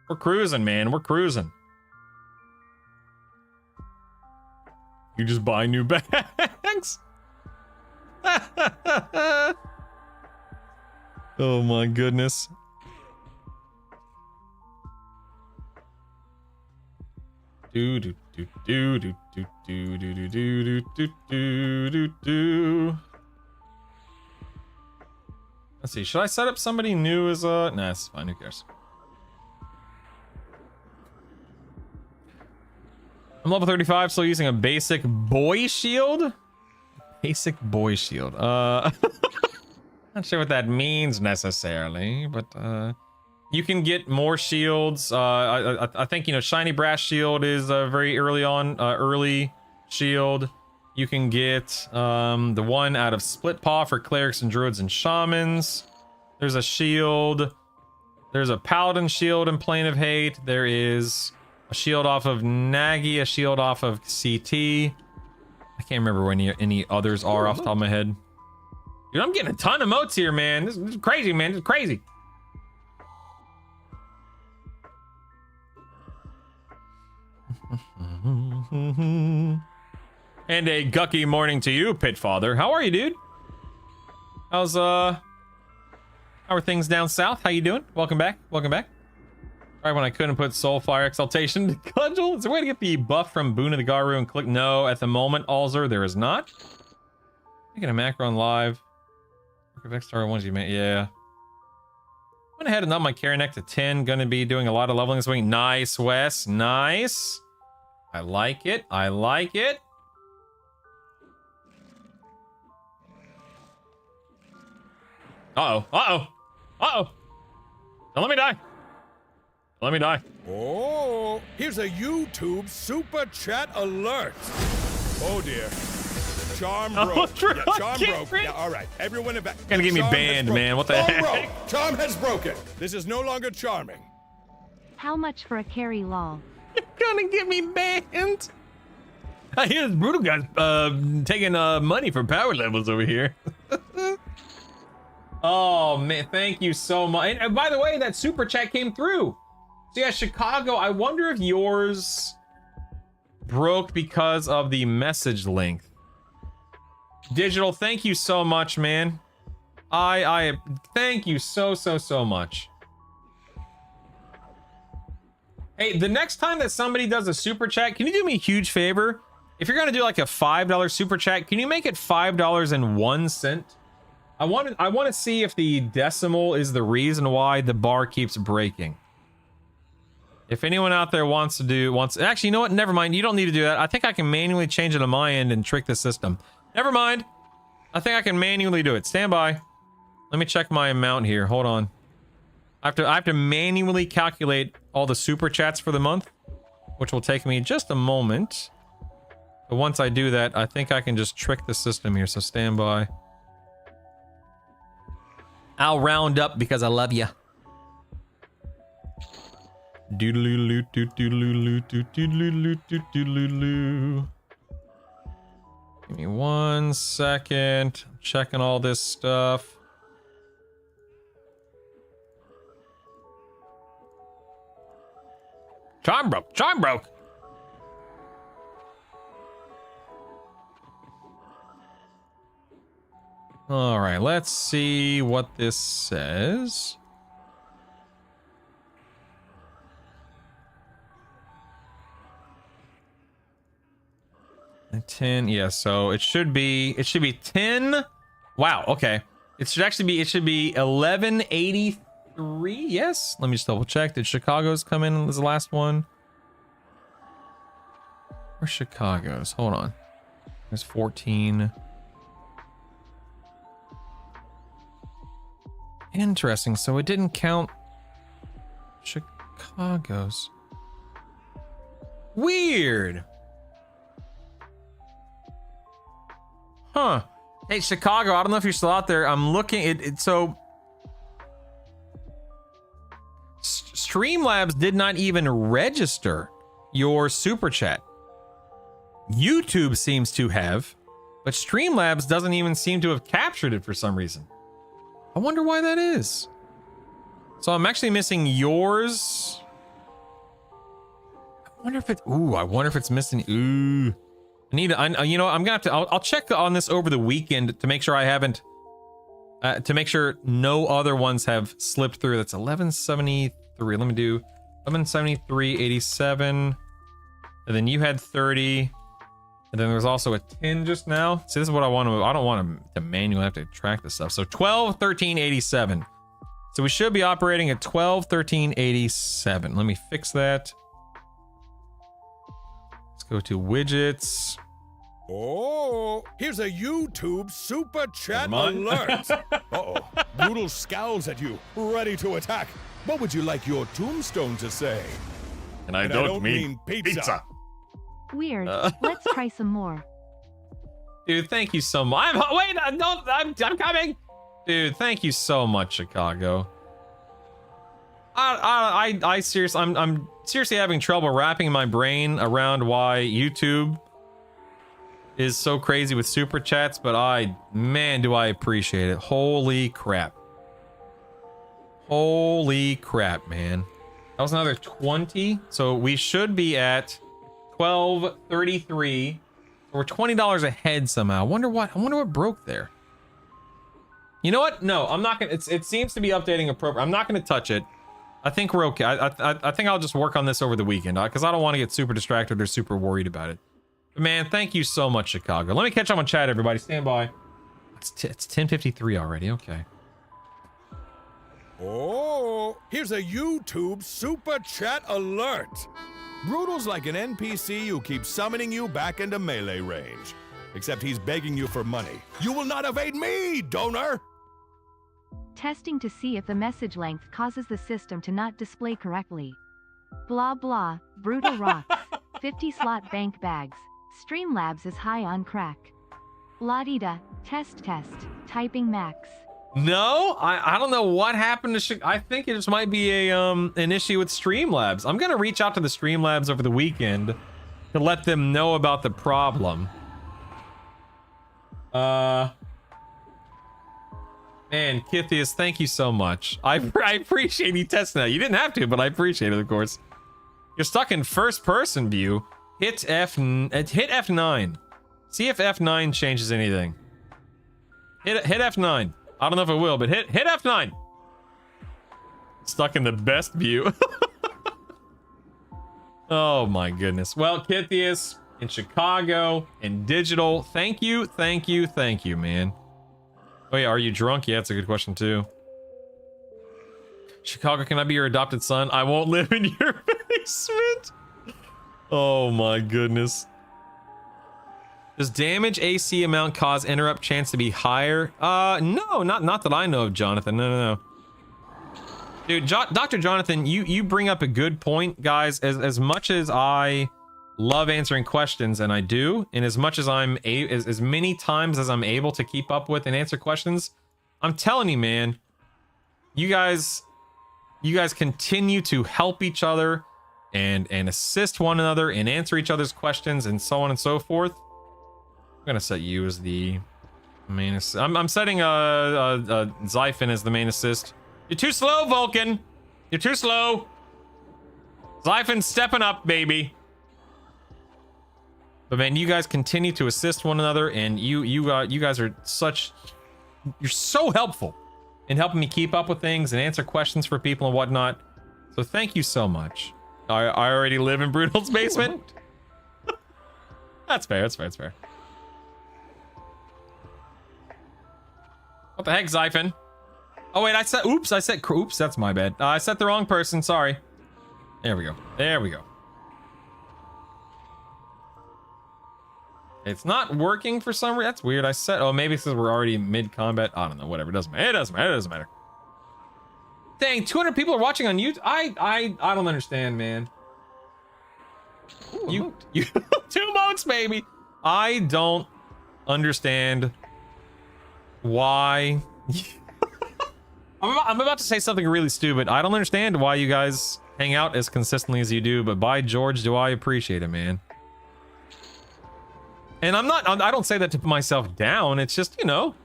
We're cruising, man. We're cruising. You just buy new bags. Oh my goodness. Do do do do do do do do do do do do do. Let's see. Should I set up somebody new as a? Nah, it's fine. Who cares? I'm level 35, still using a basic boy shield. Basic boy shield. Not sure what that means necessarily, but You can get more shields. I think, you know, shiny brass shield is very early on, early shield. You can get the one out of split paw for clerics and druids and shamans. There's a shield. There's a paladin shield in Plane of Hate. There is a shield off of Nagi, a shield off of CT. I can't remember when any others are off the top of my head. Dude, I'm getting a ton of motes here, man. This is crazy, man. This is crazy. And a gucky morning to you, Pitfather. How are you, dude? How are things down south? How you doing? Welcome back. Welcome back. Right when I couldn't put Soulfire Exaltation to Cudgel. Is there a way to get the buff from Boon of the Garu and click? No, at the moment, Alzer, there is not. Making a macro on live. X-Star ones you made, yeah. Went ahead and up my Karanek to 10. Gonna be doing a lot of leveling this week. Nice, Wes. Nice. I like it. I like it. Uh-oh. Uh-oh. Uh-oh. Don't let me die. Don't let me die. Oh, here's a YouTube super chat alert. Oh dear. Charm broke. Yeah, charm broke. Yeah, all right. Everyone in back. Gonna get me banned, man. What the heck? Broke. Charm has broken. This is no longer charming. How much for a carry lol? You're gonna get me banned. I hear this brutal guy's taking money for power levels over here. Oh man, thank you so much. And by the way, that super chat came through. So yeah, Chicago, I wonder if yours broke because of the message length. Digital, thank you so much, man. I thank you so much. Hey, the next time that somebody does a super chat, can you do me a huge favor? If you're gonna do like a $5 super chat, can you make it $5.01? I want to see if the decimal is the reason why the bar keeps breaking. If anyone out there wants, actually, you know what? Never mind. You don't need to do that. I think I can manually change it on my end and trick the system. Never mind. I think I can manually do it. Stand by. Let me check my amount here. Hold on. I have to manually calculate all the super chats for the month, which will take me just a moment. But once I do that, I think I can just trick the system here. So stand by. I'll round up because I love you. Doodaloo doodaloo doodaloo doodaloo. Give me 1 second. I'm checking all this stuff. Charm broke. Charm broke. All right, let's see what this says. And 10, yeah, so it should be 10. Wow, okay. It should be 1183. Yes. Let me just double check. Did Chicago's come in as the last one? Where's Chicago's? Hold on. There's 14. Interesting. So it didn't count Chicago's. Weird. Huh. Hey, Chicago, I don't know if you're still out there. I'm looking so Streamlabs did not even register your super chat. YouTube seems to have, but Streamlabs doesn't even seem to have captured it for some reason. I wonder why that is. So I'm actually missing yours. I wonder if it's missing. Ooh. You know, I'm gonna have to. I'll check on this over the weekend to make sure I haven't. To make sure no other ones have slipped through. That's 1173. Let me do 1173.87, and then you had 30, and then there's also a 10 just now. See, this is what I want to. I don't want to manually have to track this stuff. So 1213.87. So we should be operating at 1213.87. Let me fix that. Let's go to widgets. Oh, here's a YouTube super chat alert. Uh-oh. Brutal scowls at you, ready to attack. What would you like your tombstone to say? And I And don't mean pizza. Weird. Let's try some more. Dude, thank you so much. Wait, no, I'm coming. Dude, thank you so much, Chicago. I seriously, I'm seriously having trouble wrapping my brain around why YouTube is so crazy with super chats, but man, do I appreciate it. Holy crap. Holy crap, man. That was another 20. So we should be at 12.33. We're $20 ahead somehow. I wonder what broke there. You know what? No, I'm not gonna. It seems to be updating appropriate. I'm not gonna touch it. I think we're okay. I think I'll just work on this over the weekend because I don't want to get super distracted or super worried about it. But man, thank you so much, Chicago. Let me catch up on chat, everybody. Stand by. It's 10:53 already. Okay. Oh, here's a YouTube super chat alert. Brutal's like an NPC who keeps summoning you back into melee range. Except he's begging you for money. You will not evade me, donor! Testing to see if the message length causes the system to not display correctly. Blah blah, Brutal rocks. 50 slot bank bags. Streamlabs is high on crack. La-di-da, test, typing max. No, I don't know what happened to I think it just might be a an issue with Streamlabs. I'm gonna reach out to the Streamlabs over the weekend to let them know about the problem. Man, Kithius, thank you so much. I appreciate you testing that. You didn't have to, but I appreciate it, of course. You're stuck in first person view. Hit F9. See if F9 changes anything. Hit F9. I don't know if it will, but hit F9. Stuck in the best view. Oh my goodness. Well, Kithius in Chicago and digital, thank you, man. Oh yeah, are you drunk? Yeah, that's a good question too. Chicago, can I be your adopted son? I won't live in your basement. Oh my goodness. Does damage AC amount cause interrupt chance to be higher? No, not that I know of, Jonathan. No. Dude, Dr. Jonathan, you bring up a good point, guys. As much as I love answering questions, and I do, and as much as as many times as I'm able to keep up with and answer questions, I'm telling you, man, you guys continue to help each other and assist one another and answer each other's questions and so on and so forth. I'm gonna set you as the main assist. I'm setting Zyphon as the main assist. You're too slow, Vulcan. You're too slow. Zyphon's stepping up, baby. But man, you guys continue to assist one another, and you guys are you're so helpful in helping me keep up with things and answer questions for people and whatnot. So thank you so much. I already live in Brutal's basement. That's fair. What the heck, Zyphon? Oh wait, oops, that's my bad. I set the wrong person, sorry. There we go. It's not working for some reason. That's weird. Oh, maybe it's because we're already mid-combat. I don't know, whatever. It doesn't matter. Dang, 200 people are watching on YouTube. I don't understand, man. Ooh, you 2 motes, baby. I don't understand why. I'm about to say something really stupid. I don't understand why you guys hang out as consistently as you do, but by George, do I appreciate it, man. And I don't say that to put myself down. It's just, no.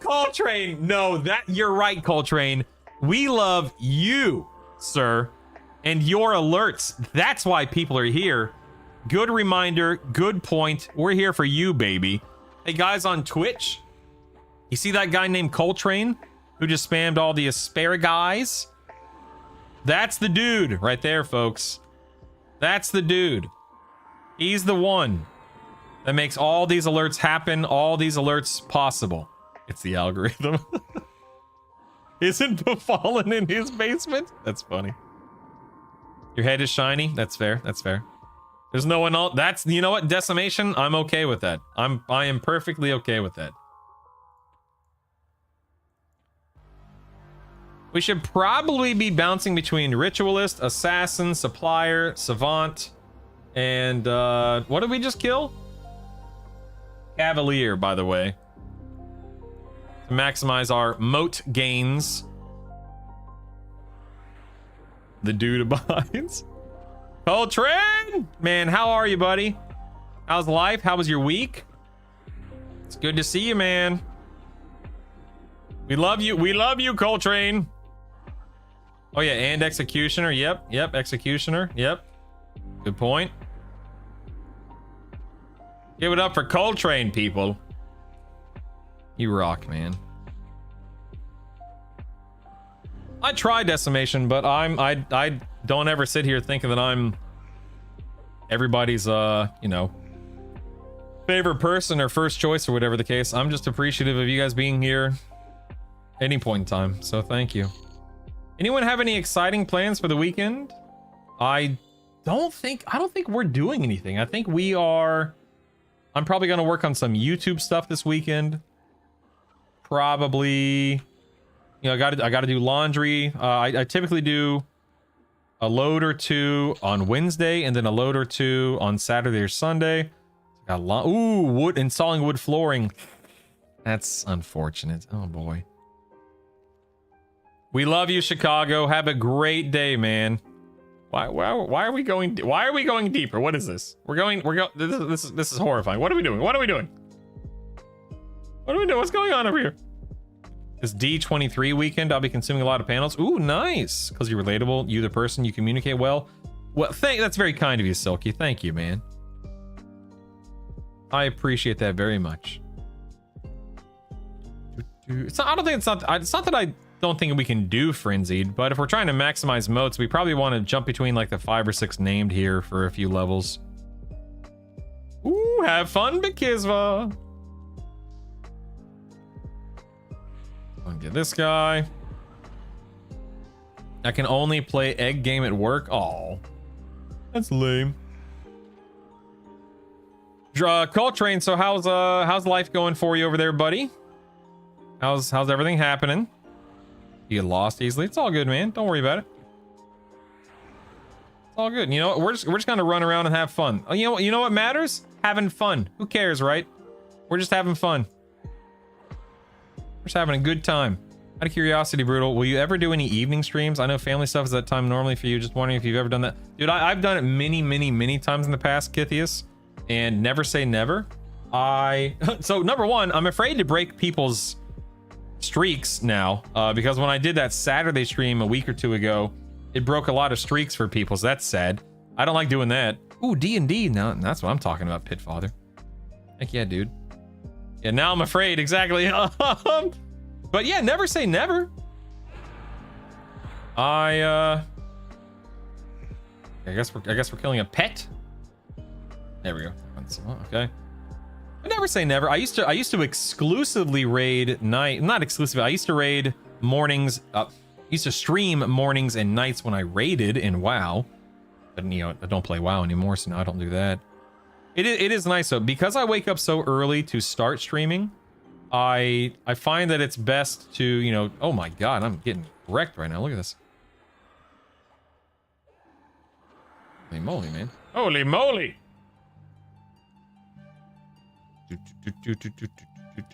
Coltrane. No, you're right, Coltrane. We love you, sir, and your alerts. That's why people are here. Good reminder, good point. We're here for you, baby. Hey, guys on Twitch, you see that guy named Coltrane who just spammed all the asparagus? That's the dude right there, folks. That's the dude. He's the one that makes all these alerts happen, all these alerts possible. It's the algorithm. Isn't Befallen in his basement? That's funny. Your head is shiny. That's fair. There's no one else. You know what? Decimation. I'm okay with that. I am perfectly okay with that. We should probably be bouncing between Ritualist, Assassin, Supplier, Savant, and what did we just kill? Cavalier, by the way. To maximize our moat gains. The dude abides. Coltrane! Man, how are you, buddy? How's life? How was your week? It's good to see you, man. We love you. We love you, Coltrane. Oh, yeah, and Executioner. Yep, Executioner. Yep. Good point. Give it up for Coltrane, people. You rock, man. I tried Decimation, but I don't ever sit here thinking that I'm everybody's you know, favorite person or first choice or whatever the case. I'm just appreciative of you guys being here any point in time. So thank you. Anyone have any exciting plans for the weekend? I don't think we're doing anything. I think we are. I'm probably going to work on some YouTube stuff this weekend. Probably, you know, I got to do laundry. I typically do a load or two on Wednesday and then a load or two on Saturday or Sunday. Got installing wood flooring. That's unfortunate. Oh boy. We love you, Chicago. Have a great day, man. Why are we going deeper? What is this? This is horrifying. What are we doing? What are we doing? What's going on over here? This D23 weekend, I'll be consuming a lot of panels. Ooh, nice. Because you're relatable. You, the person, you communicate well. Well, that's very kind of you, Silky. Thank you, man. I appreciate that very much. It's not that I don't think we can do Frenzied, but if we're trying to maximize moats, we probably want to jump between like the 5 or 6 named here for a few levels. Ooh, have fun, Bikizva. I'll get this guy. I can only play egg game at work. Oh, that's lame. Coltrane, so how's life going for you over there, buddy? How's everything happening? You get lost easily. It's all good, man. Don't worry about it. It's all good. You know what? We're just gonna run around and have fun. Oh, you know what matters? Having fun. Who cares, right? We're just having fun. We're just having a good time. Out of curiosity, Brutal, will you ever do any evening streams? I know family stuff is that time normally for you. Just wondering if you've ever done that. Dude, I've done it many times in the past, Kithius, and never say never. So number one, I'm afraid to break people's streaks now, because when I did that Saturday stream a week or two ago, it broke a lot of streaks for people, so that's sad. I don't like doing that. Ooh, D&D, now that's what I'm talking about, Pitfather. Heck yeah, dude. Yeah, now I'm afraid, exactly. But yeah, never say never. I guess we're killing a pet. There we go. Okay. I never say never. I used to exclusively raid not exclusively. I used to raid mornings. Used to stream mornings and nights when I raided in WoW. But you know, I don't play WoW anymore, so now I don't do that. It is nice though, because I wake up so early to start streaming. I find that it's best to, you know. Oh my god, I'm getting wrecked right now. Look at this. Holy moly, man. Holy moly.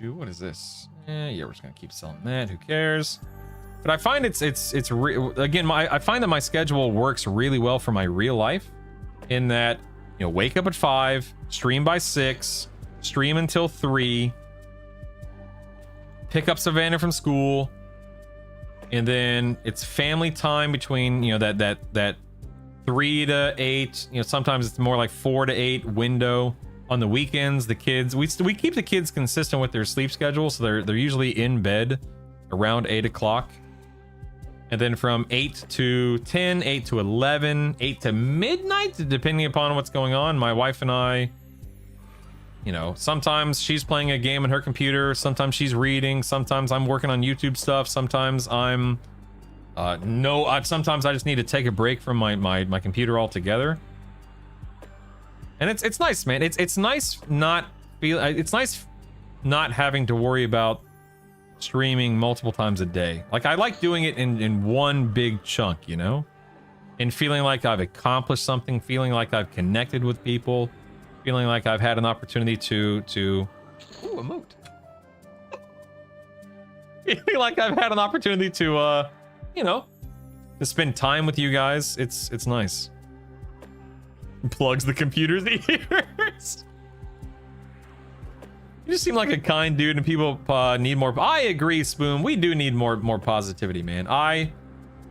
What is this? Yeah, we're just gonna keep selling that. Who cares? But I find I find that my schedule works really well for my real life, in that, you know, wake up at 5, stream by 6, stream until 3, pick up Savannah from school, and then it's family time between, you know, that 3 to 8. You know, sometimes it's more like 4 to 8 window. On the weekends, the kids, we keep the kids consistent with their sleep schedule, so they're usually in bed around 8 o'clock. And then from 8 to 10, 8 to 11, 8 to midnight, depending upon what's going on, my wife and I, you know, sometimes she's playing a game on her computer, sometimes she's reading, sometimes I'm working on YouTube stuff, sometimes I'm sometimes I just need to take a break from my computer altogether. And it's nice, man. It's nice not having to worry about streaming multiple times a day. Like, I like doing it in one big chunk, you know? And feeling like I've accomplished something, feeling like I've connected with people, feeling like I've had an opportunity to Ooh, emote. feeling like I've had an opportunity to, you know, to spend time with you guys. It's nice. Plugs the computer's ears. You just seem like a kind dude, and people need more. I agree, Spoon. We do need more positivity, man.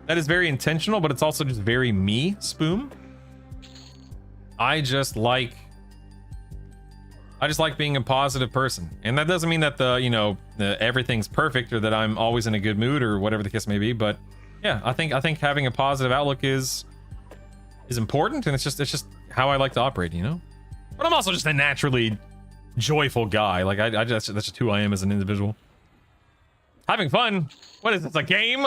That is very intentional, but it's also just very me, Spoon. I just like being a positive person, and that doesn't mean that everything's perfect or that I'm always in a good mood or whatever the case may be. But yeah, I think having a positive outlook is important, and it's just how I like to operate, you know. But I'm also just a naturally joyful guy. Like that's just who I am as an individual. Having fun. What is this, a game?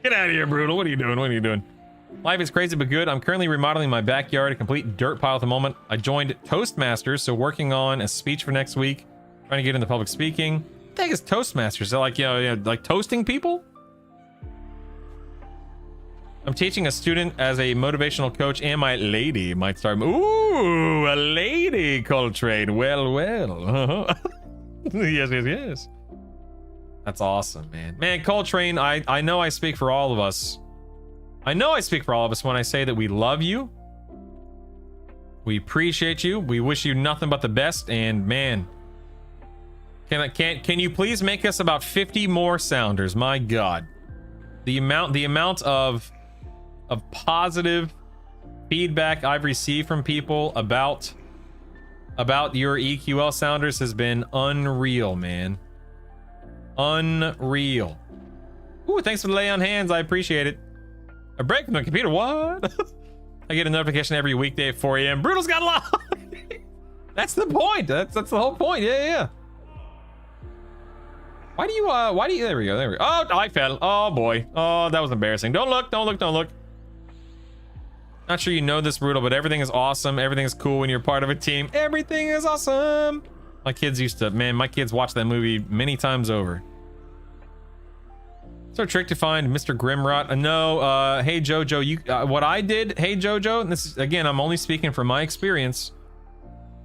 Get out of here, Brutal. What are you doing? What are you doing? Life is crazy but good. I'm currently remodeling my backyard, a complete dirt pile at the moment. I joined Toastmasters, so working on a speech for next week. Trying to get into public speaking. What the heck is Toastmasters? Is that like, like toasting people? I'm teaching a student as a motivational coach, and my lady might start. Ooh, a lady, Coltrane. Well. Yes. That's awesome, man. Man, Coltrane, I know I speak for all of us. I know I speak for all of us when I say that we love you. We appreciate you. We wish you nothing but the best. And man, can you please make us about 50 more sounders? My God, the amount of positive feedback I've received from people about your EQL sounders has been unreal, man. Unreal. Ooh, thanks for the lay on hands. I appreciate it. A break from the computer. What? I get a notification every weekday at 4 a.m. Brutal's got a lot. That's the point. That's the whole point. Yeah. Why do you there we go. Oh, I fell. Oh boy. Oh, that was embarrassing. Don't look. Not sure you know this, Brutal, but everything is awesome. Everything is cool when you're part of a team. Everything is awesome. My kids watch that movie many times over. It's our trick to find Mr. Grimrot. No, hey Jojo, what I did, hey Jojo, and this is, again, I'm only speaking from my experience.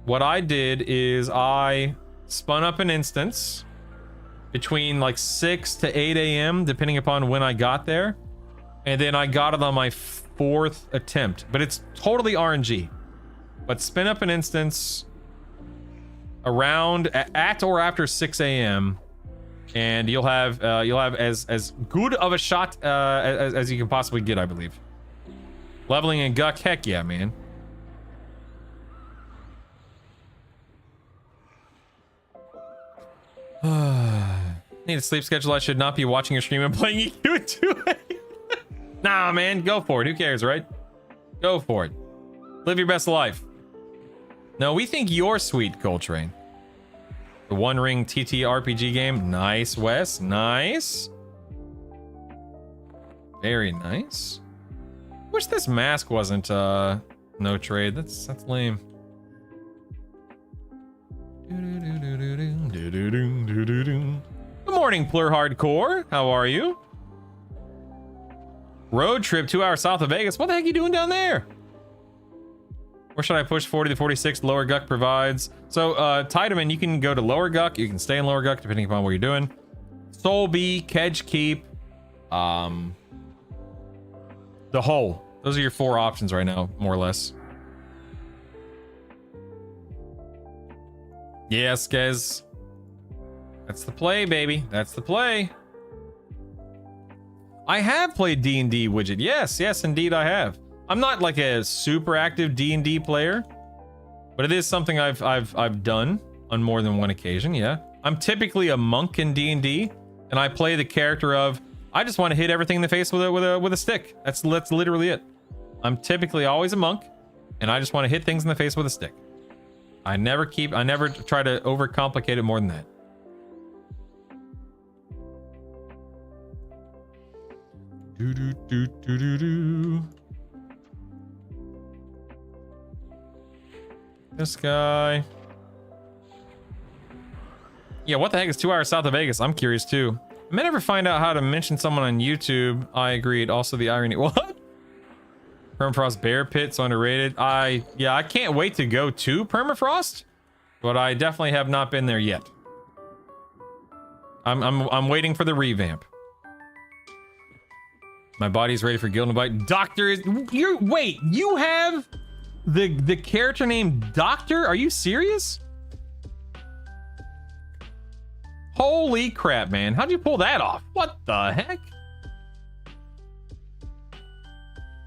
What I did is I spun up an instance between like 6 to 8 a.m. depending upon when I got there, and then I got it on my 4th attempt. But it's totally RNG. But spin up an instance around at or after 6 a.m. and you'll have as good of a shot as you can possibly get, I believe. Leveling in Guck, heck yeah, man. Need a sleep schedule. I should not be watching your stream and playing EQ at 2 a.m. Nah, man, go for it. Who cares, right? Go for it. Live your best life. No, we think you're sweet, Coltrane. The One Ring TT RPG game. Nice, Wes. Nice. Very nice. Wish this mask wasn't no trade. That's lame. Good morning, Plur Hardcore. How are you? Road trip 2 hours south of Vegas. What the heck are you doing down there? Where should I push 40 to 46? Lower Guck provides. So, Tiedemann, you can go to Lower Guck. You can stay in Lower Guck depending upon what you're doing. Solby, Kedge Keep, the Hole. Those are your 4 options right now, more or less. Yes, guys. That's the play, baby. That's the play. I have played D&D widget. Yes, indeed I have. I'm not like a super active D&D player, but it is something I've done on more than one occasion. Yeah, I'm typically a monk in D&D, and I play the character of I just want to hit everything in the face with a stick. That's literally it. I'm typically always a monk, and I just want to hit things in the face with a stick. I never try to overcomplicate it more than that. Do. This guy. Yeah, what the heck is 2 hours south of Vegas? I'm curious too. I may never find out how to mention someone on YouTube. I agreed. Also the irony. What? Permafrost Bear Pit, so underrated. Yeah, I can't wait to go to Permafrost, but I definitely have not been there yet. I'm waiting for the revamp. My body's ready for Guild Invite. Doctor is wait, you have the character named Doctor? Are you serious? Holy crap, man. How'd you pull that off? What the heck?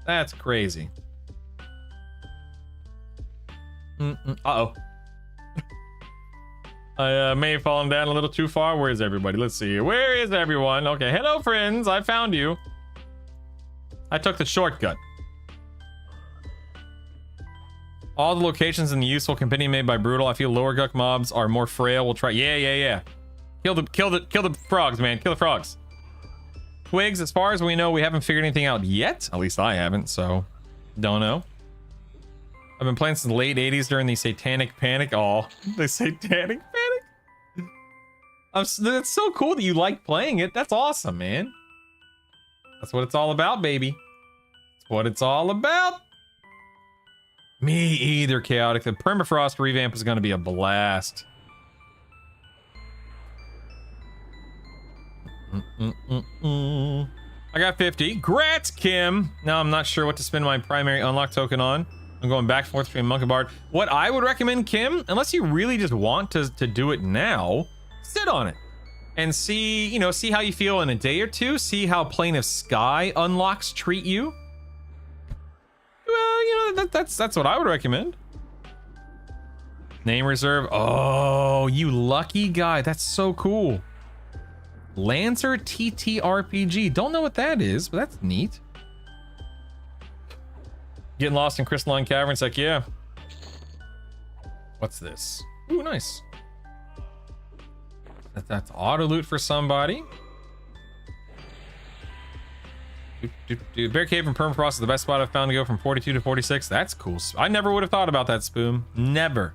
That's crazy. Uh-oh. I may have fallen down a little too far. Where's everybody? Let's see. Where is everyone? Okay, hello, friends. I found you. I took the shortcut. All the locations in the useful compendium made by Brutal. I feel lower guck mobs are more frail. We'll try. Yeah. Kill the frogs, man. Kill the frogs. Twigs, as far as we know, we haven't figured anything out yet. At least I haven't, so don't know. I've been playing since the late 80s during the Satanic Panic. Oh, the Satanic Panic. That's so cool that you like playing it. That's awesome, man. That's what it's all about, baby. That's what it's all about. Me either, Chaotic. The Permafrost revamp is going to be a blast. I got 50. Grats, Kim. Now I'm not sure what to spend my primary unlock token on. I'm going back and forth between Monk and Bard. What I would recommend, Kim, unless you really just want to do it now, sit on it and see, you know, see how you feel in a day or two. See how Plane of Sky unlocks treat you. Well, you know, that's what I would recommend. Name reserve. Oh, you lucky guy. That's so cool. Lancer TTRPG. Don't know what that is, but that's neat. Getting lost in Crystalline Caverns. Like, yeah. What's this? Ooh, nice. That's auto loot for somebody. Bear Cave and Permafrost is the best spot I've found to go from 42 to 46. That's cool. I never would have thought about that, Spoon. Never.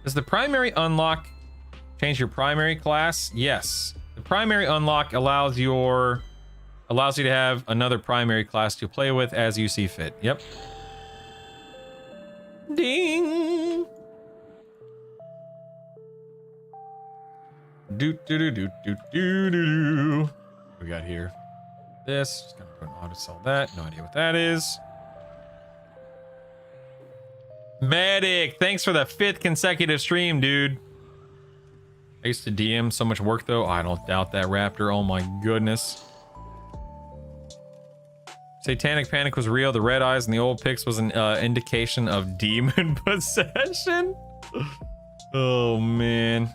Does the primary unlock change your primary class? Yes. The primary unlock allows you to have another primary class to play with as you see fit. Yep. Ding. Do. What we got here? This. Just gonna go and auto sell that. No idea what that is. Medic, thanks for the 5th consecutive stream, dude. I used to DM so much work though. I don't doubt that, Raptor. Oh my goodness. Satanic Panic was real. The red eyes and the old pics was an indication of demon possession. Oh man.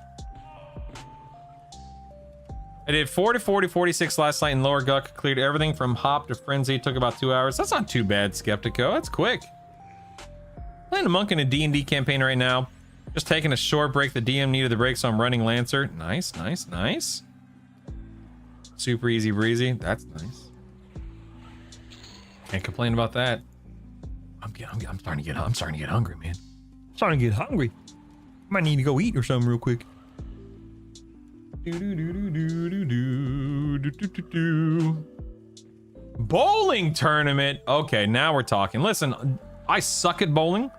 I did 40, 46 last night in Lower Guck. Cleared everything from Hop to Frenzy. Took about 2 hours. That's not too bad, Skeptico. That's quick. Playing a monk in a D&D campaign right now. Just taking a short break. The DM needed the break, so I'm running Lancer. Nice. Super easy breezy. That's nice. Can't complain about that. I'm starting to get hungry, man. I'm starting to get hungry. Might need to go eat or something real quick. Bowling tournament. Okay, now we're talking. Listen, I suck at bowling.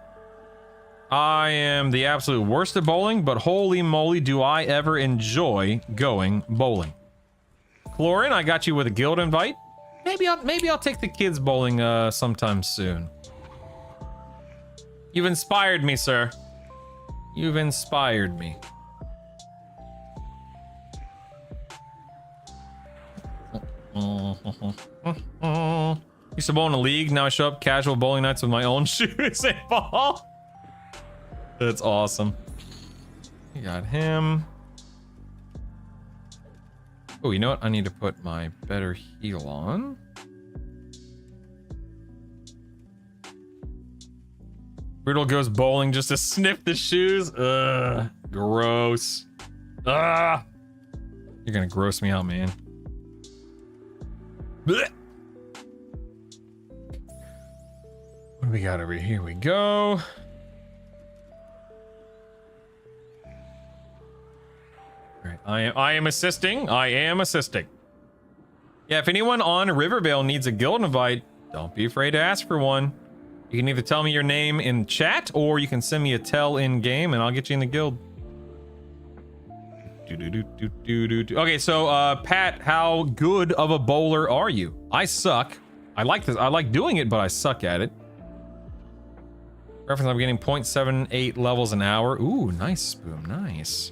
I am the absolute worst at bowling, but holy moly, do I ever enjoy going bowling. Clorin, I got you with a guild invite. Maybe I'll take the kids bowling sometime soon. You've inspired me, sir. You've inspired me. Used to bowl in a league. Now I show up casual bowling nights with my own shoes and ball. That's awesome. You got him. Oh, you know what? I need to put my better heal on. Riddle goes bowling just to sniff the shoes. Ugh, gross. Ah, you're gonna gross me out, man. Blech. What do we got over here? Here we go. I am assisting. I am assisting. Yeah, if anyone on Rivervale needs a guild invite, don't be afraid to ask for one. You can either tell me your name in chat, or you can send me a tell in game, and I'll get you in the guild. Okay, so Pat, how good of a bowler are you? I suck. I like this. I like doing it, but I suck at it. Reference, I'm getting 0.78 levels an hour. Ooh, nice, Spoon. Nice.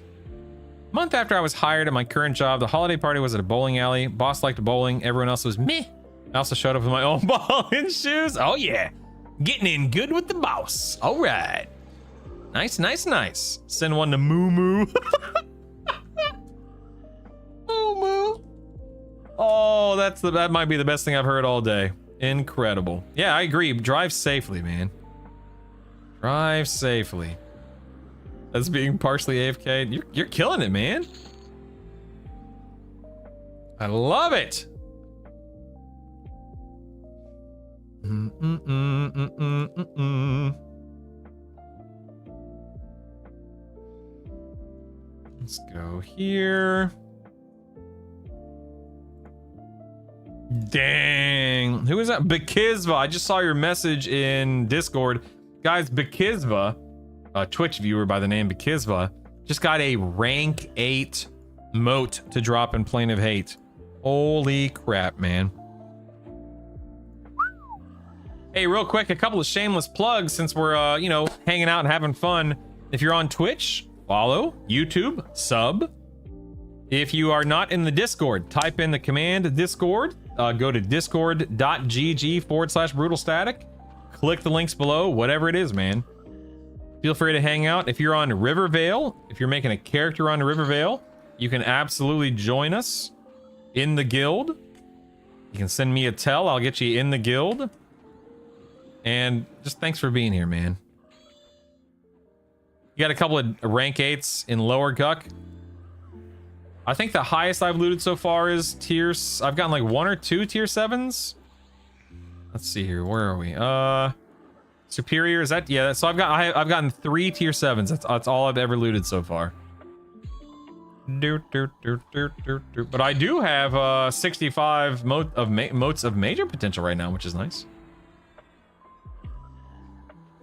A month after I was hired at my current job, the holiday party was at a bowling alley. Boss liked bowling. Everyone else was meh. I also showed up with my own ball and shoes. Oh, yeah. Getting in good with the boss. All right. Nice, nice, nice. Send one to Moo Moo. Moo Moo. Oh, that might be the best thing I've heard all day. Incredible. Yeah, I agree. Drive safely, man. Drive safely. That's being partially AFK. You're killing it, man. I love it. Let's go here. Dang. Who is that? Bekizva. I just saw your message in Discord. Guys, Bekizva, a Twitch viewer by the name Bekizva, just got a rank 8 moat to drop in Plane of Hate. Holy crap, man. Hey, real quick, a couple of shameless plugs since we're, you know, hanging out and having fun. If you're on Twitch, follow. YouTube, sub. If you are not in the Discord, type in the command Discord. Go to discord.gg/brutalstatic. Click the links below, whatever it is, man. Feel free to hang out. If you're on Rivervale, if you're making a character on Rivervale, you can absolutely join us in the guild. You can send me a tell. I'll get you in the guild. And just thanks for being here, man. You got a couple of rank 8s in Lower Guck. I think the highest I've looted so far is tiers. I've gotten like 1 or 2 tier 7s. Let's see here. Where are we? Superior, is that? Yeah, so I've gotten 3 tier 7s. That's all I've ever looted so far. But I do have 65 moats of major potential right now, which is nice.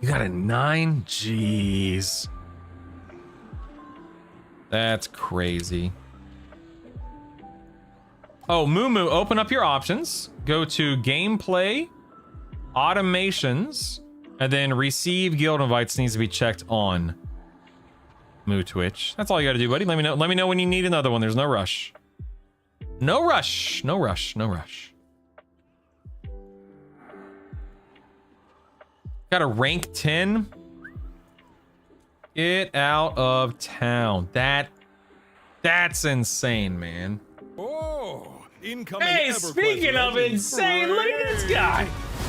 You got a 9? Jeez. That's crazy. Oh, Moo Moo, open up your options. Go to gameplay, automations, and then receive guild invites needs to be checked on. Moo Twitch. That's all you gotta do, buddy. Let me know. Let me know when you need another one. There's no rush. No rush. No rush. No rush. Got a rank 10. Get out of town. That's insane, man. Oh, incoming. Hey, speaking of insane, look at this guy.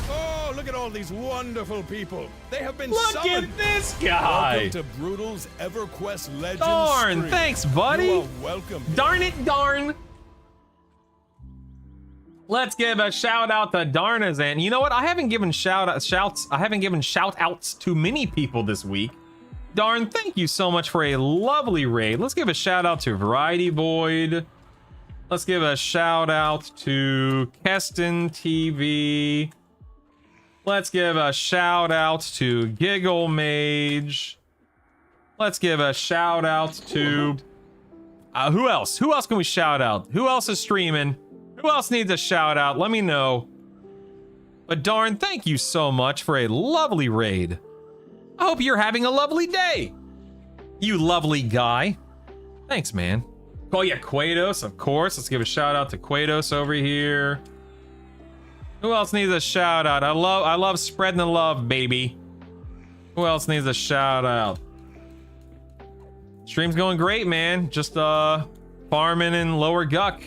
Oh, look at all these wonderful people. They have been Look summoned. at this guy. Welcome to Brutal's EverQuest Legends. Darn, stream. thanks, buddy. You are welcome. Darn it, darn. Let's give a shout out to Darnazan. You know what? I haven't given shout outs to many people this week. Darn, thank you so much for a lovely raid. Let's give a shout out to Variety Void. Let's give a shout out to Keston TV. Let's give a shout out to Giggle Mage. Let's give a shout out to who else? Who else can we shout out? Who else is streaming? Who else needs a shout out? Let me know. But darn, thank you so much for a lovely raid. I hope you're having a lovely day. You lovely guy. Thanks, man. Oh yeah, Quados, of course. Let's give a shout out to Quados over here. Who else needs a shout out? I love spreading the love, baby. Who else needs a shout out? Stream's going great, man. Just farming in Lower Guck.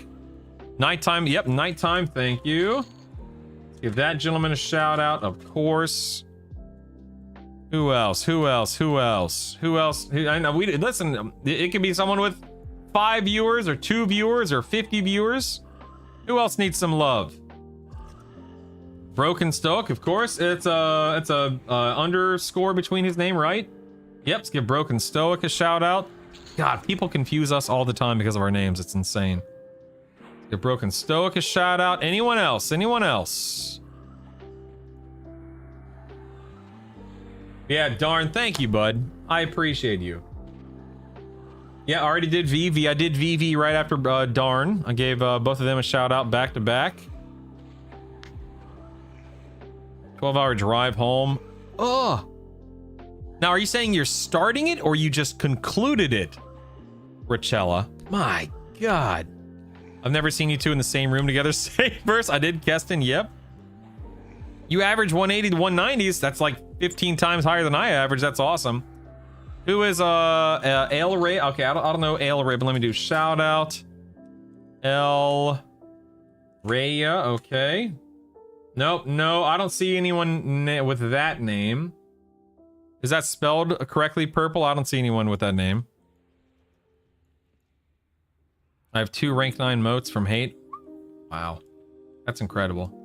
Nighttime, yep, nighttime, thank you. Let's give that gentleman a shout out, of course. Who else? Who else? Who else? Who else? I know we listen, it could be someone with 5 viewers or 2 viewers or 50 viewers. Who else needs some love? Broken Stoic, of course. It's a underscore between his name, right? Yep, let's give Broken Stoic a shout out. God, people confuse us all the time because of our names. It's insane. Get Broken Stoic a shout out. Anyone else? Anyone else? Yeah, darn. Thank you, bud. I appreciate you. Yeah, I already did VV. I did VV right after darn. I gave both of them a shout out back to back. 12-hour drive home. Ugh. Now, are you saying you're starting it or you just concluded it, Richella? My God. I've never seen you two in the same room together. Same verse. I did, Keston. Yep. You average 180 to 190s. That's like 15 times higher than I average. That's awesome. Who is El Ray? Okay, I don't know El Ray, but let me do shout out. El Raya. Okay. Nope, no, I don't see anyone with that name. Is that spelled correctly, Purple? I don't see anyone with that name. I have 2 rank 9 motes from hate. Wow, that's incredible.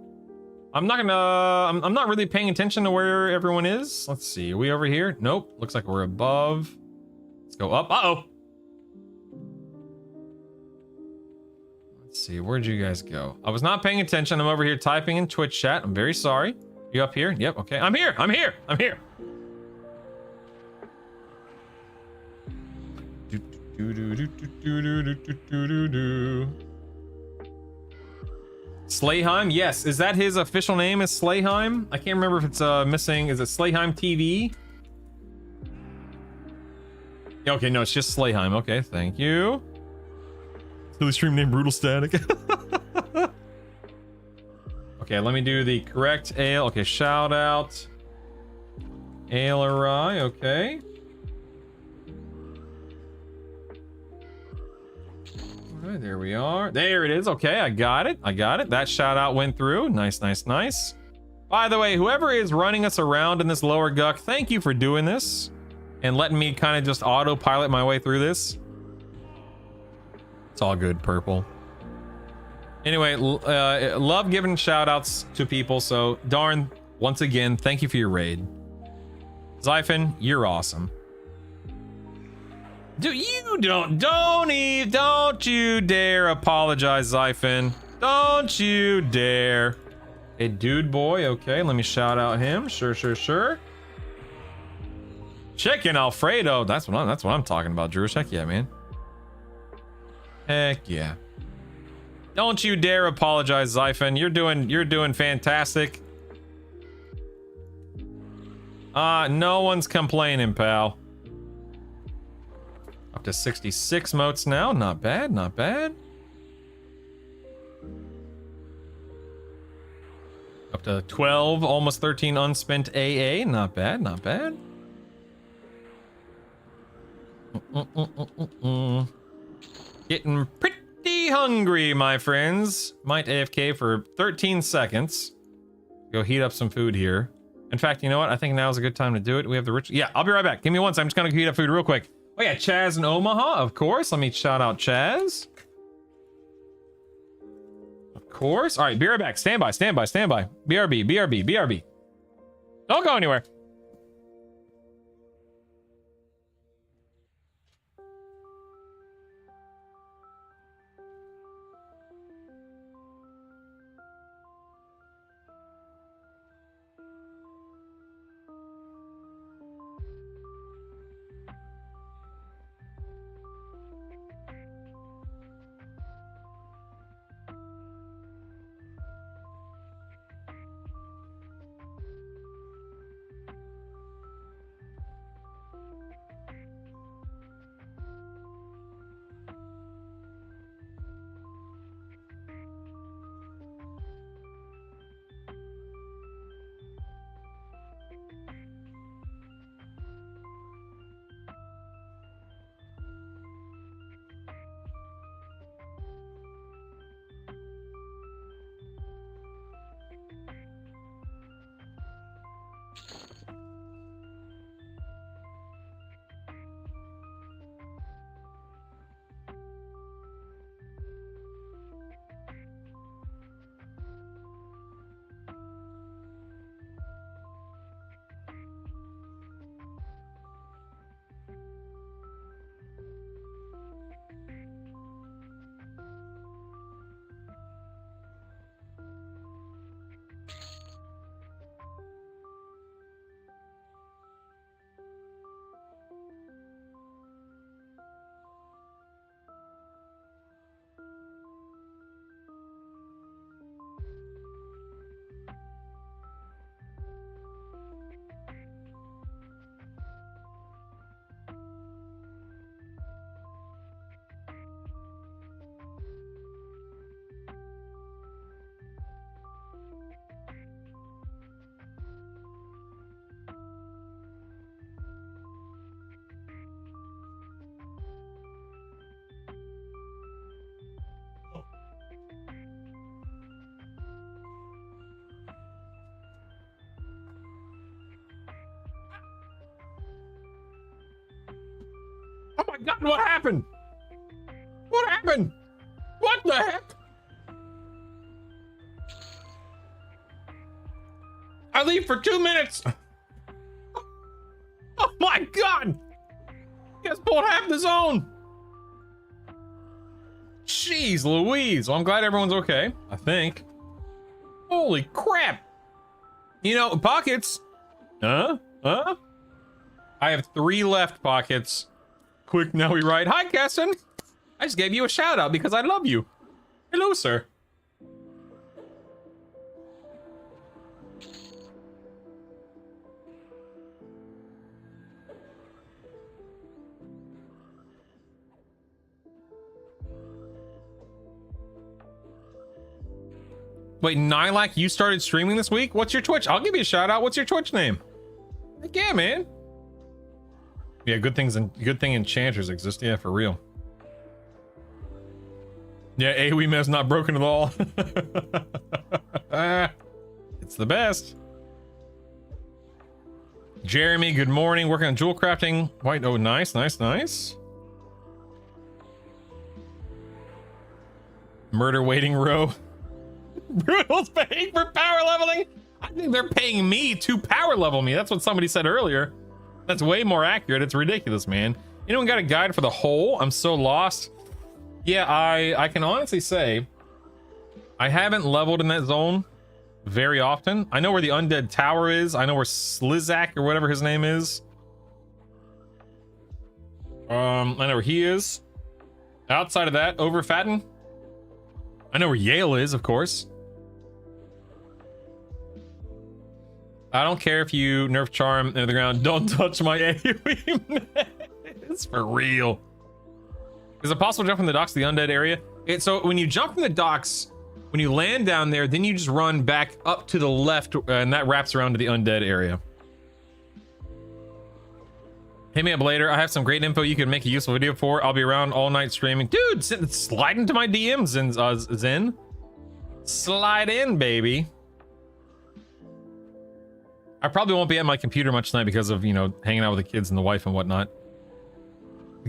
I'm not really paying attention to where everyone is. Let's see, are we over here? Nope, looks like we're above. Let's go up. Uh-oh. Let's see, where'd you guys go? I was not paying attention. I'm over here typing in Twitch chat. I'm very sorry. You up here? Yep, okay. I'm here. I'm here. I'm here. Slayheim? Yes. Is that his official name is Slayheim? I can't remember if it's missing. Is it Slayheim TV? Okay, no, it's just Slayheim. Okay, thank you. Silly stream name Brutal Static. Okay, let me do the correct ale. Okay, shout out. Ale or rye, okay. Alright, there we are. There it is. Okay, I got it. I got it. That shout out went through. Nice, nice, nice. By the way, whoever is running us around in this lower guck, thank you for doing this and letting me kind of just autopilot my way through this. It's all good, Purple. Anyway, love giving shout outs to people. So, darn, once again, thank you for your raid. Zyphon, you're awesome. Don't you dare apologize, Zyphon. Don't you dare. Hey, dude boy, okay, let me shout out him. Sure, sure, sure. Chicken Alfredo, that's what I'm talking about, Drew. Heck yeah, man. Heck yeah. Don't you dare apologize, Zyphon. You're doing fantastic. No one's complaining, pal. Up to 66 motes now. Not bad, not bad. Up to 12, almost 13 unspent AA. Not bad, not bad. Getting pretty hungry, my friends. Might AFK for 13 seconds. Go heat up some food here. In fact, you know what? I think now's a good time to do it. We have the rich. Yeah, I'll be right back. Give me one second. I'm just gonna heat up food real quick. Oh yeah, Chaz in Omaha, of course. Let me shout out Chaz. Of course. All right, be right back. Stand by, stand by, stand by. BRB, BRB, BRB. Don't go anywhere. God, what happened? What happened? What the heck? I leave for 2 minutes. Oh my God. You guys pulled half the zone. Jeez Louise. Well, I'm glad everyone's okay, I think. Holy crap. You know, pockets. Huh? I have 3 left, pockets. Quick, now we ride. Hi, Keston. I just gave you a shout out because I love you. Hello, sir. Wait, Nilak, you started streaming this week? What's your Twitch? I'll give you a shout out. What's your Twitch name? Heck yeah, man. Yeah, good thing enchanters exist. Yeah, for real. Yeah, AoE mess not broken at all. It's the best. Jeremy, good morning. Working on jewel crafting. White. Oh, nice. Murder waiting row. Brutal's paying for power leveling. I think they're paying me to power level me. That's what somebody said earlier. That's way more accurate. It's ridiculous, man. Anyone got a guide for the hole? I'm so lost. Yeah, I can honestly say I haven't leveled in that zone very often. I know where the undead tower is. I know where Slizak or whatever his name is. I know where he is. Outside of that, Overfatten. I know where Yale is, of course. I don't care if you nerf charm into the ground. Don't touch my AoE. It's for real. Is it possible to jump from the docks to the undead area? So when you jump from the docks, when you land down there, then you just run back up to the left, and that wraps around to the undead area. Hit me up later. I have some great info you can make a useful video for. I'll be around all night streaming. Dude, slide into my DMs, Zen. Slide in, baby. I probably won't be at my computer much tonight because of, you know, hanging out with the kids and the wife and whatnot.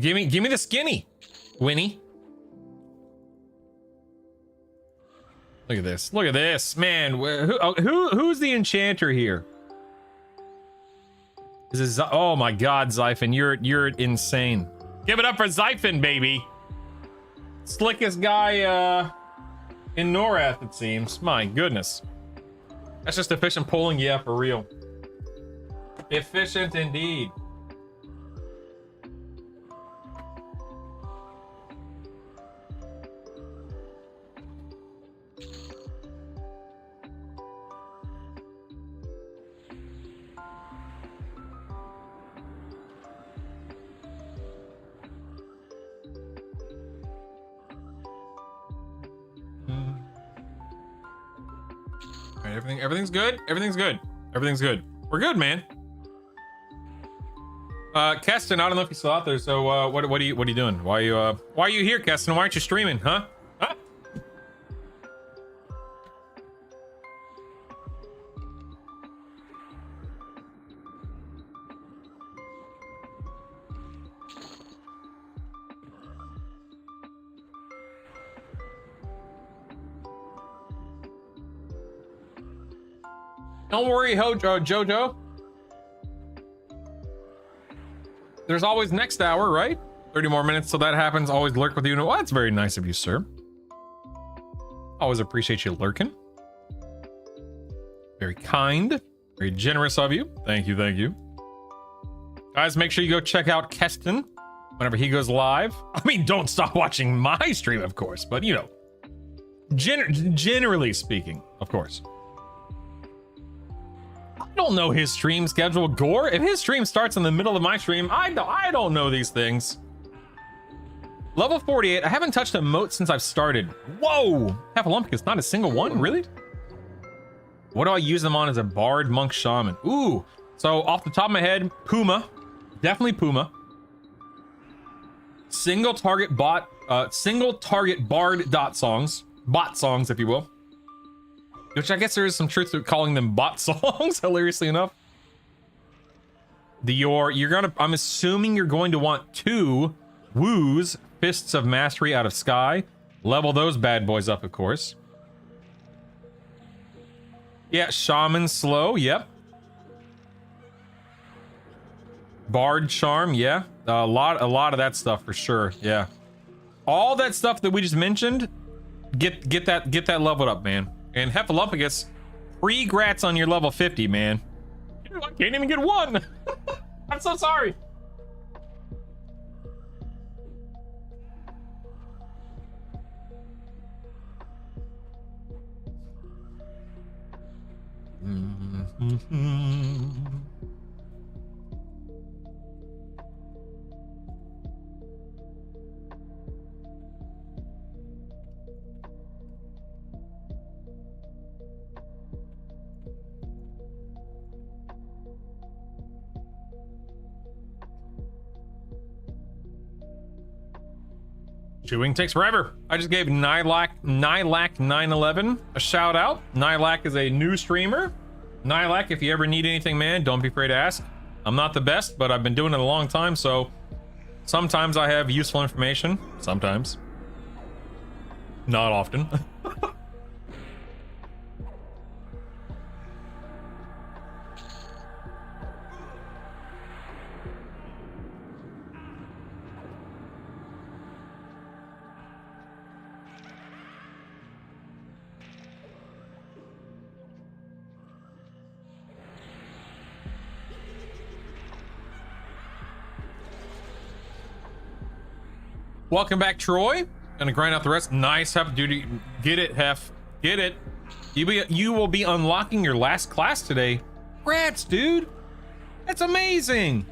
Give me the skinny, Winnie. Look at this, man. Who's the enchanter here? Is it oh my God, Zyphon, you're insane. Give it up for Zyphon, baby. Slickest guy in Norath, it seems. My goodness. That's just efficient pulling, yeah, for real. Efficient indeed. All right, everything's good. Everything's good. We're good, man. Keston, I don't know if you're still out there. So, what are you doing? Why are you here, Keston? Why aren't you streaming? Huh? Don't worry, Jojo. There's always next hour, right? 30 more minutes till that happens. Always lurk with you. Well, that's very nice of you, sir. Always appreciate you lurking. Very kind. Very generous of you. Thank you. Guys, make sure you go check out Keston whenever he goes live. I mean, don't stop watching my stream, of course. But, you know, generally speaking, of course. I don't know his stream schedule, Gore. If his stream starts in the middle of my stream, I don't know these things. Level 48. I haven't touched a moat since I've started. Whoa! Hephalumpicus, not a single one? Really? What do I use them on as a bard, monk, shaman? Ooh. So off the top of my head, Puma. Definitely Puma. Single target bard dot songs. Bot songs, if you will. Which I guess there is some truth to calling them bot songs, hilariously enough. I'm assuming you're going to want 2 Woos, Fists of Mastery out of Sky. Level those bad boys up, of course. Yeah, Shaman Slow, yep. Bard Charm, yeah. A lot of that stuff for sure, yeah. All that stuff that we just mentioned, get that leveled up, man. And Heffalumpigus, regrats on your level 50, man. I can't even get one. I'm so sorry. Chewing takes forever. I just gave Nylak911 a shout out. Nylak is a new streamer. Nylak, if you ever need anything, man, don't be afraid to ask. I'm not the best, but I've been doing it a long time, so sometimes I have useful information. Sometimes. Not often. Welcome back, Troy. Gonna grind out the rest. Nice, Hef, duty. Get it, Hef. Get it. You will be unlocking your last class today. Congrats, dude. That's amazing.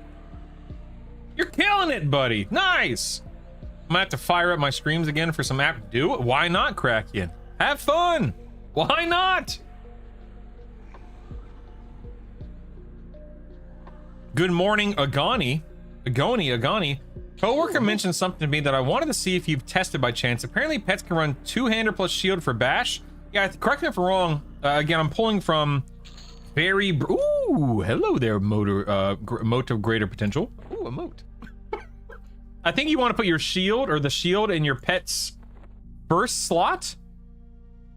You're killing it, buddy. Nice. I'm gonna have to fire up my streams again for some app. Do it. Why not, Kraken? Have fun. Why not? Good morning, Agani. Agani. Coworker mentioned something to me that I wanted to see if you've tested by chance. Apparently pets can run two-hander plus shield for bash. Yeah, correct me if I'm wrong. Again, I'm pulling from very... Ooh, hello there, mote of greater potential. Ooh, a moat. I think you want to put your shield or the shield in your pet's first slot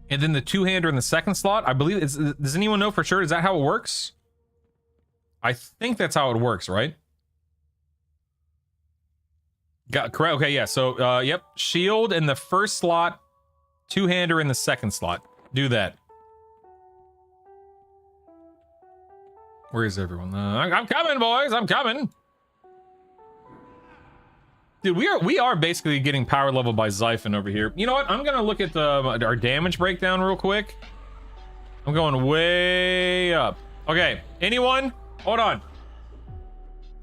and then the two-hander in the second slot. I believe does anyone know for sure? Is that how it works? I think that's how it works, right? Got correct. Okay, yeah. So, yep. Shield in the first slot, two-hander in the second slot. Do that. Where is everyone? I'm coming, boys. I'm coming. Dude, we are basically getting power level by Xiphon over here. You know what? I'm gonna look at our damage breakdown real quick. I'm going way up. Okay. Anyone? Hold on.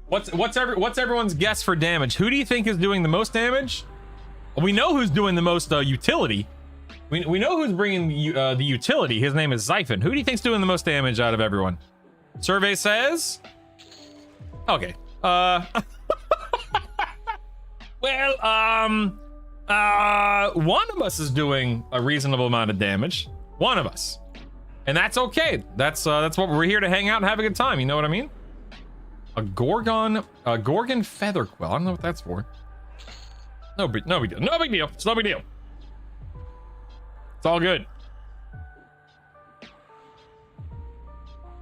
What's everyone's guess for damage? Who do you think is doing the most damage? Well, we know who's doing the most utility. We know who's bringing the utility. His name is Xiphon. Who do you think's doing the most damage out of everyone? Survey says. Okay. Well, one of us is doing a reasonable amount of damage. One of us, and that's okay. That's what we're here to hang out and have a good time. You know what I mean? A Gorgon feather quill. I don't know what that's for. No big deal. No big deal. It's no big deal. It's all good.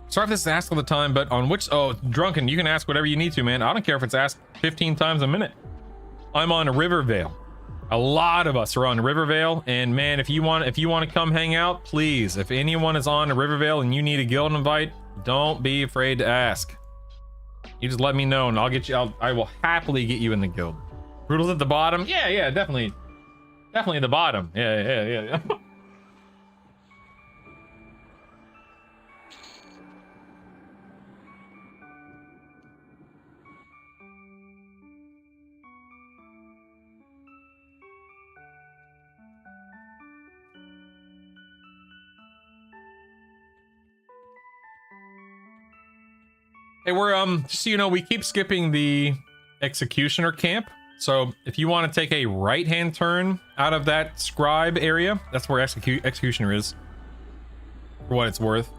Sorry if this is asked all the time, but on which... Oh, Drunken, you can ask whatever you need to, man. I don't care if it's asked 15 times a minute. I'm on Rivervale. A lot of us are on Rivervale, and man, if you want to come hang out, please. If anyone is on Rivervale and you need a guild invite, don't be afraid to ask. You just let me know and I'll get you. I will happily get you in the guild. Brutal's at the bottom. Yeah, definitely the bottom. Yeah. Hey, we're just so you know, we keep skipping the executioner camp. So if you want to take a right-hand turn out of that scribe area, that's where executioner is, for what it's worth.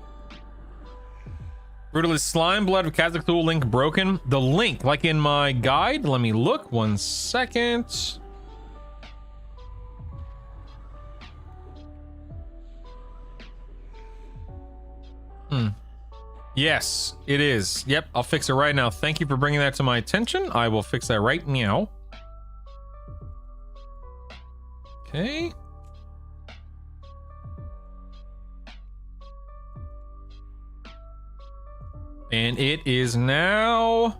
Brutal is slime blood of Kazakhstan link broken. The link, like in my guide, let me look 1 second. Yes, it is. Yep, I'll fix it right now. Thank you for bringing that to my attention. I will fix that right now. Okay. And it is now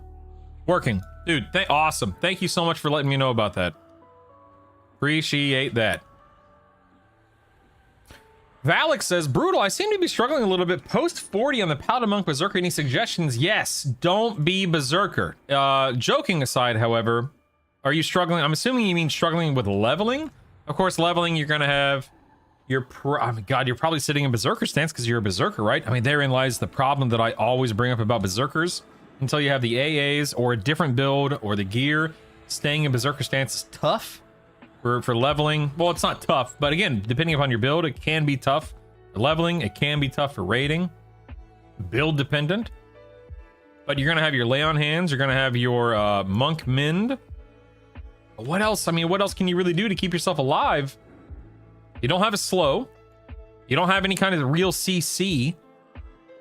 working. Dude, awesome. Thank you so much for letting me know about that. Appreciate that. Valak says, Brutal, I seem to be struggling a little bit post 40 on the Paladin Monk Berserker. Any suggestions? Yes, don't be Berserker. Joking aside, however, are you struggling? I'm assuming you mean struggling with leveling. Of course, leveling, you're going to have oh my God, you're probably sitting in Berserker stance because you're a Berserker, right? I mean, therein lies the problem that I always bring up about Berserkers. Until you have the AAs or a different build or the gear, staying in Berserker stance is tough. For leveling, well, it's not tough, but again, depending upon your build, it can be tough for leveling. It can be tough for raiding, build dependent. But you're gonna have your lay on hands. You're gonna have your monk mend. What else? I mean, what else can you really do to keep yourself alive? You don't have a slow. You don't have any kind of real CC.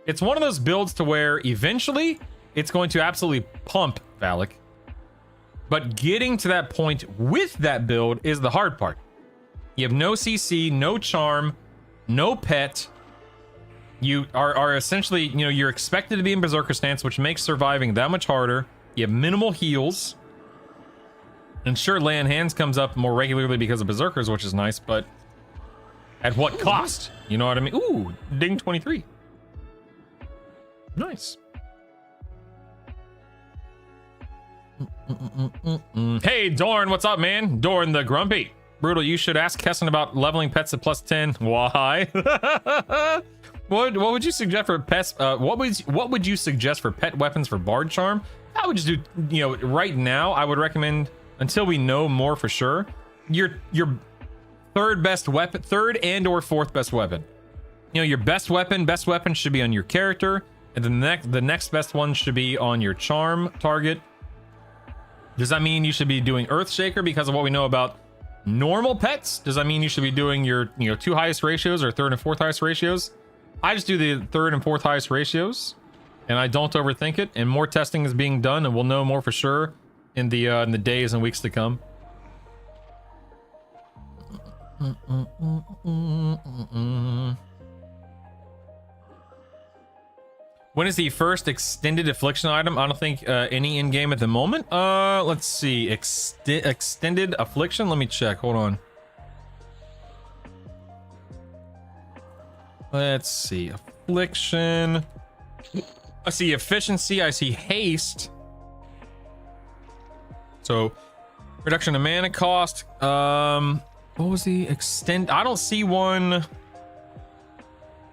It's one of those builds to where eventually it's going to absolutely pump Valak. But getting to that point with that build is the hard part. You have no CC, no charm, no pet. You are essentially, you know, you're expected to be in Berserker stance, which makes surviving that much harder. You have minimal heals. And sure, lay on hands comes up more regularly because of Berserkers, which is nice, but at what cost? You know what I mean? Ooh, ding 23. Nice. Hey, Dorn, what's up, man? Dorn the Grumpy. Brutal, you should ask Kesson about leveling pets at +10. Why? What would you suggest for pets? What would you suggest for pet weapons for Bard Charm? I would just do, you know, right now, I would recommend, until we know more for sure, your third best weapon, third and or fourth best weapon. You know, your best weapon should be on your character, and the next best one should be on your charm target. Does that mean you should be doing Earthshaker because of what we know about normal pets? Does that mean you should be doing your, you know, 2 highest ratios or 3rd and 4th highest ratios? I just do the 3rd and 4th highest ratios, and I don't overthink it. And more testing is being done, and we'll know more for sure in the days and weeks to come. When is the first extended affliction item? I don't think any in-game at the moment. Let's see. Extended affliction? Let me check. Hold on. Let's see. Affliction. I see efficiency. I see haste. So, reduction of mana cost. What was the extend? I don't see one.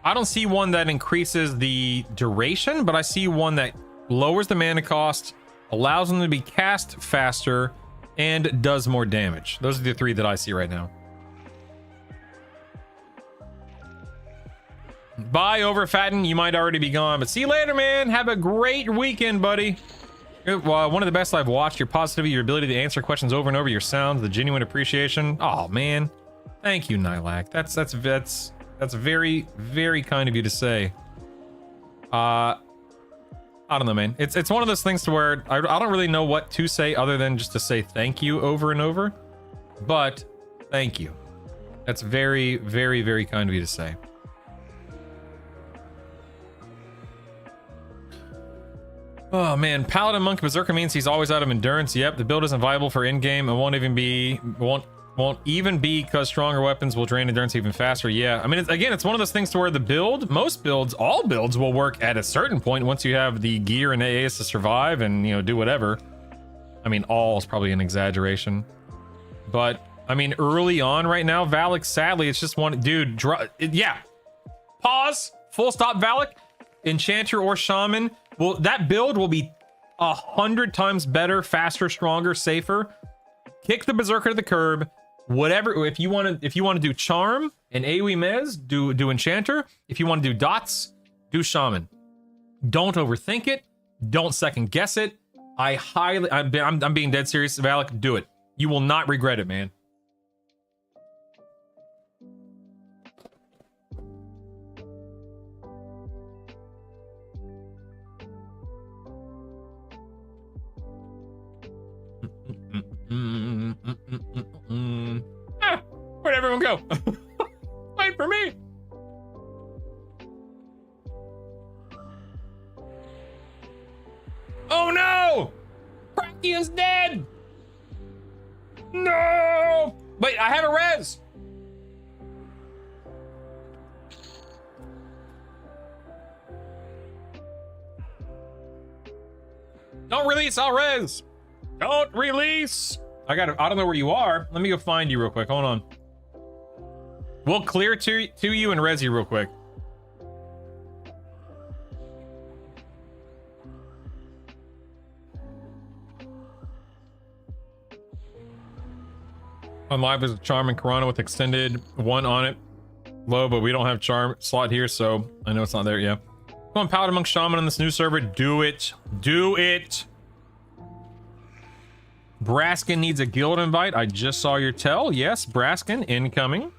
I don't see one that increases the duration, but I see one that lowers the mana cost, allows them to be cast faster, and does more damage. Those are the 3 that I see right now. Bye, Overfatten. You might already be gone, but see you later, man. Have a great weekend, buddy. One of the best I've watched. Your positivity, your ability to answer questions over and over, your sounds, the genuine appreciation. Oh, man. Thank you, Nylak. That's very, very kind of you to say. I don't know, man. It's one of those things to where I don't really know what to say other than just to say thank you over and over. But thank you. That's very, very, very kind of you to say. Oh man, Paladin Monk Berserker means he's always out of endurance. Yep, the build isn't viable for in-game and won't even be because stronger weapons will drain endurance even faster. Yeah, I mean, it's one of those things to where the build, most builds, all builds will work at a certain point once you have the gear and AAs to survive and, you know, do whatever. I mean, all is probably an exaggeration. But, I mean, early on right now, Valak, sadly, it's just one, dude, yeah. Pause, full stop, Valak. Enchanter or Shaman, well, that build will be 100 times better, faster, stronger, safer. Kick the Berserker to the curb. Whatever, if you want to do Charm and AoE Mez, do Enchanter. If you want to do Dots, do Shaman. Don't overthink it. Don't second guess it. I'm being dead serious, Valak. Do it. You will not regret it, man. Ah, where'd everyone go? Wait for me. Oh no! Krakian's dead! No! Wait, I have a res! Don't release, I'll res! Don't release! I don't know where you are. Let me go find you real quick. Hold on. We'll clear to you and res you real quick. On live, there's a charm in Karana with extended 1 on it. Low, but we don't have charm slot here, so I know it's not there. Yeah. Come on, Paladin Monk Shaman on this new server. Do it. Do it. Braskin needs a guild invite. I just saw your tell. Yes, Braskin, incoming.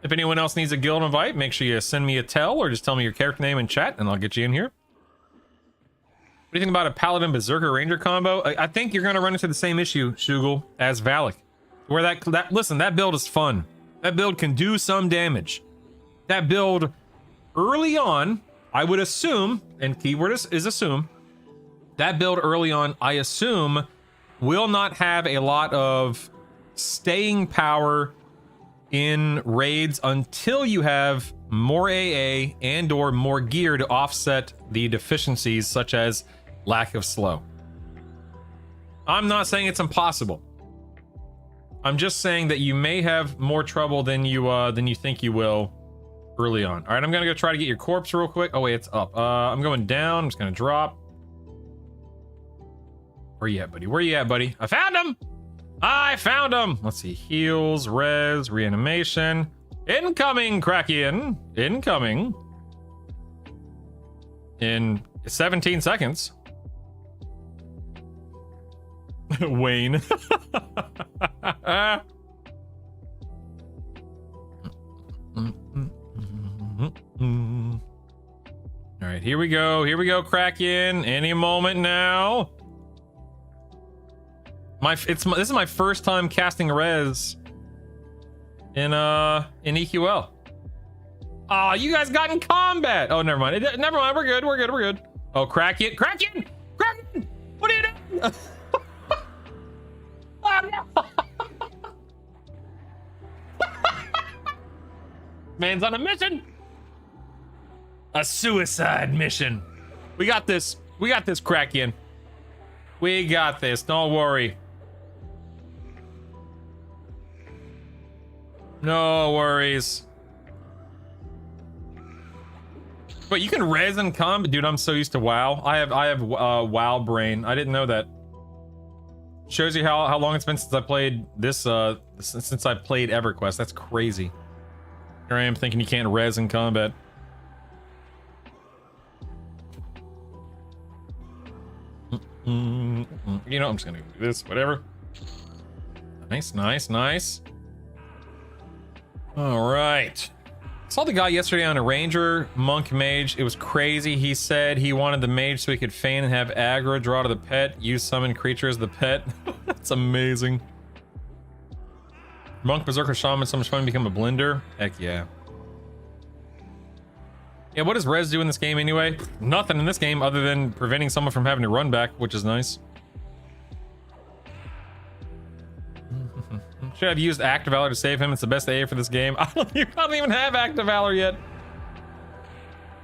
If anyone else needs a guild invite, make sure you send me a tell or just tell me your character name in chat and I'll get you in here. What do you think about a Paladin Berserker Ranger combo? I think you're going to run into the same issue, Shugul, as Valak. Where listen, that build is fun. That build can do some damage. That build early on, I would assume, and keyword is assume, that build early on, I assume, will not have a lot of staying power in raids until you have more AA and or more gear to offset the deficiencies such as lack of slow. I'm not saying it's impossible. I'm just saying that you may have more trouble than you think you will early on. All right, I'm gonna go try to get your corpse real quick. Oh wait, it's up. I'm going down. I'm just gonna drop. Where you at, buddy? Where you at, buddy? I found him. I found him. Let's see. Heals, res, reanimation. Incoming, Krakian. Incoming. In 17 seconds. Wayne. All right, here we go. Here we go, Kraken. Any moment now. This is my first time casting res in EQL. Oh, you guys got in combat. Oh, never mind. Never mind. We're good. We're good. We're good. Oh, Kraken. Kraken. Kraken. What are you doing? Oh, no. Man's on a mission. A suicide mission. We got this. We got this, Kraken. We got this. Don't worry. No worries. But you can res in combat, dude. I'm so used to WoW. I have WoW brain. I didn't know that. Shows you how long it's been since I played this. Since I played EverQuest. That's crazy. Here I am thinking you can't res in combat. You know, I'm just gonna do this. Whatever. Nice, nice, nice. All right. Saw the guy yesterday on a ranger monk mage. It was crazy. He said he wanted the mage so he could feign and have aggro, draw to the pet, use summon creature as the pet. That's amazing. Monk, berserker, shaman, so much fun to become a blender. Heck yeah. Yeah, what does res do in this game anyway? Nothing in this game other than preventing someone from having to run back, which is nice. Should have used Active Valor to save him. It's the best AA for this game. I don't even have Active Valor yet.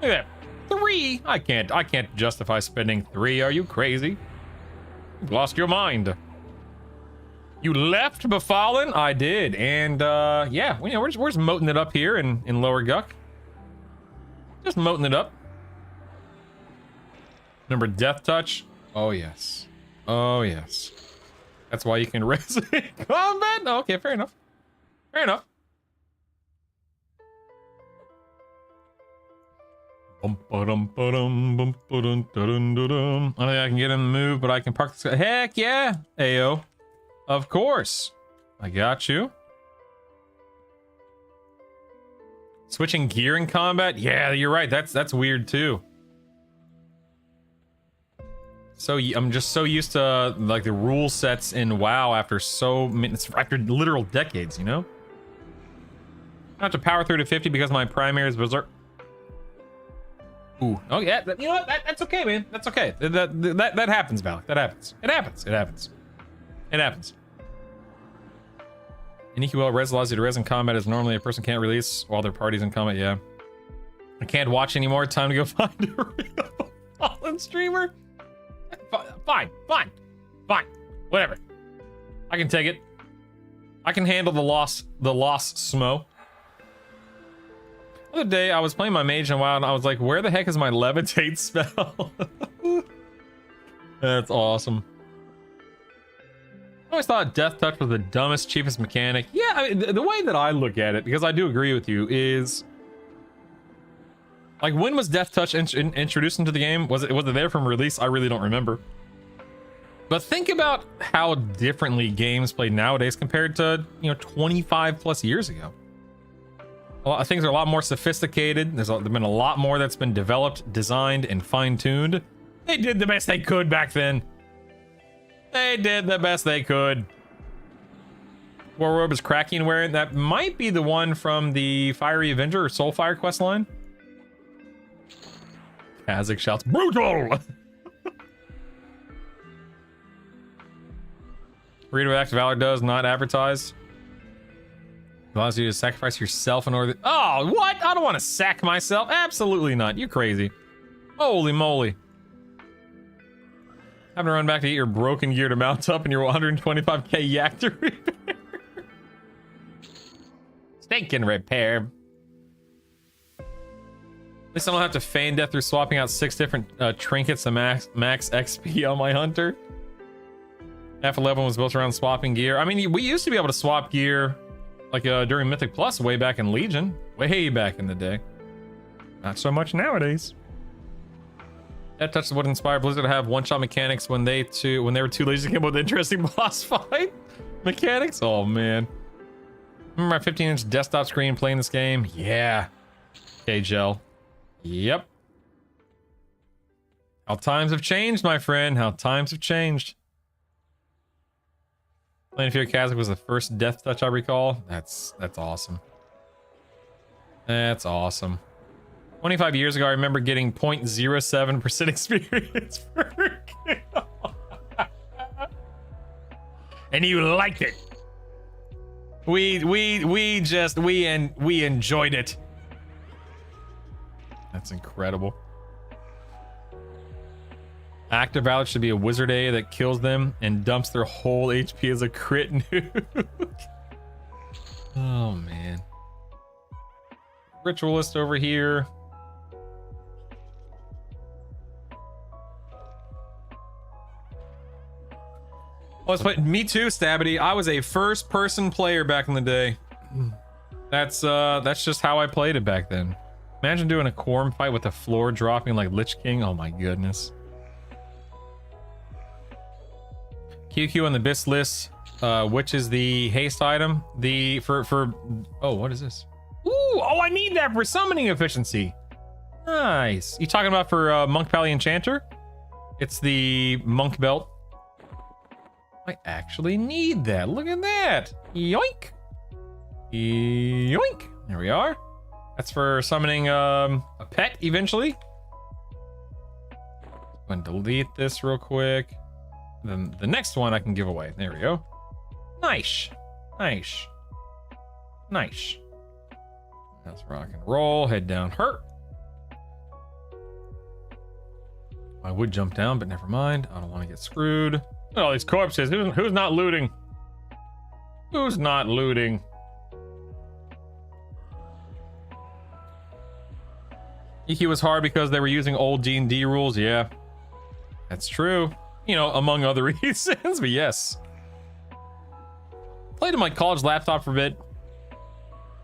Look at that. 3. I can't justify spending 3. Are you crazy? You've lost your mind. You left Befallen? I did. And yeah, you know, we're just moting it up here in Lower Guck. Just moting it up. Remember Death Touch? Oh yes. Oh yes. That's why you can res in combat? Oh, okay, fair enough. Fair enough. I don't think I can get in the move, but I can park this guy. Heck yeah, Ayo. Of course. I got you. Switching gear in combat? Yeah, you're right. That's weird too. So I'm just so used to like the rule sets in WoW after after literal decades, you know? I have to power through to 50 because my primary is berserk. Ooh. Oh yeah, you know what? That's okay, man. That's okay. That happens, Valak. That happens. It happens. It happens. It happens. In EQL, res allows you to res in combat as normally a person can't release while their party's in combat. Yeah. I can't watch anymore. Time to go find a real fallen streamer. Fine. Whatever. I can take it. I can handle the loss smo. The other day I was playing my mage in a while and I was like, where the heck is my levitate spell? That's awesome. I always thought death touch was the dumbest, cheapest mechanic. Yeah, I mean, the way that I look at it, because I do agree with you, is like, when was death touch introduced into the game? Was it there from release? I really don't remember. But think about how differently games play nowadays compared to, 25 plus years ago. A lot of things are a lot more sophisticated. There's been a lot more that's been developed, designed, and fine-tuned. They did the best they could back then. They did the best they could. War Robe is cracking wearing. That might be the one from the Fiery Avenger or Soulfire quest line. Kazakh shouts, brutal! Read what Active Valor does, not advertise. Allows you to sacrifice yourself in order. Oh, what? I don't want to sack myself. Absolutely not. You crazy. Holy moly. Having to run back to get your broken gear to mount up and your 125k yak to repair. Stinking repair. At least I don't have to feign death through swapping out 6 different trinkets to max XP on my hunter. F11 was built around swapping gear. I mean, we used to be able to swap gear like during Mythic Plus way back in Legion. Way back in the day. Not so much nowadays. That touch would inspire Blizzard to have one-shot mechanics when they were too lazy to come up with interesting boss fight mechanics. Oh man. Remember my 15-inch desktop screen playing this game? Yeah. Okay, Gel. Yep. How times have changed, my friend. How times have changed. Playing Fear Kazakh was the first death touch I recall. That's awesome. That's awesome. 25 years ago, I remember getting 0.07% experience per kill. And you liked it. We enjoyed it. That's incredible. Active Valor should be a wizard A that kills them and dumps their whole HP as a crit nuke. Oh man. Ritualist over here. Oh, me too, Stabity. I was a first-person player back in the day. That's just how I played it back then. Imagine doing a quorum fight with the floor dropping like Lich King. Oh my goodness. QQ on the BiS list, which is the haste item. Oh, what is this? Ooh, oh, I need that for summoning efficiency. Nice. You talking about for Monk Pally Enchanter? It's the monk belt. I actually need that. Look at that. Yoink. Yoink. There we are. That's for summoning a pet eventually. Go and delete this real quick. Then the next one I can give away. There we go. Nice. Nice. Nice. That's rock and roll. Head down. Hurt. I would jump down, but never mind. I don't want to get screwed. Look at all these corpses. Who's not looting? Who's not looting? EQ was hard because they were using old D&D rules. Yeah, that's true. You know, among other reasons, but yes. Played on my college laptop for a bit.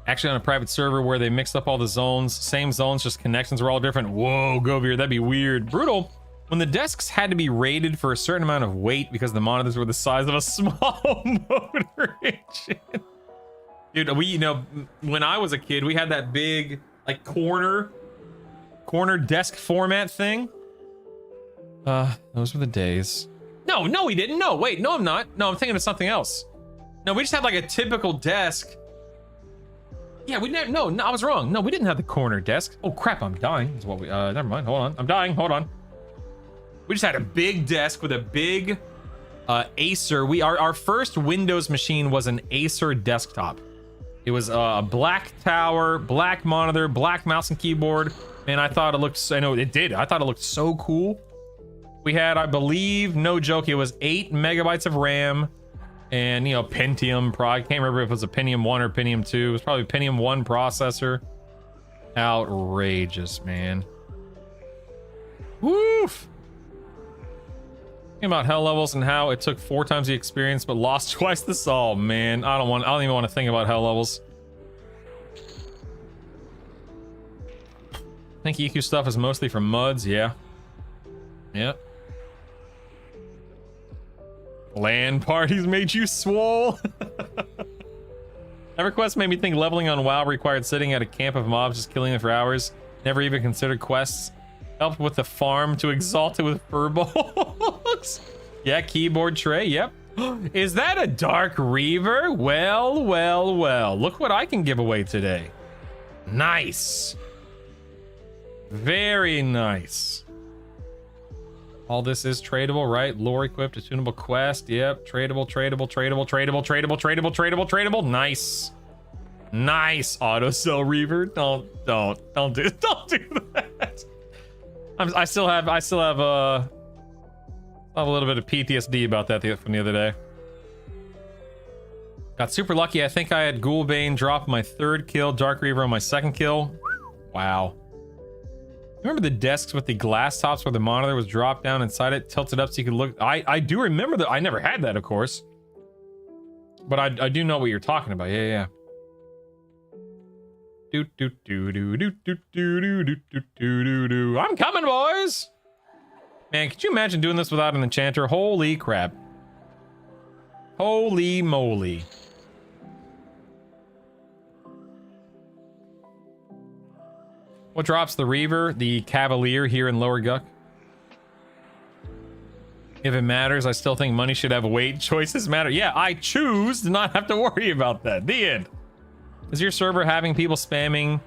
Actually on a private server where they mixed up all the zones, same zones, just connections were all different. Whoa, Govier, that'd be weird. Brutal. When the desks had to be rated for a certain amount of weight because the monitors were the size of a small motor engine. Dude, you know, when I was a kid, we had that big, like, corner desk format thing. Those were the days. No, we didn't. No, wait, no, I'm not. No, I'm thinking of something else. No, we just had like a typical desk. Yeah, we never. No, I was wrong. No, we didn't have the corner desk. Oh crap, I'm dying. Is what we. Never mind. Hold on. I'm dying. Hold on. We just had a big desk with a big Acer. Our first Windows machine was an Acer desktop. It was a black tower, black monitor, black mouse and keyboard. And I thought it looked. I know it did. I thought it looked so cool. We had, I believe, no joke, it was 8 megabytes of RAM. And, you know, Pentium Pro. I can't remember if it was a Pentium 1 or Pentium 2. It was probably Pentium 1 processor. Outrageous, man. Woof. Thinking about hell levels and how it took 4 times the experience but lost twice the soul. Man, I don't even want to think about hell levels. I think EQ stuff is mostly from MUDs, yeah. Yep. LAN parties made you swole. EverQuest made me think leveling on WoW required sitting at a camp of mobs just killing them for hours. Never even considered quests. Helped with the farm to exalt it with furbolgs. Yeah, keyboard tray, yep. Is that a Dark Reaver? Well, well, well. Look what I can give away today. Nice. Very nice. All this is tradable, right? Lore equipped, attunable quest. Yep. Tradable. Nice. Nice. Auto cell reaver. Don't do that. I still have a little bit of PTSD about that from the other day. Got super lucky. I think I had Ghoulbane drop my 3rd kill, Dark Reaver on my 2nd kill. Wow. Remember the desks with the glass tops where the monitor was dropped down inside it, tilted up so you could look? I do remember that. I never had that, of course. But I do know what you're talking about. Yeah. I'm coming, boys. Man, could you imagine doing this without an enchanter? Holy crap. Holy moly. What drops the Reaver? The Cavalier here in Lower Guck. If it matters, I still think money should have weight. Choices matter. Yeah, I choose to not have to worry about that. The end. Is your server having people spamming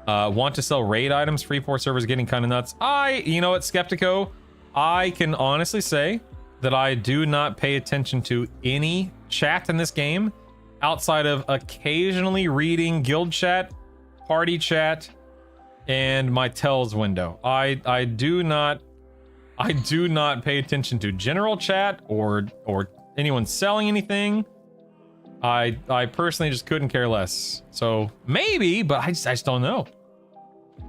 want to sell raid items? Freeport servers getting kind of nuts. You know what, Skeptico? I can honestly say that I do not pay attention to any chat in this game outside of occasionally reading guild chat, party chat, and my tells window. I do not pay attention to general chat or anyone selling anything. I personally just couldn't care less. So maybe, but I just don't know.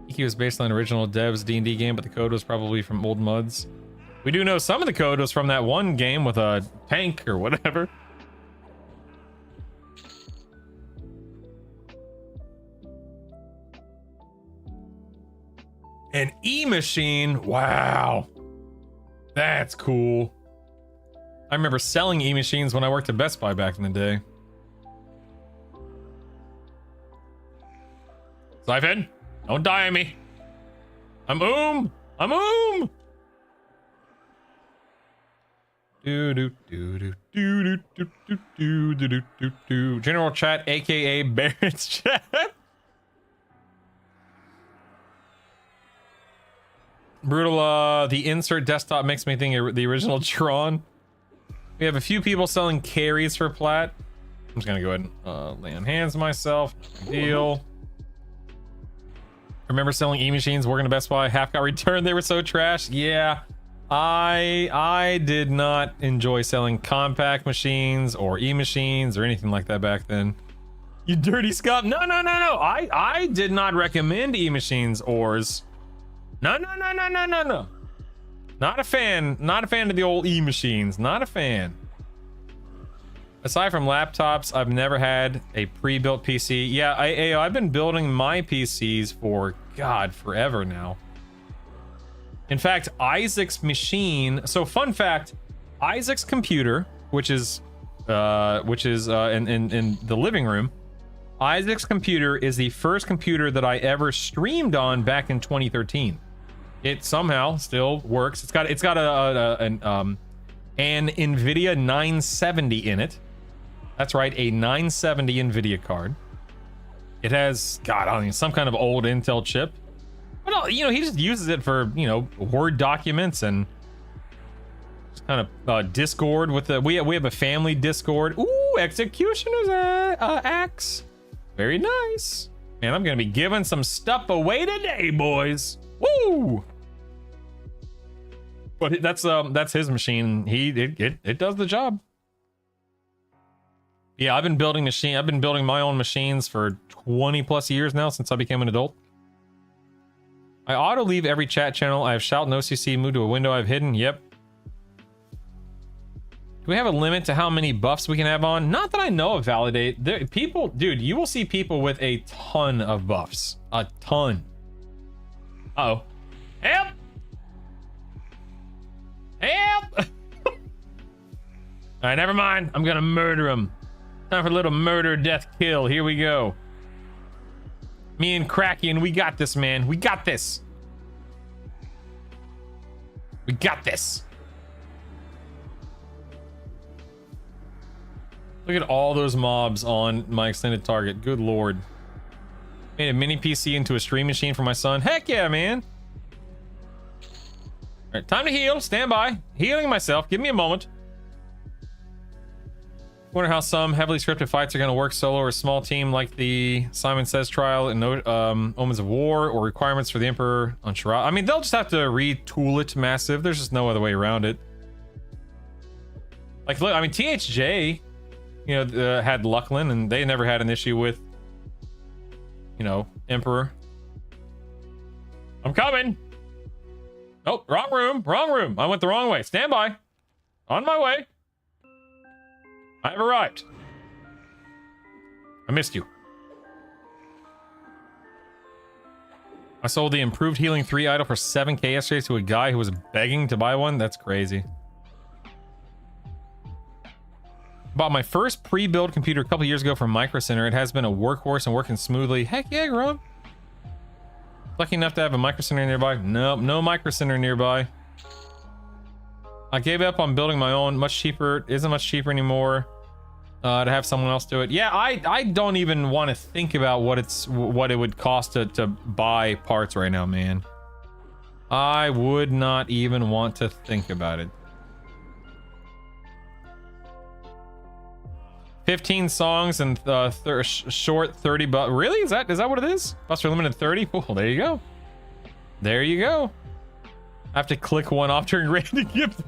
EQ is based on original devs D&D game, but the code was probably from old MUDs. We do know some of the code was from that one game with a tank or whatever. An E-machine. Wow. That's cool. I remember selling E-machines when I worked at Best Buy back in the day. Siphon, don't die on me. I'm oom. General chat, aka Barrett's chat. Brutal, the insert desktop makes me think of the original Tron. We have a few people selling carries for plat. I'm just gonna go ahead and lay on hands myself. No big deal. Remember selling E-machines, working at Best Buy, half got returned, they were so trash. Yeah, I did not enjoy selling compact machines or E-machines or anything like that back then. You dirty scum. No. I did not recommend E-machines ors. No. Not a fan of the old E-machines. Not a fan. Aside from laptops, I've never had a pre-built PC. Yeah, I've been building my PCs for, God, forever now. In fact, Isaac's machine. So, fun fact: Isaac's computer, which is in the living room. Isaac's computer is the first computer that I ever streamed on back in 2013. It somehow still works. It's got an NVIDIA 970 in it. That's right, a 970 NVIDIA card. It has, God, I don't know, some kind of old Intel chip. But, you know, he just uses it for, you know, Word documents and just kind of Discord with the... We have a family Discord. Ooh, Executioner's axe. Very nice. Man, I'm going to be giving some stuff away today, boys. Woo! But that's his machine. It does the job. Yeah, I've been building my own machines for 20 plus years now since I became an adult. I auto leave every chat channel. I have shout and OCC moved to a window I've hidden. Yep. Do we have a limit to how many buffs we can have on? Not that I know of, Validate. People, dude, you will see people with a ton of buffs. A ton. Uh-oh. Help! Help! Alright, never mind. I'm gonna murder him. Time for a little murder, death, kill. Here we go. Me and Kraken, we got this, man. We got this. We got this. Look at all those mobs on my extended target. Good lord. Made a mini PC into a stream machine for my son. Heck yeah, man. All right, time to heal. Stand by. Healing myself. Give me a moment. Wonder how some heavily scripted fights are going to work solo or a small team like the Simon Says trial and Omens of War, or requirements for the Emperor on Shara. I mean, they'll just have to retool it massive. There's just no other way around it. Like, look, I mean, THJ, you know, had Lucklin, and they never had an issue with, you know, Emperor. I'm coming. Oh, wrong room. Wrong room. I went the wrong way. Stand by. On my way. I've arrived. I missed you. I sold the improved healing 3 idol for 7k yesterday to a guy who was begging to buy one. That's crazy. Bought my first pre-built computer a couple years ago from Micro Center. It has been a workhorse and working smoothly. Heck yeah, Grom. Lucky enough to have a Micro Center nearby. Nope, no Micro Center nearby. I gave up on building my own. Much cheaper. Isn't much cheaper anymore. To have someone else do it. Yeah, I don't even want to think about what it would cost to buy parts right now, man. I would not even want to think about it. 15 songs and short 30 bucks. Really? Is that what it is? Buster limited 30? Oh, there you go. There you go. I have to click one off during random gift.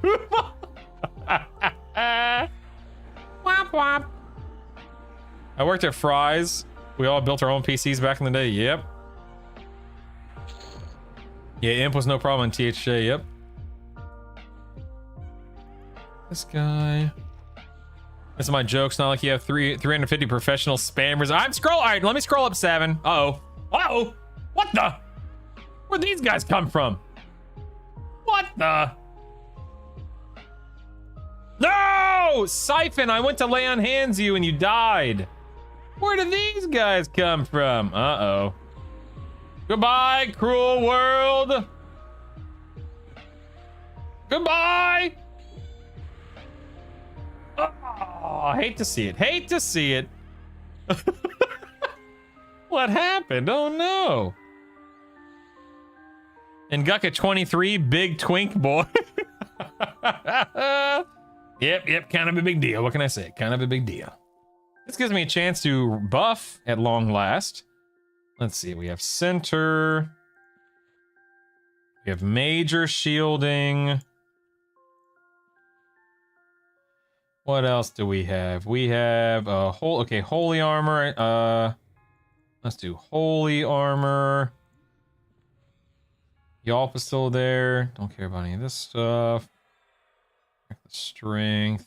Womp womp. I worked at Fry's. We all built our own PCs back in the day. Yep. Yeah, Imp was no problem in THJ. Yep. This guy. This is my jokes. Not like you have 350 professional spammers. I'm scroll. All right, let me scroll up 7. Uh-oh. Uh-oh. What the? Where'd these guys come from? What the? No! Siphon, I went to lay on hands you and you died. Where did these guys come from? Uh-oh. Goodbye, cruel world. Goodbye. Oh, I hate to see it. Hate to see it. What happened? Oh no. And Gucka 23, big twink boy. Yep, kind of a big deal. What can I say? Kind of a big deal. This gives me a chance to buff at long last. Let's see, we have center. We have major shielding. What else do we have? We have a holy armor. Let's do holy armor. Yalp is still there. Don't care about any of this stuff. Strength.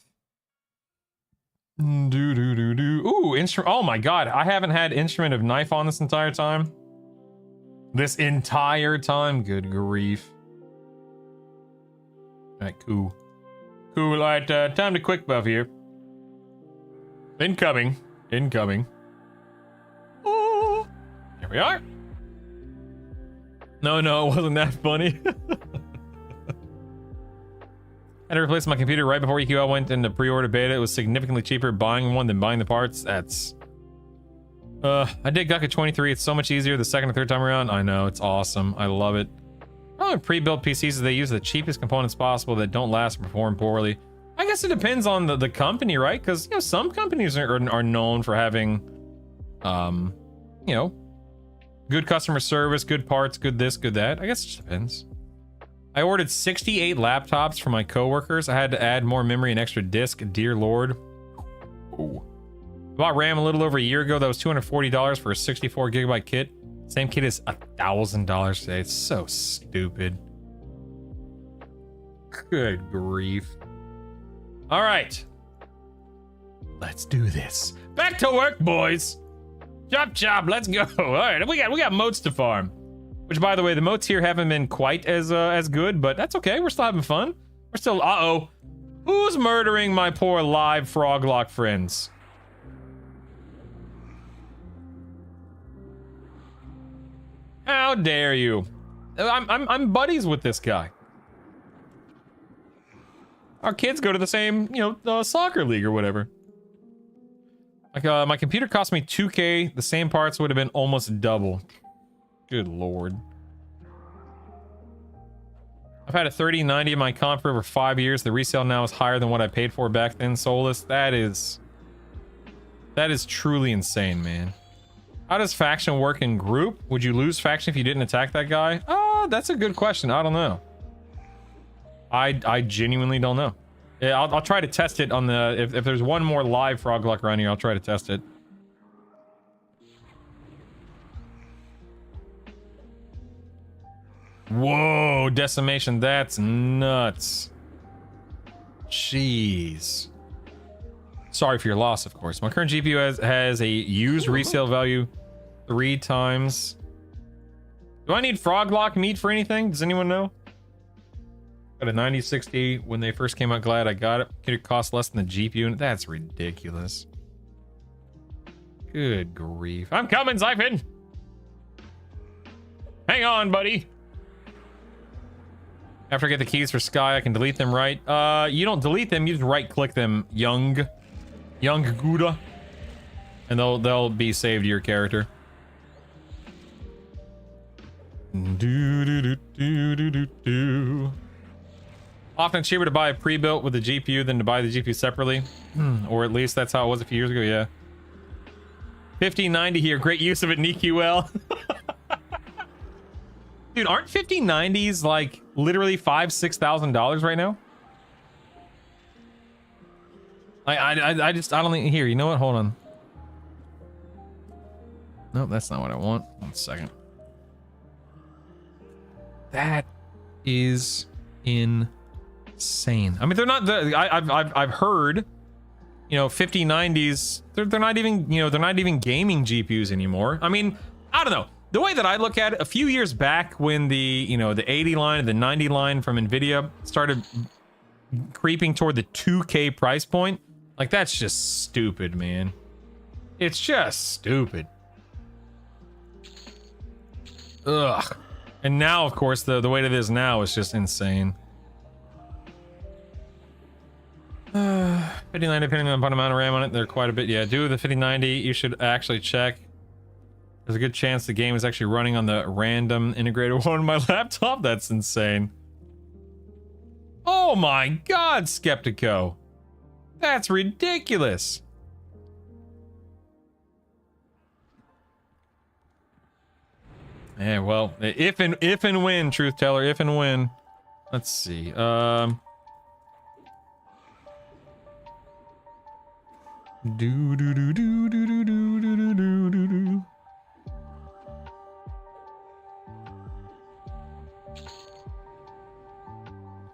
Do do do do. Ooh, instrument. Oh my god, I haven't had instrument of knife on this entire time. This entire time. Good grief. All right, cool. Cool. All right, time to quick buff here. Incoming. Incoming. Oh, here we are. No, it wasn't that funny. I had to replace my computer right before EQL went into pre-order beta. It was significantly cheaper buying one than buying the parts. That's... I did Gukka 23. It's so much easier the second or third time around. I know, it's awesome. I love it. Probably pre-built PCs is they use the cheapest components possible that don't last or perform poorly. I guess it depends on the company, right? Because, you know, some companies are known for having, you know, good customer service, good parts, good this, good that. I guess it just depends. I ordered 68 laptops for my coworkers. I had to add more memory and extra disk. Dear Lord. Ooh. Bought RAM a little over a year ago. That was $240 for a 64 gigabyte kit. Same kit is $1,000 today. It's so stupid. Good grief. All right. Let's do this. Back to work, boys. Chop chop. Let's go. All right. We got moats to farm. Which, by the way, the moats here haven't been quite as good, but that's okay. We're still having fun. We're still... Uh-oh. Who's murdering my poor live Froglock friends? How dare you? I'm buddies with this guy. Our kids go to the same, you know, soccer league or whatever. Like, my computer cost me $2K. The same parts would have been almost double. Good lord. I've had a 3090 in my comp for over 5 years. The resale now is higher than what I paid for back then, Solus. That is truly insane, man. How does faction work in group? Would you lose faction if you didn't attack that guy? That's a good question. I don't know. I genuinely don't know. Yeah, I'll try to test it on the... If there's one more live Froglock around here, I'll try to test it. Whoa, decimation. That's nuts. Jeez. Sorry for your loss, of course. My current GPU has a used resale value 3 times. Do I need Froglock meat for anything? Does anyone know? Got a 9060 when they first came out. Glad I got it. It cost less than the GPU. That's ridiculous. Good grief. I'm coming, Zyphon. Hang on, buddy. After I get the keys for Sky, I can delete them, right? You don't delete them. You just right-click them, young Gouda, and they'll be saved to your character. Often cheaper to buy a pre-built with the GPU than to buy the GPU separately, or at least that's how it was a few years ago. Yeah. 5090 here. Great use of it in EQL. Dude, aren't 5090s like literally $5,000-$6,000 right now? I don't think... Here, you know what? Hold on. Nope, that's not what I want. 1 second. That is insane. I mean, they're not the... I've heard, you know, 5090s. They're not even, you know, they're not even gaming GPUs anymore. I mean, I don't know. The way that I look at it, a few years back when the, you know, the 80 line and the 90 line from Nvidia started creeping toward the 2K price point, like, that's just stupid, man. It's just stupid. Ugh. And now, of course, the way it is now is just insane. 5090, depending on the amount of RAM on it, they're quite a bit. Yeah, do the 5090. You should actually check. There's a good chance the game is actually running on the random integrated one on my laptop. That's insane. Oh my god, Skeptico. That's ridiculous. Yeah, well, if and when, Truth Teller, if and when. Let's see. Do do do do do do do do do do do.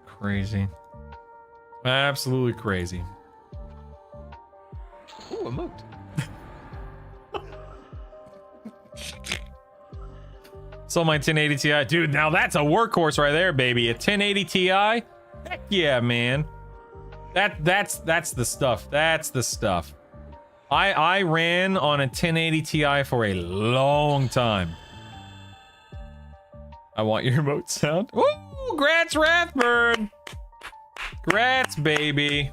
Crazy. Absolutely crazy. Sold my 1080 Ti. Dude, now that's a workhorse right there, baby. A 1080 Ti? Heck yeah, man. That's the stuff. That's the stuff. I ran on a 1080 Ti for a long time. I want your remote sound. Woo! Grats, Rathburn! Grats, baby.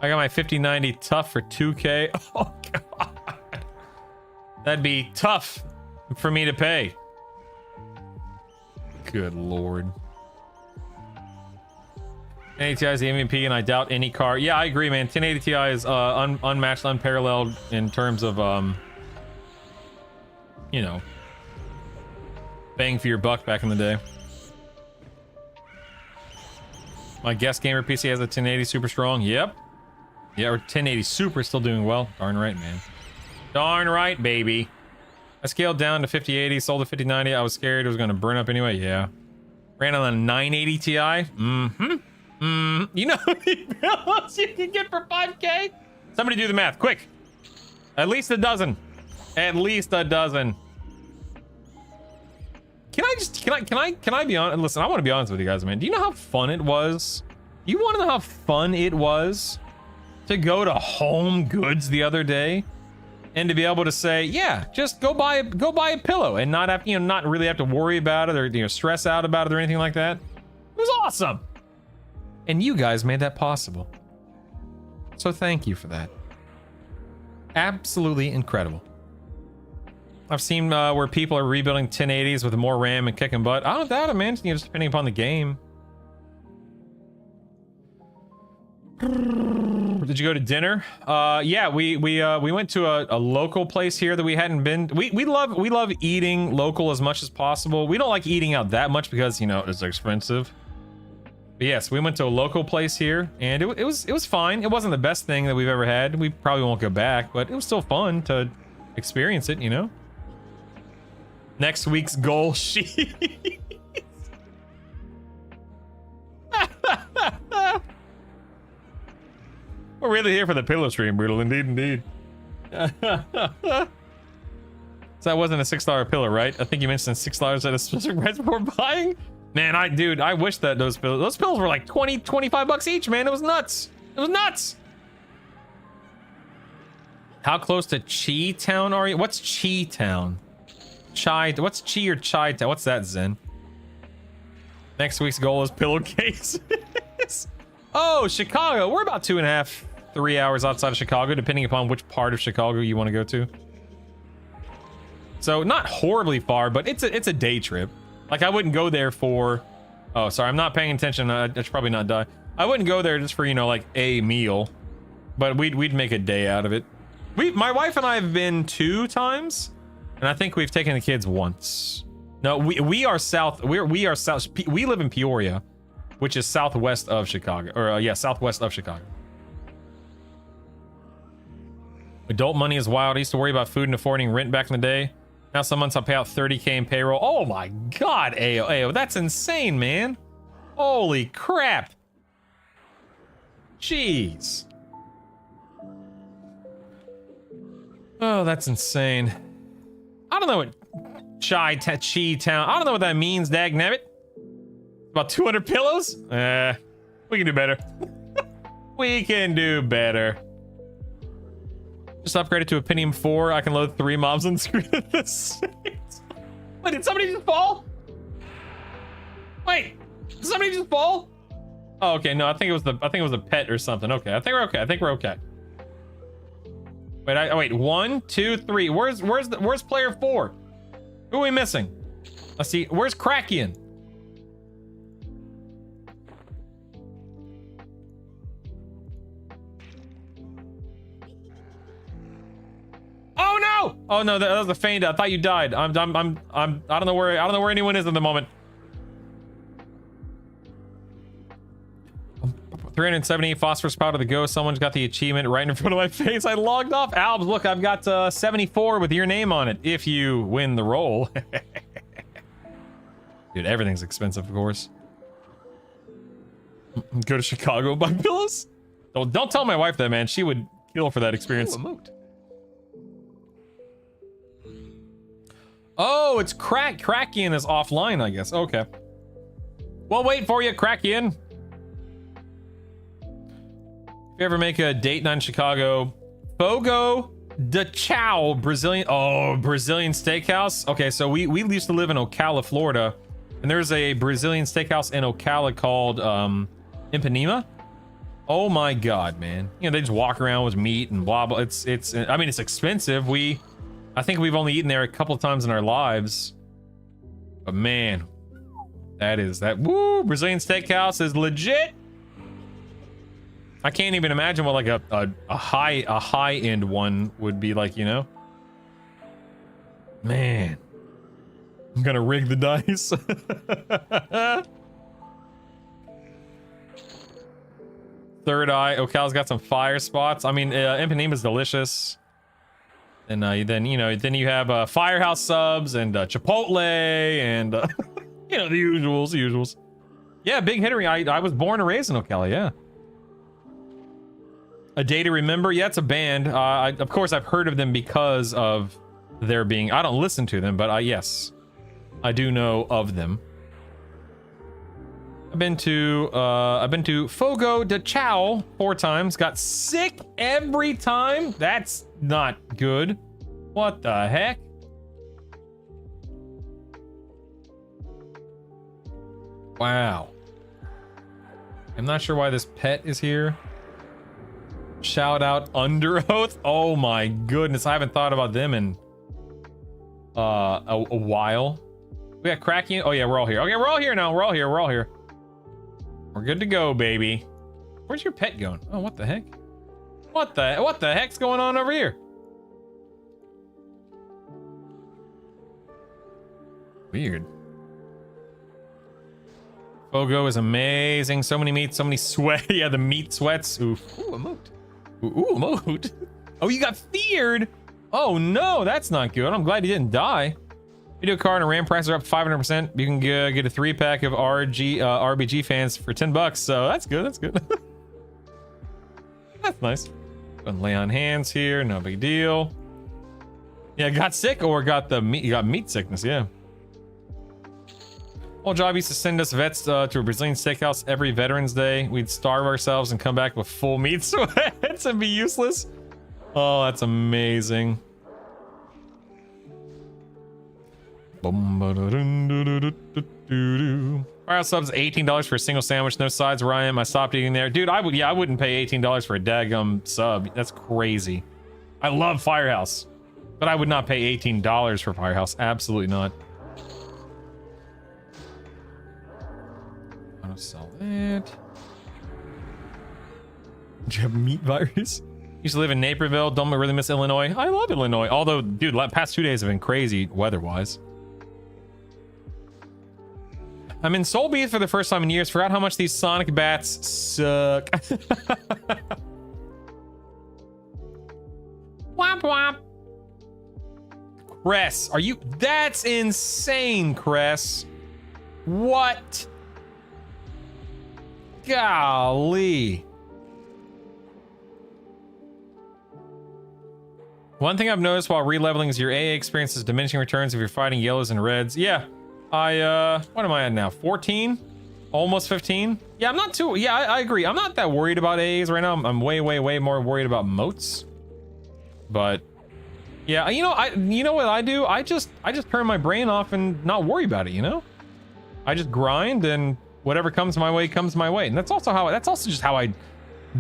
I got my 5090 tough for 2K. Oh, God. That'd be tough for me to pay. Good lord. 1080 Ti is the MVP, and I doubt any car. Yeah, I agree, man. 1080 Ti is unmatched, unparalleled in terms of, you know, bang for your buck back in the day. My guest gamer PC has a 1080 super strong. Yep. Yeah, or 1080 super still doing well. Darn right, man. Darn right, baby. I scaled down to 5080, sold a 5090. I was scared it was going to burn up anyway. Yeah. Ran on a 980 Ti. You know how many pillows you can get for 5K? Somebody do the math, quick. At least a dozen. At least a dozen. Can I be honest? Listen, I want to be honest with you guys, man. Do you know how fun it was? You want to know how fun it was to go to Home Goods the other day and to be able to say, yeah, just go buy a pillow and not have, not really have to worry about it or, stress out about it or anything like that. It was awesome. And you guys made that possible. So thank you for that. Absolutely incredible. I've seen where people are rebuilding 1080s with more RAM and kicking butt. I don't doubt it, man. Just depending upon the game. Did you go to dinner? Yeah, we went to a local place here that we hadn't been. We love eating local as much as possible. We don't like eating out that much because it's expensive. But yes, we went to a local place here, and it was fine. It wasn't the best thing that we've ever had. We probably won't go back, but it was still fun to experience it. Next week's goal sheet. We're really here for the pillow stream, Brutal. Indeed. So that wasn't a $6 pillow, right? I think you mentioned $6 at a specific price before buying. Man, I wish that those pillows were like 25 bucks each, man. It was nuts. It was nuts. How close to Chi Town are you? What's Chi Town? What's Chi or Chi Town? What's that, Zen? Next week's goal is pillowcase. Oh, Chicago. We're about 2.5, 3 hours outside of Chicago, depending upon which part of Chicago you want to go to. So not horribly far, but it's a day trip. Like I wouldn't go there for. Oh, sorry, I'm not paying attention. I should probably not die. I wouldn't go there just for like a meal, but we'd make a day out of it. My wife and I have been 2 times, and I think we've taken the kids once. No, we are south. We are south. We live in Peoria, which is southwest of Chicago, or yeah, southwest of Chicago. Adult money is wild. I used to worry about food and affording rent back in the day. Now some months I pay out $30K in payroll. Oh my God, Ayo, that's insane, man. Holy crap. Jeez. Oh, that's insane. I don't know what Chi Town. I don't know what that means, dagnabbit. About 200 pillows? We can do better. We can do better. Just upgraded to a Pentium 4. I can load 3 mobs on the screen at the same time. Wait, did somebody just fall? Wait, did somebody just fall? Oh, okay. No, I think it was a pet or something. Okay, I think we're okay. Wait, wait. 1, 2, 3. Where's player 4? Who are we missing? Let's see. Where's Krakian? Oh no! Oh no, that was a feint. I thought you died. I don't know where anyone is at the moment. 370 phosphorus powder to go. Someone's got the achievement right in front of my face. I logged off. Albs, look, I've got 74 with your name on it. If you win the roll. Dude, everything's expensive, of course. Go to Chicago, buy pillows? Don't tell my wife that, man. She would kill for that experience. Ooh, emote. Oh, it's Kraken is offline, I guess. Okay. We'll wait for you, Kraken. If you ever make a date night in Chicago, Fogo de Chao, Brazilian. Oh, Brazilian steakhouse. Okay, so we used to live in Ocala, Florida, and there's a Brazilian steakhouse in Ocala called Ipanema. Oh my God, man. You know, they just walk around with meat and blah, blah. I mean, it's expensive. I think we've only eaten there a couple of times in our lives, but man, woo, Brazilian steakhouse is legit. I can't even imagine what like a high end one would be like, you know? Man, I'm gonna rig the dice. Third Eye. Ocala's got some fire spots. I mean, Ipanema's delicious. And then you have Firehouse subs and Chipotle and you know, the usuals. Yeah, big hitter. I was born and raised in Ocala. Yeah. A Day to Remember. Yeah, it's a band. Of course, I've heard of them because of their being. I don't listen to them, but yes, I do know of them. I've been to Fogo de Chao 4 times. Got sick every time. That's not good. What the heck? Wow. I'm not sure why this pet is here. Shout out Under Oath. Oh my goodness. I haven't thought about them in a while. We got Kraken. Oh yeah, we're all here. Okay, we're all here now. We're all here. We're good to go, baby. Where's your pet going? Oh, what the heck? What the heck's going on over here? Weird. Fogo is amazing. So many meats, so many sweat. Yeah, the meat sweats. Oof. Ooh, emote. Ooh, emote. Oh, you got feared. Oh no, that's not good. I'm glad you didn't die. Video card and RAM prices are up 500%. You can get a 3-pack of RBG fans for $10. So that's good. That's good. That's nice. Gonna lay on hands here. No big deal. Yeah, got sick or got the meat. You got meat sickness. Yeah. Old job used to send us vets to a Brazilian steakhouse every Veterans Day. We'd starve ourselves and come back with full meat sweats and be useless. Oh, that's amazing. Firehouse subs $18 for a single sandwich, no sides where I am. I stopped eating there. Dude, I wouldn't pay $18 for a daggum sub. That's crazy. I love Firehouse, but I would not pay $18 for Firehouse. Absolutely not. I'm gonna sell that. Do you have meat virus? Used to live in Naperville. Don't really miss Illinois. I love Illinois. Although, dude, past 2 days have been crazy weather-wise. I'm in Soul Beef for the first time in years. Forgot how much these Sonic bats suck. Womp womp. Cress, are you? That's insane, Cress. What? Golly. One thing I've noticed while re-leveling is your AA experience is diminishing returns if you're fighting yellows and reds. Yeah. What am I at now? 14? Almost 15? Yeah, I'm not too, yeah, I agree. I'm not that worried about AAs right now. I'm way more worried about moats. But yeah, you know what I do? I just turn my brain off and not worry about it, you know? I just grind and whatever comes my way comes my way. And that's also just how I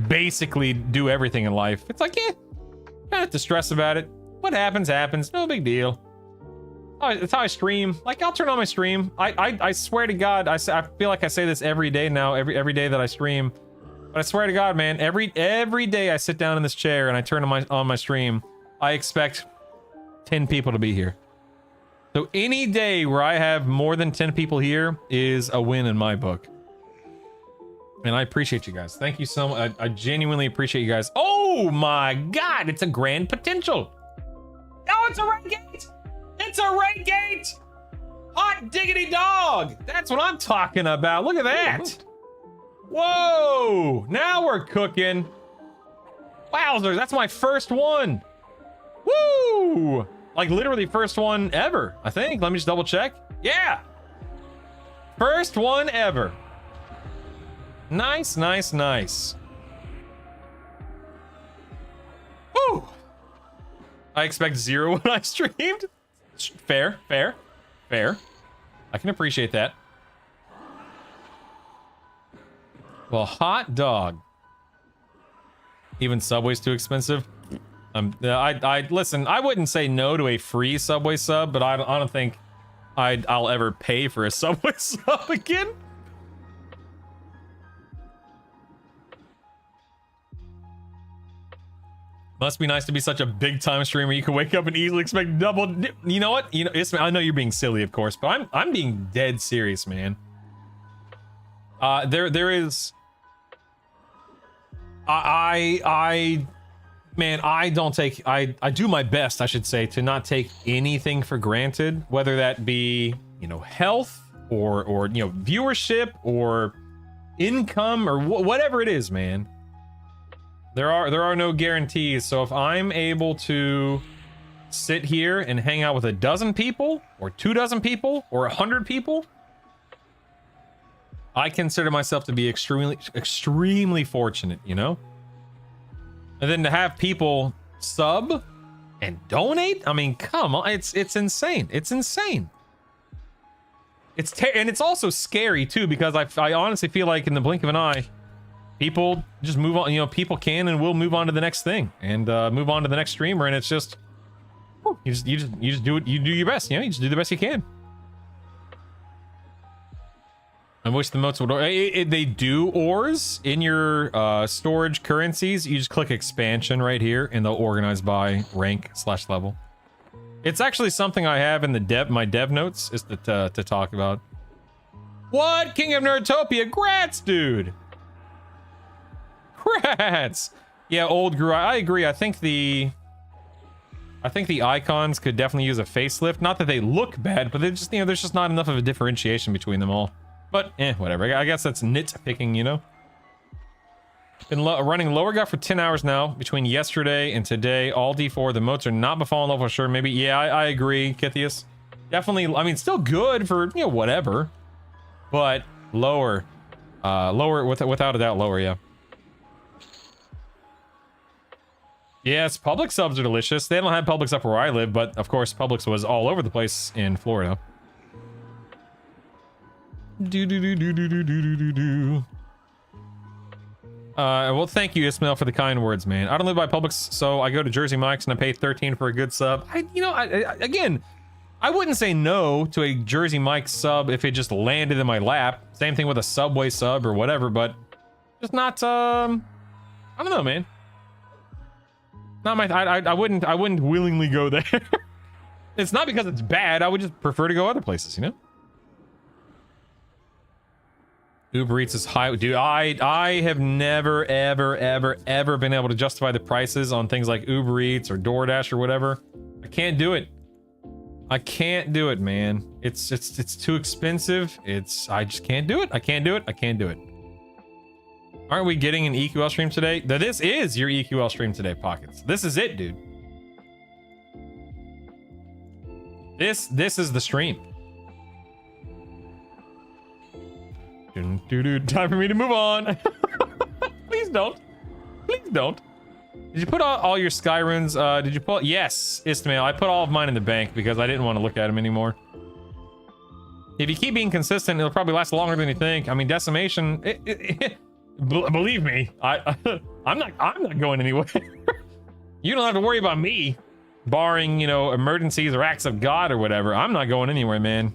basically do everything in life. It's like, yeah, don't have to stress about it. What happens, happens. No big deal. It's how I stream. Like, I'll turn on my stream. I swear to God, I feel like I say this every day now, every day that I stream. But I swear to God, man, every day I sit down in this chair and I turn on my stream, I expect 10 people to be here. So any day where I have more than 10 people here is a win in my book. And I appreciate you guys. Thank you so much. I genuinely appreciate you guys. Oh my God, it's a grand potential. Oh, it's a red gate. It's a red gate. Hot diggity dog. That's what I'm talking about. Look at that. Whoa, now we're cooking. Wowzers, that's my first one. Woo! Like literally first one ever, I think. Let me just double check. Yeah. First one ever. Nice, nice, nice. Woo! I expect 0 when I streamed. Fair, fair, fair. I can appreciate that. Well, hot dog. Even Subway's too expensive. I listen. I wouldn't say no to a free Subway sub, but I don't think I'll ever pay for a Subway sub again. Must be nice to be such a big time streamer. You can wake up and easily expect double. You know what? You know, I know you're being silly, of course, but I'm being dead serious, man. There is. Man, I do my best, I should say, to not take anything for granted, whether that be, you know, health or you know, viewership or income or whatever it is, man. There are no guarantees. So if I'm able to sit here and hang out with a dozen people or 24 people or 100 people, I consider myself to be extremely fortunate, you know? And then to have people sub and donate, I mean, come on, it's insane. It's insane. And it's also scary too, because I honestly feel like in the blink of an eye, people just move on, you know, people can and will move on to the next thing and move on to the next streamer, and it's just you just do it, you do your best, you know, you just do the best you can. I wish the moats would. They do ores in your storage currencies. You just click expansion right here, and they'll organize by rank/level. It's actually something I have in the my dev notes is to talk about. What? King of Nerdtopia? Grats, dude. Grats. Yeah, old Gru. I agree. I think the icons could definitely use a facelift. Not that they look bad, but they just, you know, there's just not enough of a differentiation between them all. But, whatever. I guess that's nitpicking, you know? Been running lower gut for 10 hours now, between yesterday and today. All D4. The moats are not befallen level for sure. Maybe, yeah, I agree, Kithius. Definitely, I mean, still good for, you know, whatever. But, lower. Lower, without a doubt, lower, yeah. Yes, Publix subs are delicious. They don't have Publix up where I live, but, of course, Publix was all over the place in Florida. Well, thank you, Ismail, for the kind words, man. I don't live by Publix, so I go to Jersey Mike's and I pay 13 for a good sub. Again, I wouldn't say no to a Jersey Mike's sub if it just landed in my lap. Same thing with a Subway sub or whatever, but just not. I don't know, man. Not my. I wouldn't willingly go there. It's not because it's bad. I would just prefer to go other places, you know. Uber Eats is high. Dude, I have never, ever been able to justify the prices on things like Uber Eats or DoorDash or whatever. I can't do it. I can't do it, man. It's too expensive. I just can't do it. I can't do it. I can't do it. Aren't we getting an EQL stream today? This is your EQL stream today, Pockets. This is it, dude. This is the stream. Time for me to move on. Please don't. Please don't. Did you put all your sky runes? Did you pull? Yes, Istmail. I put all of mine in the bank because I didn't want to look at them anymore. If you keep being consistent, it'll probably last longer than you think. I mean, decimation. Believe me, I'm not going anywhere. You don't have to worry about me, barring, you know, emergencies or acts of God or whatever. I'm not going anywhere, man.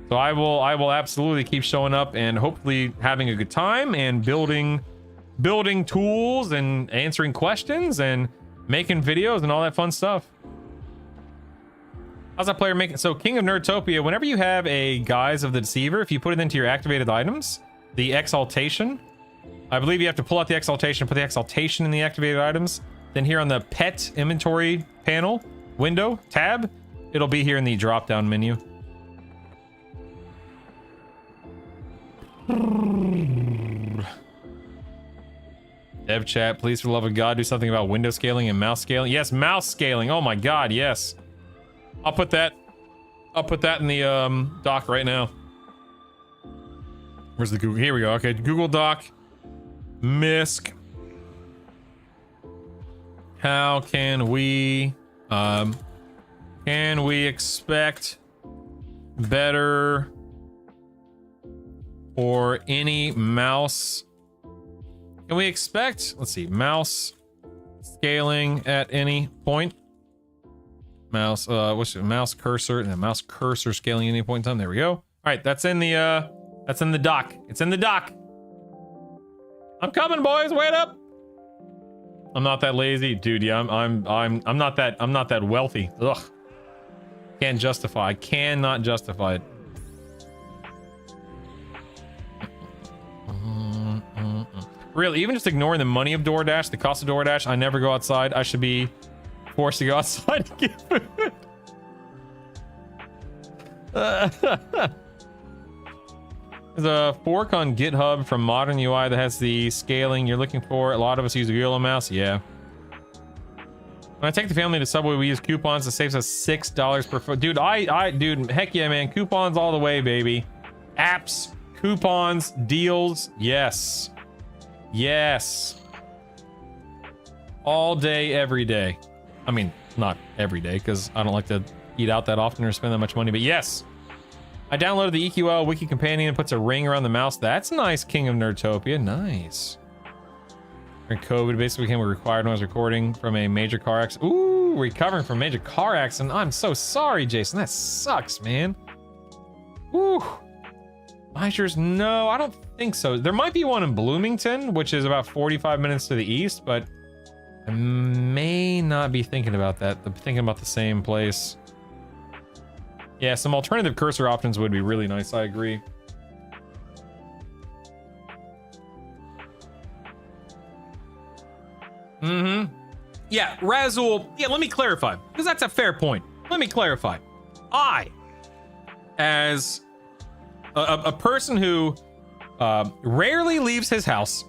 So I will absolutely keep showing up and hopefully having a good time and building tools and answering questions and making videos and all that fun stuff. How's that player making? So King of Nerdtopia, whenever you have a Guise of the Deceiver, if you put it into your activated items, the exaltation, I believe you have to pull out the exaltation, put the exaltation in the activated items. Then here on the pet inventory panel, window, tab, it'll be here in the drop down menu. Dev chat, please, for the love of God, do something about window scaling and mouse scaling. Yes, mouse scaling. Oh my God, yes. I'll put that in the doc right now. Where's the Google? Here we go. Okay, Google Doc. MISC. How can we expect better or any mouse? Can we expect, let's see, mouse scaling at any point? Mouse, what's it? Mouse cursor, and mouse cursor scaling at any point in time. There we go. All right, that's in the doc. It's in the doc. I'm coming, boys. Wait up. I'm not that lazy, dude. Yeah, I'm not that wealthy. Ugh. Can't justify. I cannot justify it. Really, even just ignoring the money of DoorDash, the cost of DoorDash, I never go outside. I should be forced to go outside to get food. There's a fork on GitHub from Modern UI that has the scaling you're looking for. A lot of us use a Google mouse. Yeah. When I take the family to Subway, we use coupons. It saves us $6 per foot. Dude, dude, heck yeah, man. Coupons all the way, baby. Apps, coupons, deals. Yes. Yes. All day, every day. I mean, not every day, because I don't like to eat out that often or spend that much money, but yes. I downloaded the EQL wiki companion and puts a ring around the mouse. That's nice, King of Nerdtopia. Nice. During COVID, basically became a required when I was recording from a major car accident. Ooh, recovering from a major car accident. I'm so sorry, Jason. That sucks, man. Ooh. Measures? No, I don't think so. There might be one in Bloomington, which is about 45 minutes to the east, but I may not be thinking about that. I'm thinking about the same place. Yeah, some alternative cursor options would be really nice. I agree. Mm-hmm. Yeah, Razul. Yeah, let me clarify, because that's a fair point. Let me clarify. I, as a person who rarely leaves his house,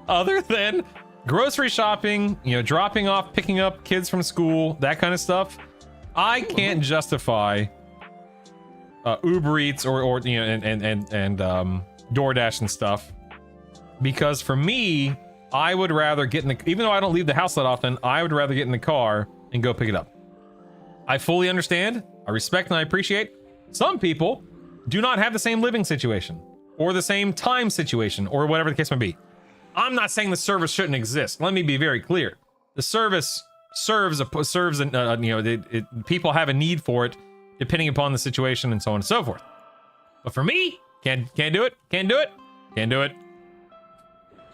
other than grocery shopping, you know, dropping off, picking up kids from school, that kind of stuff, I can't justify Uber Eats or you know and DoorDash and stuff, because for me, I would rather get in the, even though I don't leave the house that often, I would rather get in the car and go pick it up. I fully understand, I respect and I appreciate some people do not have the same living situation or the same time situation or whatever the case may be. I'm not saying the service shouldn't exist. Let me be very clear. The service serves you know, people have a need for it depending upon the situation and so on and so forth. But for me, can't do it. Can't do it. Can't do it.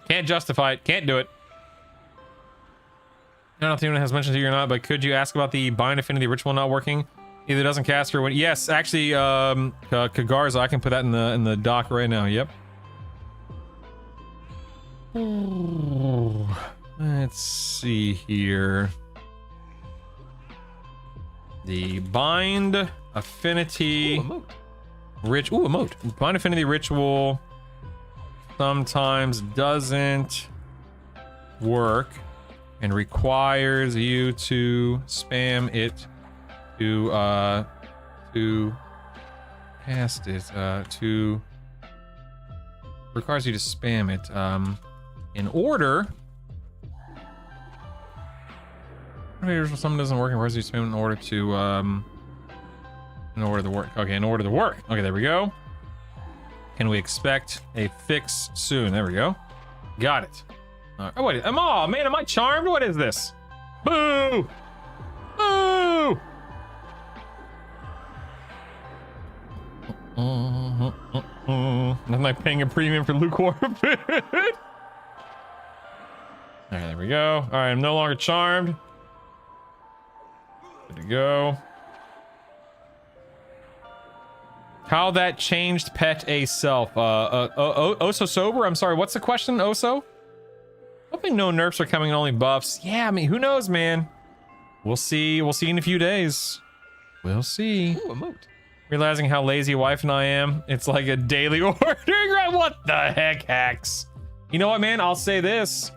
Can't justify it. Can't do it. I don't know if anyone has mentioned to you or not, but could you ask about the bind affinity ritual not working? Either doesn't cast or when. Yes, actually, Kagarza, I can put that in the doc right now. Yep. Ooh, let's see here. The bind affinity emote. Bind affinity ritual sometimes doesn't work and requires you to spam it to cast it to requires you to spam it in order. Something doesn't work and requires you to spam in order to work. Okay, in order to work. Okay, there we go. Can we expect a fix soon? There we go. Got it. Oh, wait. Oh, man, am I charmed? What is this? Boo! Boo! Nothing like paying a premium for lukewarm food. Alright, there we go. Alright, I'm no longer charmed. Good to go. How that changed pet a self. Oso sober? I'm sorry, what's the question, Oso? Hoping no nerfs are coming, only buffs. Yeah, I mean, who knows, man? We'll see. We'll see in a few days. We'll see. Ooh, emote. Realizing how lazy wife and I am, it's like a daily ordering. Right? What the heck, hacks? You know what, man? I'll say this.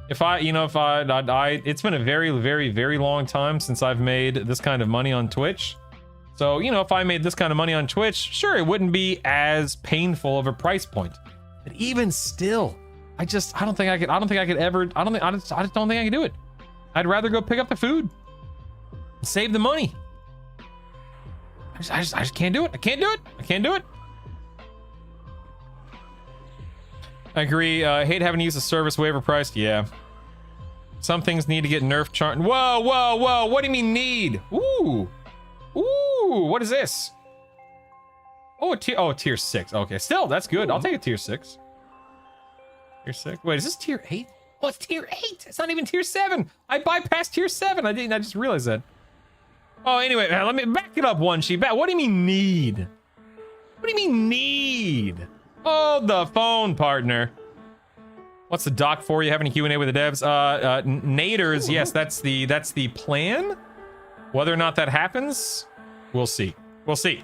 It's been a very, very, very long time since I've made this kind of money on Twitch. So, you know, if I made this kind of money on Twitch, sure, it wouldn't be as painful of a price point. But even still, I just don't think I just don't think I could do it. I'd rather go pick up the food, save the money. I just can't do it. I can't do it. I agree. Hate having to use the service waiver price. Yeah. Some things need to get nerfed. Whoa. What do you mean need? Ooh. What is this? Oh, tier 6. Okay, still, that's good. I'll take a tier 6. Tier 6. Wait, is this tier 8? Oh, it's tier 8. It's not even tier 7. I bypassed tier 7. I just realized that. Oh, anyway, let me back it up one sheet. What do you mean need? What do you mean need? Oh, the phone, partner. What's the doc for? You have any Q&A with the devs? Naders, yes, that's the plan. Whether or not that happens, we'll see. We'll see.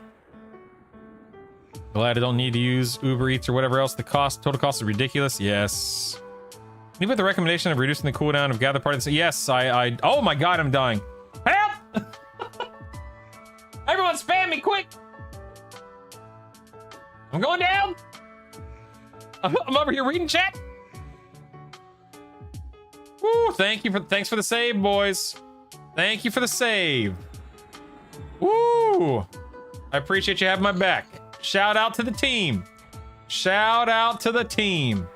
Glad I don't need to use Uber Eats or whatever else. The total cost is ridiculous. Yes. Can you put the recommendation of reducing the cooldown of gather parties? Yes, oh my god, I'm dying. Help! Everyone spam me quick! I'm going down! I'm over here reading chat. Woo, thanks for the save, boys. Thank you for the save. Woo! I appreciate you having my back. Shout out to the team. Shout out to the team.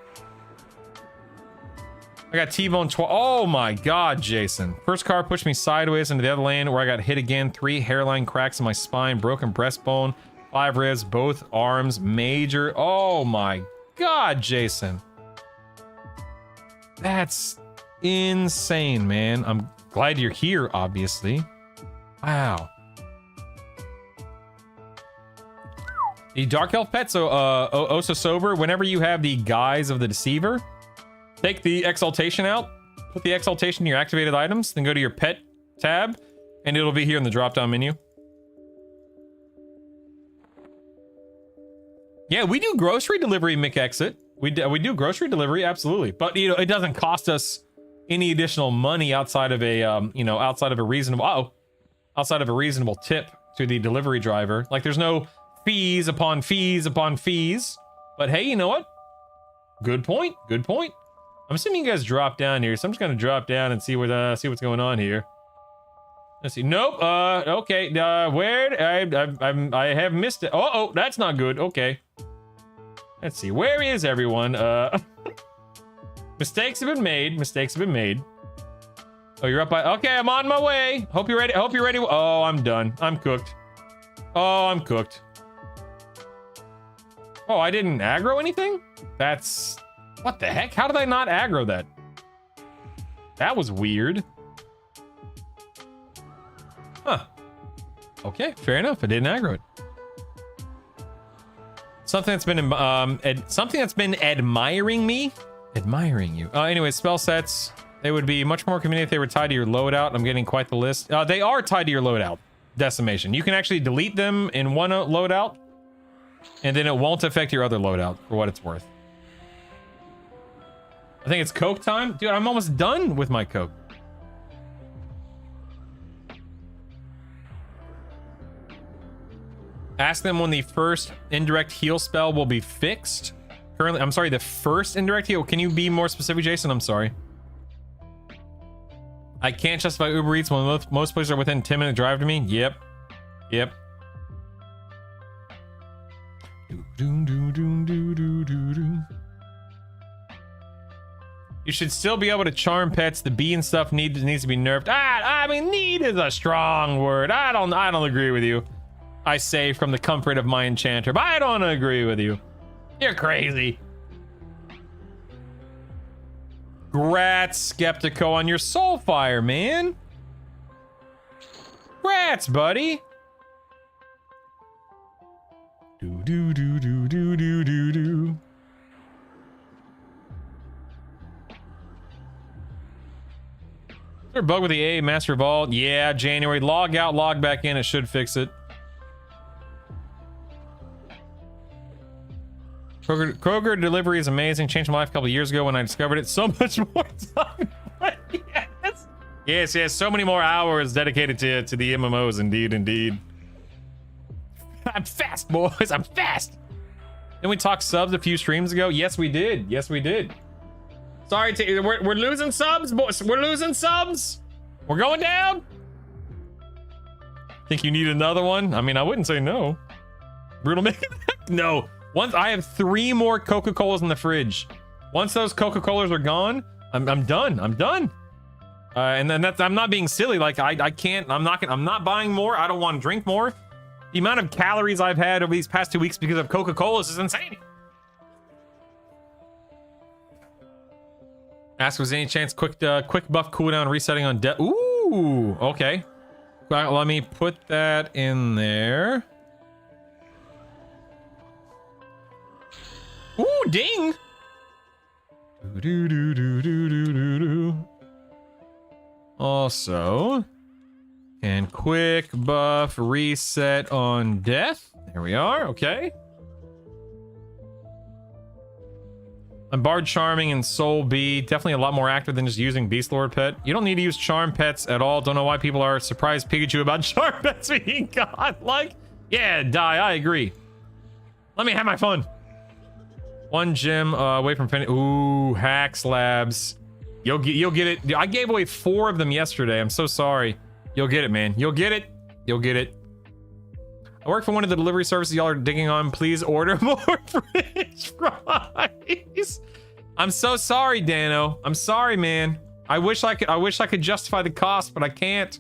I got T-bone oh my god, Jason. First car pushed me sideways into the other lane where I got hit again. 3 hairline cracks in my spine, broken breastbone, 5 ribs, both arms, major. Oh my god, Jason. That's insane, man. I'm glad you're here, obviously. Wow. The Dark Elf pet, so so sober. Whenever you have the Guise of the Deceiver, take the exaltation out, put the exaltation in your activated items, then go to your pet tab, and it'll be here in the drop-down menu. Yeah, we do grocery delivery, McExit. We do grocery delivery, absolutely. But you know, it doesn't cost us any additional money outside of a outside of a reasonable tip to the delivery driver. Like there's no fees upon fees upon fees. But hey, you know what? Good point. Good point. I'm assuming you guys drop down here, so I'm just gonna drop down and see what's going on here. Let's see. Nope. Okay. Where? I have missed it. Oh, that's not good. Okay. Let's see. Where is everyone? Mistakes have been made. Mistakes have been made. Oh, you're up by. Okay, I'm on my way. Hope you're ready. Hope you're ready. Oh, I'm done. I'm cooked. Oh, I'm cooked. Oh, I didn't aggro anything? That's. What the heck? How did I not aggro that? That was weird. Huh. Okay, fair enough. I didn't aggro it. Something that's been admiring me. Admiring you. Anyway, spell sets. They would be much more convenient if they were tied to your loadout. I'm getting quite the list. They are tied to your loadout. Decimation. You can actually delete them in one loadout, and then it won't affect your other loadout for what it's worth. I think it's Coke time. Dude, I'm almost done with my Coke. Ask them when the first indirect heal spell will be fixed. Currently, I'm sorry, the first indirect heal. Can you be more specific, Jason? I'm sorry. I can't justify Uber Eats when most places are within 10-minute drive to me. Yep. Yep. You should still be able to charm pets. The bee and stuff needs to be nerfed. I mean, need is a strong word. I don't agree with you. I say from the comfort of my enchanter, but I don't agree with you. You're crazy. Grats, Skeptico, on your Soulfire, man. Grats, buddy. Do do do do do do do do. Is there a bug with the A Master Vault? Yeah, January. Log out, log back in. It should fix it. Kroger delivery is amazing. Changed my life a couple of years ago when I discovered it. So much more time. Yes. So many more hours dedicated to the MMOs. Indeed. I'm fast, boys. I'm fast. Didn't we talk subs a few streams ago? Yes, we did. Yes, we did. Sorry, we're losing subs, boys. We're losing subs. We're going down. Think you need another one? I mean, I wouldn't say no. Brutal make no. Once I have 3 more Coca-Colas in the fridge. Once those Coca-Colas are gone, I'm done. I'm done. And then I'm not being silly. Like I can't. I'm not buying more. I don't want to drink more. The amount of calories I've had over these past 2 weeks because of Coca-Colas is insane. Ask was any chance quick buff cooldown resetting on death. Ooh, okay. Well, let me put that in there. Ooh, ding. Also, can quick buff reset on death. There we are. Okay. I'm Bard Charming and Soul B. Definitely a lot more active than just using Beast Lord Pet. You don't need to use Charm Pets at all. Don't know why people are surprised Pikachu about Charm Pets being godlike. Yeah, die. I agree. Let me have my fun. 1 gem away from finish. Ooh, Hacks Labs. You'll get it. I gave away 4 of them yesterday. I'm so sorry. You'll get it, man. You'll get it. You'll get it. I work for one of the delivery services y'all are digging on. Please order more french fries. I'm so sorry, Dano. I'm sorry, man. I wish I could justify the cost, but I can't.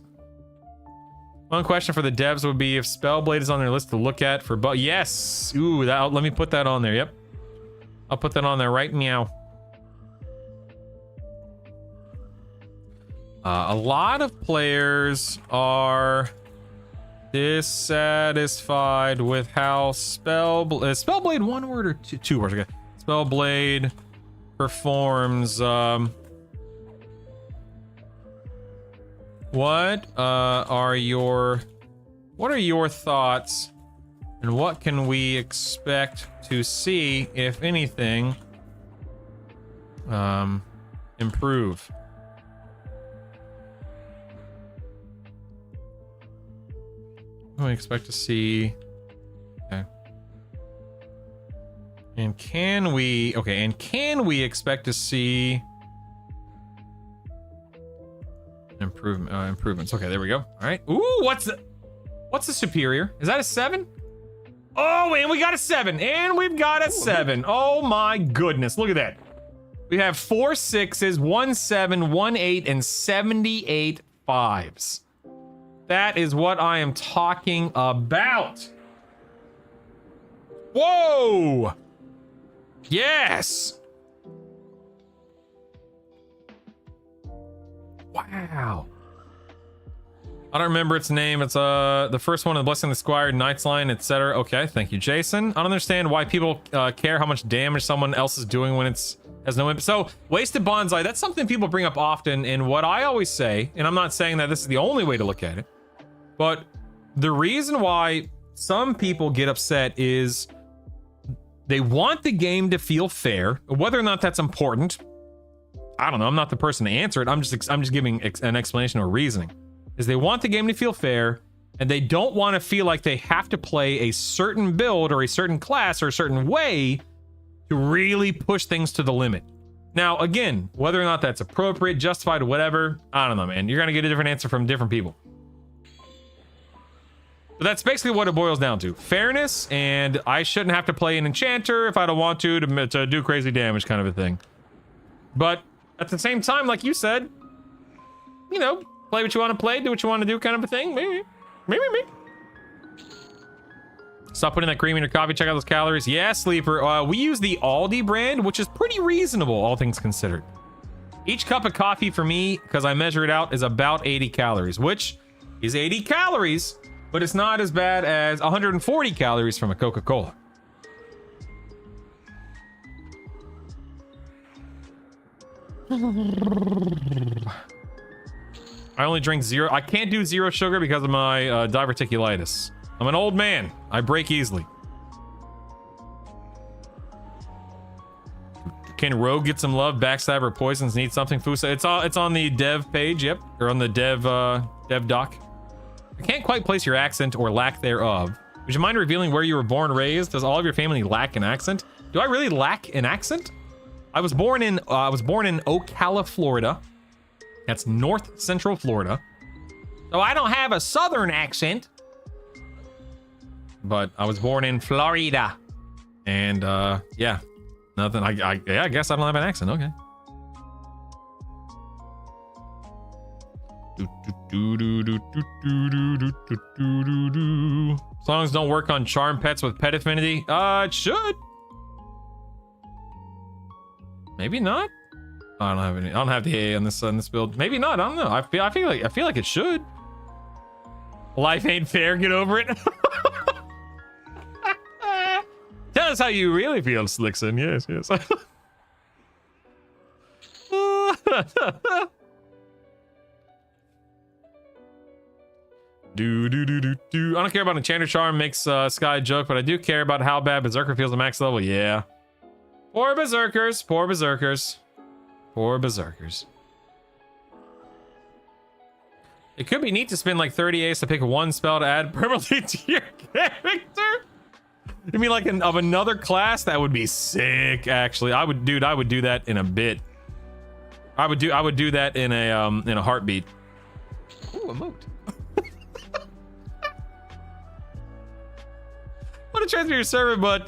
One question for the devs would be if Spellblade is on their list to look at for yes. Ooh, let me put that on there. Yep. I'll put that on there right meow. A lot of players are dissatisfied with how Spellblade 1 word or 2 words? Okay. Spellblade performs. What are your thoughts, and what can we expect to see, if anything, improve? What do we expect to see? Okay. And can we expect to see improvements? Okay, there we go. All right. Ooh, what's the superior? Is that a 7? Oh, and we got a 7, and we've got a 7. Oh my goodness, look at that. We have 4 6s, 1 7, 1 8, and 78 5s. That is what I am talking about. Whoa! Yes! Wow. I don't remember its name. It's the first one, the Blessing the Squire, Knight's Line, etc. Okay, thank you, Jason. I don't understand why people care how much damage someone else is doing when it's has no impact. So, Wasted Bonsai, that's something people bring up often, and what I always say, and I'm not saying that this is the only way to look at it, but the reason why some people get upset is they want the game to feel fair. Whether or not that's important, I don't know. I'm not the person to answer it. I'm just giving an explanation or reasoning. Is they want the game to feel fair, and they don't want to feel like they have to play a certain build or a certain class or a certain way to really push things to the limit. Now, again, whether or not that's appropriate, justified, whatever, I don't know, man. You're gonna get a different answer from different people. But that's basically what it boils down to. Fairness, and I shouldn't have to play an enchanter if I don't want to do crazy damage kind of a thing. But at the same time, like you said, you know, play what you want to play, do what you want to do kind of a thing. Maybe. Stop putting that cream in your coffee. Check out those calories. Yeah, Sleeper. We use the Aldi brand, which is pretty reasonable, all things considered. Each cup of coffee for me, because I measure it out, is about 80 calories, which is 80 calories, but it's not as bad as 140 calories from a Coca-Cola. I only drink zero. I can't do zero sugar because of my diverticulitis. I'm an old man. I break easily. Can Rogue get some love? Backstabber poisons need something. Fusa. It's on the dev page. Yep, or on the dev doc. I can't quite place your accent or lack thereof. Would you mind revealing where you were born, raised? Does all of your family lack an accent? Do I really lack an accent? I was born in Ocala, Florida. That's north central Florida. So I don't have a southern accent. But I was born in Florida. And yeah. Nothing. I guess I don't have an accent. Okay. Songs don't work on charm pets with pet affinity. It should. Maybe not. I don't have any. I don't have the A on this build. Maybe not. I don't know. I feel like it should. Life ain't fair. Get over it. Tell us how you really feel, Slickson. Yes, yes. I don't care about Enchanter Charm, makes Sky a joke, but I do care about how bad Berserker feels at max level. Yeah. Poor Berserkers. Poor Berserkers. Poor Berserkers. It could be neat to spend like 30 A's to pick one spell to add permanently to your character. You mean like of another class? That would be sick, actually. I would do that in a bit. I would do that in a heartbeat. Ooh, emote. Want to transfer your server, but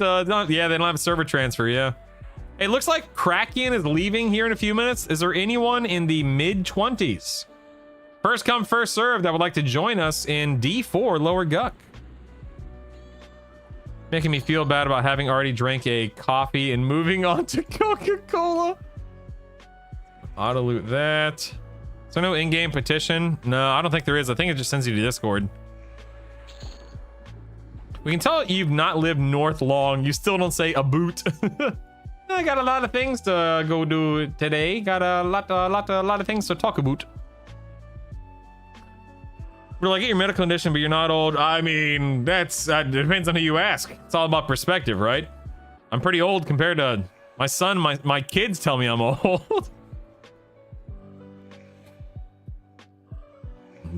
yeah, they don't have a server transfer. Yeah. It looks like Kraken is leaving here in a few minutes. Is there anyone in the mid-20s? First come, first serve that would like to join us in D4 Lower Guck. Making me feel bad about having already drank a coffee and moving on to Coca-Cola. Auto loot that. Is there no in-game petition? No, I don't think there is. I think it just sends you to Discord. We can tell you've not lived north long. You still don't say a boot. I got a lot of things to go do today. Got a lot of things to talk about. We're like, get your medical condition, but you're not old. I mean, that depends on who you ask. It's all about perspective, right? I'm pretty old compared to my son. My kids tell me I'm old.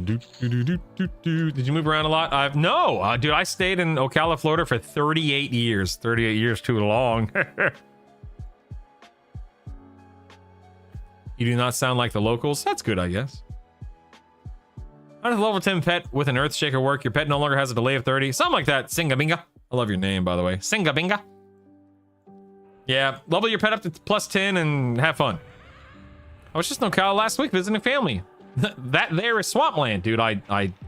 Did you move around a lot? No, dude, I stayed in Ocala, Florida for 38 years. 38 years too long. You do not sound like the locals. That's good, I guess. How does a level 10 pet with an Earthshaker work? Your pet no longer has a delay of 30. Something like that. Singabinga. I love your name, by the way. Singabinga. Yeah, level your pet up to plus 10 and have fun. I was just in Ocala last week visiting family. That there is swampland, dude.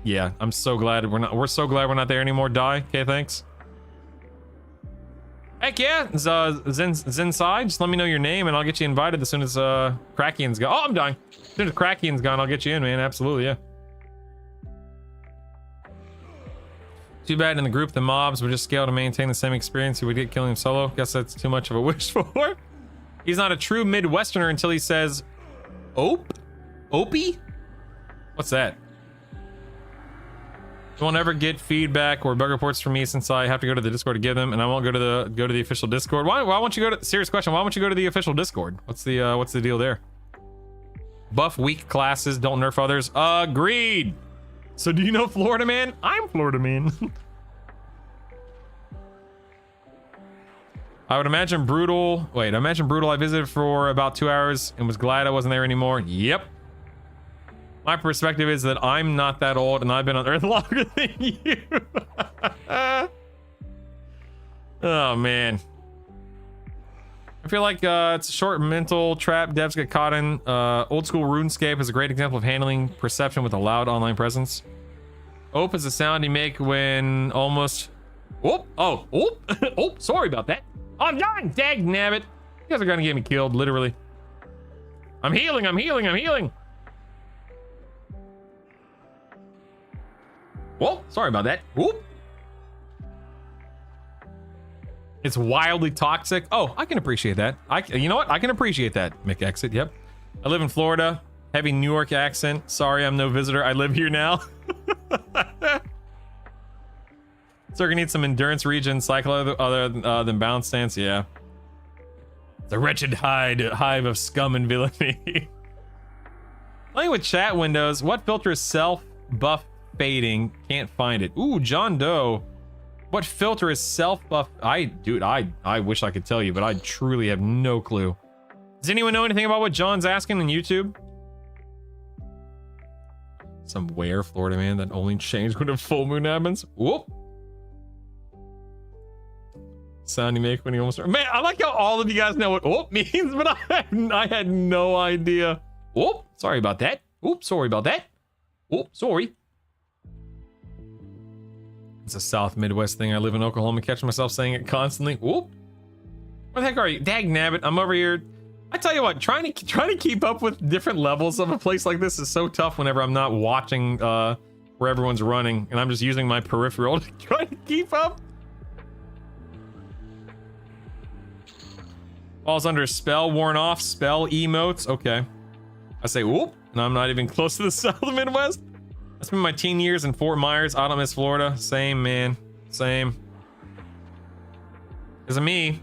Yeah, I'm so glad we're so glad we're not there anymore. Die. Okay, thanks. Heck yeah, Zenside. Just let me know your name and I'll get you invited as soon as Kraken's gone. Oh, I'm dying. As soon as Kraken's gone, I'll get you in, man. Absolutely, yeah. Too bad in the group the mobs would just scale to maintain the same experience you would get killing him solo. Guess that's too much of a wish for. He's not a true Midwesterner until he says, Opie? What's that? You won't ever get feedback or bug reports from me since I have to go to the Discord to give them, and I won't go to the official Discord. Why won't you go to? Serious question. Why won't you go to the official Discord? What's the deal there? Buff weak classes, don't nerf others. Agreed. So do you know Florida Man? I'm Florida Man. I would imagine Brutal. Wait, I imagine Brutal. I visited for about 2 hours and was glad I wasn't there anymore. Yep. My perspective is that I'm not that old and I've been on Earth longer than you. Oh, man. I feel like it's a short mental trap devs get caught in. Old school RuneScape is a great example of handling perception with a loud online presence. Ope is the sound you make when almost... Oh, sorry about that. I'm dying, dag nabbit. You guys are gonna get me killed, literally. I'm healing. Whoa, sorry about that. Whoop. It's wildly toxic. Oh, I can appreciate that. You know what? I can appreciate that. McExit, yep. I live in Florida. Heavy New York accent. Sorry, I'm no visitor. I live here now. So we're gonna need some endurance regen cycle other than bounce stance. Yeah. The wretched hive of scum and villainy. Playing with chat windows. What filter is self buff fading? Can't find it. Ooh, John Doe. What filter is self-buff? Dude, I wish I could tell you, but I truly have no clue. Does anyone know anything about what John's asking on YouTube? Some where Florida man that only changed when a full moon happens. Whoop. Sound you make when you almost... Man, I like how all of you guys know what whoop means, but I had no idea. Whoop. Sorry about that. Whoop. Sorry about that. Whoop. Sorry. It's a South Midwest thing. I live in Oklahoma, catch myself saying it constantly. Whoop. Where the heck are you? Dag nabbit. I'm over here. I tell you what, trying to keep up with different levels of a place like this is so tough whenever I'm not watching where everyone's running and I'm just using my peripheral to try to keep up. Falls under spell worn off, spell emotes. Okay. I say whoop, and I'm not even close to the South Midwest. I spent my teen years in Fort Myers. I don't miss Florida. Same, man. Same. Because of me.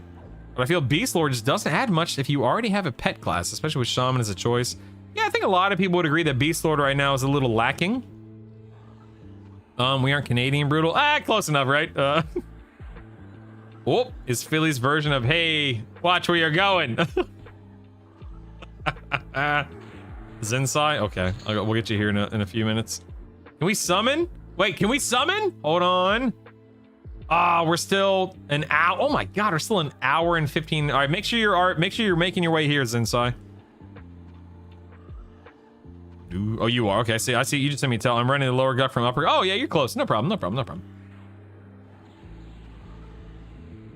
But I feel Beast Lord just doesn't add much if you already have a pet class, especially with Shaman as a choice. Yeah, I think a lot of people would agree that Beast Lord right now is a little lacking. We aren't Canadian brutal. Ah, close enough, right? Whoop, is Philly's version of, hey, watch where you're going. Zensai? Okay, we'll get you here in a few minutes. Can we summon? Wait, can we summon? Hold on. We're still an hour. Oh my god, we're still an hour and 15. All right, make sure you're making your way here, Zensai. Oh, you are. Okay, I see. You just sent me a tell. I'm running the lower gut from upper. Oh yeah, you're close. No problem.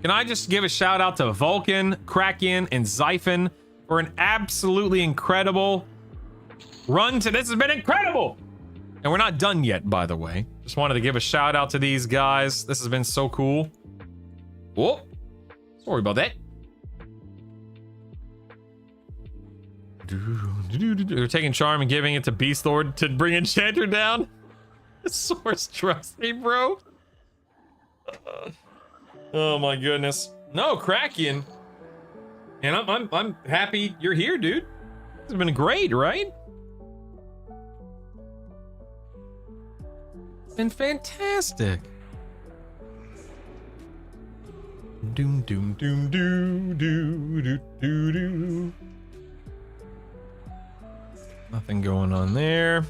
Can I just give a shout out to Vulcan, Kraken, and Zyphon for an absolutely incredible run to this. Has been incredible. And we're not done yet, by the way. Just wanted to give a shout out to these guys. This has been so cool. Whoa. Sorry about that. We're taking charm and giving it to Beast Lord to bring Enchanter down. Source, trust me, bro. Oh my goodness. No, Kraken. And I'm happy you're here, dude. It's been great, right? Been fantastic. Doom doom doom doo doo doo doo doo. Nothing going on there.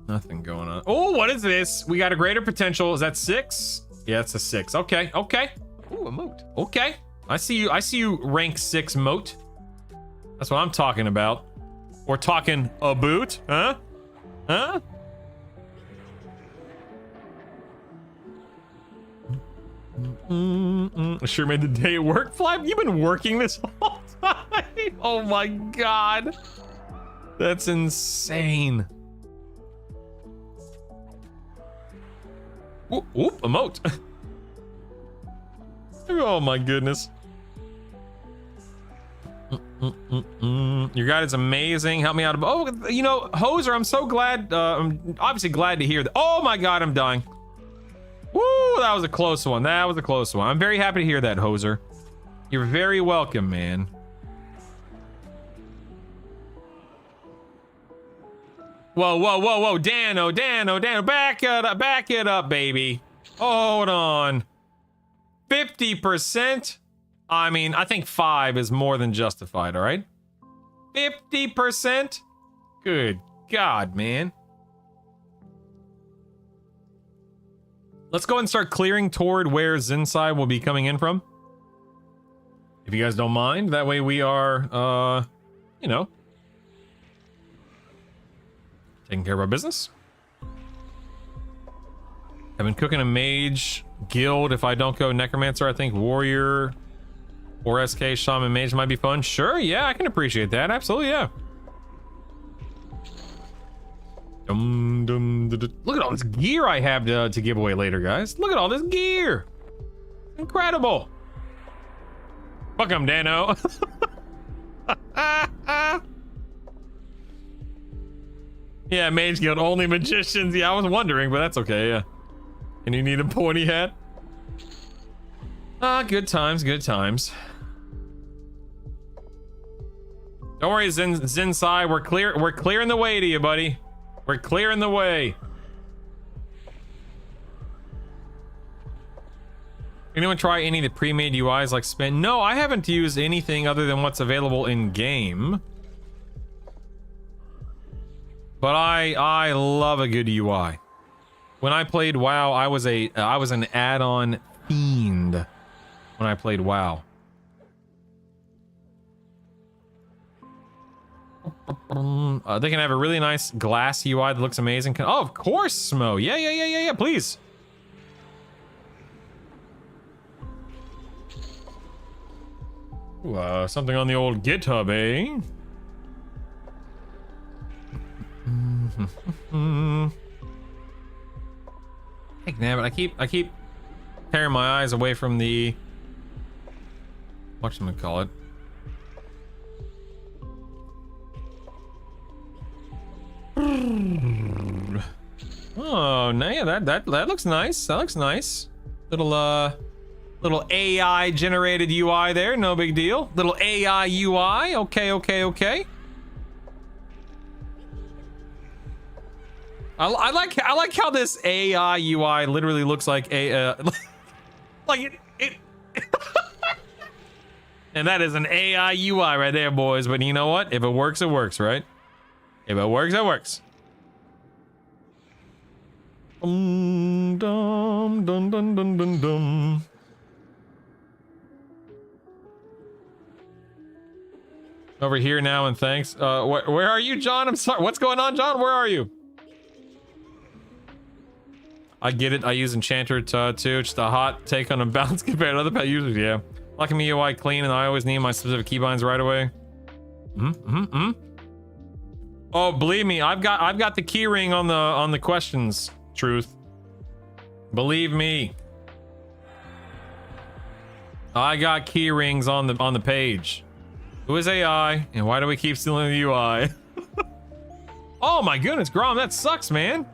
Nothing going on. Oh, what is this? We got a greater potential. Is that 6? Yeah, it's a 6. Okay, okay. Ooh, a moat. Okay. I see you rank 6 moat. That's what I'm talking about. We're talking a boot, huh? Huh? Sure made the day at work. Fly, you've been working this whole time. Oh my god. That's insane. Oop, oop, emote. Oh my goodness. Your guide is amazing. Help me out. Oh, you know, Hoser, I'm so glad. I'm obviously glad to hear that. Oh my god, I'm dying. Woo, that was a close one. That was a close one. I'm very happy to hear that, Hoser. You're very welcome, man. Whoa, whoa, whoa, whoa, Dano, back it up, baby. Hold on. 50%? I mean, I think 5 is more than justified, all right? 50%? Good God, man. Let's go and start clearing toward where Zensai will be coming in from. If you guys don't mind, that way we are, you know, taking care of our business. I've been cooking a mage guild. If I don't go necromancer, I think warrior or SK shaman mage might be fun. Sure, yeah, I can appreciate that. Absolutely, yeah. Look at all this gear I have to give away later, guys. Look at all this gear. Incredible. Welcome, Dano. Yeah, Mage Guild, only magicians. Yeah, I was wondering, but that's okay, yeah. And you need a pointy hat? Good times, good times. Don't worry, Zensai, we're clearing the way to you, buddy. We're clearing the way. Anyone try any of the pre-made UIs like Spin? No, I haven't used anything other than what's available in game. But I love a good UI. When I played WoW, I was an add-on fiend when I played WoW. They can have a really nice glass UI that looks amazing. Oh, of course, Smo. Yeah, please. Ooh, something on the old GitHub, eh? Heck, damn it! I keep tearing my eyes away from the. Whatchamacallit? Oh, no, yeah, that looks nice. That looks nice. Little AI generated UI there, no big deal. Little AI UI, okay. I like how this AI UI literally looks like a like it and that is an AI UI right there, boys. But you know what? If it works, it works, right? If it works, it works. Dum dum dum dum dum dum. Over here now, and thanks. Where are you, John? I'm sorry. What's going on, John? Where are you? I get it. I use Enchanter too. Just a hot take on a balance compared to other pet users. Yeah. Liking me UI clean, and I always need my specific keybinds right away. Oh, believe me, I've got the key ring on the questions. Truth. Believe me. I got key rings on the page. Who is AI, and why do we keep stealing the UI? Oh my goodness, Grom, that sucks, man.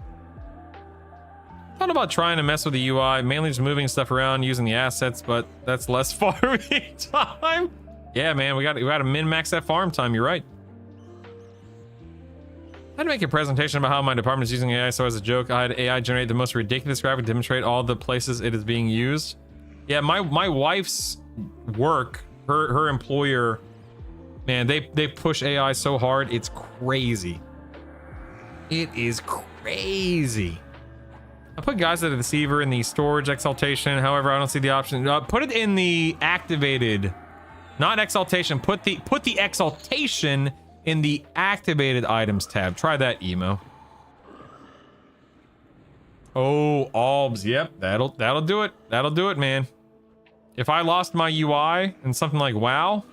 Thought about trying to mess with the UI, mainly just moving stuff around using the assets, but that's less farming time. Yeah, man, we got to min-max that farm time. You're right. I had to make a presentation about how my department is using AI, so as a joke, I had AI generate the most ridiculous graphic to demonstrate all the places it is being used. Yeah, my wife's work, her employer, man, they push AI so hard, it's crazy. It is crazy. I put guys at the deceiver in the storage exaltation. However, I don't see the option. Put it in the activated, not exaltation. Put the exaltation in the activated items tab. Try that, emo. Oh, albs. Yep, that'll do it. That'll do it, man. If I lost my UI in something like WoW,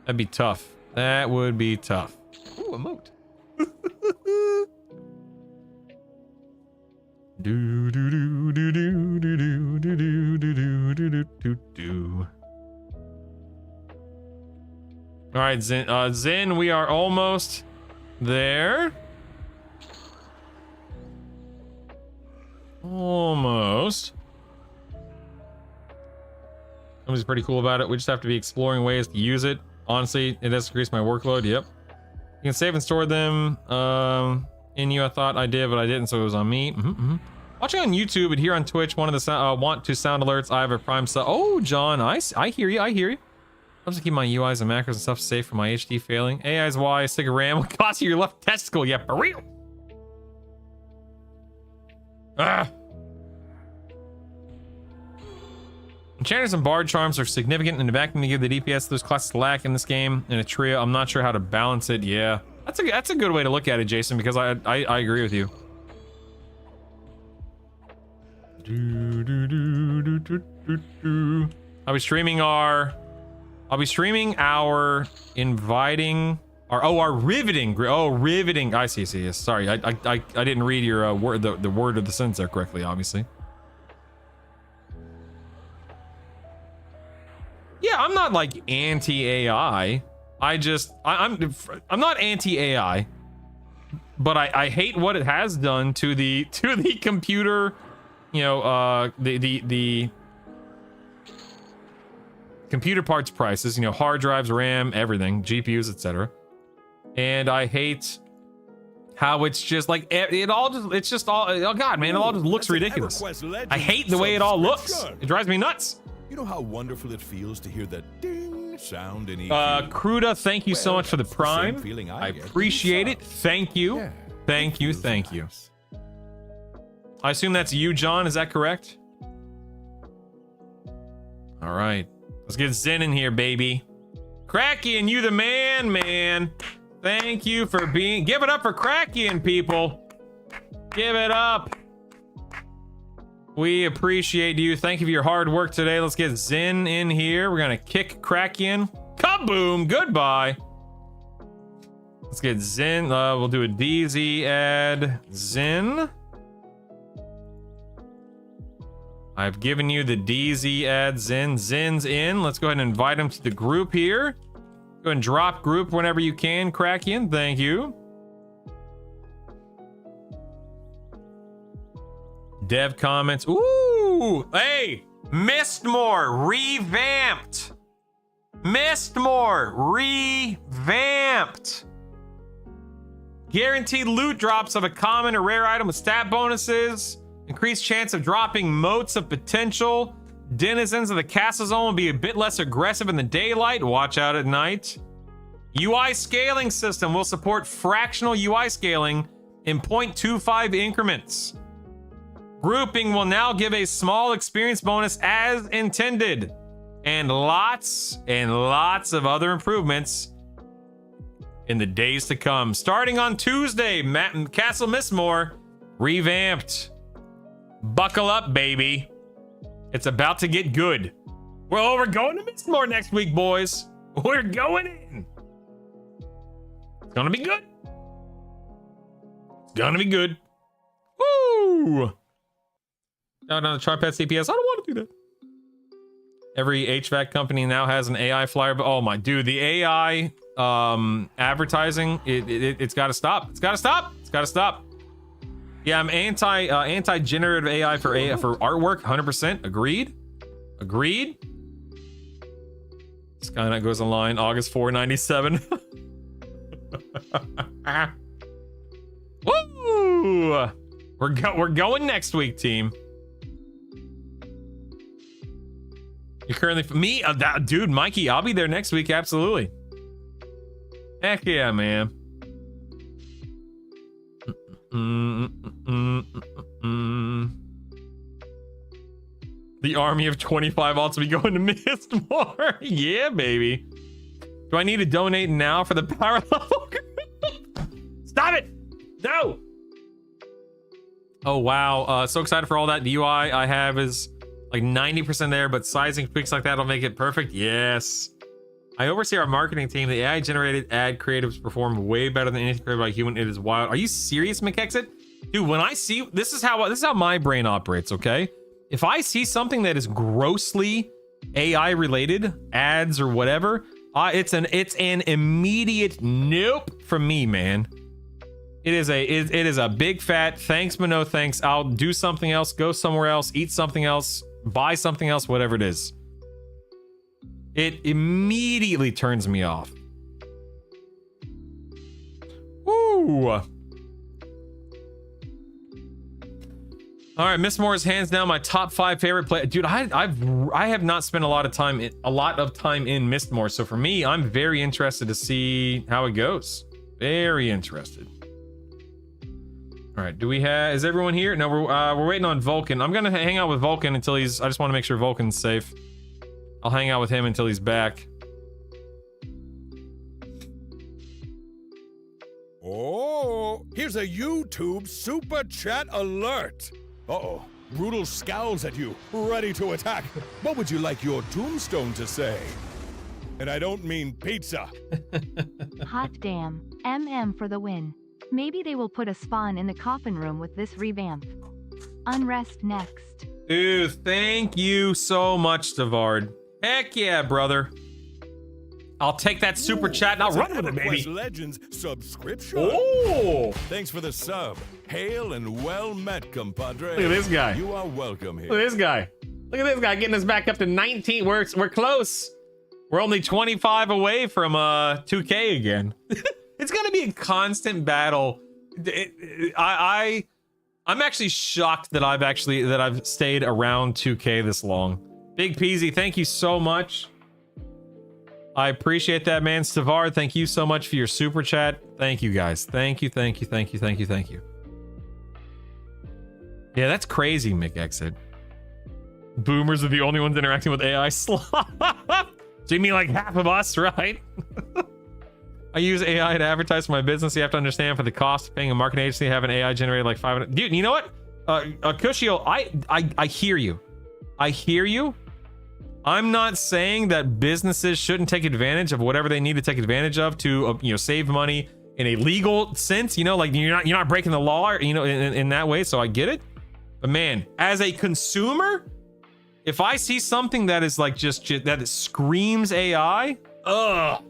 that'd be tough. That would be tough. Ooh, a moat. Do do do do do do do do do do do do do. All right, Zen, we are almost there. Almost. Somebody's pretty cool about it. We just have to be exploring ways to use it. Honestly, it does increase my workload. Yep. You can save and store them. In you, I thought I did, but I didn't, so it was on me. Watching on YouTube and here on Twitch, one of the want to sound alerts. I have a Prime sub. Oh, John, I hear you. I hear you. I have to keep my UIs and macros and stuff safe from my HD failing. AI's why a stick of RAM will cost you your left testicle. Yeah, for real. Ah. Enchanters and Bard charms are significant in the vacuum to give the DPS those classes lack in this game. In a trio, I'm not sure how to balance it. Yeah. That's a good way to look at it, Jason, because I agree with you. I'll be streaming our inviting our riveting. Oh, riveting. I see. Yes. Sorry, I didn't read your word, the word of the sentence there correctly, obviously. Yeah, I'm not like anti-AI. I'm not anti-AI, but I hate what it has done to the computer, you know, the computer parts prices, you know, hard drives, RAM, everything, GPUs, etc. And I hate how it's just like it all just it's just all oh god man, it all just looks That's an ridiculous. EverQuest Legends I hate the way it all looks. subscription. It drives me nuts. You know how wonderful it feels to hear that ding sound in EQ? Kruda, thank you so Well, much for the that's the same prime. feeling I I get. appreciate it. Thank you. Yeah, Thank you. feels Thank you. nice. I assume that's you, John. Is that correct? All right. Let's get Zen in here, baby. Krakian, you the man, man. Thank you for being... Give it up for Krakian, people. Give it up. We appreciate you. Thank you for your hard work today. Let's get Zen in here. We're going to kick Krakian. Kaboom. Goodbye. Let's get Zen. We'll do a DZ add Zen. I've given you the DZ add Zen. Zen's in. Let's go ahead and invite him to the group here. Go ahead and drop group whenever you can, Krakian. Thank you. Dev comments. Ooh, hey, Mistmore revamped. Mistmore revamped. Guaranteed loot drops of a common or rare item with stat bonuses. Increased chance of dropping motes of potential. Denizens of the castle zone will be a bit less aggressive in the daylight. Watch out at night. UI scaling system will support fractional UI scaling in 0.25 increments. Grouping will now give a small experience bonus as intended. And lots of other improvements in the days to come. Starting on Tuesday, Castle Mistmore revamped. Buckle up, baby. It's about to get good. Well, we're going to Mistmore next week, boys. We're going in. It's gonna be good. It's gonna be good. Woo! Down on the tripod CPS. I don't want to do that. Every HVAC company now has an AI flyer, but oh my dude, the AI advertising, it's got to stop. It's got to stop. It's got to stop. Yeah, I'm anti generative AI for artwork. 100% agreed. Agreed. Skynet goes online August 497. Woo! We're going next week, team. You're currently me, dude, Mikey. I'll be there next week. Absolutely. Heck yeah, man. The army of 25 alts will be going to Mistmore. Yeah, baby. Do I need to donate now for the power level? Stop it! No! Oh, wow. So excited for all that. The UI I have is like 90% there, but sizing tweaks like that will make it perfect. Yes. I oversee our marketing team. The AI generated ad creatives perform way better than anything created by a human. It is wild. Are you serious, McExit? Dude, when I see this is how my brain operates, okay? If I see something that is grossly AI related, ads or whatever, it's an immediate nope from me, man. It is a big fat thanks but no thanks. I'll do something else, go somewhere else, eat something else, buy something else, whatever it is. It immediately turns me off. Woo! All right, Mistmore is hands down my top 5 favorite play. Dude, I have not spent a lot of time in Mistmore, so for me, I'm very interested to see how it goes. Very interested. All right, is everyone here? No, we're waiting on Vulcan. I'm gonna hang out with Vulcan until I just want to make sure Vulcan's safe. I'll hang out with him until he's back. Oh, here's a YouTube super chat alert. Uh-oh, Brutal scowls at you, ready to attack. What would you like your tombstone to say? And I don't mean pizza. Hot damn. For the win. Maybe they will put a spawn in the coffin room with this revamp. Unrest next. Dude, thank you so much, Tavard. Heck yeah, brother. I'll take that super chat and I'll run with it, baby. EverQuest Legends subscription. Oh! Thanks for the sub. Hail and well met, compadre. Look at this guy. You are welcome here. Look at this guy. Look at this guy getting us back up to 19. We're close. We're only 25 away from 2K again. It's gonna be a constant battle I'm actually shocked that I've stayed around 2K this long. Big Peasy, thank you so much. I appreciate that, man. Stavar, thank you so much for your super chat. Thank you, guys. Thank you. Yeah, that's crazy, Mick Exit. Boomers are the only ones interacting with AI slop. So you mean like half of us, right? I use AI to advertise for my business. You have to understand, for the cost of paying a marketing agency, have an AI generated like 500. Dude, you know what? Kushio, I hear you. I hear you. I'm not saying that businesses shouldn't take advantage of whatever they need to take advantage of to, save money in a legal sense. You know, like you're not breaking the law, in that way. So I get it. But man, as a consumer, if I see something that is like just that screams AI, ugh.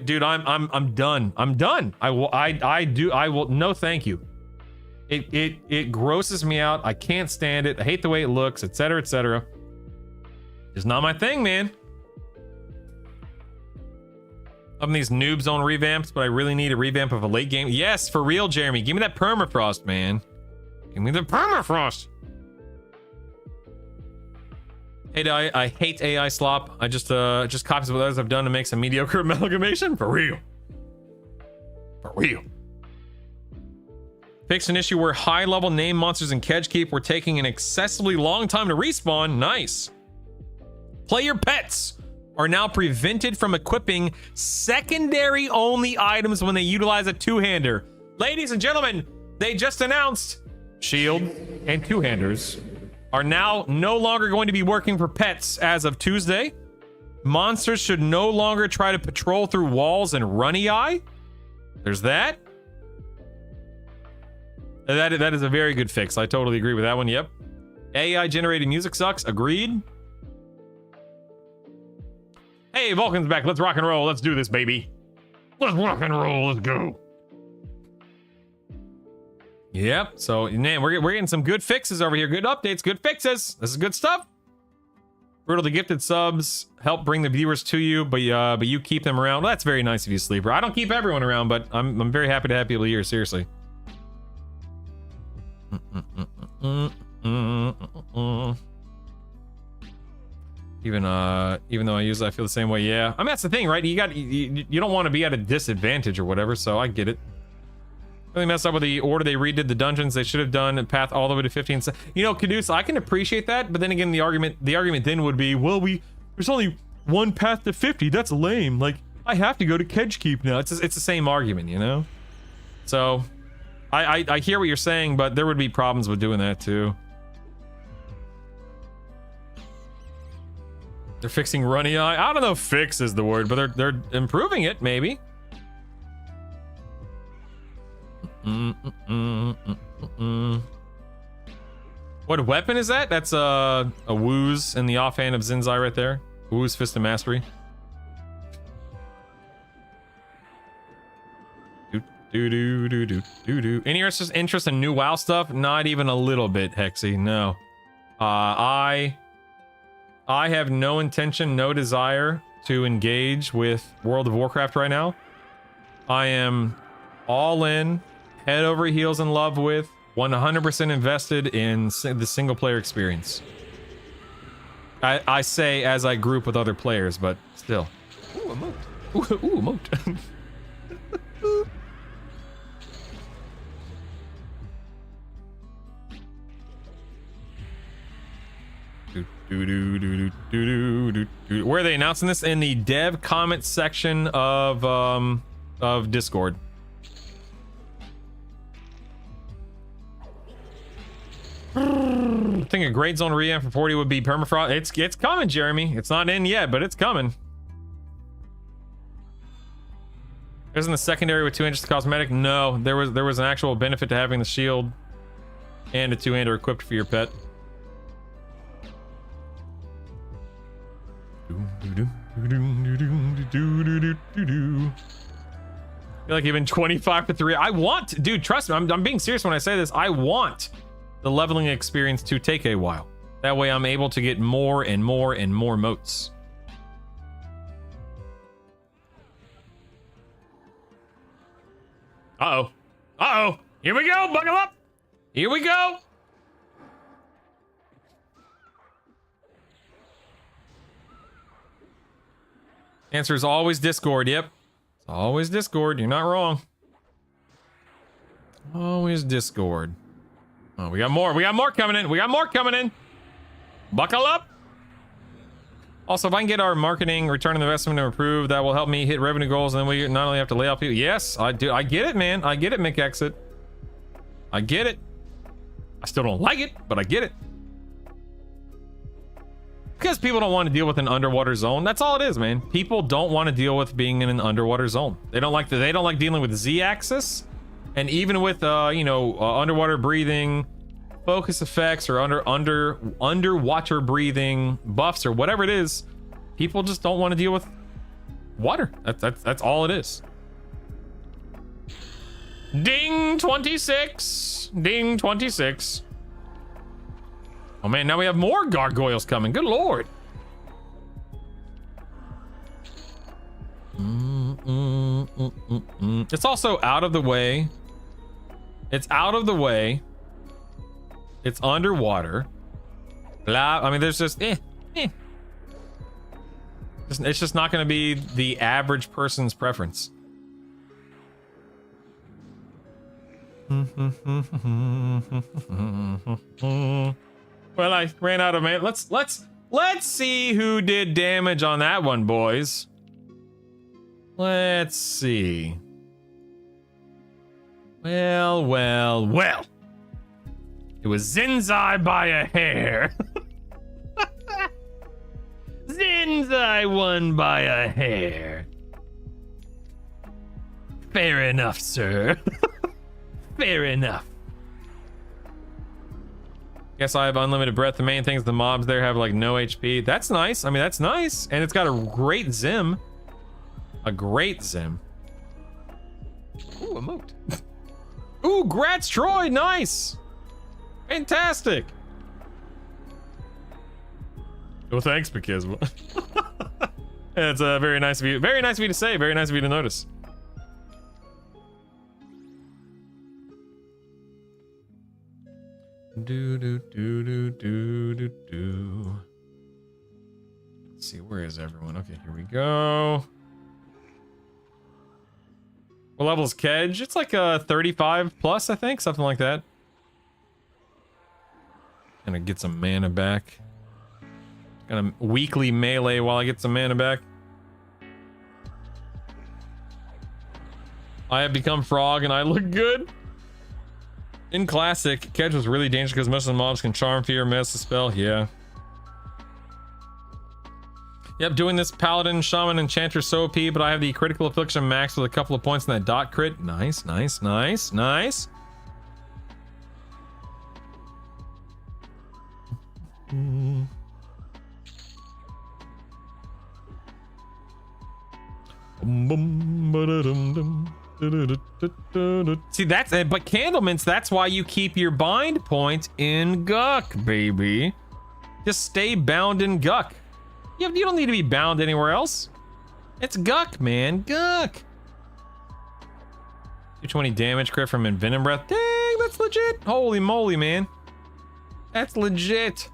Dude, I'm done. I'm done. I will. No, thank you. It grosses me out. I can't stand it. I hate the way it looks, etc., etc. It's not my thing, man. Loving these noob zone revamps, but I really need a revamp of a late game. Yes, for real, Jeremy. Give me that permafrost, man. Give me the permafrost. Hey, I hate AI slop. I just copies what others have done to make some mediocre amalgamation. For real. For real. Fixed an issue where high-level name monsters in Kedge Keep were taking an excessively long time to respawn. Nice. Player pets are now prevented from equipping secondary-only items when they utilize a two-hander. Ladies and gentlemen, they just announced shield and two-handers are now no longer going to be working for pets as of Tuesday. Monsters should no longer try to patrol through walls and run EI. There's that. That is a very good fix. I totally agree with that one. Yep. AI generated music sucks. Agreed. Hey, Vulcan's back. Let's rock and roll. Let's do this, baby. Let's rock and roll. Let's go. Yep. So, man, we're getting some good fixes over here. Good updates. Good fixes. This is good stuff. Brutal, the gifted subs help bring the viewers to you, but you keep them around. Well, that's very nice of you, Sleeper. I don't keep everyone around, but I'm very happy to have people here. Seriously. Even though I feel the same way. Yeah, I mean, that's the thing, right? You don't want to be at a disadvantage or whatever, so I get it. Really messed up with the order they redid the dungeons. They should have done a path all the way to 15. You know, Caduce, I can appreciate that, but then again, the argument then would be, well, there's only one path to 50. That's lame. Like, I have to go to Kedge Keep now. It's the same argument, you know? So I hear what you're saying, but there would be problems with doing that too. They're fixing run EI. I don't know if fix is the word, but they're improving it, maybe. What weapon is that? That's a Woo's in the offhand of Zinzai right there. Woo's Fist of Mastery. Any interest in new WoW stuff? Not even a little bit, Hexy. No. I have no intention, no desire to engage with World of Warcraft right now. I am all in, head over heels in love with, 100% invested in the single player experience. I say as I group with other players, but still. Ooh, a moat. Ooh, a moat. Where are they announcing this? In the dev comment section of Discord. I think a grade zone revamp for 40 would be permafrost. It's coming, Jeremy. It's not in yet, but it's coming. Isn't the secondary with 2 inches to cosmetic? No, there was an actual benefit to having the shield and a 2-hander equipped for your pet. I feel like even 25 to 3. I want, dude, trust me, I'm being serious when I say this. I want the leveling experience to take a while. That way I'm able to get more and more and more moats. Uh-oh. Uh-oh. Here we go. Buckle up. Here we go. Answer is always Discord. Yep. It's always Discord. You're not wrong. Always Discord. Oh, we got more. We got more coming in. We got more coming in. Buckle up. Also, if I can get our marketing return on investment to improve, that will help me hit revenue goals, and then we not only have to lay off people. Yes, I do. I get it, man. I get it, McExit. I get it. I still don't like it, but I get it. Because people don't want to deal with an underwater zone. That's all it is, man. People don't want to deal with being in an underwater zone. They don't like dealing with Z-axis, and even with underwater breathing, focus effects, or underwater breathing buffs, or whatever it is. People just don't want to deal with water. That's all it is. Ding 26. Ding 26. Oh man, now we have more gargoyles coming. Good lord. It's also out of the way. It's out of the way. It's underwater. Blah. I mean, there's just It's just not going to be the average person's preference. Well, I ran out of man. Let's see who did damage on that one, boys. Let's see. Well. It was Zinzai by a hair. Zinzai won by a hair. Fair enough, sir. Fair enough. Guess I have unlimited breath. The main thing is the mobs there have like no HP. That's nice. I mean, that's nice. And it's got a great Zim. A great Zim. Ooh, a moat. Ooh, Grats Troy. Nice. Fantastic. Well, thanks, Mikizma. It's very nice of you. Very nice of you to say. Very nice of you to notice. Do. Let's see, where is everyone? Okay, here we go. What level is Kedge? It's like a 35 plus, I think, something like that. Gonna get some mana back. Gonna weekly melee while I get some mana back. I have become Frog and I look good. In Classic, Kedge was really dangerous because most of the mobs can Charm, Fear, Miss, Spell. Yeah. Yep, doing this Paladin, Shaman, Enchanter so OP, but I have the Critical Affliction max with a couple of points in that dot crit. Nice. See, that's it, but Candlemints, that's why you keep your bind point in Guck, baby. Just stay bound in Guck. You don't need to be bound anywhere else. It's Guck, man. Guck. 220 damage crit from Envenom Breath. Dang, that's legit. Holy moly, man. That's legit.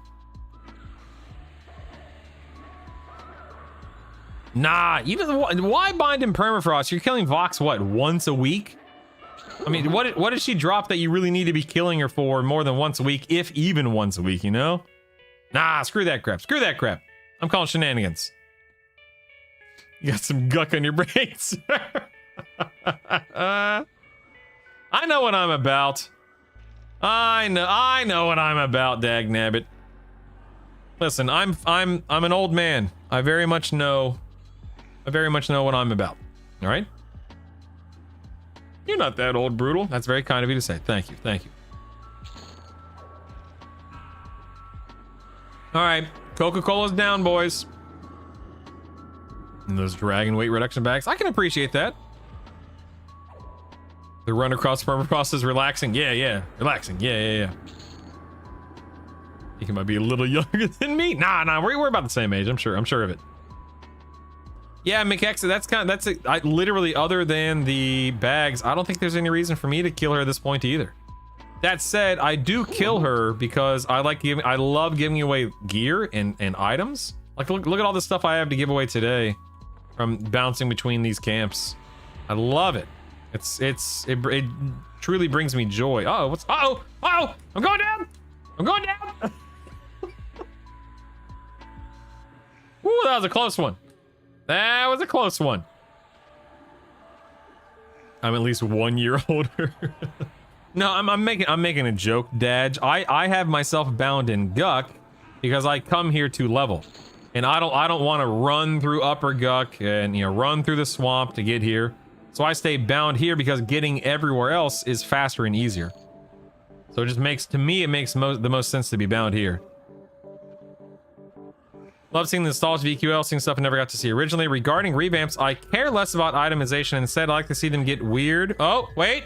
Nah, why bind in Permafrost? You're killing Vox, what, once a week? I mean, what did she drop that you really need to be killing her for more than once a week, if even once a week, you know? Nah, screw that crap. Screw that crap. I'm calling shenanigans. You got some Guck on your brains. I know what I'm about. I know what I'm about, dagnabbit. Listen, I'm an old man. I very much know what I'm about. All right? You're not that old, Brutal. That's very kind of you to say. Thank you. All right, Coca-Cola's down, boys. And those dragon weight reduction bags, I can appreciate that. The run across permafrost is relaxing. Yeah, relaxing. Yeah. He might be a little younger than me. Nah, we're about the same age. I'm sure of it. Yeah, McExa, that's it. I literally, other than the bags, I don't think there's any reason for me to kill her at this point either. That said, I do kill her because I love giving away gear and items. Like, look at all the stuff I have to give away today from bouncing between these camps. I love it. It truly brings me joy. Uh-oh, I'm going down. Ooh, that was a close one. That was a close one. I'm at least 1 year older. No, I'm making a joke, Dad. I have myself bound in Guck because I come here to level, and I don't want to run through Upper Guck and run through the swamp to get here. So I stay bound here because getting everywhere else is faster and easier. So it just makes, to me, it makes the most sense to be bound here. Love seeing the nostalgia of EQL, seeing stuff I never got to see originally. Regarding revamps, I care less about itemization. Instead, I like to see them get weird. Oh, wait.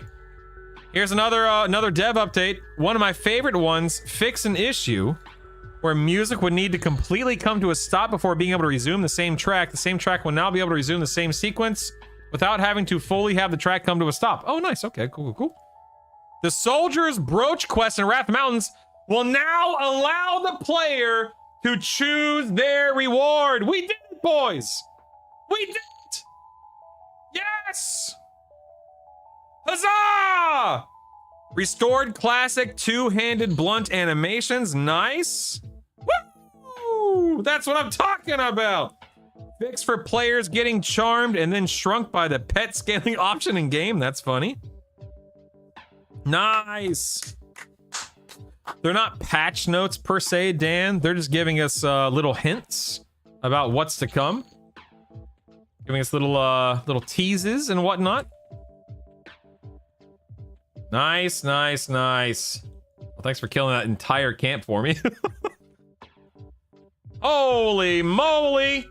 Here's another dev update. One of my favorite ones, fix an issue where music would need to completely come to a stop before being able to resume the same track. The same track will now be able to resume the same sequence without having to fully have the track come to a stop. Oh, nice. Okay, cool. The Soldier's Brooch quest in Wrath Mountains will now allow the player to choose their reward. We did it, boys. We did it. Yes. Huzzah! Restored classic two-handed blunt animations. Nice. Woo! That's what I'm talking about. Fix for players getting charmed and then shrunk by the pet scaling option in game. That's funny. Nice. They're not patch notes per se, Dan. They're just giving us little hints about what's to come. Giving us little teases and whatnot. Nice. Well, thanks for killing that entire camp for me. Holy moly!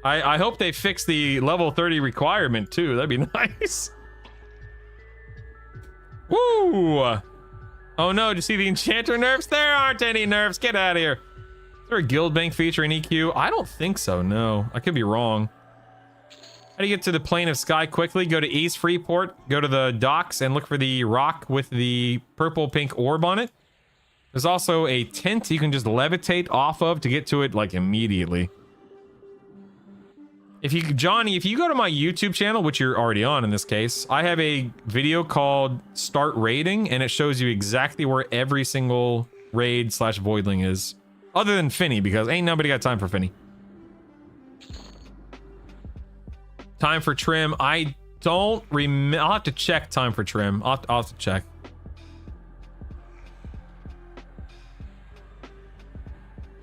I hope they fix the level 30 requirement too. That'd be nice. Woo! Oh no, did you see the enchanter nerfs? There aren't any nerfs. Get out of here. Is there a guild bank feature in EQ? I don't think so, no. I could be wrong. How do you get to the plane of sky quickly? Go to East Freeport, go to the docks, and look for the rock with the purple-pink orb on it. There's also a tent you can just levitate off of to get to it, like, immediately. Johnny, if you go to my YouTube channel, which you're already on in this case, I have a video called Start Raiding, and it shows you exactly where every single raid / voidling is. Other than Finny, because ain't nobody got time for Finny. Time for trim. I don't remember. I'll have to check time for trim. I'll have to check.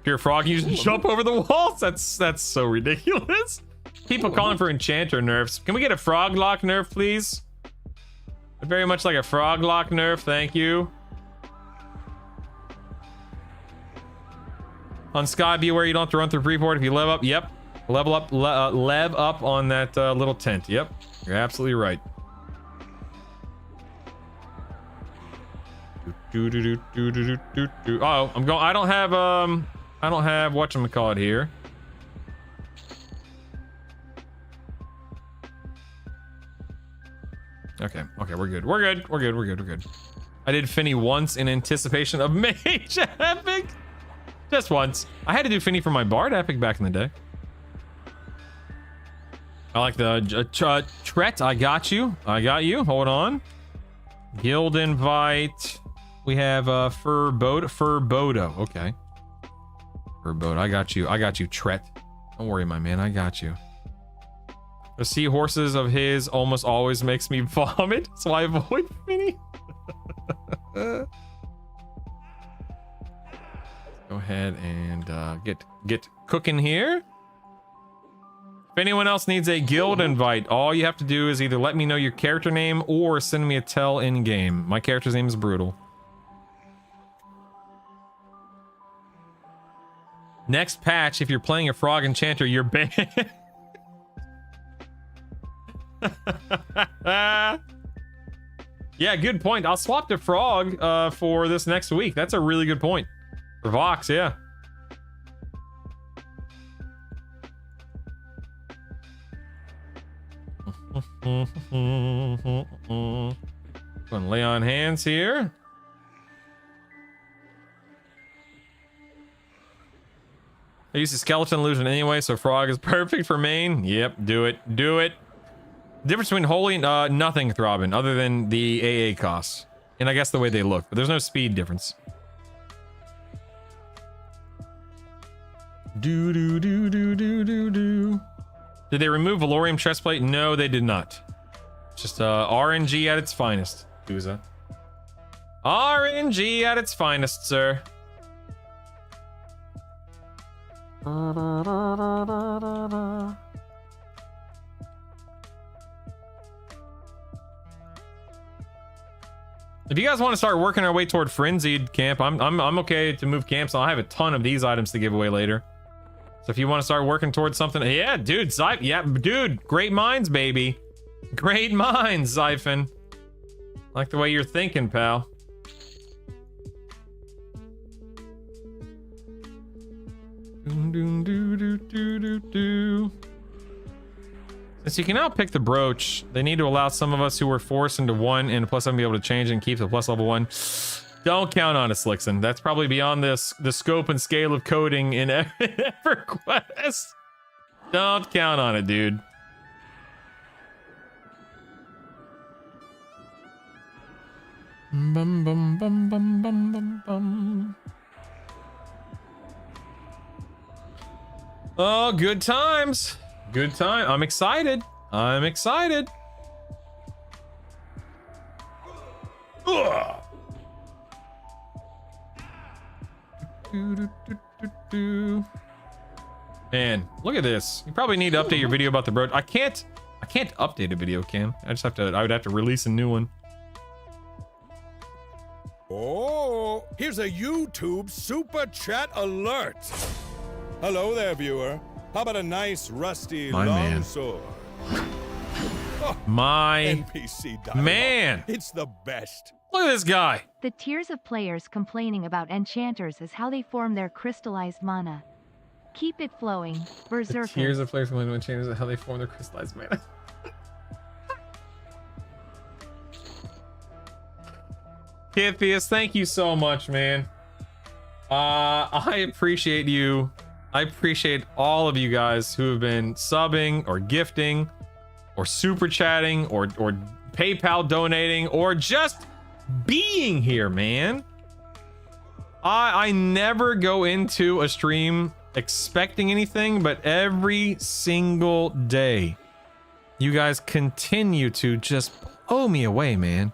Pure frog, you just jump over the walls. That's so ridiculous. People calling for enchanter nerfs. Can we get a frog lock nerf, please? I'd very much like a frog lock nerf. Thank you. On Sky, be aware you don't have to run through Freeport if you level up. Yep. Level up, lev up on that little tent. Yep. You're absolutely right. Oh, I'm going. I don't have whatchamacallit here. Okay, we're good. I did Finny once in anticipation of Mage Epic. Just once. I had to do Finny for my Bard Epic back in the day. I like the Tret. I got you. Hold on. Guild invite. We have Furbodo. Okay. Furbodo. I got you, Tret. Don't worry, my man. I got you. The seahorses of his almost always makes me vomit, so I avoid Finny. Go ahead and get cooking here. If anyone else needs a guild invite, all you have to do is either let me know your character name or send me a tell in game. My character's name is Brutal. Next patch, if you're playing a frog enchanter, you're banned. Yeah, good point. I'll swap to frog for this next week. That's a really good point. For Vox, yeah. Gonna lay on hands here. I use the skeleton illusion anyway, so frog is perfect for main. Yep, do it. Do it. Difference between holy and nothing, Throbbing, other than the AA costs. And I guess the way they look, but there's no speed difference. Do do do do do do do. Did they remove Valorium chestplate? No, they did not. Just RNG at its finest, Kuza. RNG at its finest, sir. If you guys want to start working our way toward frenzied camp, I'm okay to move camps. I have a ton of these items to give away later. So if you want to start working towards something, yeah, dude, yeah, dude, great minds, baby, great minds, Siphon. Like the way you're thinking, pal. Since you can now pick the brooch, they need to allow some of us who were forced into one and plus I'm be able to change and keep the plus level 1. Don't count on it, Slickson. That's probably beyond the scope and scale of coding in EverQuest. Don't count on it, dude. Bum bum bum bum bum bum bum. Oh, good times. Good time. I'm excited. I'm excited. Ugh. Man, look at this. You probably need to update your video about the brooch. I can't update a video, Cam. I would have to release a new one. Oh, here's a YouTube super chat alert. Hello there, viewer. How about a nice rusty long sword? Oh, my NPC dialogue. Man, it's the best. Look at this guy. The tears of players complaining about enchanters is how they form their crystallized mana. Keep it flowing, berserker. The tears of players complaining about enchanters is how they form their crystallized mana. Kithius, thank you so much, man. I appreciate you. I appreciate all of you guys who have been subbing or gifting or super chatting or PayPal donating or just being here, man. I never go into a stream expecting anything, but every single day you guys continue to just blow me away, man.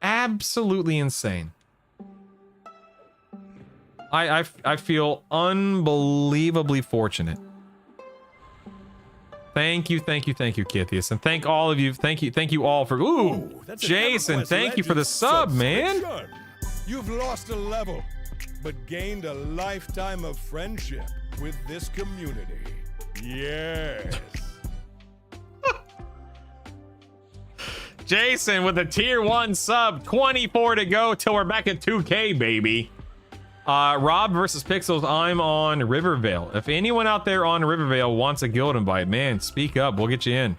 Absolutely insane. I feel unbelievably fortunate. Thank you, Kithius, and thank all of you. Thank you all for. Ooh, Jason, thank you for the sub, man. You've lost a level, but gained a lifetime of friendship with this community. Yes. Jason with a tier 1 sub, 24 to go till we're back at 2K, baby. Rob versus Pixels, I'm on Rivervale. If anyone out there on Rivervale wants a guild invite, man, speak up. We'll get you in.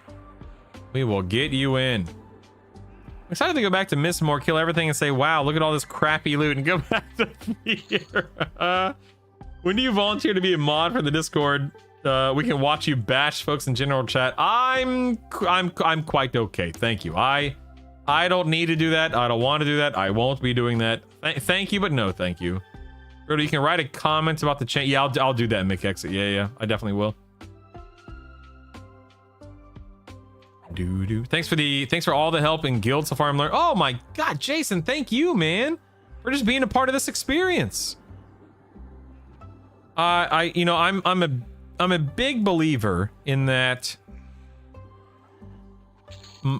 We will get you in. I'm excited to go back to Mistmore, kill everything, and say, wow, look at all this crappy loot, and go back to here. When do you volunteer to be a mod for the Discord? We can watch you bash folks in general chat. I'm quite okay. Thank you. I don't need to do that. I don't want to do that. I won't be doing that. Thank you, but no thank you. Roto, you can write a comment about the change. Yeah, I'll do that, Mick Exit. Yeah, I definitely will. Thanks for all the help in guild so far. I'm learning. Oh my god, Jason, thank you, man, for just being a part of this experience. I'm a big believer in that.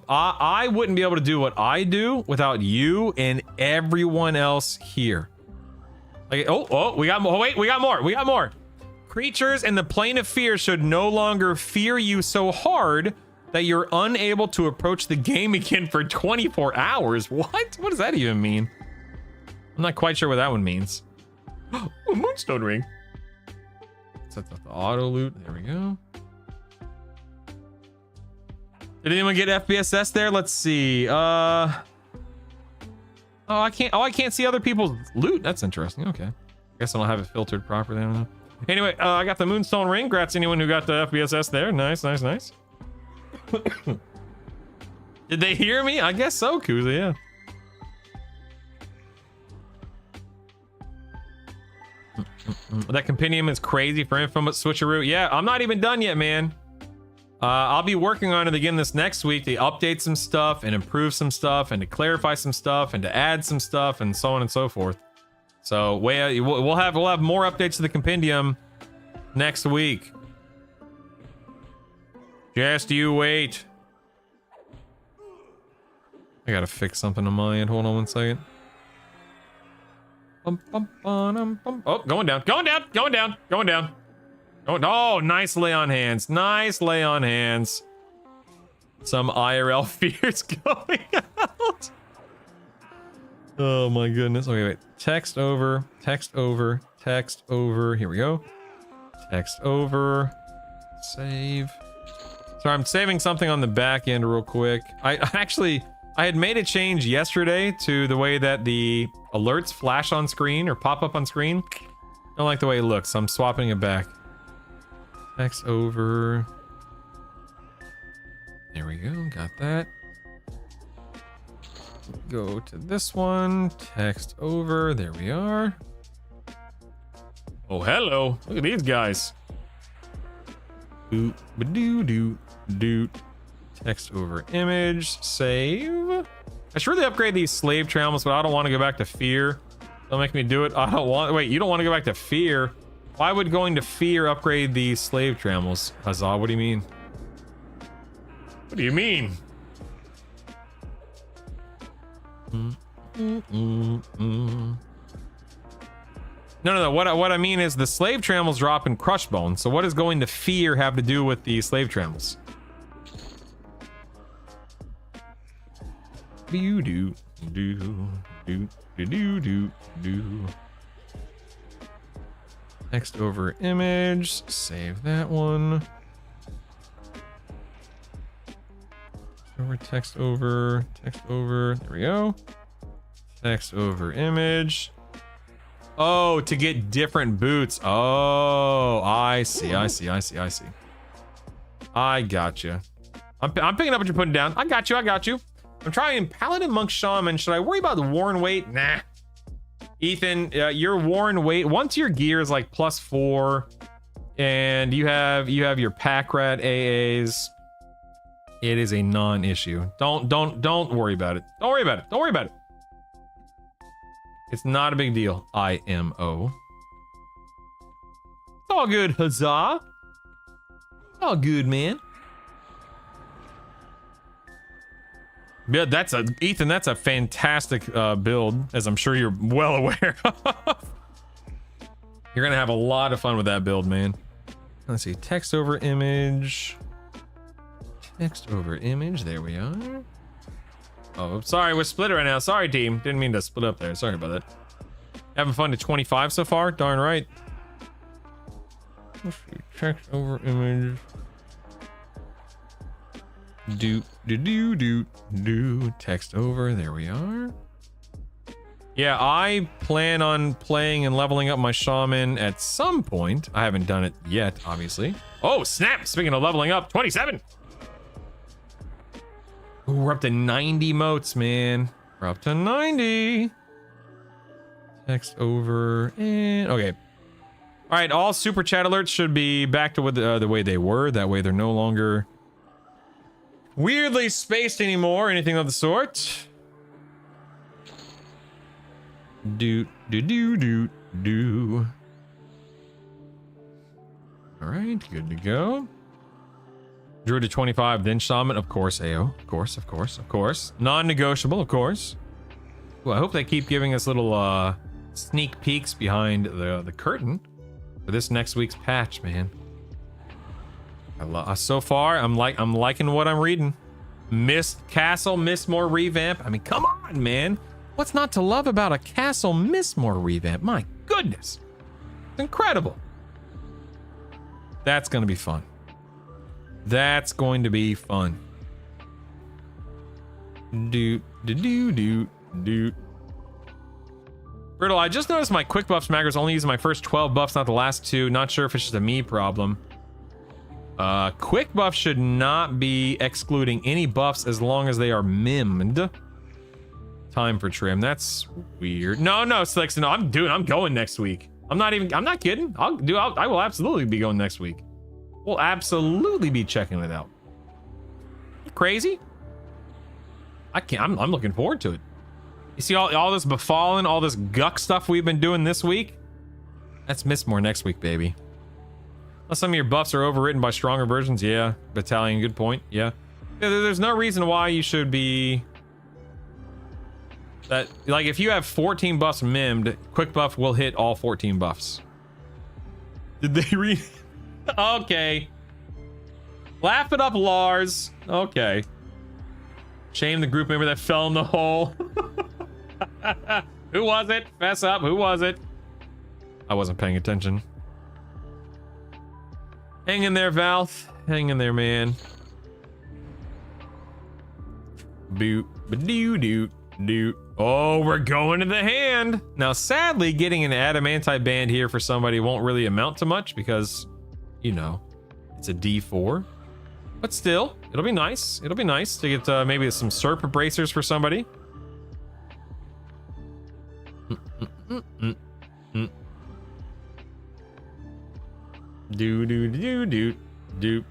I wouldn't be able to do what I do without you and everyone else here. Like, we got more. Wait, we got more. Creatures in the plane of fear should no longer fear you so hard that you're unable to approach the game again for 24 hours. What? What does that even mean? I'm not quite sure what that one means. Oh, Moonstone Ring. Set up the auto loot. There we go. Did anyone get FBSS there? Let's see. Oh, I can't see other people's loot. That's interesting. Okay. I guess I don't have it filtered properly. I don't know. Anyway, I got the Moonstone ring. Congrats to anyone who got the FBSS there. Nice, nice, nice. Did they hear me? I guess so, Kuza, yeah. That compendium is crazy for info switcheroo. Yeah, I'm not even done yet, man. I'll be working on it again this next week to update some stuff and improve some stuff and to clarify some stuff and to add some stuff and so on and so forth. So we'll have more updates to the compendium next week. Just you wait. I gotta fix something on my end. Hold on one second. Oh, going down, going down, going down, going down. Oh, nice lay on hands. Nice lay on hands. Some IRL fears going out. Oh my goodness. Okay, wait. Text over, text over, text over. Here we go. Text over. Save. Sorry, I'm saving something on the back end real quick. I had made a change yesterday to the way that the alerts flash on screen or pop up on screen. Don't like the way it looks, so I'm swapping it back. Text over. There we go, got that. Go to this one, text over, there we are. Oh, hello, look at these guys. Doot, ba-doo, doot, doot. Text over image, save. I should really upgrade these slave trammels, but I don't want to go back to fear. Don't make me do it. I don't want, wait, you don't want to go back to fear? Why would going to fear upgrade these slave trammels? Huzzah, what do you mean? What do you mean? No. What I mean is the slave trammels drop in crush bone. So what does going to fear have to do with the slave trammels? Do do do do do do do. Text over image. Save that one. Text over. There we go. Text over image. Oh, to get different boots. Oh, I see. I gotcha. I'm picking up what you're putting down. I got you. I'm trying Paladin, Monk, Shaman. Should I worry about the worn weight? Nah. Ethan, your worn weight, once your gear is like +4 and you have your pack rat AAs, it is a non-issue. Don't worry about it. Don't worry about it. It's not a big deal. IMO. It's all good, huzzah. All good, man. Yeah, Ethan, that's a fantastic build, as I'm sure you're well aware of. You're gonna have a lot of fun with that build, man. Let's see, text over image. Text over image, there we are. Oh, sorry, we're split right now. Sorry, team. Didn't mean to split up there. Sorry about that. Having fun to 25 so far? Darn right. Let's see, text over image. Do text over, there we are. Yeah, I plan on playing and leveling up my shaman at some point. I haven't done it yet, obviously. Oh snap, speaking of leveling up, 27. Ooh, we're up to 90 motes, man. We're up to 90. Text over and okay. All right, all super chat alerts should be back to what the way they were. That way they're no longer weirdly spaced anymore, anything of the sort. Do. All right, good to go. Drew to 25, then shaman, of course. AO, of course. Non-negotiable, of course. Well, I hope they keep giving us little sneak peeks behind the curtain for this next week's patch, man. So far, I'm liking what I'm reading. Mist Castle Mistmore revamp. I mean, come on, man. What's not to love about a Castle Mistmore revamp? My goodness, it's incredible. That's gonna be fun. That's going to be fun. Doot, doot, doot, doot, doot. Brittle, I just noticed my quick buffs macros only using my first 12 buffs, not the last 2. Not sure if it's just a me problem. Quick buff should not be excluding any buffs as long as they are mimmed. Time for trim. That's weird. No, Slicks. No, I'm going next week. I'm not kidding. I will absolutely be going next week. We'll absolutely be checking it out. You crazy? I'm looking forward to it. You see all this befallen, all this guck stuff we've been doing this week? That's Mistmore next week, baby. Unless some of your buffs are overwritten by stronger versions. Yeah. Battalion, good point. Yeah. There's no reason why you should be... That, like, if you have 14 buffs mimmed, quick buff will hit all 14 buffs. Did they read? Okay. Laugh it up, Lars. Okay. Shame the group member that fell in the hole. Who was it? Fess up. Who was it? I wasn't paying attention. Hang in there, Valth. Hang in there, man. Boot. Ba-doo, doot, doot. Oh, we're going to the hand. Now, sadly, getting an adamantite band here for somebody won't really amount to much because, you know, it's a D4. But still, it'll be nice. It'll be nice to get maybe some Serp bracers for somebody. Do do do do do.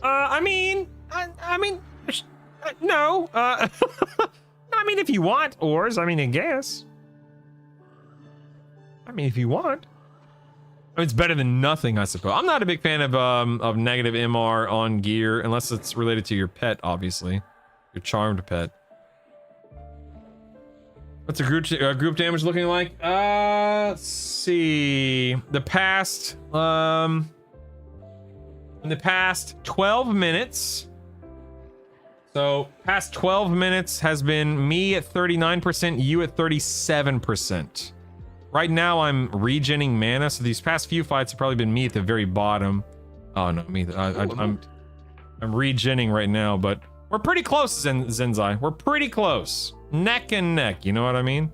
I mean, no. I mean, if you want ores, I mean, I guess. I mean, if you want. I mean, it's better than nothing, I suppose. I'm not a big fan of negative MR on gear unless it's related to your pet, obviously, your charmed pet. What's a group damage looking like? Let's see. In the past 12 minutes. So past 12 minutes has been me at 39%, you at 37%. Right now I'm regenning mana, so these past few fights have probably been me at the very bottom. Oh no, me. I'm regenning right now, but we're pretty close, Zenzai. We're pretty close. Neck and neck, you know what I mean?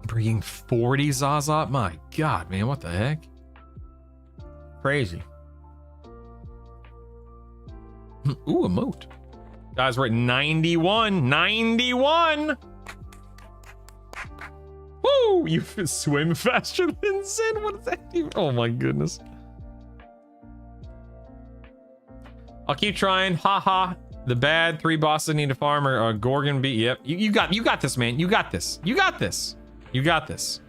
Bringing 40 Zazat? My god, man, what the heck? Crazy. Ooh, a moat. Guys, we're at 91. 91! Woo! You swim faster than Zen? What is that even? Oh my goodness. I'll keep trying. Haha. The bad 3 bosses need a farmer. Gorgon beat. Yep. You got this, man. You got this. You got this. You got this.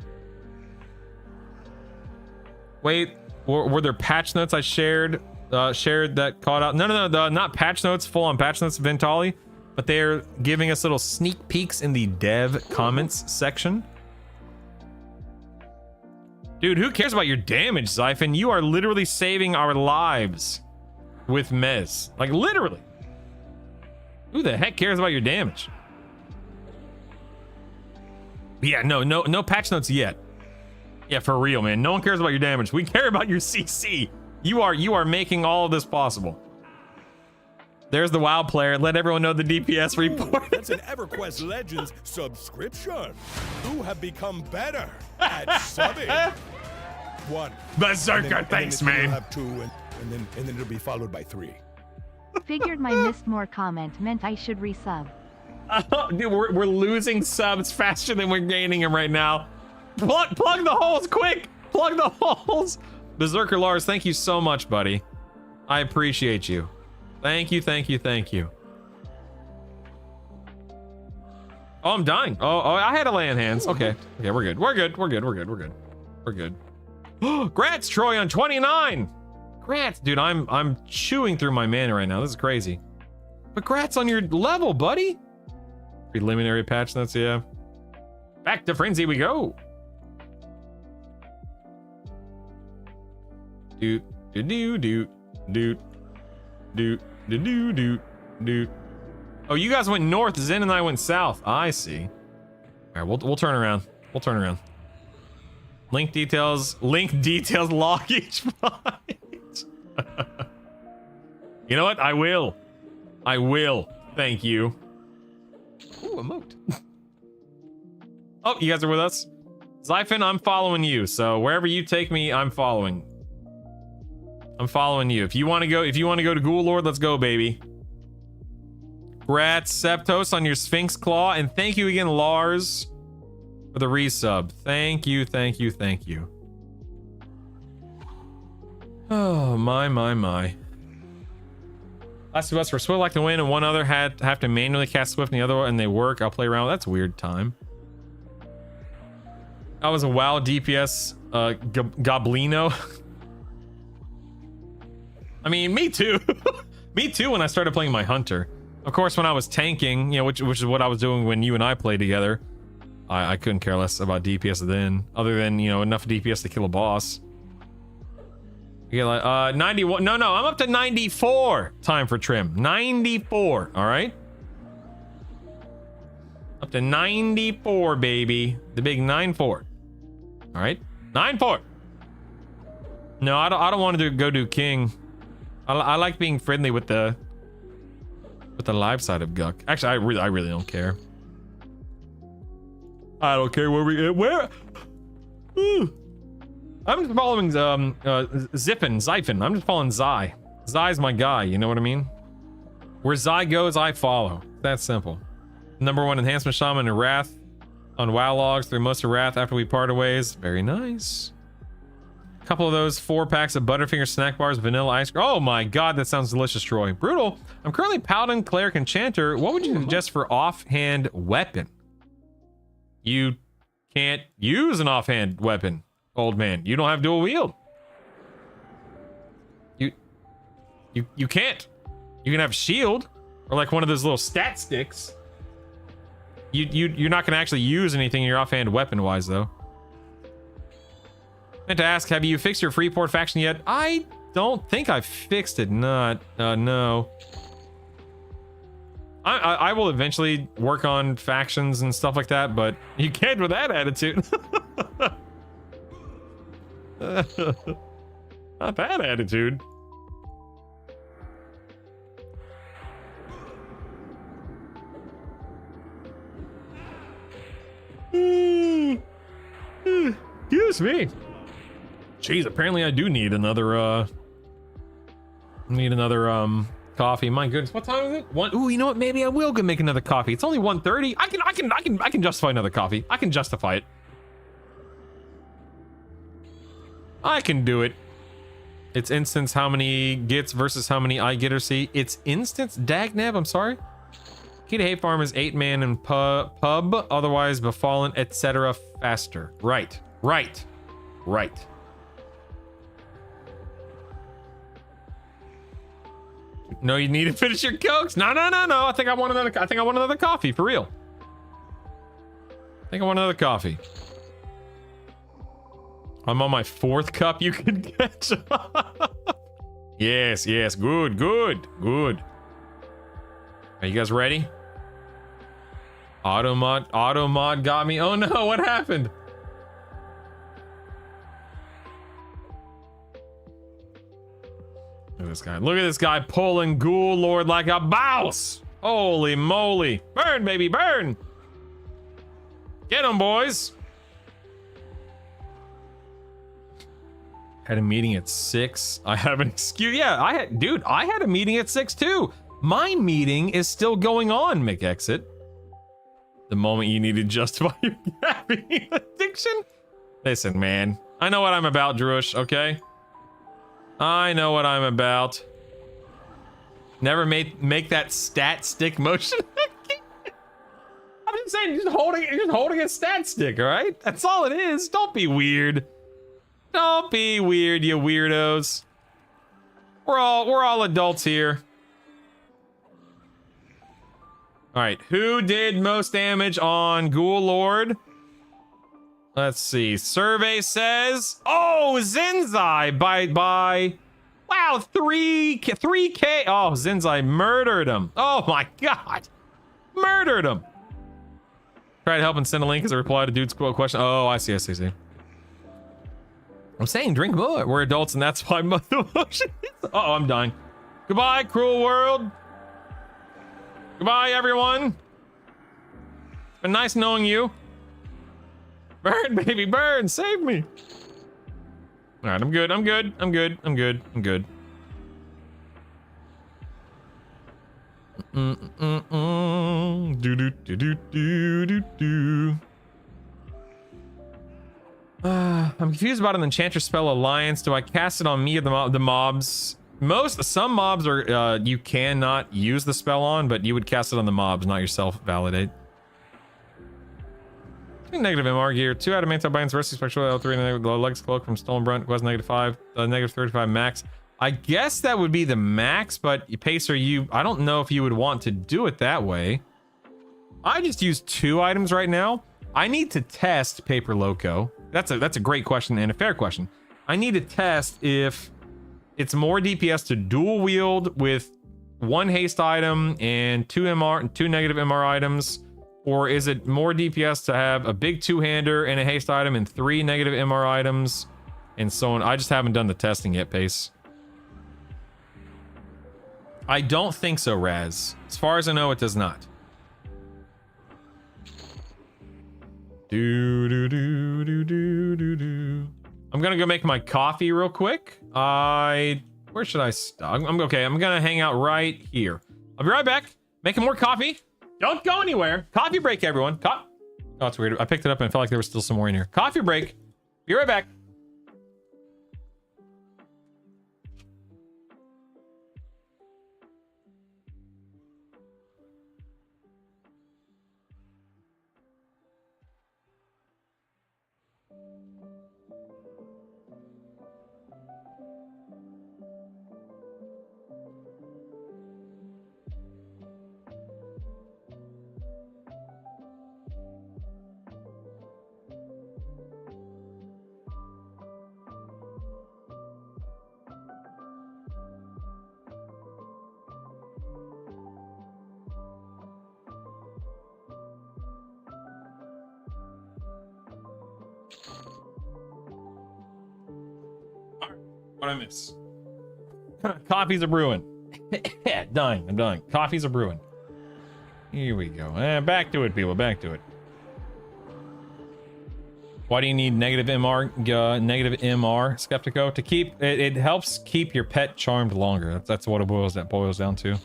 Wait, were there patch notes I shared that caught out? No, not patch notes, full on patch notes, Ventali, but they're giving us little sneak peeks in the dev comments section. Dude, who cares about your damage, Zyphon? You are literally saving our lives with Mez. Like, literally. Who the heck cares about your damage? Yeah, no patch notes yet. Yeah, for real, man. No one cares about your damage. We care about your CC. You are making all of this possible. There's the WoW player. Let everyone know the DPS report. That's an EverQuest Legends subscription. You have become better at subbing. 1. Berserker, thanks, man. You'll have 2, and then it'll be followed by 3. Figured my missed more comment meant I should resub. Dude, we're losing subs faster than we're gaining them right now. Plug the holes, quick! Plug the holes! Berserker Lars, thank you so much, buddy. I appreciate you. Thank you. Oh, I'm dying. Oh, I had to lay in hands. Okay, we're good. We're good. Grats, Troy, on 29. Grats, dude, I'm chewing through my mana right now. This is crazy. But grats on your level, buddy. Preliminary patch notes, yeah. Back to Frenzy we go. Doot. Oh, you guys went north. Zen and I went south. I see. All right, we'll turn around. Link details. Log each fight. You know what? I will. I will. Thank you. Ooh, emote. Oh, you guys are with us? Zyphon, I'm following you. So wherever you take me, I'm following. I'm following you. If you want to go to Ghoul Lord, let's go, baby. Congrats, Septos, on your Sphinx Claw. And thank you again, Lars, for the resub. Thank you, thank you, thank you. Oh, my. Last of Us for Swift like to win, and one other have to manually cast Swift, and the other one, and they work. I'll play around. That's a weird time. I was a WoW DPS Goblino. I mean, me too. Me too when I started playing my Hunter. Of course, when I was tanking, you know, which is what I was doing when you and I played together, I couldn't care less about DPS then, other than, you know, enough DPS to kill a boss. You get like 91. No, I'm up to 94 time for trim. 94, all right? Up to 94, baby. The big 9-4. All right? 9-4. No, I don't want to go do King. I like being friendly with the live side of Guck. Actually, I really don't care. I don't care where we where. I'm just following Zyphon. I'm just following Zai. Zai's my guy, you know what I mean? Where Zai goes, I follow. That's simple. #1 enhancement shaman and Wrath on WoW logs through most of Wrath after we parted ways. Very nice. A couple of those 4 packs of Butterfinger snack bars, vanilla ice cream. Oh my god, that sounds delicious, Troy. Brutal. I'm currently Paladin, Cleric, Enchanter. What would you suggest for offhand weapon? You can't use an offhand weapon, old man. You don't have dual wield. You can't. You can have shield or like one of those little stat sticks. You're not gonna actually use anything in your offhand weapon wise though. I meant to ask, have you fixed your Freeport faction yet? I don't think I fixed it. No. I will eventually work on factions and stuff like that, but you can't with that attitude. Not that attitude. Excuse me. Jeez, apparently I do need another coffee. My goodness, what time is it? Ooh, you know what? Maybe I will go make another coffee. It's only 1:30. I can justify another coffee. I can justify it. I can do it. It's instance how many gets versus how many I get or see. It's instance dagnab, I'm sorry. Key to Hay Farm is 8-man and pub, otherwise befallen, etc. faster. Right. No, you need to finish your cokes. No. I think I want another coffee for real. I think I want another coffee. I'm on my 4th cup you can catch. Yes. Good. Are you guys ready? Automod got me. Oh no, what happened? Look at this guy pulling Ghoul Lord like a boss. Holy moly. Burn, baby, burn. Get him, boys. Had a meeting at 6. I have an excuse. Yeah, I had a meeting at 6 too. My meeting is still going on, McExit. The moment you need to justify your caffeine addiction. Listen, man. I know what I'm about, Druish, okay? I know what I'm about. Never make that stat stick motion. I'm just saying, you're just holding a stat stick, all right? That's all it is. Don't be weird. Don't be weird, you weirdos. We're all adults here. All right, who did most damage on Ghoul Lord? Let's see. Survey says, oh, Zinzai by wow, 3K. Oh, Zinzai murdered him. Oh my god, murdered him. Try to help and send a link as a reply to dude's quote question. Oh, I see. I'm saying drink more. We're adults, and that's why mother motion. Oh, I'm dying. Goodbye, cruel world. Goodbye, everyone. It's been nice knowing you. Burn, baby, burn. Save me. All right, I'm good. I'm good. I'm good. I'm good. I'm good. Do do do do do do do. I'm confused about an enchanter spell alliance. Do I cast it on me or the mobs? Some mobs are you cannot use the spell on, but you would cast it on the mobs, not yourself. Validate. Negative MR gear, 2 adamantite binds versus spectral L3 and legs cloak from stolen brunt was -5, negative 35 max. I guess that would be the max, but Pacer, I don't know if you would want to do it that way. I just use 2 items right now. I need to test Paper Loco. That's a great question and a fair question. I need to test if it's more DPS to dual wield with 1 haste item and 2 negative MR items, or is it more DPS to have a big 2-hander and a haste item and 3 negative MR items and so on. I just haven't done the testing yet, Pace. I don't think so, Raz. As far as I know, it does not. I'm gonna go make my coffee real quick. Where should I stop? I'm okay. I'm gonna hang out right here. I'll be right back. Making more coffee. Don't go anywhere. Coffee break, everyone. Oh, it's weird. I picked it up and I felt like there was still some more in here. Coffee break. Be right back. What I miss? Coffees are brewing. Dying. I'm dying. Coffees are brewing. Here we go. Back to it, people. Back to it. Why do you need negative MR, Skeptico? To keep it helps keep your pet charmed longer. That's what it boils down to.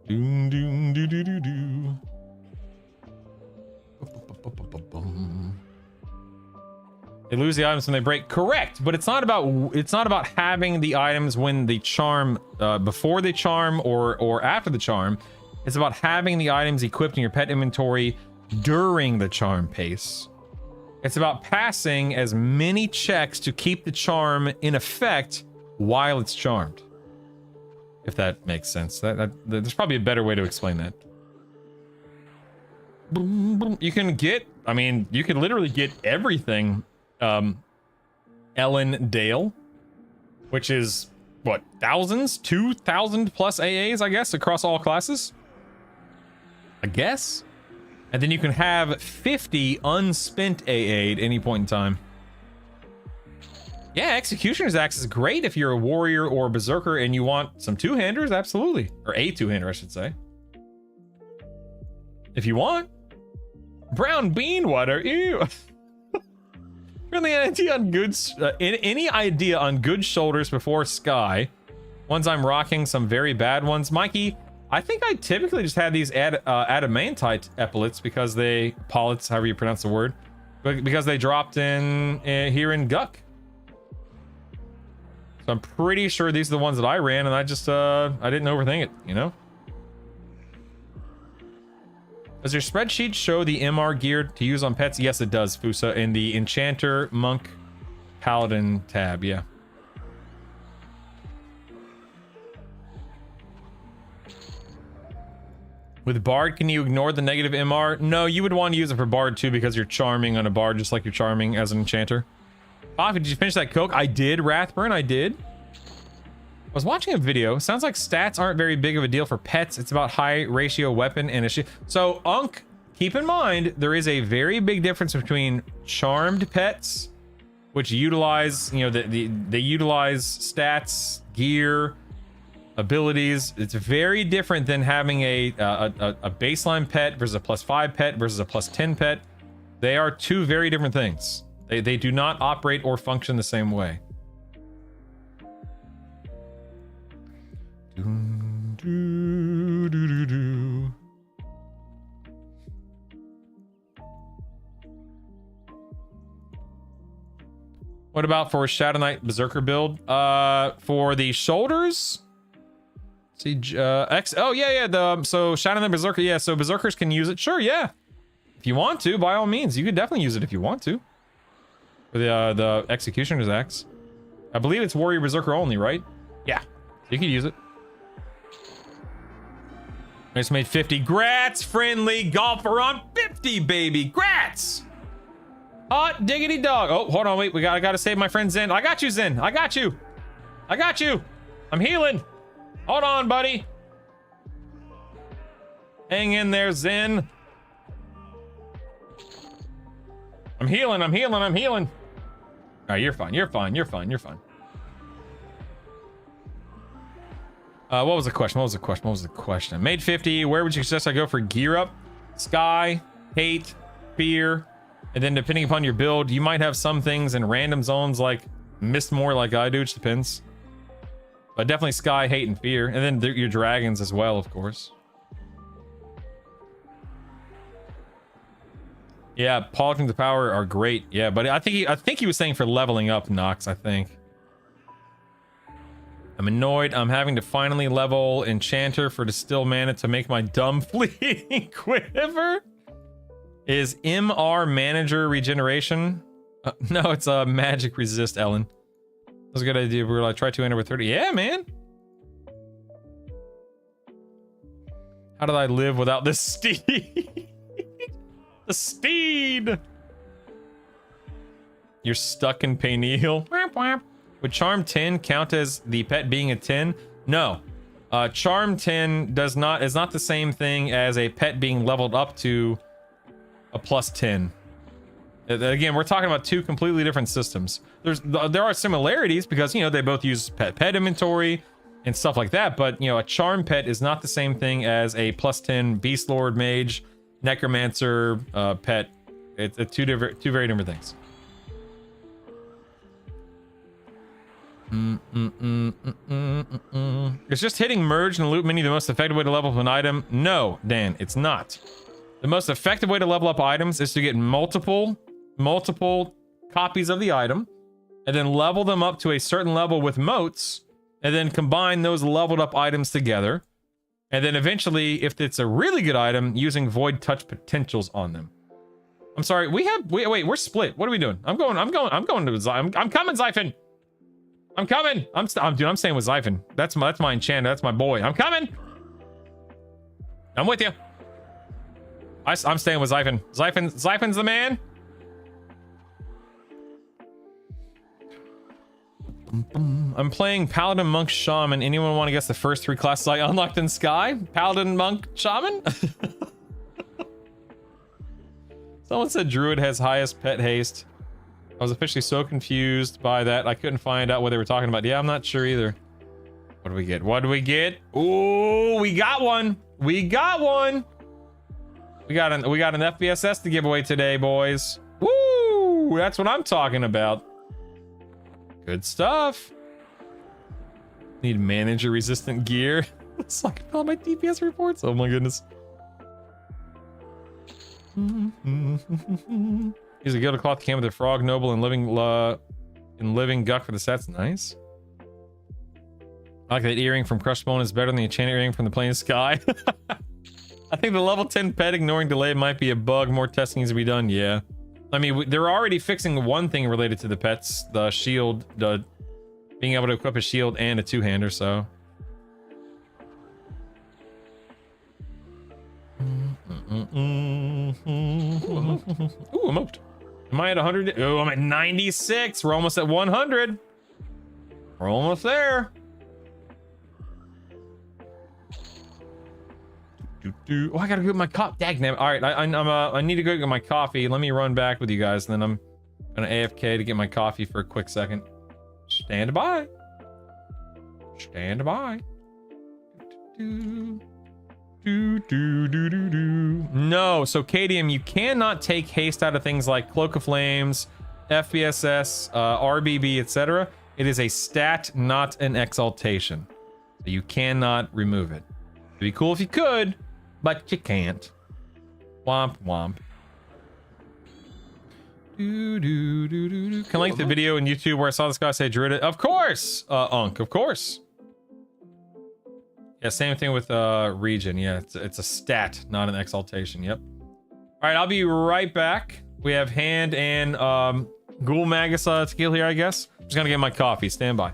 Doom doom doo doo doo doo. They lose the items when they break. Correct, but it's not about having the items when the charm before the charm or after the charm. It's about having the items equipped in your pet inventory during the charm pace. It's about passing as many checks to keep the charm in effect while it's charmed. If that makes sense. There's probably a better way to explain that. You can get, I mean, you can literally get everything Ellen Dale, which is what, 2,000 plus AAs, I guess, across all classes, I guess. And then you can have 50 unspent AA at any point in time. Yeah, Executioner's Axe is great if you're a warrior or a berserker and you want some 2-handers, absolutely. Or a 2-hander, I should say. If you want. Brown bean water, ew. Really, an idea on good, any idea on good shoulders before Sky? Ones I'm rocking, some very bad ones. Mikey, I think I typically just had these adamantite epaulets because epaulets, however you pronounce the word, because they dropped in here in Guck. So I'm pretty sure these are the ones that I ran, and I just I didn't overthink it, you know. Does your spreadsheet show the MR gear to use on pets? Yes, it does, Fusa, in the Enchanter, Monk, Paladin tab, yeah. With Bard, can you ignore the negative MR? No, you would want to use it for Bard too because you're charming on a Bard just like you're charming as an Enchanter. Coffee, did you finish that Coke? I did, Rathburn, I did. I was watching a video. Sounds like stats aren't very big of a deal for pets. It's about high ratio weapon and a shield. So, Unk, keep in mind, there is a very big difference between charmed pets which utilize, you know, they utilize stats, gear, abilities. It's very different than having a baseline pet versus a +5 pet versus a +10 pet. They are two very different things. They do not operate or function the same way. What about for Shadow Knight Berserker build? For the shoulders? See, oh yeah, so Shadow Knight Berserker, yeah, so Berserkers can use it. Sure, yeah. If you want to, by all means, you could definitely use it if you want to. For the Executioner's Axe. I believe it's Warrior Berserker only, right? Yeah, you can use it. I just made 50. Grats, friendly golfer on 50, baby. Grats! Hot diggity dog. Oh, hold on, wait. I gotta save my friend Zen. I got you, Zen. I got you. I got you. I'm healing. Hold on, buddy. Hang in there, Zen. I'm healing. I'm healing. I'm healing. All right, you're fine. You're fine. You're fine. You're fine. What was the question? What was the question? What was the question? I made 50. Where would you suggest I go for gear up? Sky, hate, fear. And then depending upon your build, you might have some things in random zones like mist more like I do, which depends. But definitely sky, hate, and fear. And then your dragons as well, of course. Yeah, polishing the power are great. Yeah, but I think he was saying for leveling up, Nox, I think. I'm annoyed. I'm having to finally level Enchanter for Distill Mana to make my dumb fleeting quiver. Is MR Manager Regeneration? No, it's Magic Resist, Ellen. That was a good idea. We're like, try 2 enter with 30. Yeah, man. How did I live without this steed? The steed. You're stuck in Payneal. Would Charm 10 count as the pet being a 10? No. Charm 10 is not the same thing as a pet being leveled up to a +10. Again, we're talking about two completely different systems. There are similarities because, you know, they both use pet inventory and stuff like that, but, you know, a charm pet is not the same thing as a +10 beast lord mage necromancer pet. It's two very different things. It's just hitting merge and loot mini the most effective way to level up an item? No, Dan, it's not. The most effective way to level up items is to get multiple copies of the item and then level them up to a certain level with moats and then combine those leveled up items together. And then eventually, if it's a really good item, using void touch potentials on them. I'm sorry, wait, we're split. What are we doing? I'm going to Zyphon. I'm coming, Zyphon. I'm coming. I'm staying with Zyphon. That's my enchanter. That's my boy. I'm coming. I'm with you. I'm staying with Zyphon. Zyphon's the man. I'm playing Paladin, Monk, Shaman. Anyone want to guess the first 3 classes I unlocked in Sky? Paladin, Monk, Shaman? Someone said Druid has highest pet haste. I was officially so confused by that. I couldn't find out what they were talking about. Yeah, I'm not sure either. What do we get? What do we get? Ooh, we got one. We got one. We got an FBSS to give away today, boys. Woo! That's what I'm talking about. Good stuff. Need manager resistant gear. It's like all my DPS reports. Oh my goodness. Use a gilded cloth came with a frog noble and living guck for the sets. Nice. I like that earring from Crushed Bone is better than the enchanted earring from the Plain Sky. I think the level 10 pet ignoring delay might be a bug. More testing needs to be done. Yeah. I mean, they're already fixing one thing related to the pets, the shield, being able to equip a shield and a two-hander, so. Ooh, emote. Am I at 100? Oh, I'm at 96. We're almost at 100. We're almost there. Oh, I gotta go get my coffee. Dagnabbit. All right, I need to go get my coffee. Let me run back with you guys, and then I'm Gonna AFK to get my coffee for a quick second. Stand by. Stand by. No, so Cadium, you cannot take haste out of things like Cloak of Flames, FBSS, RBB, etc. It is a stat, not an exaltation. So you cannot remove it. It'd be cool if you could, but you can't. Womp womp. Can I link the video on YouTube where I saw this guy say Druid? Of course, Unk, of course. Yeah, same thing with region. Yeah, it's a stat, not an exaltation. Yep. All right, I'll be right back. We have Hand and Ghoul Magus skill here, I guess. I'm just gonna get my coffee. Stand by.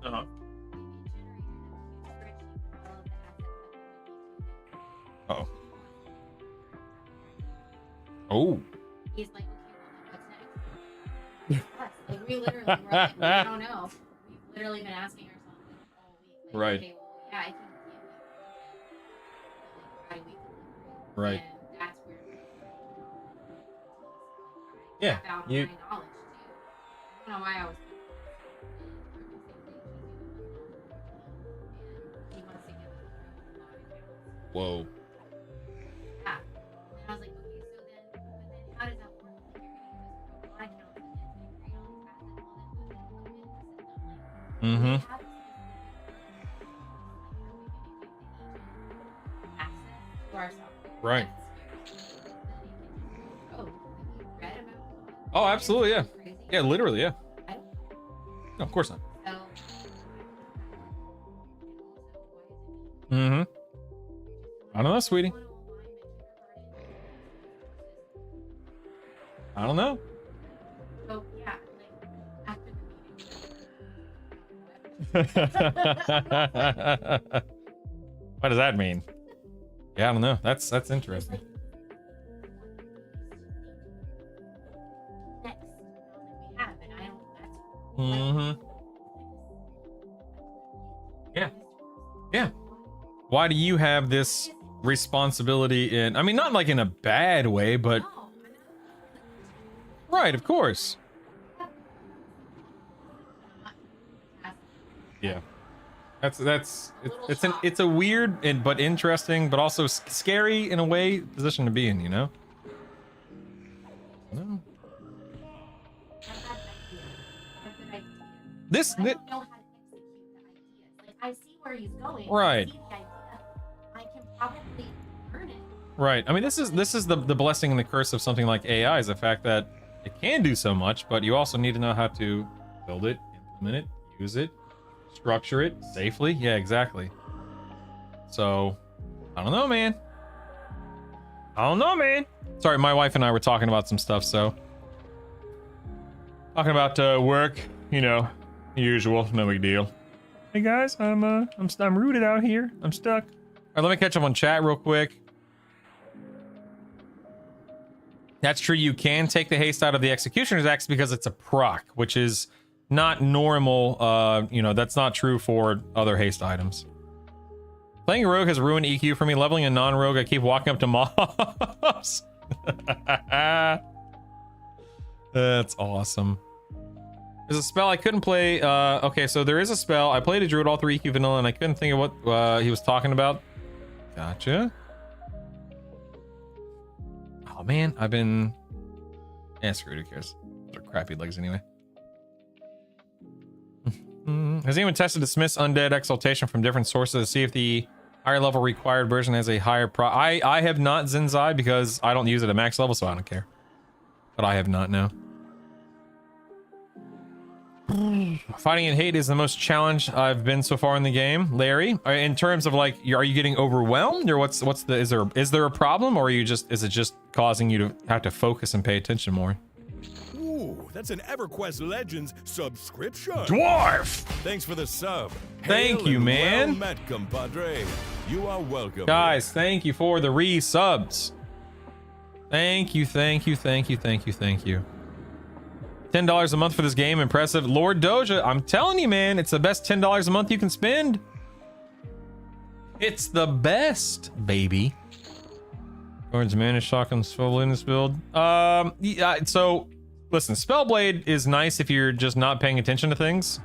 Uh-huh. Uh-oh. Oh. He's like, okay, well, what's next? Yes, like we literally were like, we don't know. We've literally been asking ourselves like all week. Like, Right. okay, well, yeah, I can give you bi-weekly. Right. And that's where Yeah, I found you- my knowledge too. I don't know why I was. He wants to give us a lot of accounts. Whoa. Yeah. And I was like, okay, so then, but then how does that work? Like, you're going to use a lot of accounts and then to create all these assets, well, then who's going to come in the system? Like, Mm-hmm. how does this work? Like, are we going to give the agent access to our software? Right. That's scary. Oh, have you read about Oh, absolutely, yeah. crazy? Yeah, literally, yeah. I don't No, of course not. So, Mm-hmm. I don't know, sweetie. I don't know. So, yeah, like, after the meeting. What does that mean? Yeah, I don't know. That's interesting. Next, we have, and I don't. That's Mm-hmm. Yeah. Yeah. Why do you have this responsibility in, I mean, not like in a bad way, but no, right, of course. Yeah. It's a weird and but interesting, but also scary in a way position to be in, you know? No. This, I don't know how to execute the ideas. Like, I see where he's going. Right. I see the idea. I can probably learn it. right. I mean, this is the blessing and the curse of something like AI, is the fact that it can do so much, but you also need to know how to build it, implement it, use it, structure it safely. Yeah, exactly. So I don't know, man. Sorry, my wife and I were talking about some stuff, so talking about work, you know, usual, no big deal. Hey guys, I'm rooted out here. I'm stuck. All right, let me catch up on chat real quick. That's true. You can take the haste out of the Executioner's Axe because it's a proc, which is not normal. You know, that's not true for other haste items. Playing a rogue has ruined EQ for me. Leveling a non-rogue, I keep walking up to mobs. That's awesome. There's a spell I couldn't play. Okay, so there is a spell. I played a druid all through EQ vanilla, and I couldn't think of what he was talking about. Gotcha. Oh man, I've been... Yeah, screw it, who cares? Those are crappy legs anyway. Has anyone tested Dismiss Undead Exaltation from different sources to see if the higher level required version has a higher pro... I have not Zinzai because I don't use it at max level, so I don't care. But I have not, no. Fighting in hate is the most challenge I've been so far in the game. Larry, in terms of like, are you getting overwhelmed, or what's the is there a problem, or are you just, is it just causing you to have to focus and pay attention more? Ooh, that's an EverQuest Legends subscription. Dwarf! Thanks for the sub. Thank Hail you, and man. Well met, compadre. You are welcome. Guys, thank you for the resubs. Thank you. $10 a month for this game, impressive. Lord Doja, I'm telling you, man, it's the best $10 a month you can spend. It's the best, baby. Orange mana shotgun's full in this build. Yeah, so listen, Spellblade is nice if you're just not paying attention to things,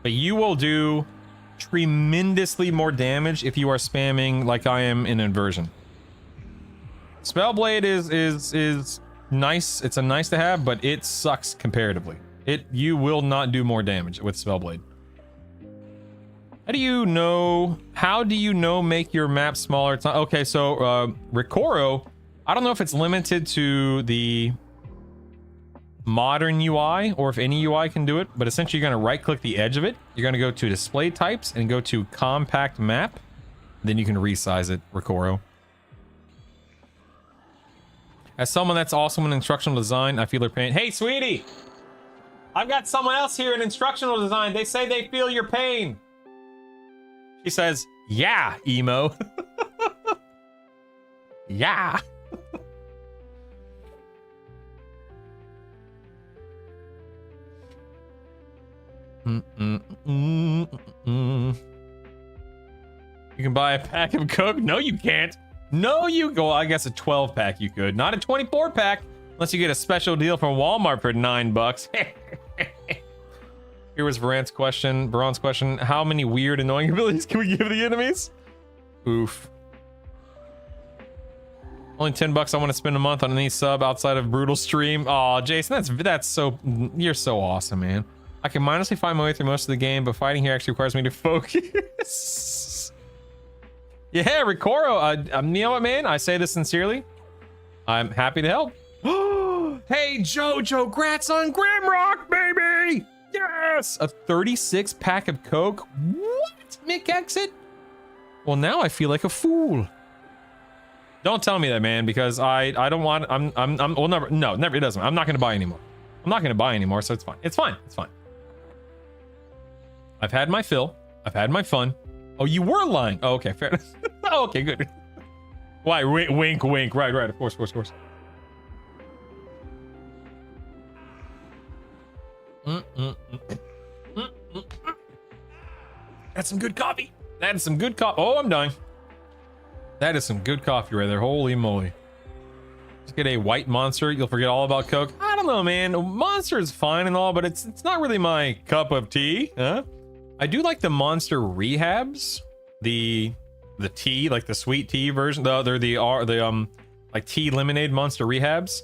but you will do tremendously more damage if you are spamming like I am in Inversion. Spellblade is nice. It's a nice to have, but it sucks comparatively. You will not do more damage with Spellblade. How do you know make your map smaller? It's not okay. So Ricoro, I don't know if it's limited to the modern UI or if any UI can do it, but essentially you're going to right click the edge of it. You're going to go to display types and go to compact map. Then you can resize it, Ricoro. As someone that's awesome in instructional design, I feel their pain. Hey, sweetie! I've got someone else here in instructional design. They say they feel your pain. She says, yeah, emo. Yeah. You can buy a pack of Coke? No, you can't. No, you go. I guess a 12 pack you could, not a 24 pack, unless you get a special deal from Walmart for $9. Here was Baron's question. How many weird, annoying abilities can we give the enemies? Oof. Only $10 I want to spend a month on any sub outside of Brutal Stream. Oh, Jason, that's so, you're so awesome, man. I can mindlessly find my way through most of the game, but fighting here actually requires me to focus. Yeah, Ricoro, you know what, man? I say this sincerely. I'm happy to help. Hey, Jojo, grats on Grimrock, baby! Yes! A 36 pack of Coke? What? Mick Exit? Well, now I feel like a fool. Don't tell me that, man, because I don't want, well, never, it doesn't. I'm not going to buy anymore. I'm not going to buy anymore, so it's fine. It's fine. I've had my fill. I've had my fun. Oh, you were lying. Oh, okay, fair enough. Oh, okay, good. Why? Wink, wink. Right. Of course. That's some good coffee. Oh, I'm dying. That is some good coffee right there. Holy moly. Just get a white Monster. You'll forget all about Coke. I don't know, man. Monster is fine and all, but it's not really my cup of tea, huh? I do like the Monster Rehabs, the tea, like the sweet tea version. They're the like tea lemonade Monster Rehabs.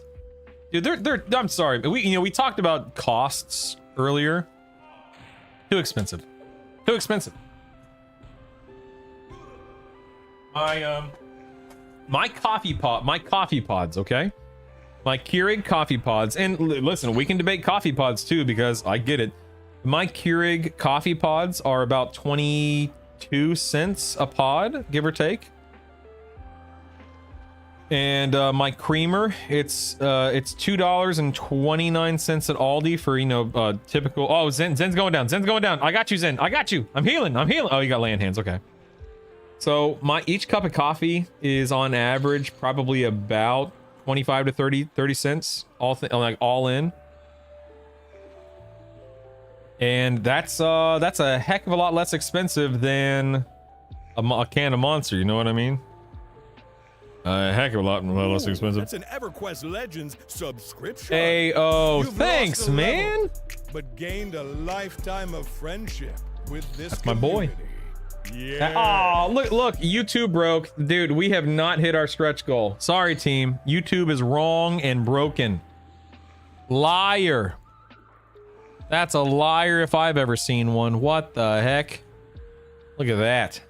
Dude, they're I'm sorry, but we talked about costs earlier. Too expensive. My coffee pods, okay? My Keurig coffee pods, and listen, we can debate coffee pods too because I get it. My Keurig coffee pods are about $22 2 cents a pod, give or take. And my creamer, it's $2.29 at Aldi for, you know, typical. Oh, Zen's going down. Zen's going down. I got you, Zen. I got you. I'm healing. Oh, you got laying hands. Okay. So each cup of coffee is on average probably about 25 to 30 cents all in. And that's a heck of a lot less expensive than a can of Monster, you know what I mean? A heck of a lot less expensive. That's an EverQuest Legends subscription. Hey, oh, You've thanks, lost a man. level, but gained a lifetime of friendship with this That's my boy. community. Yeah. Oh, look, YouTube broke. Dude, we have not hit our stretch goal. Sorry, team. YouTube is wrong and broken. Liar. That's a liar if I've ever seen one. What the heck? Look at that.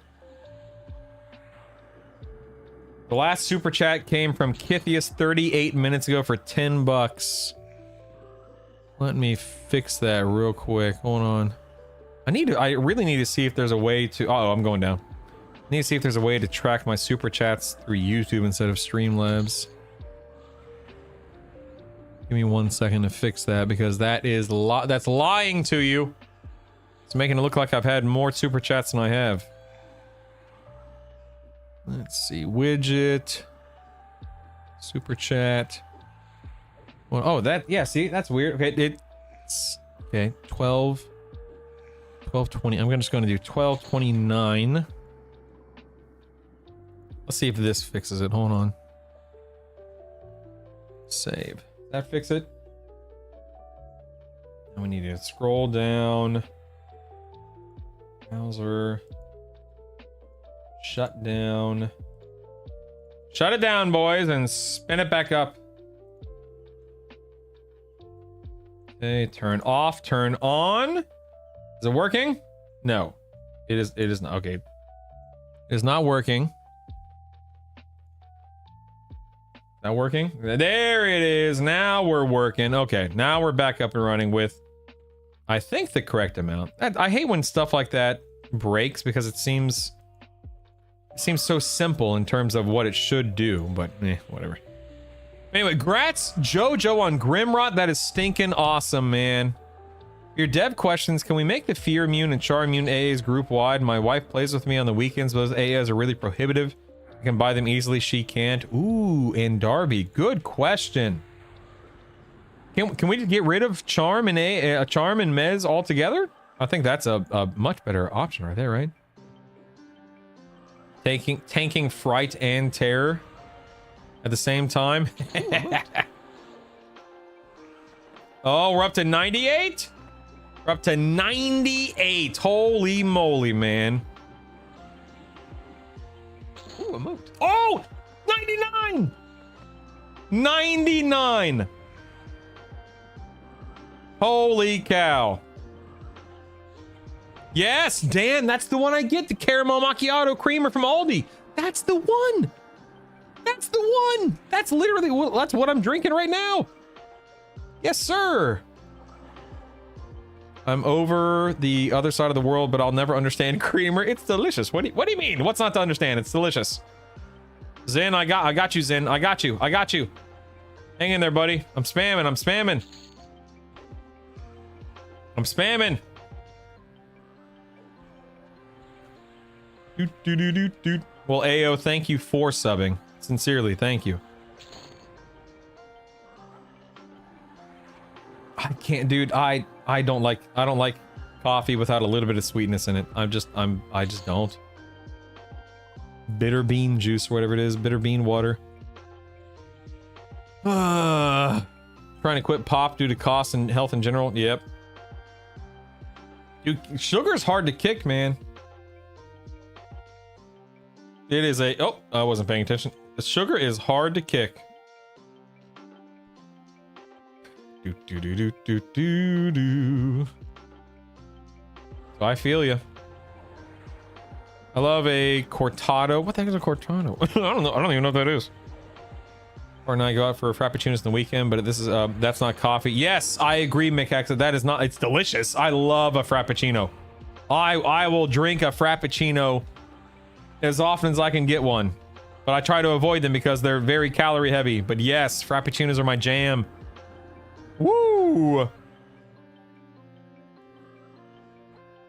The last super chat came from Kithius 38 minutes ago for 10 bucks. Let me fix that real quick. Hold on. I really need to see if there's a way to, oh, I'm going down. I need to see if there's a way to track my super chats through YouTube instead of Streamlabs. Give me 1 second to fix that because that is that's lying to you. It's making it look like I've had more super chats than I have. Let's see, widget, super chat. Well, oh, that, yeah, see, that's weird. Okay, it's okay. 12:20. I'm just going to do 12:29. Let's see if this fixes it. Hold on. Save. That fix it? And we need to scroll down. Browser. Shut down. Shut it down, boys, and spin it back up. Okay, turn off, turn on. Is it working? No. It is not. Okay. It is not working. Not working? There it is. Now we're working. Okay, now we're back up and running with, I think, the correct amount. I hate when stuff like that breaks because it seems so simple in terms of what it should do, but whatever. Anyway, grats Jojo on Grimrot. That is stinking awesome, man. Your dev questions: can we make the Fear Immune and Char Immune AAs group wide? My wife plays with me on the weekends, but those AAs are really prohibitive. I can buy them easily, she can't. Ooh, and Darby, good question. Can we get rid of Charm and Charm and Mez altogether? I think that's a much better option right there, right? Tanking Fright and Terror at the same time. Oh, we're up to 98? We're up to 98. Holy moly, man. Ooh, a moat. Oh, 99. 99. Holy cow. Yes, Dan, that's the one I get. The caramel macchiato creamer from Aldi. That's the one. That's the one. That's literally that's what I'm drinking right now. Yes, sir. I'm over the other side of the world, but I'll never understand creamer. It's delicious. What do you mean? What's not to understand? It's delicious. Zen, I got you, Zen. I got you. Hang in there, buddy. I'm spamming. Doot. Well, Ayo, thank you for subbing. Sincerely, thank you. I can't, dude. I don't like coffee without a little bit of sweetness in it. I just don't. Bitter bean juice, or whatever it is, bitter bean water. Trying to quit pop due to cost and health in general. Yep. Dude, sugar's hard to kick, man. It is a, oh, I wasn't paying attention. The sugar is hard to kick. Do. So I feel you. I love a cortado. What the heck is a cortado? I don't know. I don't even know what that is. Or not go out for frappuccinos in the weekend, but this is that's not coffee. Yes, I agree, Mikax. That is not. It's delicious. I love a frappuccino. I will drink a Frappuccino as often as I can get one. But I try to avoid them because they're very calorie heavy. But yes, Frappuccinos are my jam. Woo!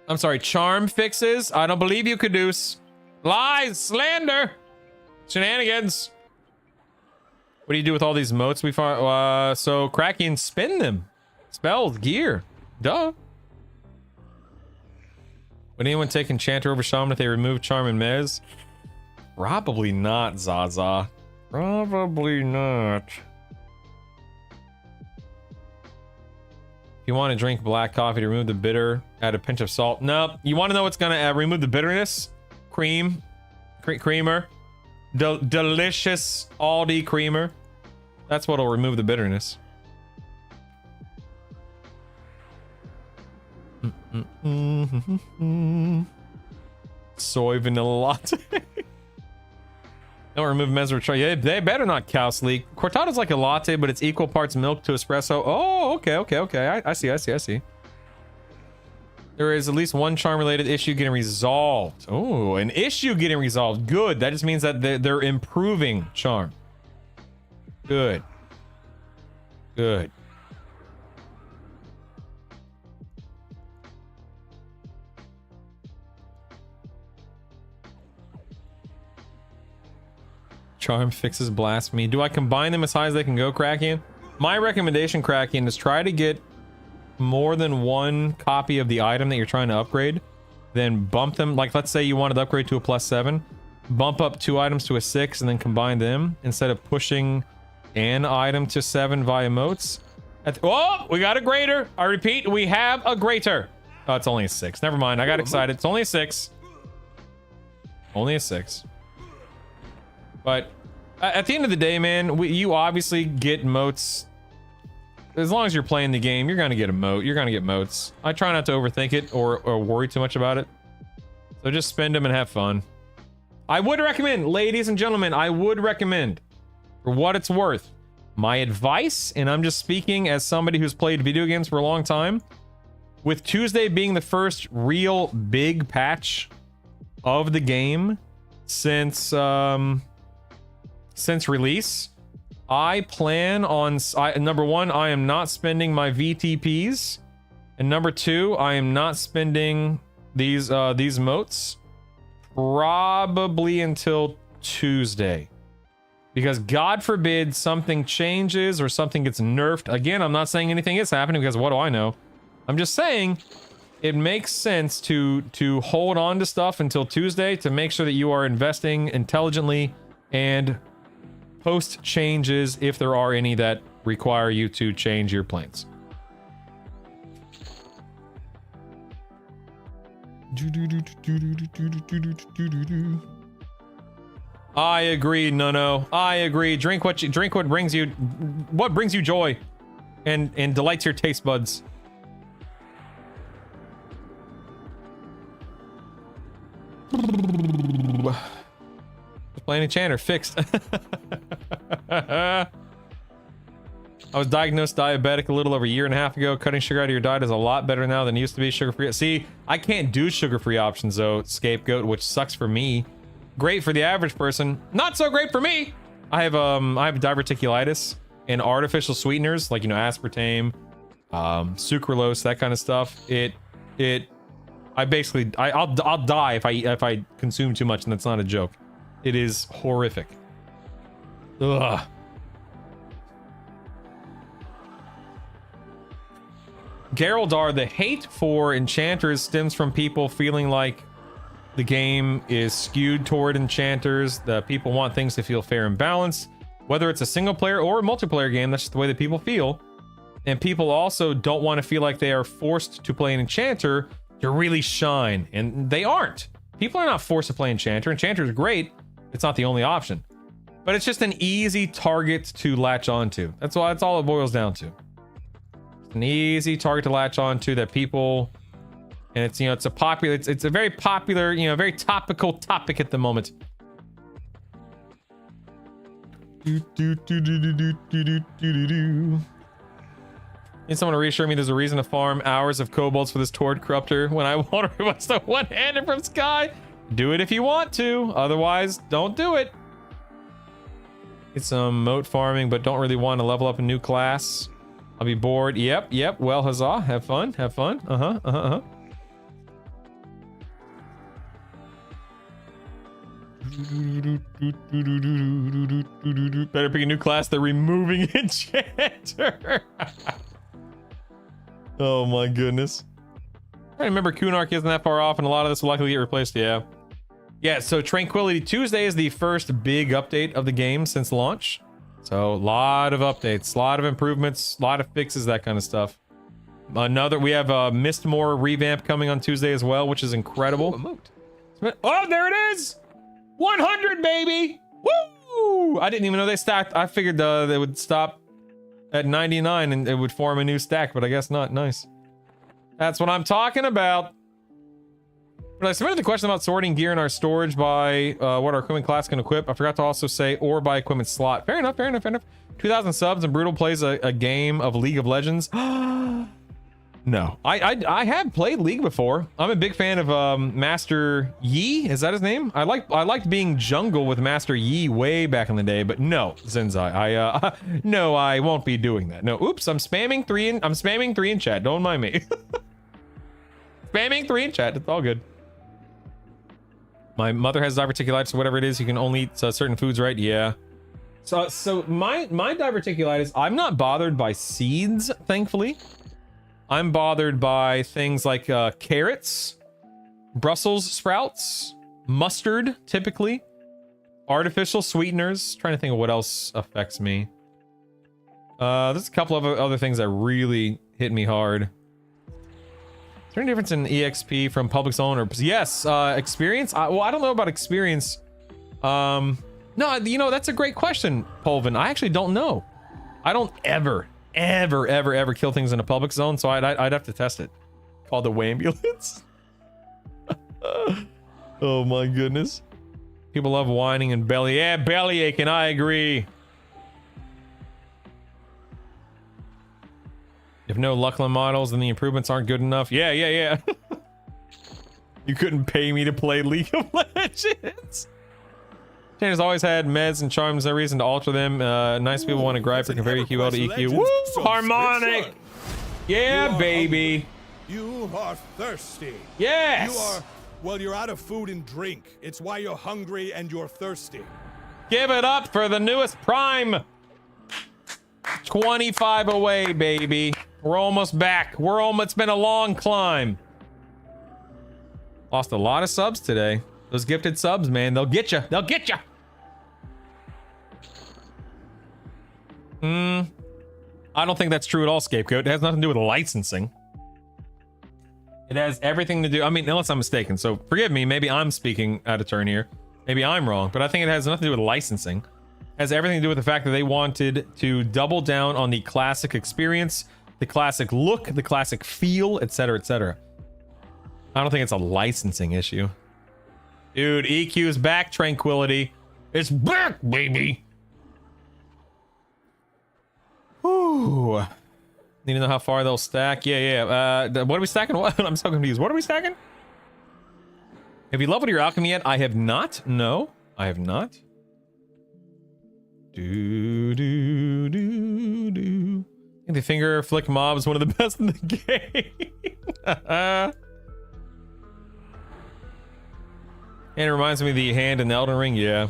I'm sorry, charm fixes? I don't believe you, Caduce. Lies, slander, shenanigans. What do you do with all these motes we find? So Kraken spin them. Spells, gear. Duh. Would anyone take Enchanter over Shaman if they remove Charm and Mez? Probably not, Zaza. Probably not. If you want to drink black coffee to remove the bitter, add a pinch of salt. Nope. You want to know what's going to remove the bitterness? Creamer. Delicious Aldi creamer. That's what'll remove the bitterness. Soy vanilla latte. Don't remove Mesmer. Yeah, they better not Cow's leak. Cortado's like a latte, but it's equal parts milk to espresso. Oh, okay. I see. There is at least one charm-related issue getting resolved. Oh, an issue getting resolved. Good. That just means that they're improving charm. Good. Charm fixes blasphemy. Do I combine them as high as they can go, Kraken? My recommendation, Kraken, is try to get more than one copy of the item that you're trying to upgrade. Then bump them. Like, let's say you wanted to upgrade to a +7. Bump up 2 items to a 6 and then combine them instead of pushing an item to 7 via motes. Oh, we got a greater. I repeat, we have a greater. Oh, it's only a 6. Never mind. I got excited. It's only a 6. Only a 6. But at the end of the day, man, you obviously get motes. As long as you're playing the game, you're going to get a mote. You're going to get motes. I try not to overthink it or worry too much about it. So just spend them and have fun. I would recommend, ladies and gentlemen, I would recommend, for what it's worth, my advice, and I'm just speaking as somebody who's played video games for a long time, with Tuesday being the first real big patch of the game since release, I plan on number 1, I am not spending my VTPs, and number 2, I am not spending these motes probably until Tuesday, because God forbid something changes or something gets nerfed. Again, I'm not saying anything is happening because what do I know? I'm just saying it makes sense to hold on to stuff until Tuesday to make sure that you are investing intelligently and post changes if there are any that require you to change your plans. I agree, no. I agree. Drink what brings you joy and delights your taste buds. Playing Enchanter fixed. I was diagnosed diabetic a little over a year and a half ago. Cutting sugar out of your diet is a lot better now than it used to be. Sugar-free. See, I can't do sugar-free options though. Scapegoat, which sucks for me. Great for the average person. Not so great for me. I have diverticulitis, and artificial sweeteners like, you know, aspartame, sucralose, that kind of stuff. I'll die if I consume too much, and that's not a joke. It is horrific. Ugh. Geraldar, the hate for enchanters stems from people feeling like the game is skewed toward enchanters. The people want things to feel fair and balanced, whether it's a single player or a multiplayer game. That's just the way that people feel. And people also don't want to feel like they are forced to play an enchanter to really shine, and they aren't. People are not forced to play enchanter. Enchanter is great. It's not the only option, but it's just an easy target to latch onto. That's all it boils down to. It's an easy target to latch onto that people, and it's, you know, it's a very popular, you know, very topical topic at the moment. Need someone to reassure me there's a reason to farm hours of kobolds for this Tord corruptor when I want to request a one-hander from Sky. Do it if you want to. Otherwise, don't do it. Get some moat farming, but don't really want to level up a new class. I'll be bored. Yep. Well, huzzah. Have fun. Better pick a new class. They're removing enchanter. Oh my goodness. I remember Kunark isn't that far off, and a lot of this will likely get replaced. Yeah, so Tranquility Tuesday is the first big update of the game since launch. So a lot of updates, a lot of improvements, a lot of fixes, that kind of stuff. We have a Mistmore revamp coming on Tuesday as well, which is incredible. Ooh, a moat. Oh, there it is! 100, baby! Woo! I didn't even know they stacked. I figured they would stop at 99 and it would form a new stack, but I guess not. Nice. That's what I'm talking about. But I submitted the question about sorting gear in our storage by what our equipment class can equip. I forgot to also say, or by equipment slot. Fair enough. 2,000 subs and Brutal plays a game of League of Legends. No, I have played League before. I'm a big fan of Master Yi. Is that his name? I liked being jungle with Master Yi way back in the day, but no, Zenzai. No, I won't be doing that. No, oops, I'm spamming three in chat. Don't mind me. Spamming 3 in chat. It's all good. My mother has diverticulitis, so whatever it is, you can only eat certain foods, right? Yeah. So my diverticulitis, I'm not bothered by seeds, thankfully. I'm bothered by things like carrots, Brussels sprouts, mustard, typically, artificial sweeteners. Trying to think of what else affects me. There's a couple of other things that really hit me hard. Is there any difference in EXP from public zone or yes, experience? Well, I don't know about experience. No, you know, that's a great question, Polvin. I actually don't know. I don't ever kill things in a public zone, so I'd have to test it. Called the Wambulance. Oh my goodness. People love whining and belly. Yeah, belly aching, I agree. If no Lucklin models, then the improvements aren't good enough. Yeah. You couldn't pay me to play League of Legends. Channel's always had meds and charms, no reason to alter them. Nice people want to gripe for comparing EQL to EQ. Woo! Harmonic! Yeah, baby! You are thirsty. Yes! You are, well, you're out of food and drink. It's why you're hungry and you're thirsty. Give it up for the newest Prime! 25 away, baby. We're almost back. It's been a long climb. Lost a lot of subs today. Those gifted subs, man, they'll get you. I don't think that's true at all, Scapegoat. It has nothing to do with licensing. It has everything to do, I mean, unless I'm mistaken, so forgive me, maybe I'm speaking out of turn here. Maybe I'm wrong, but I think it has nothing to do with licensing. It has everything to do with the fact that they wanted to double down on the classic experience, the classic look, the classic feel, etc., etc. I don't think it's a licensing issue. Dude, EQ is back, Tranquility. It's back, baby. Whew. Need to know how far they'll stack. Yeah. What are we stacking? What? I'm so confused. What are we stacking? Have you leveled your alchemy yet? I have not. No, I have not. I think the finger flick mob is one of the best in the game. And it reminds me of the hand in Elden Ring. Yeah.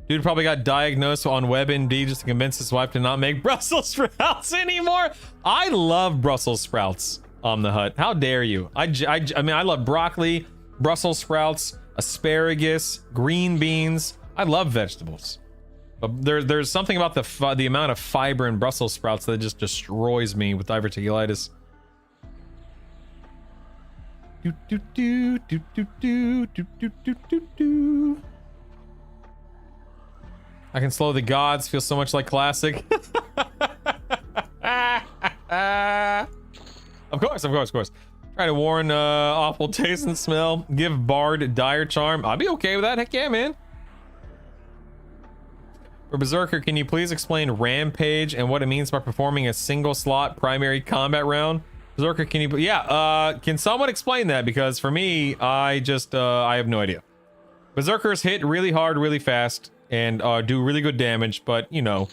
Dude probably got diagnosed on WebMD just to convince his wife to not make Brussels sprouts anymore. I love Brussels sprouts on the hut. How dare you? I mean, I love broccoli, Brussels sprouts, asparagus, green beans. I love vegetables. But there's something about the amount of fiber in Brussels sprouts that just destroys me with diverticulitis. I can slow the gods, feels so much like classic. Of course. Try to warn awful taste and smell. Give Bard dire charm. I'll be okay with that. Heck yeah, man. For Berserker, can you please explain Rampage and what it means by performing a single slot primary combat round? Berserker, can you... Yeah, can someone explain that? Because for me, I have no idea. Berserkers hit really hard, really fast, and do really good damage, but, you know,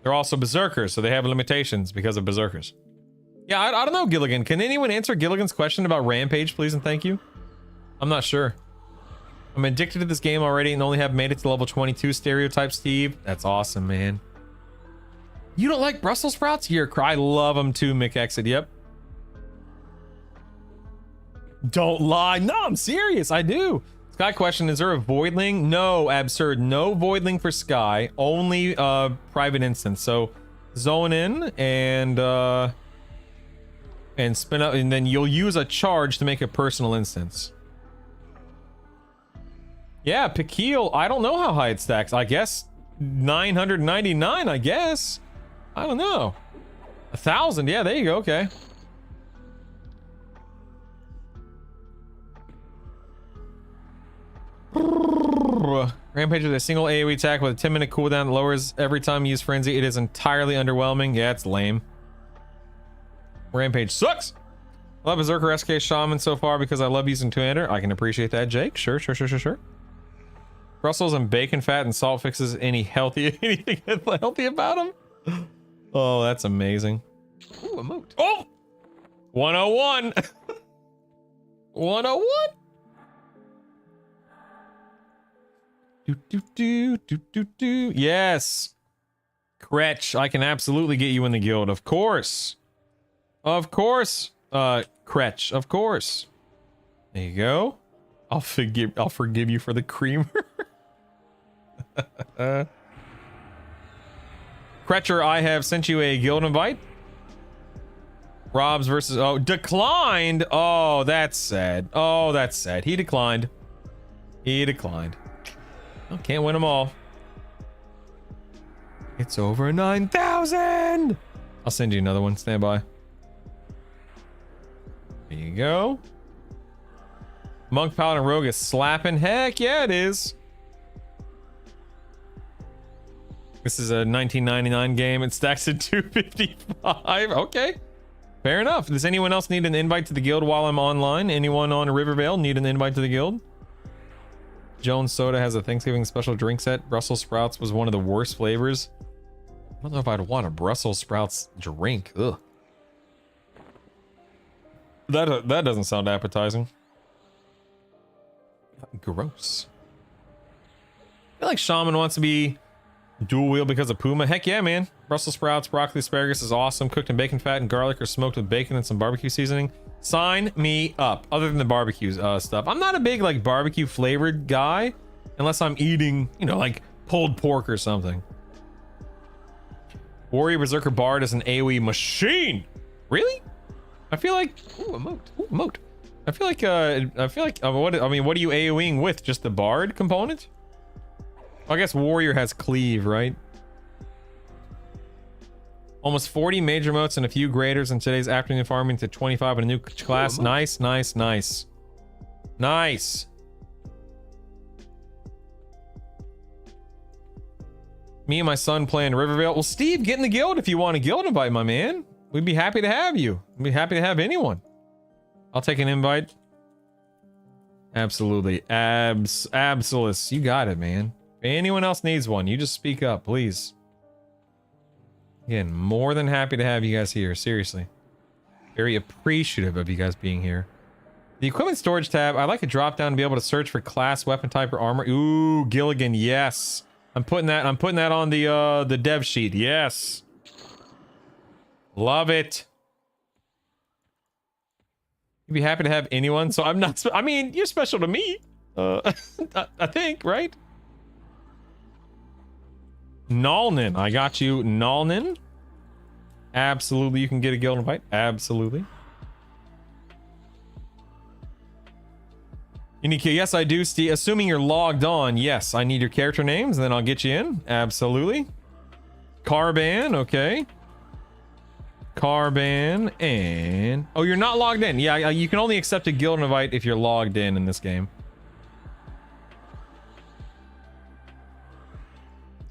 they're also Berserkers, so they have limitations because of Berserkers. Yeah, I don't know, Gilligan. Can anyone answer Gilligan's question about Rampage, please and thank you? I'm not sure. I'm addicted to this game already and only have made it to level 22. Stereotype Steve. That's awesome, man. You don't like Brussels sprouts? You're I love them too, McExit. Yep. Don't lie. No, I'm serious. I do. Sky question, is there a voidling? No, absurd. No voidling for Sky. Only private instance. So zone in and spin up, and then you'll use a charge to make a personal instance. Yeah, Pikeel, I don't know how high it stacks. I guess 999, I guess. I don't know. 1,000, yeah, there you go, okay. Rampage with a single AoE attack with a 10-minute cooldown that lowers every time you use Frenzy. It is entirely underwhelming. Yeah, it's lame. Rampage sucks. I love Berserker SK Shaman so far because I love using two-hander. I can appreciate that, Jake. Sure. Brussels and bacon fat and salt fixes anything healthy about them? Oh, that's amazing. Ooh, emote. Oh! 101! 101! Do. Yes! Kretch, I can absolutely get you in the guild. Of course. Of course. Kretch, of course. There you go. I'll forgive you for the creamer. Kretcher, I have sent you a guild invite. Robs versus... Oh, declined? Oh, that's sad. Oh, that's sad. He declined. Oh, can't win them all. It's over 9,000! I'll send you another one. Stand by. There you go. Monk, Paladin, Rogue is slapping. Heck yeah, it is. This is a 1999 game. It stacks at 255. Okay. Fair enough. Does anyone else need an invite to the guild while I'm online? Anyone on Rivervale need an invite to the guild? Jones Soda has a Thanksgiving special drink set. Brussels sprouts was one of the worst flavors. I don't know if I'd want a Brussels sprouts drink. Ugh. That doesn't sound appetizing. Gross. I feel like Shaman wants to be dual wheel because of Puma. Heck yeah, man. Brussels sprouts, broccoli, asparagus is awesome. Cooked in bacon fat and garlic or smoked with bacon and some barbecue seasoning. Sign me up. Other than the barbecue stuff. I'm not a big like barbecue flavored guy unless I'm eating, you know, like pulled pork or something. Warrior Berserker Bard is an AoE machine. Really? I feel like... Ooh, emote. Ooh, emote. I feel like what are you AoEing with? Just the Bard component? I guess Warrior has Cleave, right? Almost 40 major motes and a few graders in today's afternoon farming to 25 in a new class. Ooh, nice. Me and my son playing Rivervale. Well, Steve, get in the guild if you want a guild invite, my man. We'd be happy to have you. We'd be happy to have anyone. I'll take an invite. Absolutely. Absolus. You got it, man. If anyone else needs one, you just speak up, please. Again, more than happy to have you guys here. Seriously. Very appreciative of you guys being here. The equipment storage tab, I like a drop down to be able to search for class, weapon type, or armor. Ooh, Gilligan, yes. I'm putting that on the dev sheet. Yes. Love it. You'd be happy to have anyone, so I'm not... I mean, you're special to me. I think, right? Nalnin, I got you. Nalnin. Absolutely, you can get a guild invite. Absolutely. Unique, yes, I do, Steve. Assuming you're logged on, yes, I need your character names, and then I'll get you in. Absolutely. Carban, okay. Carban, and... Oh, you're not logged in. Yeah, you can only accept a guild invite if you're logged in this game.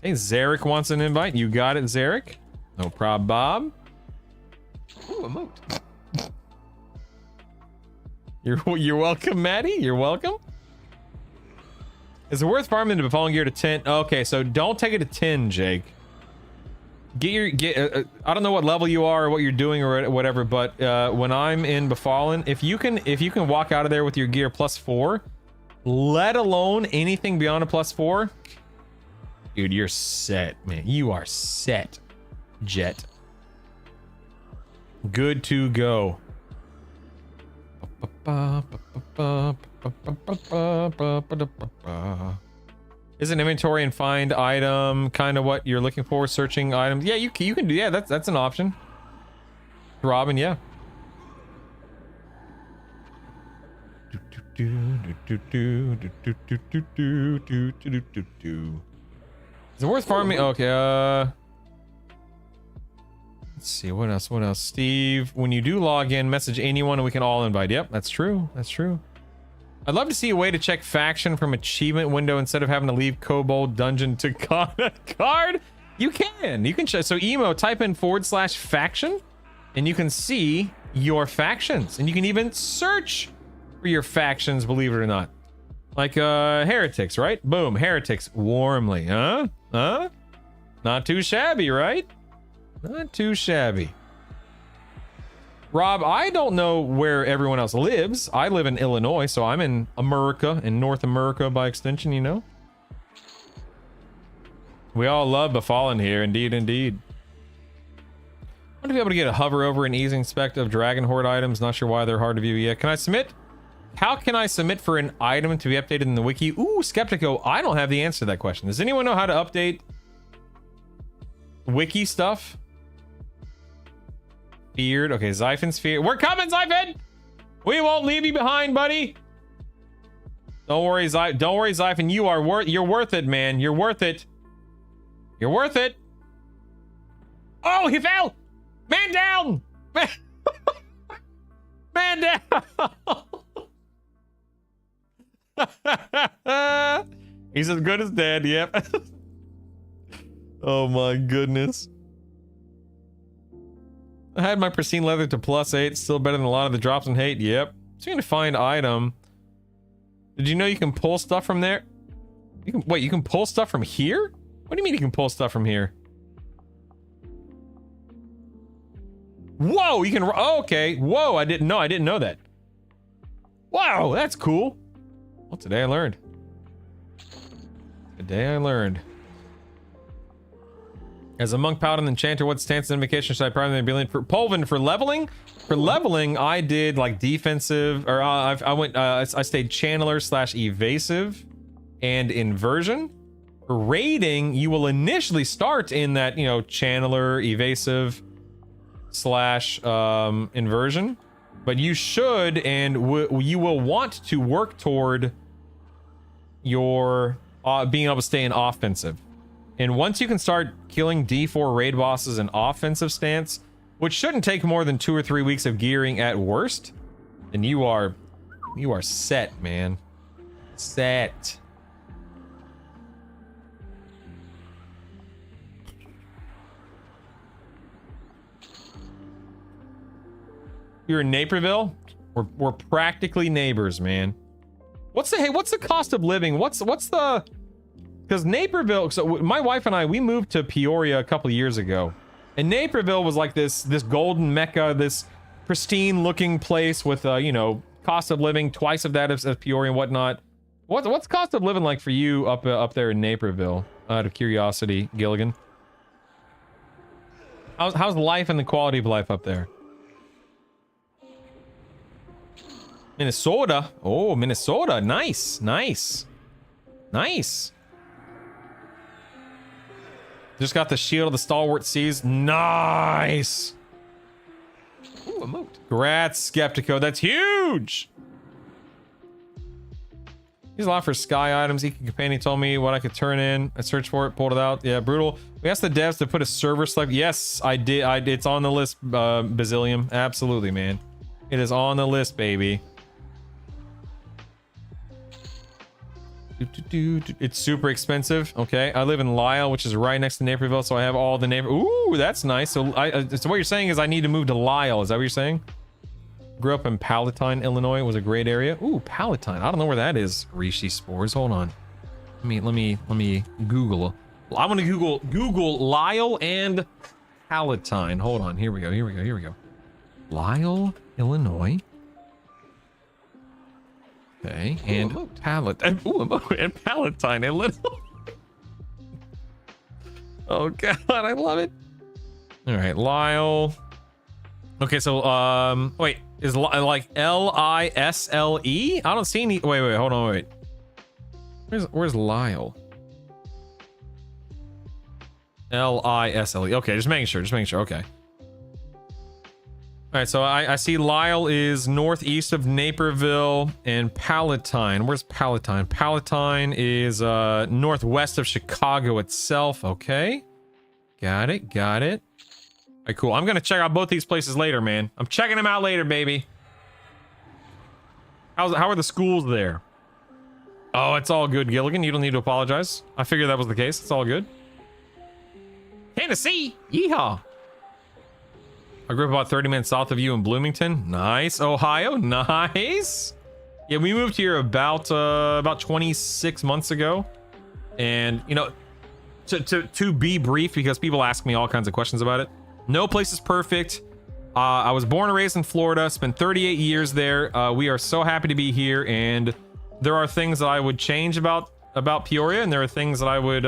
Hey, Zarek wants an invite. You got it, Zarek. No prob, Bob. Ooh, emote. You're welcome, Maddie. You're welcome. Is it worth farming the fallen gear to 10? Okay, so don't take it to 10, Jake. I don't know what level you are or what you're doing or whatever, but when I'm in Befallen, if you can walk out of there with your gear +4, let alone anything beyond a +4, dude, you're set, man. You are set, Jet. Good to go. Is an inventory and find item kind of what you're looking for? Searching items? Yeah, you can do. Yeah, that's an option. Robin, yeah. Is it worth farming? Okay. Let's see, what else? Steve, when you do log in, message anyone and we can all invite. Yep, that's true. I'd love to see a way to check faction from achievement window instead of having to leave Kobold dungeon to card. You can check. So emo, type in /faction and you can see your factions and you can even search for your factions, believe it or not. Like heretics, right? Boom, heretics warmly. Huh? Not too shabby, right? Not too shabby. Rob, I don't know where everyone else lives. I live in Illinois, so I'm in America, in North America by extension, you know? We all love Befallen here, indeed. I want to be able to get a hover over an easy inspect of Dragon Horde items. Not sure why they're hard to view yet. Can I submit? How can I submit for an item to be updated in the wiki? Ooh, Skeptico, I don't have the answer to that question. Does anyone know how to update wiki stuff? Feared. Okay, Zyphon's feared. We're coming, Zyphon! We won't leave you behind, buddy. Don't worry, Zyphon. You're worth it, man. You're worth it. Oh, he fell! Man down! Man down! He's as good as dead, yep. Oh my goodness. I had my pristine leather to +8, still better than a lot of the drops in hate. Yep. So you're gonna find item. Did you know you can pull stuff from there? You can pull stuff from here? What do you mean you can pull stuff from here? Whoa, you can, oh, okay. Whoa, I didn't know that. Wow, that's cool. Well, today I learned. As a monk, paladin, enchanter, what stance and invocation should I primarily be in? For Polvin, for leveling? For leveling, I did like defensive, or I stayed channeler / evasive and inversion. For raiding, you will initially start in that, you know, channeler, evasive / inversion. But you should and you will want to work toward your being able to stay in offensive. And once you can start killing D4 raid bosses in offensive stance, which shouldn't take more than 2 or 3 weeks of gearing at worst, then you are set, man. Set. You're in Naperville? We're practically neighbors, man. What's the cost of living? What's the... Because Naperville, so my wife and I, we moved to Peoria a couple years ago. And Naperville was like this golden mecca, this pristine looking place with, you know, cost of living twice of that as Peoria and whatnot. What's cost of living like for you up there in Naperville? Out of curiosity, Gilligan. How's life and the quality of life up there? Minnesota. Oh, Minnesota. Nice. Just got the shield of the stalwart seas. Nice. Ooh, emote. Congrats, Skeptico. That's huge. He's a lot for sky items. Eka Companion told me what I could turn in. I searched for it, pulled it out. Yeah, brutal. We asked the devs to put a server select. Yes, I did. It's on the list, Bazillium. Absolutely, man. It is on the list, baby. It's super expensive. Okay, I live in Lisle, which is right next to Naperville, so I have all the neighbor. Ooh, that's nice. So so what you're saying is I need to move to Lisle. Is that what you're saying? Grew up in Palatine, Illinois. It was a great area. Ooh, Palatine. I don't know where that is. Reishi spores. Hold on. Let me Google. I want to Google Lisle and Palatine. Hold on. Here we go. Lisle, Illinois. Okay, and Palatine. And Palatine, Illinois. Oh god, I love it. All right, Lisle. Okay, so wait, is like Lisle? I don't see any. Wait, hold on, wait. Where's Lisle? Lisle. Okay, just making sure. Okay. All right, so I see Lisle is northeast of Naperville, and Palatine. Where's Palatine? Palatine is northwest of Chicago itself. Okay, got it. All right, cool. I'm gonna check out both these places later, man. I'm checking them out later, baby. How are the schools there? Oh, it's all good, Gilligan. You don't need to apologize. I figured that was the case. It's all good. Tennessee, yeehaw. I grew up about 30 minutes south of you in Bloomington. Nice. Ohio, nice. Yeah, we moved here about 26 months ago. And, you know, to be brief, because people ask me all kinds of questions about it. No place is perfect. I was born and raised in Florida, spent 38 years there. We are so happy to be here, and there are things that I would change about Peoria, and there are things that I would,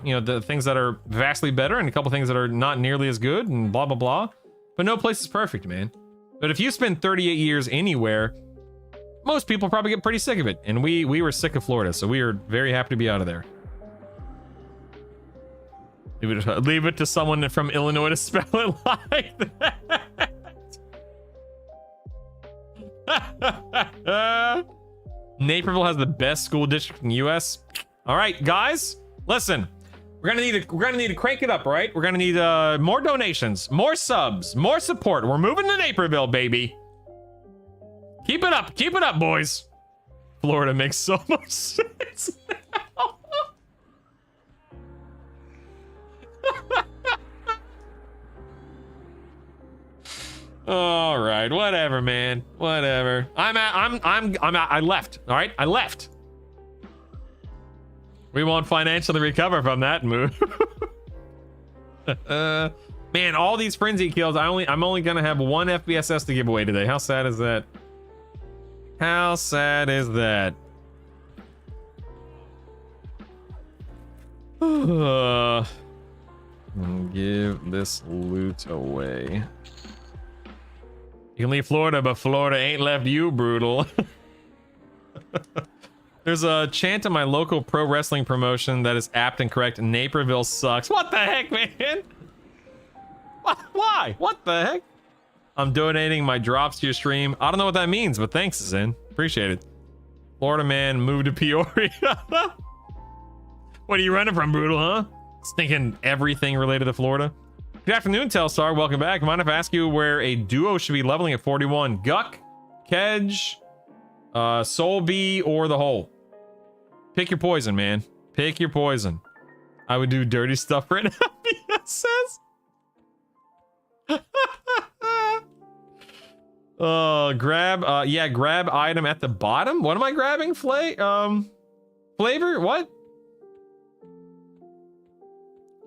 you know, the things that are vastly better, and a couple things that are not nearly as good, and blah, blah, blah. But no place is perfect, man. But if you spend 38 years anywhere, most people probably get pretty sick of it. And we were sick of Florida, so we are very happy to be out of there. Leave it to someone from Illinois to spell it like that. Naperville has the best school district in the U.S. All right, guys, listen. We're gonna need to crank it up, right? We're gonna need more donations, more subs, more support. We're moving to Naperville, baby. Keep it up, boys. Florida makes so much sense now. All right, whatever, man. Whatever. I left. All right, I left. We won't financially recover from that move. Man, all these frenzy kills. I'm only gonna have one FBSS to give away today. How sad is that? How sad is that? Give this loot away. You can leave Florida, but Florida ain't left you, brutal. There's a chant in my local pro wrestling promotion that is apt and correct. Naperville sucks. What the heck, man? Why? What the heck? I'm donating my drops to your stream. I don't know what that means, but thanks, Zen. Appreciate it. Florida man moved to Peoria. What are you running from, brutal, huh? Stinking everything related to Florida. Good afternoon, Telstar. Welcome back. Mind if I ask you where a duo should be leveling at 41? Guck, Kedge, Soul B, or the Hole? Pick your poison, man. Pick your poison. I would do dirty stuff right now. says. Grab item at the bottom. What am I grabbing? Flavor? What?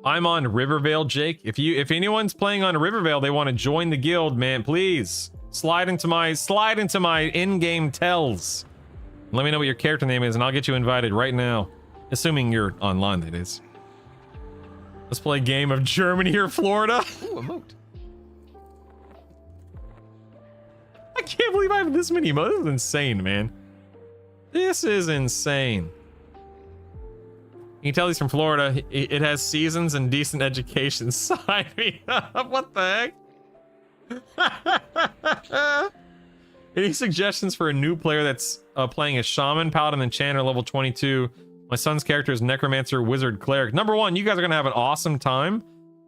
I'm on Rivervale, Jake. If anyone's playing on Rivervale, they want to join the guild, man, please slide into my in-game tells. Let me know what your character name is, and I'll get you invited right now. Assuming you're online, that is. Let's play a game of Germany or Florida. Ooh, emote. I can't believe I have this many emotes. This is insane, man. This is insane. You can tell he's from Florida. It has seasons and decent education. Sign me up. What the heck? Any suggestions for a new player that's playing a shaman, paladin, enchanter, level 22? My son's character is necromancer, wizard, cleric. Number one, you guys are gonna have an awesome time.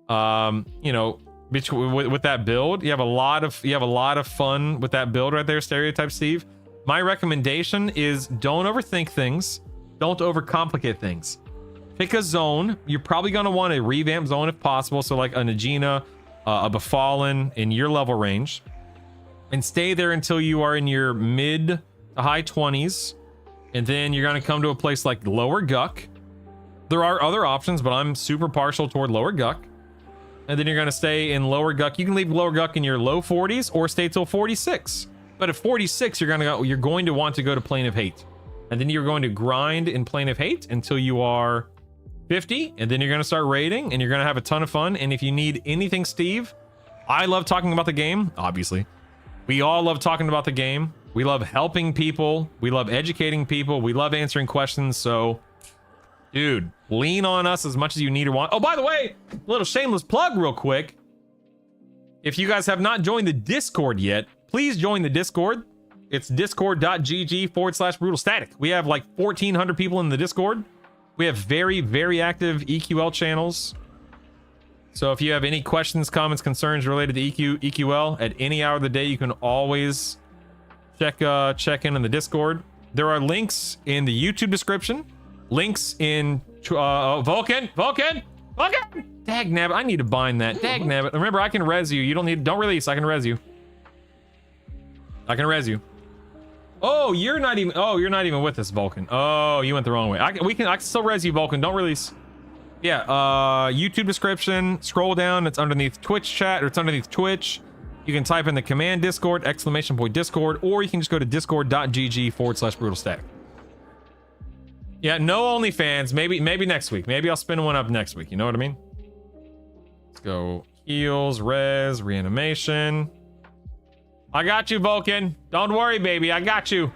You know, with that build, you have a lot of fun with that build right there. Stereotype Steve. My recommendation is don't overthink things. Don't overcomplicate things. Pick a zone. You're probably going to want a revamp zone if possible. So like a Najina, a Befallen in your level range. And stay there until you are in your mid to high 20s. And then you're going to come to a place like Lower Guck. There are other options, but I'm super partial toward Lower Guck. And then you're going to stay in Lower Guck. You can leave Lower Guck in your low 40s or stay till 46. But at 46, you're going to want to go to Plane of Hate. And then you're going to grind in Plane of Hate until you are 50. And then you're going to start raiding and you're going to have a ton of fun. And if you need anything, Steve, I love talking about the game, obviously. We all love talking about the game. We love helping people. We love educating people. We love answering questions. So, dude, lean on us as much as you need or want. Oh, by the way, a little shameless plug real quick. If you guys have not joined the Discord yet, please join the Discord. It's discord.gg/brutalstatic. We have like 1,400 people in the Discord. We have very, very active EQL channels. So if you have any questions, comments, concerns related to EQL at any hour of the day, you can always check in the Discord. There are links in the YouTube description. Links in Vulcan. Dag nabbit, I need to bind that. Dag nabbit. Remember, I can res you. Don't release. I can res you. Oh, you're not even with us, Vulcan. Oh, you went the wrong way. I can still res you, Vulcan. Don't release. Yeah, YouTube description. Scroll down. It's underneath Twitch chat, or it's underneath Twitch. You can type in the command Discord, !Discord, or you can just go to discord.gg/brutalstatic. Yeah, no OnlyFans. Maybe next week. Maybe I'll spin one up next week. You know what I mean? Let's go heals, res, reanimation. I got you, Vulcan. Don't worry, baby. I got you.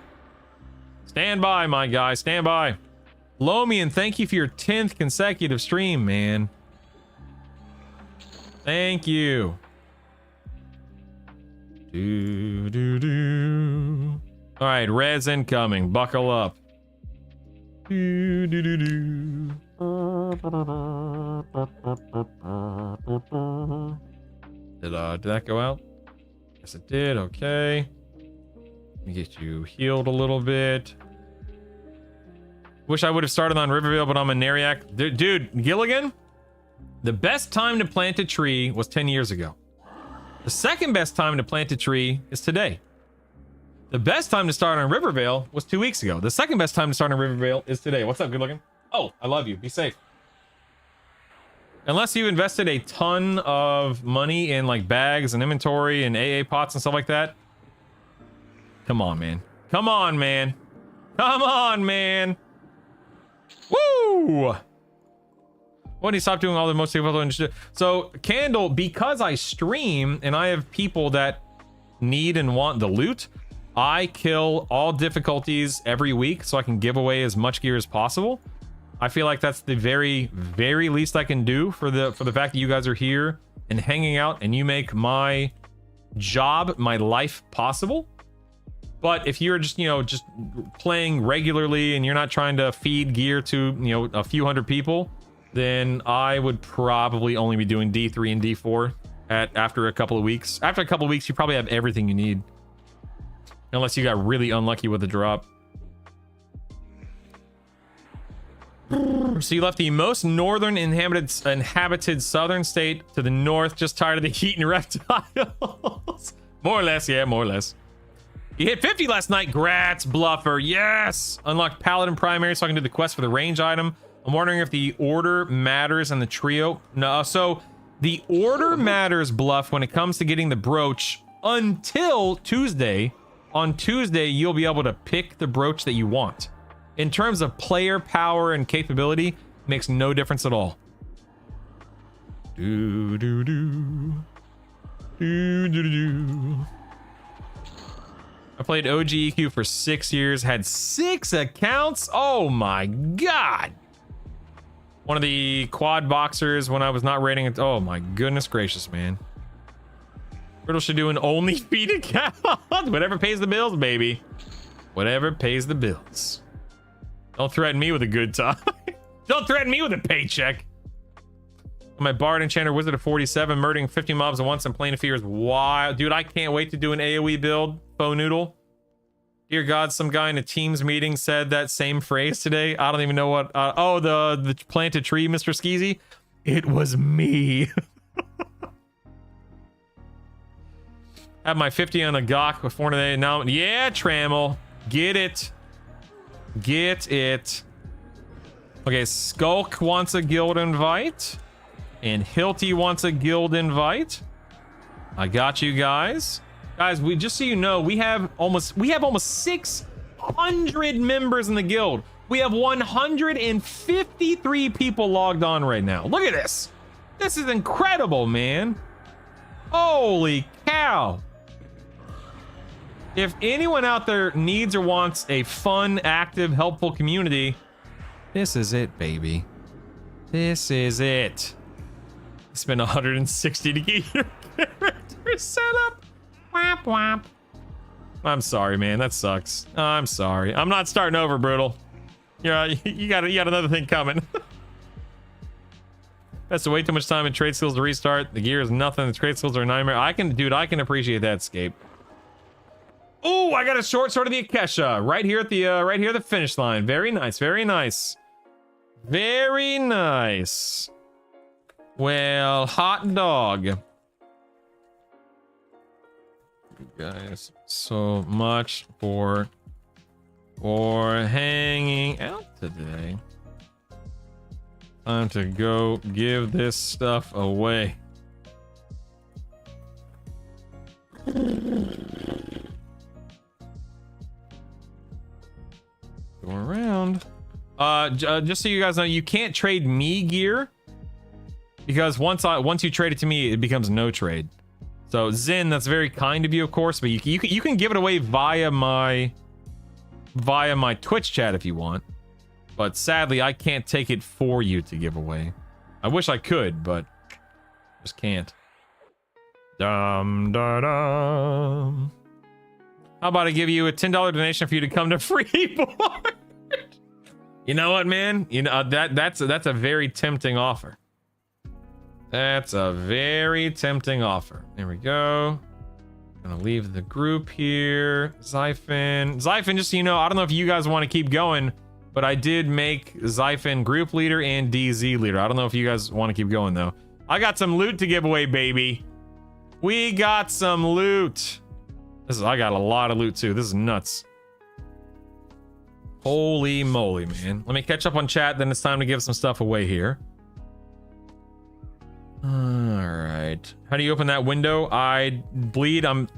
Stand by, my guy. Stand by. Lomian, thank you for your 10th consecutive stream, man. Thank you. All right, res incoming. Buckle up. Did that go out? Yes, it did. Okay. Let me get you healed a little bit. Wish I would have started on Rivervale, but I'm a Nariac. Dude, Gilligan, the best time to plant a tree was 10 years ago. The second best time to plant a tree is today. The best time to start on Rivervale was 2 weeks ago. The second best time to start on Rivervale is today. What's up, good looking? Oh, I love you. Be safe. Unless you invested a ton of money in like bags and inventory and AA pots and stuff like that. Come on, man. Come on, man. Come on, man. Woo! When do you stop doing all the most people? So, Candle, because I stream and I have people that need and want the loot, I kill all difficulties every week so I can give away as much gear as possible. I feel like that's the very, very least I can do for the fact that you guys are here and hanging out and you make my job, my life possible. But if you're just, just playing regularly and you're not trying to feed gear to, a few hundred people, then I would probably only be doing D3 and D4 after a couple of weeks. After a couple of weeks, you probably have everything you need. Unless you got really unlucky with the drop. So you left the most northern inhabited southern state to the north, just tired of the heat and reptiles. More or less, yeah, more or less. You hit 50 last night, grats, bluffer, yes! Unlocked Paladin Primary so I can do the quest for the range item. I'm wondering if the order matters in the trio. No, so the order matters, Bluff, when it comes to getting the brooch until Tuesday. On Tuesday, you'll be able to pick the brooch that you want. In terms of player power and capability, makes no difference at all. Do do do. Do do do. I played OG EQ for 6 years, had 6 accounts. Oh my god. One of the quad boxers when I was not rating it. Oh my goodness gracious, man. Riddle should do an only feed account. Whatever pays the bills, baby. Whatever pays the bills. Don't threaten me with a good time. Don't threaten me with a paycheck. My Bard Enchanter Wizard of 47, murdering 50 mobs at once and Plane of Fear is wild. Dude, I can't wait to do an AoE build, Faux Noodle. Dear God, some guy in a Teams meeting said that same phrase today. I don't even know what. Oh, the plant a tree, Mr. Skeezy. It was me. Have my 50 on a gawk before today. Now, yeah, Trammel. Get it. Get it. Okay, Skulk wants a guild invite. And Hilty wants a guild invite. I got you guys. Guys, we just so you know, we have almost 600 members in the guild. We have 153 people logged on right now. Look at this. This is incredible, man. Holy cow. If anyone out there needs or wants a fun, active, helpful community, this is it, baby. This is it. Spend 160 to get your character set up. Whap whap. I'm sorry, man. That sucks. I'm sorry. I'm not starting over, Brutal. You got another thing coming. That's to wait too much time in trade skills to restart. The gear is nothing. The trade skills are a nightmare. I can appreciate that, Scape. Oh, I got a short sword of the Akesha right here at the finish line. Very nice. Very nice. Very nice. Well, hot dog. You guys so much for hanging out today. Time to go give this stuff away. Go around. Just so you guys know, you can't trade me gear because once you trade it to me, it becomes no trade. So Zen, that's very kind of you, of course, but you can give it away via my Twitch chat if you want. But sadly, I can't take it for you to give away. I wish I could, but just can't. Dum da dum. How about I give you a $10 donation for you to come to Freeboard? You know what, man? You know that's a very tempting offer. That's a very tempting offer. There we go. Gonna leave the group here. Zyphon, just so you know, I don't know if you guys want to keep going, but I did make Zyphon group leader and DZ leader. I don't know if you guys want to keep going though. I got some loot to give away, baby. We got some loot. I got a lot of loot too. This is nuts. Holy moly, man. Let me catch up on chat, then it's time to give some stuff away here. All right. How do you open that window? I bleed. I'm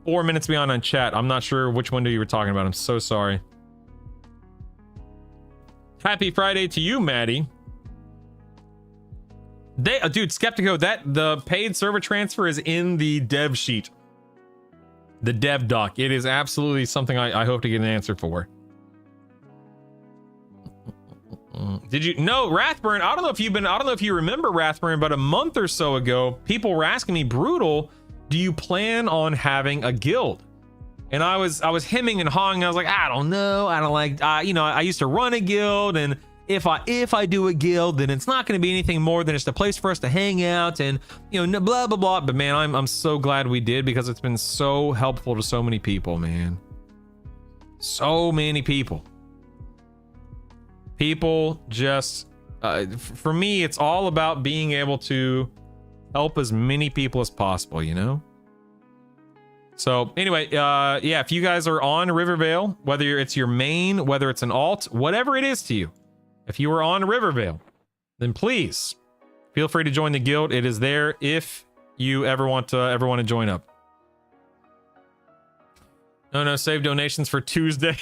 4 minutes behind on chat. I'm not sure which window you were talking about. I'm so sorry. Happy Friday to you, Maddie. Dude, Skeptico, the paid server transfer is in the dev sheet. The dev doc. It is absolutely something I hope to get an answer for. Did you know Rathburn? I don't know if you remember Rathburn, but a month or so ago, people were asking me, Brutal, do you plan on having a guild? And I was hemming and hawing. I was like, I don't know. I don't like, I used to run a guild, and if I do a guild, then it's not going to be anything more than just a place for us to hang out and, blah, blah, blah. But man, I'm so glad we did, because it's been so helpful to so many people, man. So many people. People just, for me, it's all about being able to help as many people as possible, you know? So anyway, yeah, if you guys are on Rivervale, whether it's your main, whether it's an alt, whatever it is to you, if you are on Rivervale, then please feel free to join the guild. It is there if you ever want to join up. No, save donations for Tuesday.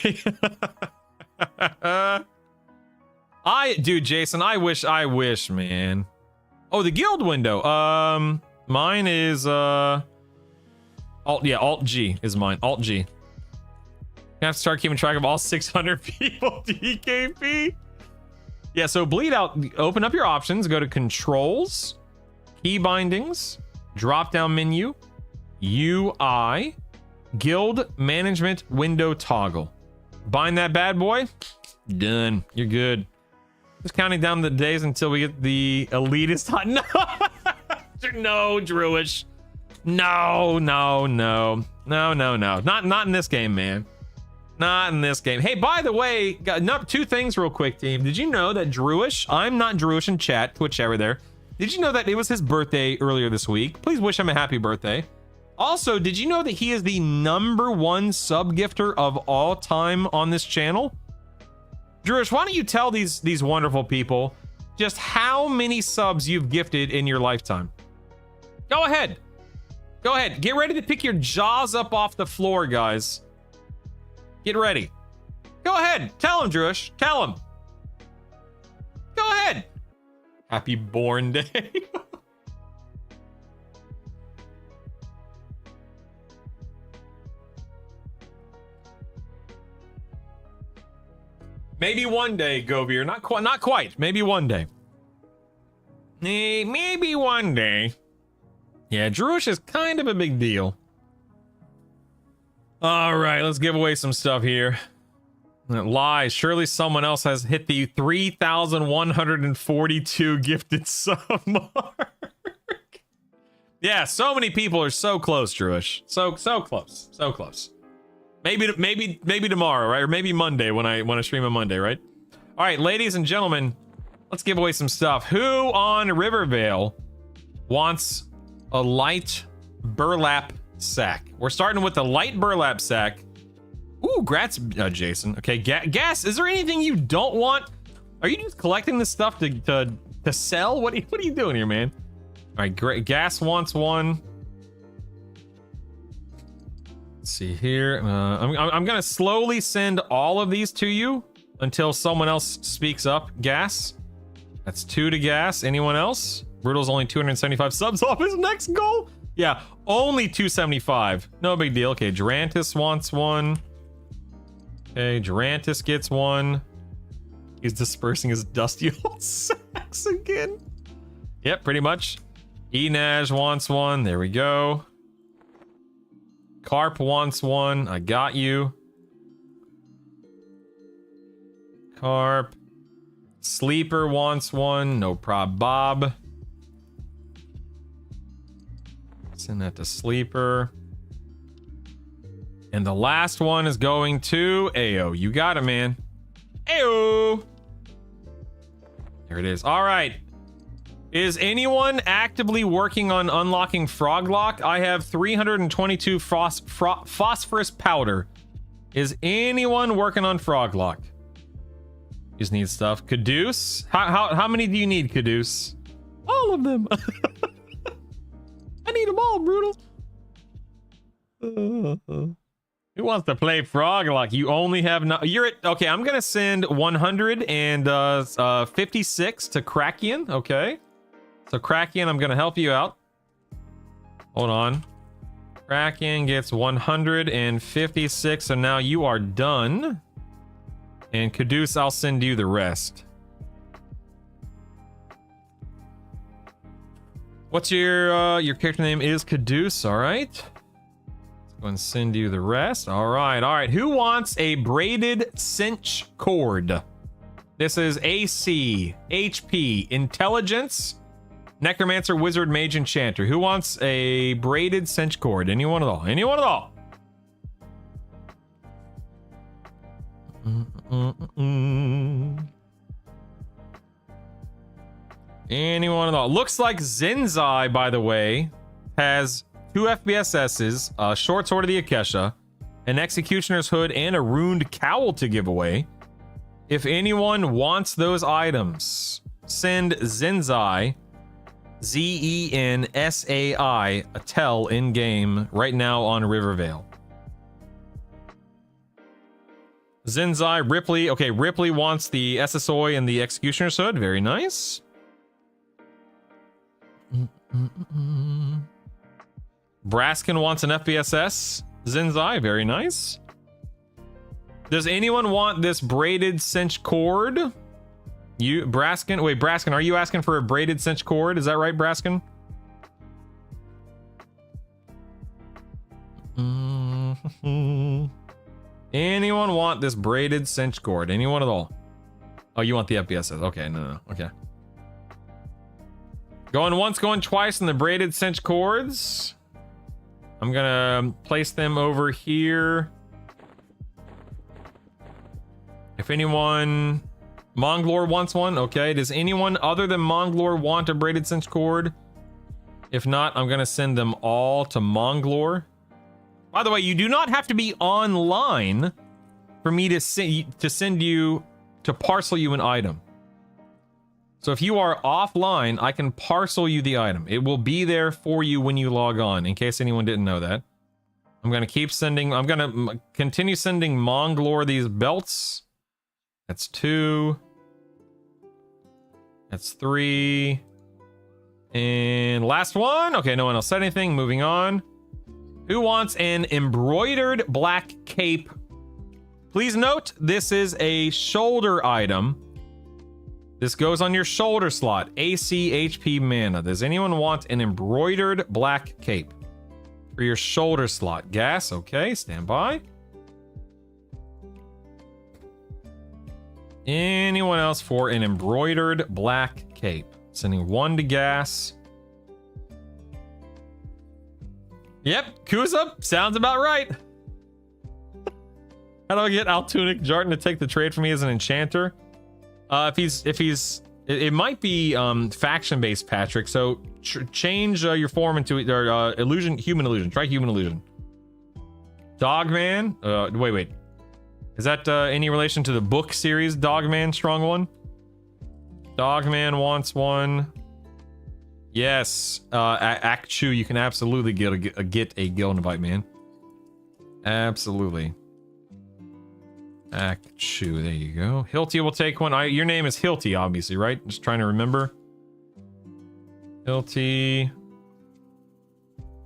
Dude, Jason, I wish, man. Oh, the guild window. Mine is Alt G is mine. Alt G. You have to start keeping track of all 600 people. DKP. Yeah, so bleed out. Open up your options. Go to Controls, Key Bindings, drop down menu, UI, Guild Management Window Toggle. Bind that bad boy. Done. You're good. Just counting down the days until we get the elitist hot. No, no, Druish. No. Not in this game, man. Not in this game. Hey, by the way, got two things real quick, team. Did you know that Drewish, I'm not Drewish in chat, Twitch over there. Did you know that it was his birthday earlier this week? Please wish him a happy birthday. Also, did you know that he is the #1 sub gifter of all time on this channel? Drewish, why don't you tell these wonderful people just how many subs you've gifted in your lifetime? Go ahead. Go ahead. Get ready to pick your jaws up off the floor, guys. Get ready. Go ahead. Tell him, Drewish. Tell him. Go ahead. Happy born day. Maybe one day, Govier. Not quite. Maybe one day. Maybe one day. Yeah, Drewish is kind of a big deal. All right, let's give away some stuff here. Lies. Surely someone else has hit the 3,142 gifted sub mark. Yeah, so many people are so close, Drewish. So close. So close. Maybe tomorrow, right? Or maybe Monday when I stream on Monday, right? All right, ladies and gentlemen, let's give away some stuff. Who on Rivervale wants a light burlap sack? We're starting with the light burlap sack. Ooh, grats, Jason. Okay, Gas, is there anything you don't want? Are you just collecting this stuff to sell? What are you doing here, man? All right, great. Gas wants one. Let's see here. I'm gonna slowly send all of these to you until someone else speaks up. Gas. That's 2 to Gas. Anyone else? Brutal's only 275 subs off his next goal. Yeah, only 275. No big deal. Okay, Durantis wants one. Okay, Durantis gets one. He's dispersing his dusty old sacks again. Yep, pretty much. Enaj wants one. There we go. Carp wants one. I got you. Carp. Sleeper wants one. No prob, Bob. Send that to Sleeper. And the last one is going to Ao. You got it, man. Ao. There it is. All right. Is anyone actively working on unlocking Froglock? I have 322 phosphorus powder. Is anyone working on Froglock? You just need stuff. Caduce? How many do you need, Caduce? All of them. I need them all, Brutal. Who wants to play Froglock? You only have no. You're at. Okay, I'm gonna send 156 to Krakian. Okay. So Kraken, I'm gonna help you out. Hold on. Kraken gets 156, so now you are done. And Caduce, I'll send you the rest. What's your character name is Caduce, all right? Let's go and send you the rest. All right. Who wants a braided cinch cord? This is AC, HP, Intelligence, Necromancer, Wizard, Mage, Enchanter. Who wants a braided cinch cord? Anyone at all? Anyone at all? Anyone at all? Looks like Zinzai, by the way, has 2 FBSSs, a Short Sword of the Akesha, an Executioner's Hood, and a Runed Cowl to give away. If anyone wants those items, send Zinzai, Zensai, a tell in game right now on Rivervale. Zinzai, Ripley. Okay, Ripley wants the SSOI and the Executioner's Hood. Very nice. Braskin wants an FBSS. Zinzai, very nice. Does anyone want this braided cinch cord? You, Braskin? Wait, Braskin, are you asking for a braided cinch cord? Is that right, Braskin? Anyone want this braided cinch cord? Anyone at all? Oh, you want the FBSs. Okay, no. Okay. Going once, going twice in the braided cinch cords. I'm gonna place them over here If anyone... Monglor wants one. Okay. Does anyone other than Monglor want a braided cinch cord? If not, I'm going to send them all to Monglor. By the way, you do not have to be online for me to send you, to parcel you an item. So if you are offline, I can parcel you the item. It will be there for you when you log on, in case anyone didn't know that. I'm going to keep sending, I'm going to continue sending Monglor these belts. That's 2. That's 3. And last one. Okay, no one else said anything. Moving on. Who wants an embroidered black cape? Please note, this is a shoulder item. This goes on your shoulder slot. AC HP mana. Does anyone want an embroidered black cape for your shoulder slot? Gas, okay, stand by. Anyone else for an embroidered black cape? Sending 1 to Gas. Yep, Kuza, sounds about right. How do I get Altunic Jarton to take the trade for me as an enchanter? It might be faction based, Patrick. So change your form into illusion, human illusion. Try human illusion. Dogman. Wait. Is that any relation to the book series Dogman Strong One? Dogman wants one. Yes. Akchu, you can absolutely get a guild invite, man. Absolutely. Akchu, there you go. Hilty will take one. Your name is Hilty, obviously, right? Just trying to remember. Hilty.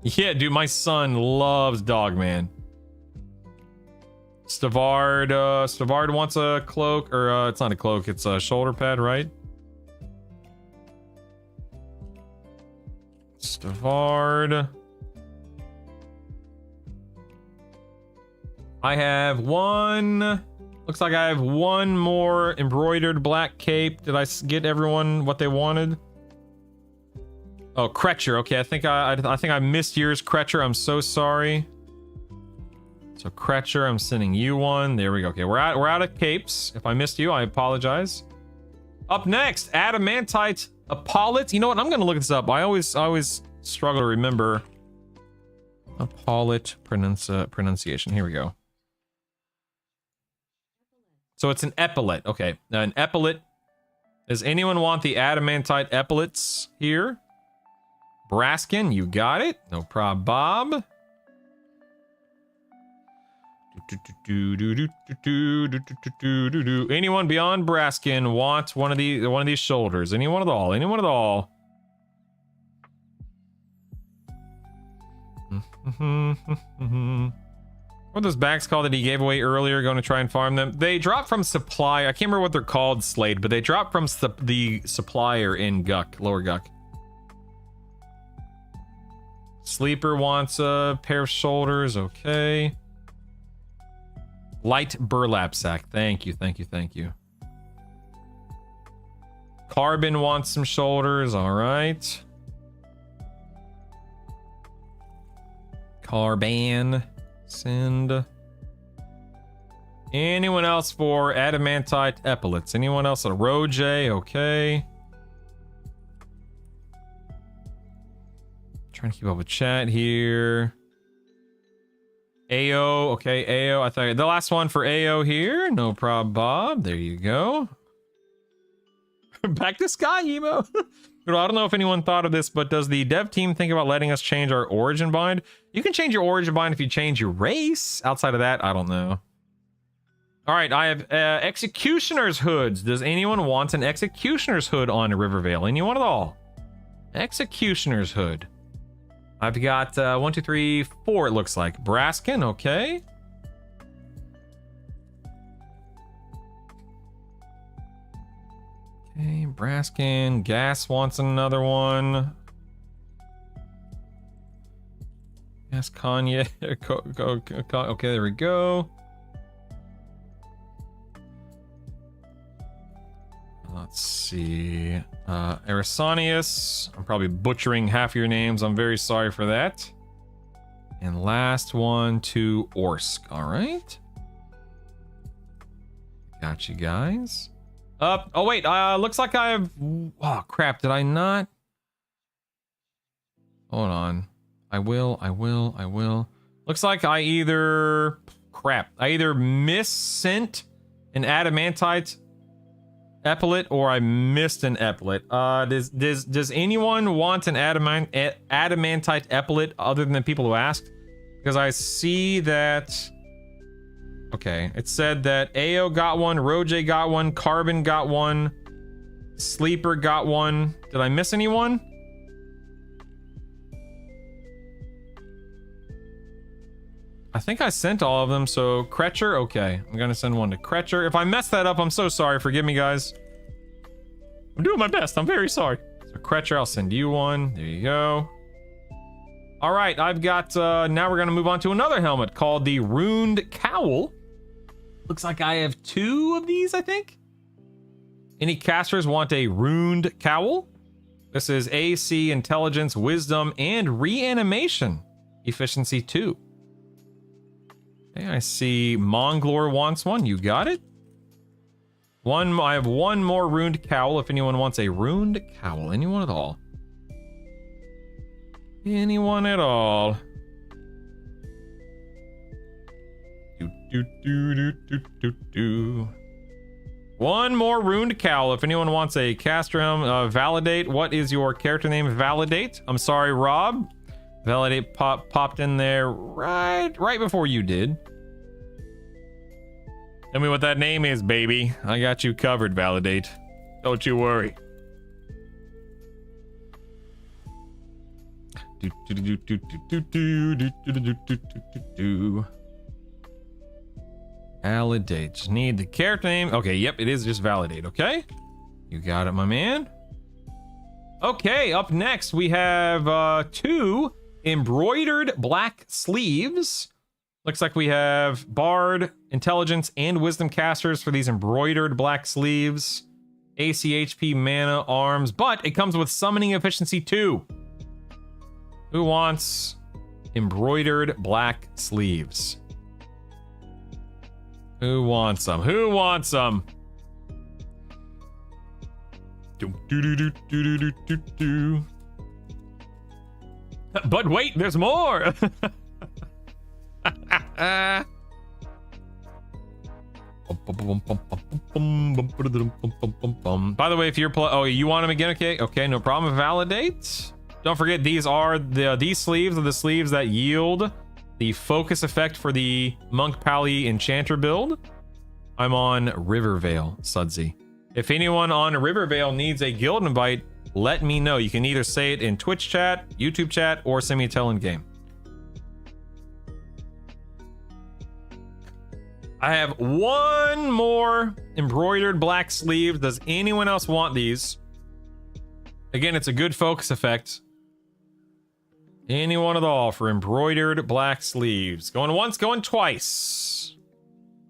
Yeah, dude, my son loves Dogman. Stavard wants a cloak, or it's not a cloak, it's a shoulder pad, right? Stavard. I have one. Looks like I have one more embroidered black cape. Did I get everyone what they wanted? Oh, Kretcher. Okay, I think I missed yours, Kretcher. I'm so sorry. So Kretcher, I'm sending you one. There we go. Okay, we're out of capes. If I missed you, I apologize. Up next, Adamantite Apollit. You know what? I'm gonna look this up. I always struggle to remember Apollit pronunciation. Here we go. So it's an epaulet. Okay, now an epaulet. Does anyone want the adamantite epaulets here? Braskin, you got it. No prob, Bob. Anyone beyond Braskin want one of these shoulders? Anyone at all? Anyone at all? What are those bags called that he gave away earlier? Going to try and farm them. They dropped from supply. I can't remember what they're called, Slade, but they dropped from the supplier in Guck, Lower Guck. Sleeper wants a pair of shoulders. Okay. Light burlap sack. Thank you. Carbon wants some shoulders. All right. Carbon. Send. Anyone else for adamantite epaulets? Anyone else? A Roje? Okay. Trying to keep up with chat here. AO. Okay, AO. I thought the last one for AO here. No problem, Bob. There you go. Back to Sky Emo. I don't know if anyone thought of this, but does the dev team think about letting us change our origin bind? You can change your origin bind if you change your race. Outside of that, I don't know. All right, I have executioner's hoods. Does anyone want an executioner's hood on Rivervale? Anyone at all? Executioner's hood. I've got 1, 2, 3, 4. It looks like Braskin. Okay. Okay, Braskin. Gas wants another one. Gas Kanye. Okay, there we go. Let's see. Erisonius. I'm probably butchering half your names. I'm very sorry for that. And last one to Orsk. All right. Got you guys. Oh wait, looks like I have, oh crap, did I not? Hold on. I will. Looks like I either, crap, I either missent an adamantite epaulet or I missed an epaulet. Does anyone want an adamantite epaulet other than the people who asked? Because I see that, okay, it said that AO got one, Roje got one, Carbon got one, Sleeper got one. Did I miss anyone? I think I sent all of them, so Kretcher, okay. I'm gonna send one to Kretcher. If I messed that up, I'm so sorry. Forgive me, guys. I'm doing my best. I'm very sorry. So Kretcher, I'll send you one. There you go. All right, I've got, now we're gonna move on to another helmet called the Runed Cowl. Looks like I have 2 of these, I think. Any casters want a Runed Cowl? This is AC, Intelligence, Wisdom, and Reanimation. Efficiency 2. Okay, I see Monglor wants one. You got it. I have 1 more Runed Cowl if anyone wants a Runed Cowl. Anyone at all. Anyone at all. Do. 1 more Runed Cowl if anyone wants a caster helm. Validate. What is your character name? Validate. I'm sorry, Rob. Validate popped in there right before you did. Tell me what that name is, baby. I got you covered, Validate. Don't you worry. Validate. Just need the character name. Okay, yep, it is just Validate, okay? You got it, my man. Okay, up next we have 2 embroidered black sleeves. Looks like we have Bard, Intelligence, and Wisdom casters for these embroidered black sleeves. AC, HP, mana, arms, but it comes with summoning efficiency 2. Who wants embroidered black sleeves? Who wants them? Who wants them? But wait, there's more. By the way, if you're oh, you want them again? Okay, no problem. Validate. Don't forget, these sleeves are the sleeves that yield the focus effect for the Monk Pally Enchanter build. I'm on Rivervale, Sudsy. If anyone on Rivervale needs a guild invite, let me know. You can either say it in Twitch chat, YouTube chat, or send me a tell in game. I have 1 more embroidered black sleeve. Does anyone else want these? Again, it's a good focus effect. Anyone at all for embroidered black sleeves? Going once, going twice.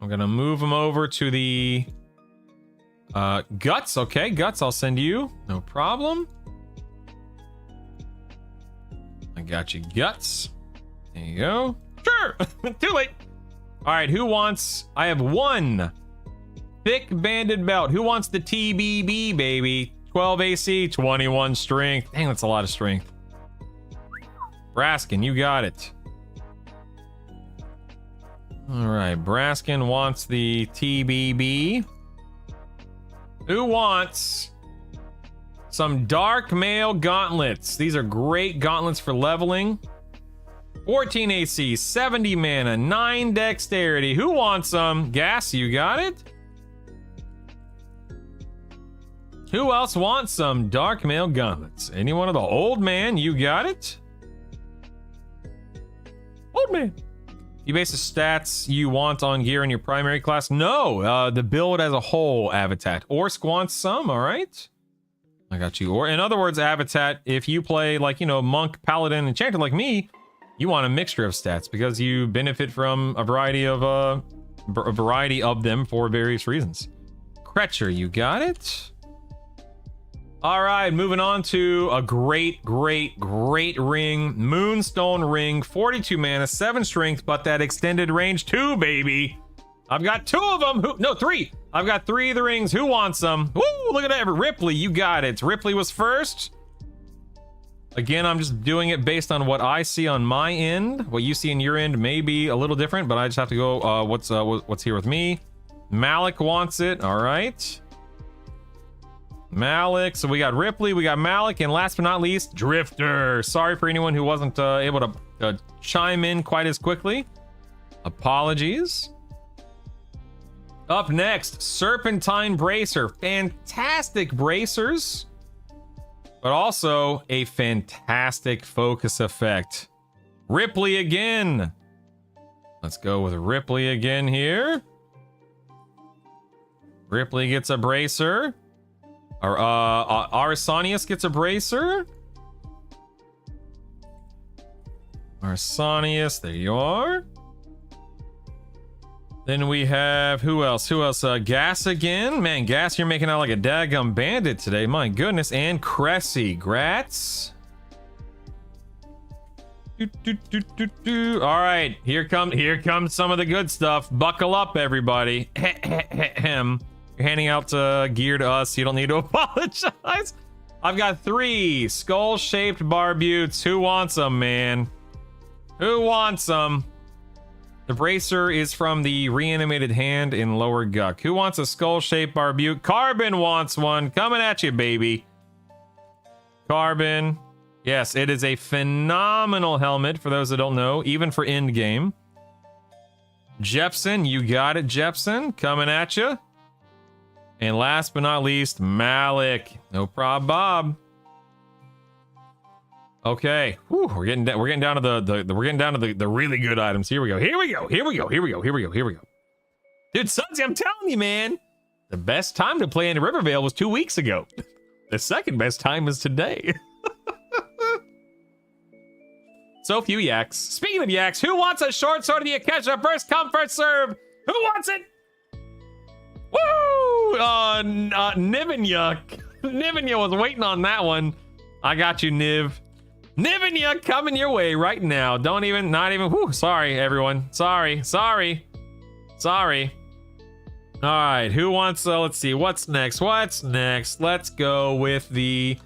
I'm gonna move them over to the Guts. Okay, Guts, I'll send you. No problem. I got you, Guts. There you go. Sure. Too late. All right, who wants? I have 1 thick banded belt. Who wants the TBB, baby? 12 AC, 21 strength. Dang, that's a lot of strength. Braskin, you got it. All right, Braskin wants the TBB. Who wants some Dark Mail gauntlets? These are great gauntlets for leveling. 14 AC, 70 mana, 9 dexterity. Who wants some? Gas, you got it? Who else wants some Dark Mail gauntlets? Anyone of the old man, you got it? Old man. You base the stats you want on gear in your primary class? No, the build as a whole, Avatat. Orsk wants some, all right? I got you. Or in other words, Avatat, if you play like, you know, Monk, Paladin, Enchanter like me, you want a mixture of stats because you benefit from a variety of them for various reasons. Kretcher, you got it? All right, moving on to a great ring. Moonstone ring, 42 mana, 7 strength, but that extended range 2, baby. I've got 2 of them. No, 3. I've got 3 of the rings. Who wants them? Woo, look at that. Ripley, you got it. Ripley was first. Again, I'm just doing it based on what I see on my end. What you see in your end may be a little different, but I just have to go, what's here with me? Malik wants it. All right. Malik. So we got Ripley, we got Malik, and last but not least, Drifter. Sorry for anyone who wasn't able to chime in quite as quickly. Apologies. Up next, Serpentine Bracer. Fantastic bracers, but also a fantastic focus effect. Ripley again. Let's go with Ripley again here. Ripley gets a bracer. Or Arsonius gets a bracer. Arsonius, there you are. Then we have, who else? Gas again. Man, Gas, you're making out like a daggum bandit today. My goodness. And Cressy. Grats. All right, here comes some of the good stuff. Buckle up, everybody. You're handing out gear to us. You don't need to apologize. I've got 3 skull-shaped barbutes. Who wants them, man? Who wants them? The bracer is from the reanimated hand in lower guck. Who wants a skull-shaped barbute? Carbon wants one. Coming at you, baby. Carbon. Yes, it is a phenomenal helmet for those that don't know, even for end game. Jepson, you got it, Jepson. Coming at you. And last but not least, Malik. No problem, Bob. Okay, whew, we're getting down to the really good items. Here we go. Dude, Sudsy, I'm telling you, man, the best time to play in Rivervale was 2 weeks ago. The second best time is today. So few yaks. Speaking of yaks, who wants a short sword of the Akesha? First come, first serve. Who wants it? Woo! Nivinya. Nivinya was waiting on that one. I got you, Niv. Nivinya coming your way right now. Not even, whew, sorry, everyone. Sorry. All right, who wants, let's see, what's next? Let's go with the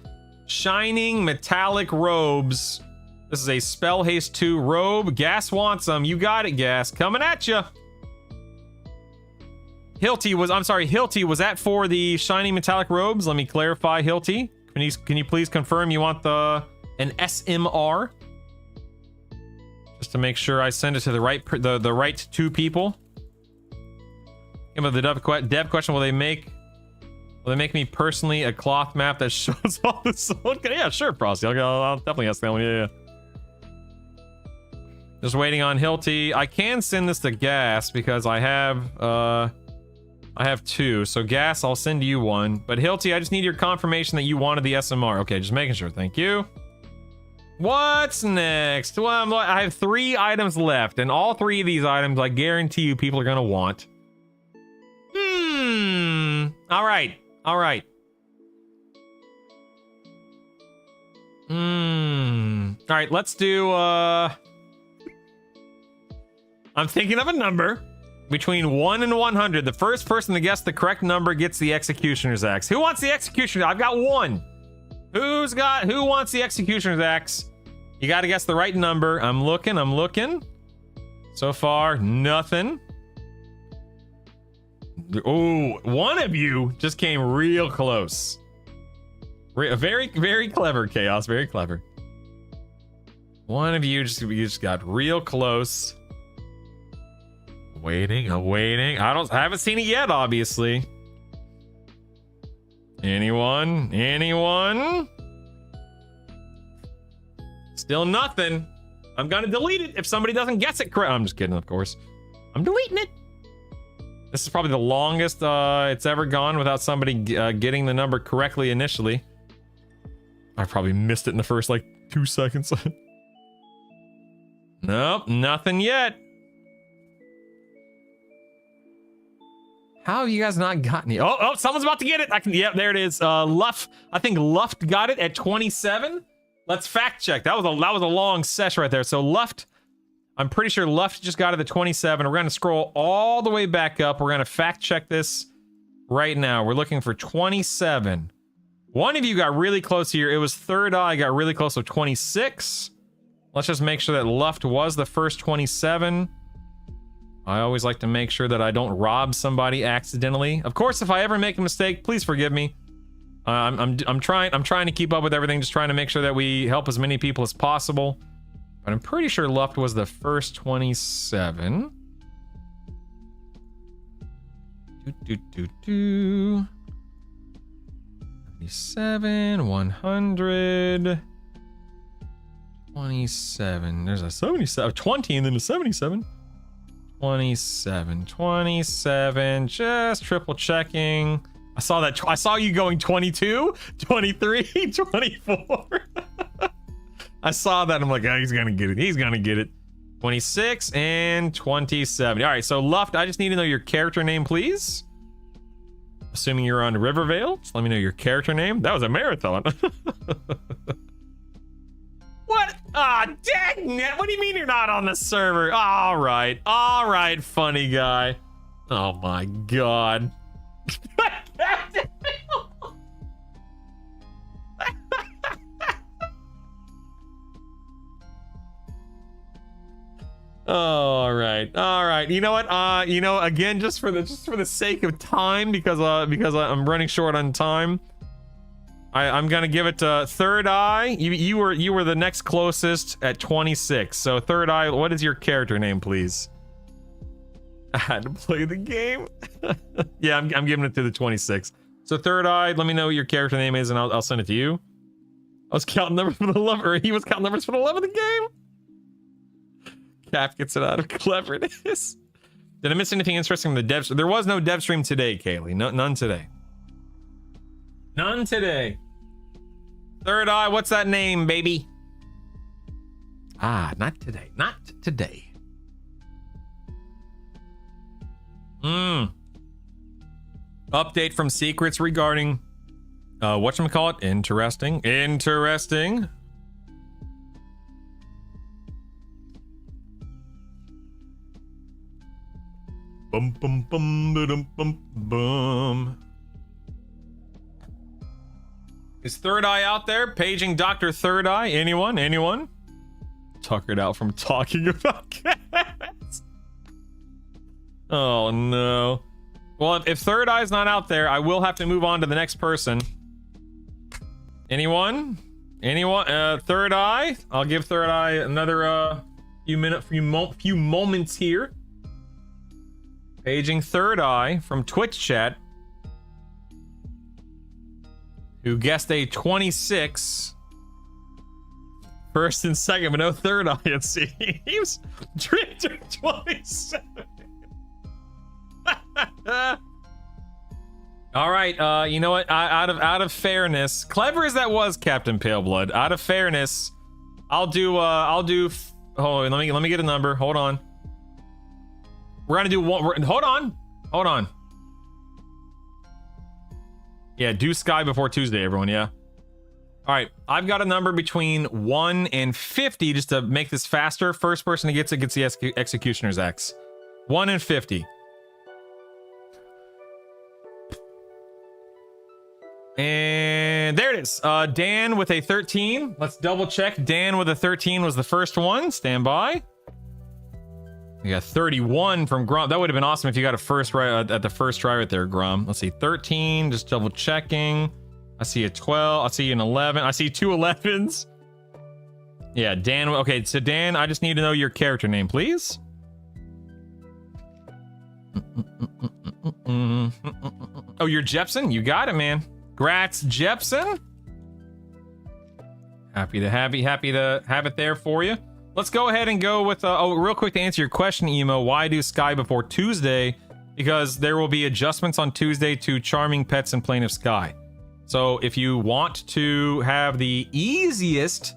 Shining Metallic Robes. This is a Spell Haste 2 robe. Gas wants them. You got it, Gas. Coming at you. Hilty, was that for the Shining Metallic Robes? Let me clarify, Hilty. Can you please confirm you want an SMR? Just to make sure I send it to the right 2 people. Give me the dev question, will they make me personally a cloth map that shows all the soul? Yeah, sure, Frosty. I'll definitely ask that one. Yeah. Just waiting on Hilty. I can send this to Gas because I have 2. So Gas, I'll send you 1. But Hilty, I just need your confirmation that you wanted the SMR. Okay, just making sure. Thank you. What's next? Well, I have 3 items left, and all 3 of these items, I guarantee you, people are gonna want. All right. All right, let's do, I'm thinking of a number between 1 and 100. The first person to guess the correct number gets the Executioner's Axe. Who wants the Executioner? I've got 1. Who wants the Executioner's Axe? You got to guess the right number. I'm looking. So far, nothing. Oh, one of you just came real close. Very, very clever, Chaos. Very clever. One of you just got real close. Waiting. I haven't seen it yet, obviously. Anyone? Still nothing. I'm gonna delete it if somebody doesn't guess it correct. I'm just kidding, of course. I'm deleting it. This is probably the longest it's ever gone without somebody getting the number correctly initially. I probably missed it in the first, 2 seconds. Nope, nothing yet. How have you guys not gotten it? Oh, someone's about to get it. Yep, there it is. Luft. I think Luft got it at 27. Let's fact check. That was a long session right there. So Luft, I'm pretty sure Luft just got it at 27. We're going to scroll all the way back up. We're going to fact check this right now. We're looking for 27. One of you got really close here. It was Third Eye got really close with 26. Let's just make sure that Luft was the first 27. I always like to make sure that I don't rob somebody accidentally. Of course, if I ever make a mistake, please forgive me. I'm trying to keep up with everything, just trying to make sure that we help as many people as possible. But I'm pretty sure Luft was the first 27. 77, 100, 27. There's a 77, 20, and then a 77. 27, 27. Just triple checking. I saw that. I saw you going 22, 23, 24. I saw that. I'm like, oh, he's gonna get it. He's gonna get it. 26 and 27. All right, so Luft, I just need to know your character name, please. Assuming you're on Rivervale, just let me know your character name. That was a marathon. What? Ah, dang it. What do you mean you're not on the server? All right, funny guy. Oh my God. Oh, all right. You know what? Again, just for the sake of time, because I'm running short on time, I'm gonna give it to Third Eye. You were the next closest at 26. So Third Eye, what is your character name, please? I had to play the game. Yeah, I'm giving it to the 26. So Third Eye, let me know what your character name is, and I'll send it to you. I was counting numbers for the love, or he was counting numbers for the love of the game. Cap gets it out of cleverness. Did I miss anything interesting in the dev? There was no dev stream today, Kaylee. No, none today. None today. Third Eye, what's that name, baby? Ah, not today. Not today. Update from Secrets regarding whatchamacallit? Interesting. Bum bum bum bum bum bum. Is Third Eye out there? Paging Dr. Third Eye? Anyone? Tuckered out from talking about cats. Oh no. Well, if Third Eye's not out there, I will have to move on to the next person. Anyone? Third Eye? I'll give Third Eye another few moments here. Paging Third Eye from Twitch chat, who guessed a 26. First and second, but no Third Eye, it seems. Drifter 27. All right, you know what? Out of fairness, clever as that was, Captain Paleblood. Out of fairness, I'll do. Hold on, let me get a number. Hold on. We're gonna do one. Hold on. Yeah, do Sky before Tuesday, everyone. Yeah. All right, I've got a number between 1 and 50 just to make this faster. First person who gets it gets the Executioner's X. 1 and 50. And there it is. Dan with a 13. Let's double check. Dan with a 13 was the first one. Stand by. You got 31 from Grom. That would have been awesome if you got a first right at the first try right there, Grom. Let's see, 13. Just double checking. I see a 12. I see an 11. I see 2 11s. Yeah, Dan. Okay, so Dan, I just need to know your character name, please. Oh, you're Jepson? You got it, man. Grats, Jepson. Happy to have it there for you. Let's go ahead and go with, real quick to answer your question, Emo, why do Sky before Tuesday? Because there will be adjustments on Tuesday to Charming Pets and Plaintiff Sky. So if you want to have the easiest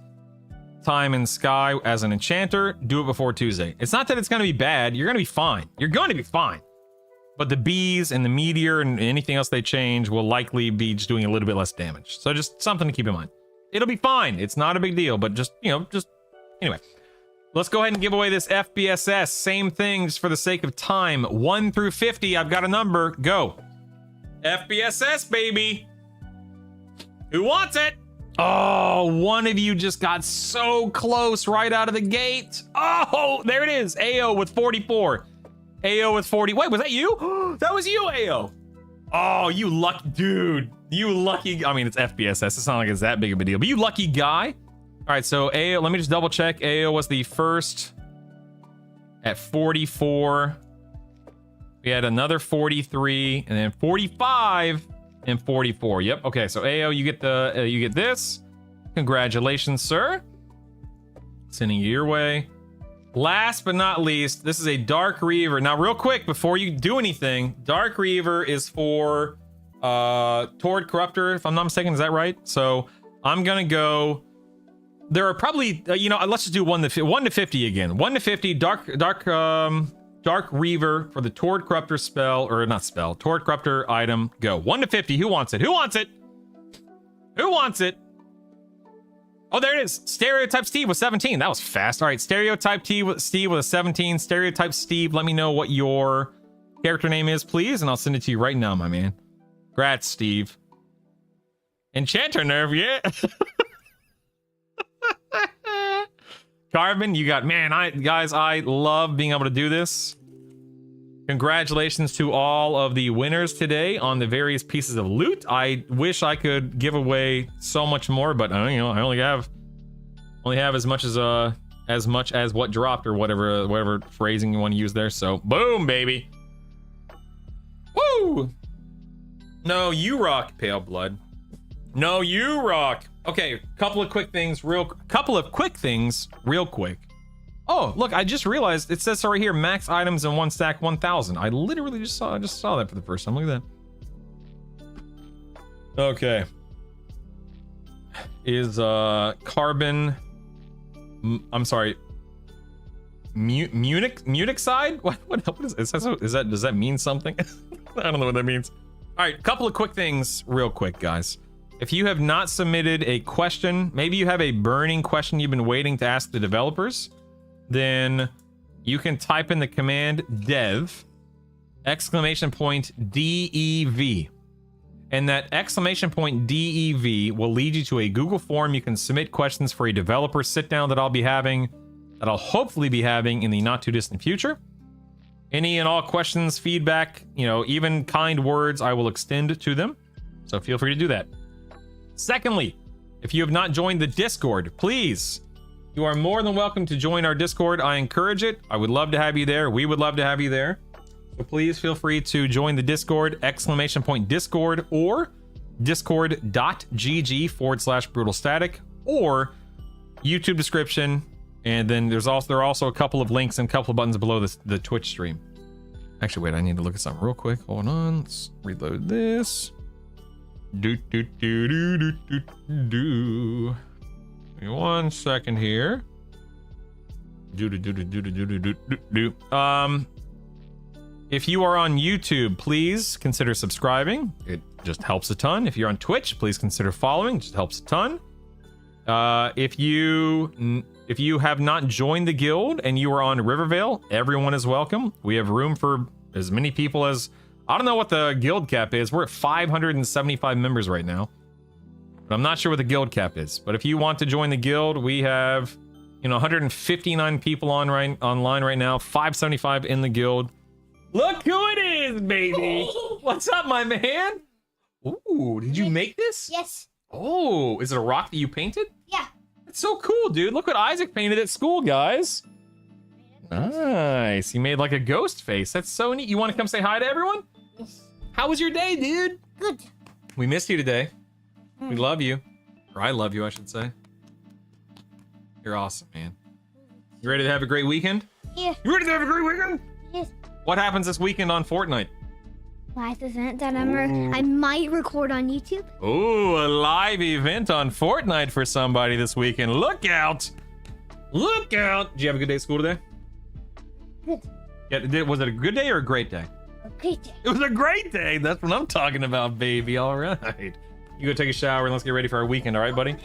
time in Sky as an enchanter, do it before Tuesday. It's not that it's going to be bad. You're going to be fine. You're going to be fine. But the bees and the meteor and anything else they change will likely be just doing a little bit less damage. So just something to keep in mind. It'll be fine. It's not a big deal, but just, anyway. Let's go ahead and give away this FBSS. Same thing, just for the sake of time. 1 through 50, I've got a number. Go. FBSS, baby. Who wants it? Oh, one of you just got so close right out of the gate. Oh, there it is. AO with 44. AO with 40. Wait, was that you? That was you, AO. Oh, you lucky dude. You lucky. I mean, it's FBSS. It's not like it's that big of a deal, but you lucky guy. All right, so AO, let me just double check. AO was the first at 44. We had another 43 and then 45 and 44. Yep. Okay, so AO, you get the you get this. Congratulations, sir. Sending you your way. Last but not least, this is a Dark Reaver. Now, real quick, before you do anything, Dark Reaver is for Toward Corruptor, if I'm not mistaken. Is that right? So I'm gonna go. There are probably let's just do 1 to 50 again. 1 to 50. Dark Reaver for the Toward Corruptor spell, or not spell, Toward Corruptor item. Go 1 to 50. Who wants it? Who wants it? Who wants it? Oh, there it is. Stereotype Steve with 17. That was fast. All right, Stereotype Steve with a 17. Stereotype Steve, let me know what your character name is, please, and I'll send it to you right now, my man. Congrats, Steve. Enchanter Nerve, yeah. Carbon, you got, man, I love being able to do this. Congratulations to all of the winners today on the various pieces of loot. I wish I could give away so much more, but I only have as much as what dropped, or whatever phrasing you want to use there. So boom, baby. Woo! No, you rock, Pale Blood. No, you rock. Okay, couple of quick things real quick. Oh, look, I just realized it says right here, max items in one stack 1,000. I literally just saw that for the first time. Look at that. Okay. Is Carbon I'm sorry. Munich side? What is that? Does that mean something? I don't know what that means. All right, couple of quick things real quick, guys. If you have not submitted a question, maybe you have a burning question you've been waiting to ask the developers, then you can type in the command dev !DEV. And that !DEV will lead you to a Google form. You can submit questions for a developer sit down that I'll hopefully be having in the not too distant future. Any and all questions, feedback, even kind words, I will extend to them. So feel free to do that. Secondly, if you have not joined the Discord, please, you are more than welcome to join our Discord. I encourage it. I would love to have you there. We would love to have you there. So please feel free to join the Discord, !Discord, or discord.gg/brutalstatic, or YouTube description. And then there are also a couple of links and a couple of buttons below the Twitch stream. Actually, wait, I need to look at something real quick. Hold on, let's reload this. Give me 1 second here. If you are on YouTube, please consider subscribing. It just helps a ton. If you're on Twitch, please consider following. It just helps a ton. If you have not joined the guild and you are on Rivervale, everyone is welcome. We have room for as many people as, I don't know what the guild cap is. We're at 575 members right now, but I'm not sure what the guild cap is. But if you want to join the guild, we have 159 people online right now, 575 in the guild. Look who it is, baby. What's up, my man? Ooh, did you make this? Yes. Oh, is it a rock that you painted? Yeah. That's so cool, dude. Look what Isaac painted at school, guys. Nice. He made like a ghost face. That's so neat. You want to come say hi to everyone? Yes. How was your day, dude? Good. We missed you today. We love you. Or I love you, I should say. You're awesome, man. You ready to have a great weekend? Yeah. You ready to have a great weekend? Yes. What happens this weekend on Fortnite? Live event that I might record on YouTube. Ooh, a live event on Fortnite for somebody this weekend. Look out! Look out! Did you have a good day at school today? Good. Yeah, was it a good day or a great day? A great day. It was a great day. That's what I'm talking about, baby. All right. You go take a shower and let's get ready for our weekend. All right, buddy?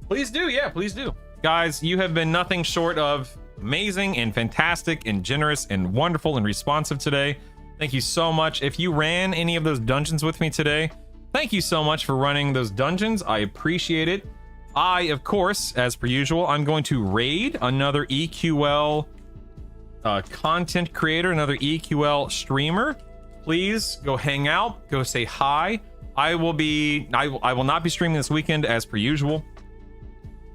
Please do. Yeah, please do. Guys, you have been nothing short of amazing and fantastic and generous and wonderful and responsive today. Thank you so much. If you ran any of those dungeons with me today, thank you so much for running those dungeons. I appreciate it. I, of course, as per usual, I'm going to raid another EQL content creator, another EQL streamer. Please go hang out, go say hi. I will not be streaming this weekend as per usual.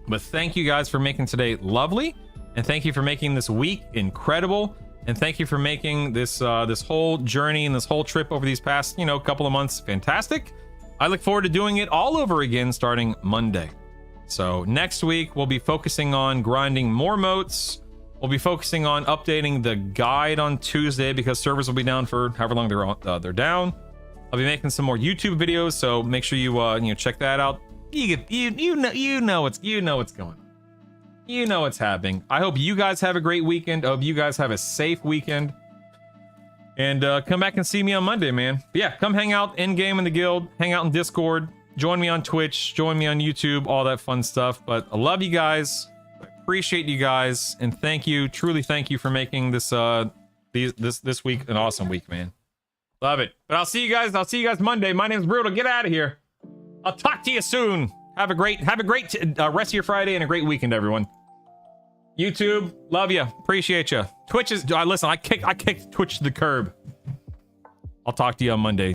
But thank you guys for making today lovely, and thank you for making this week incredible, and thank you for making this this whole journey and this whole trip over these past, you know, couple of months fantastic. I look forward to doing it all over again starting Monday. So next week we'll be focusing on grinding more moats. We'll be focusing on updating the guide on Tuesday because servers will be down for however long they're down. I'll be making some more YouTube videos, so make sure you check that out. You know what's going on. You know what's happening. I hope you guys have a great weekend. I hope you guys have a safe weekend. And come back and see me on Monday, man. But yeah, come hang out in game in the guild, hang out in Discord, join me on Twitch, join me on YouTube, all that fun stuff. But I love you guys. I appreciate you guys, and thank you, truly thank you for making this this week an awesome week, man. Love it. But I'll see you guys Monday. My name's Brutal. Get out of here. I'll talk to you soon. Have a great rest of your Friday and a great weekend, everyone. YouTube, love you, appreciate you. Twitch is listen. I kicked Twitch to the curb. I'll talk to you on Monday.